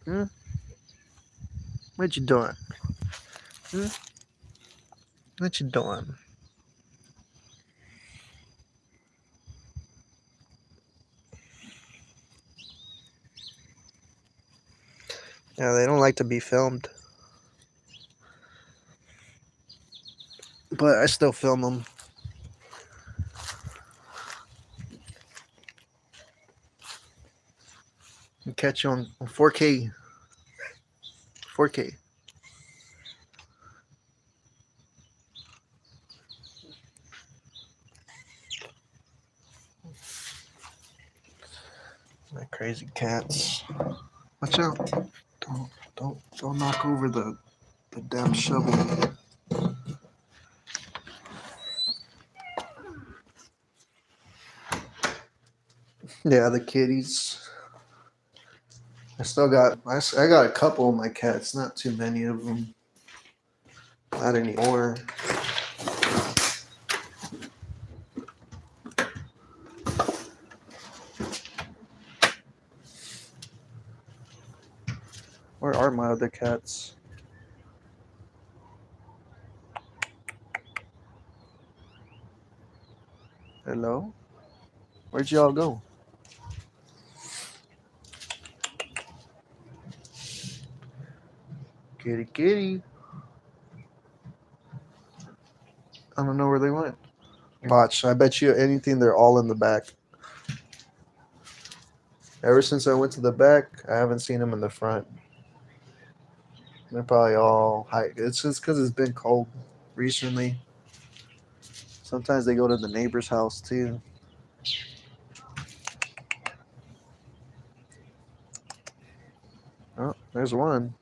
Hmm? What you doing? Hmm? What you doing? Yeah, they don't like to be filmed. But I still film them. And catch you on 4K. 4K. My crazy cats. Watch out. Don't knock over the damn shovel. Yeah, the kitties. I got a couple of my cats, not too many of them. Not anymore. Where are my other cats? Hello? Where'd y'all go? Kitty, kitty. I don't know where they went. Watch, I bet you anything they're all in the back. Ever since I went to the back, I haven't seen them in the front. They're probably all high. It's just because it's been cold recently. Sometimes they go to the neighbor's house too. Oh, there's one.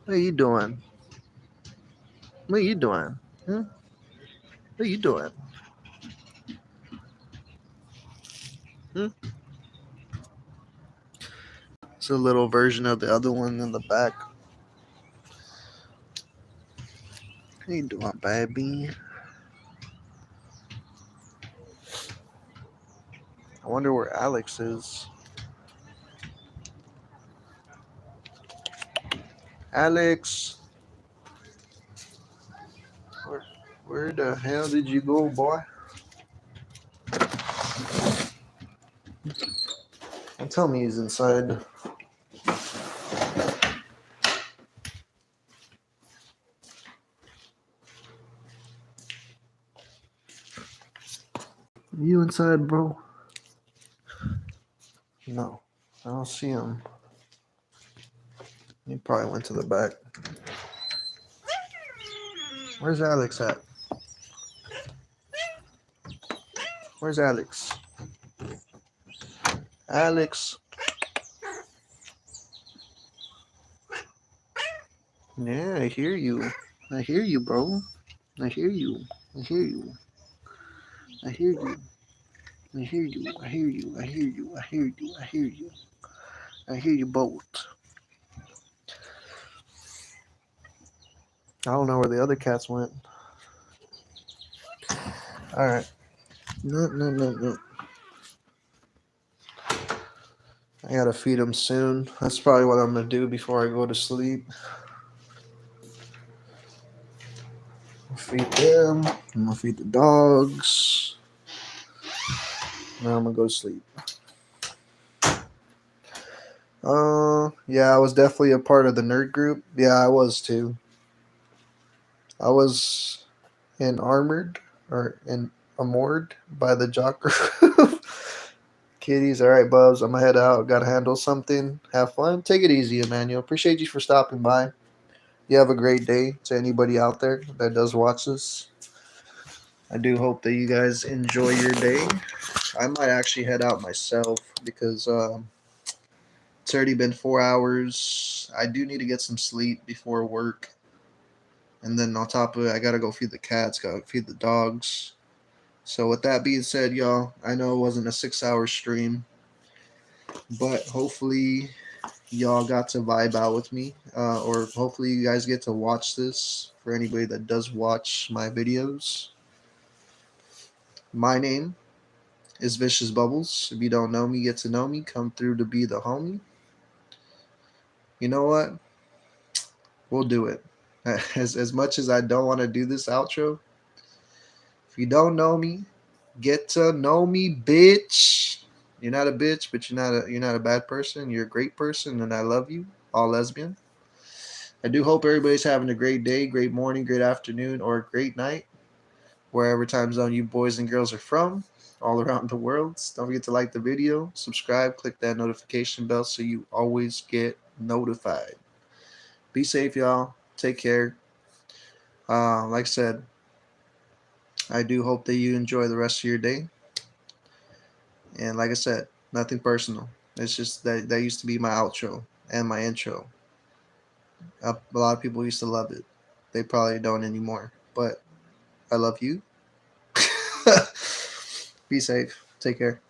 What are you doing? What are you doing? Hmm? What are you doing? Hmm? It's a little version of the other one in the back. What are you doing, baby? I wonder where Alex is. Alex, where the hell did you go, boy? Don't tell me he's inside. You inside, bro? No, I don't see him. He probably went to the back. Where's Alex at? Where's Alex? Alex. Yeah, I hear you. I hear you, bro. I hear you. I hear you. I hear you. I hear you. I hear you. I hear you. I hear you. I hear you. I hear you both. I don't know where the other cats went. All right. No. I gotta feed them soon. That's probably what I'm gonna do before I go to sleep. Feed them. I'm gonna feed the dogs. Now I'm gonna go to sleep. Yeah, I was definitely a part of the nerd group. Yeah, I was too. I was in armored or in armored by the jock group. Kitties, all right, Bubs. I'm gonna head out. Gotta handle something. Have fun. Take it easy, Emmanuel. Appreciate you for stopping by. You have a great day to anybody out there that does watch this. I do hope that you guys enjoy your day. I might actually head out myself because it's already been 4 hours. I do need to get some sleep before work. And then on top of it, I gotta go feed the cats, gotta feed the dogs. So with that being said, y'all, I know it wasn't a 6 hour stream, but hopefully y'all got to vibe out with me, or hopefully you guys get to watch this for anybody that does watch my videos. My name is Vicious Bubbles. If you don't know me, get to know me. Come through to be the homie. You know what? We'll do it. As much as I don't want to do this outro, if you don't know me, get to know me, bitch. You're not a bitch, but you're not a bad person. You're a great person, and I love you. All lesbian. I do hope everybody's having a great day, great morning, great afternoon, or great night, wherever time zone you boys and girls are from, all around the world. Don't forget to like the video, subscribe, click that notification bell so you always get notified. Be safe, y'all. Take care. Like I said, I do hope that you enjoy the rest of your day. And like I said, nothing personal. It's just that used to be my outro and my intro. A lot of people used to love it. They probably don't anymore. But I love you. Be safe. Take care.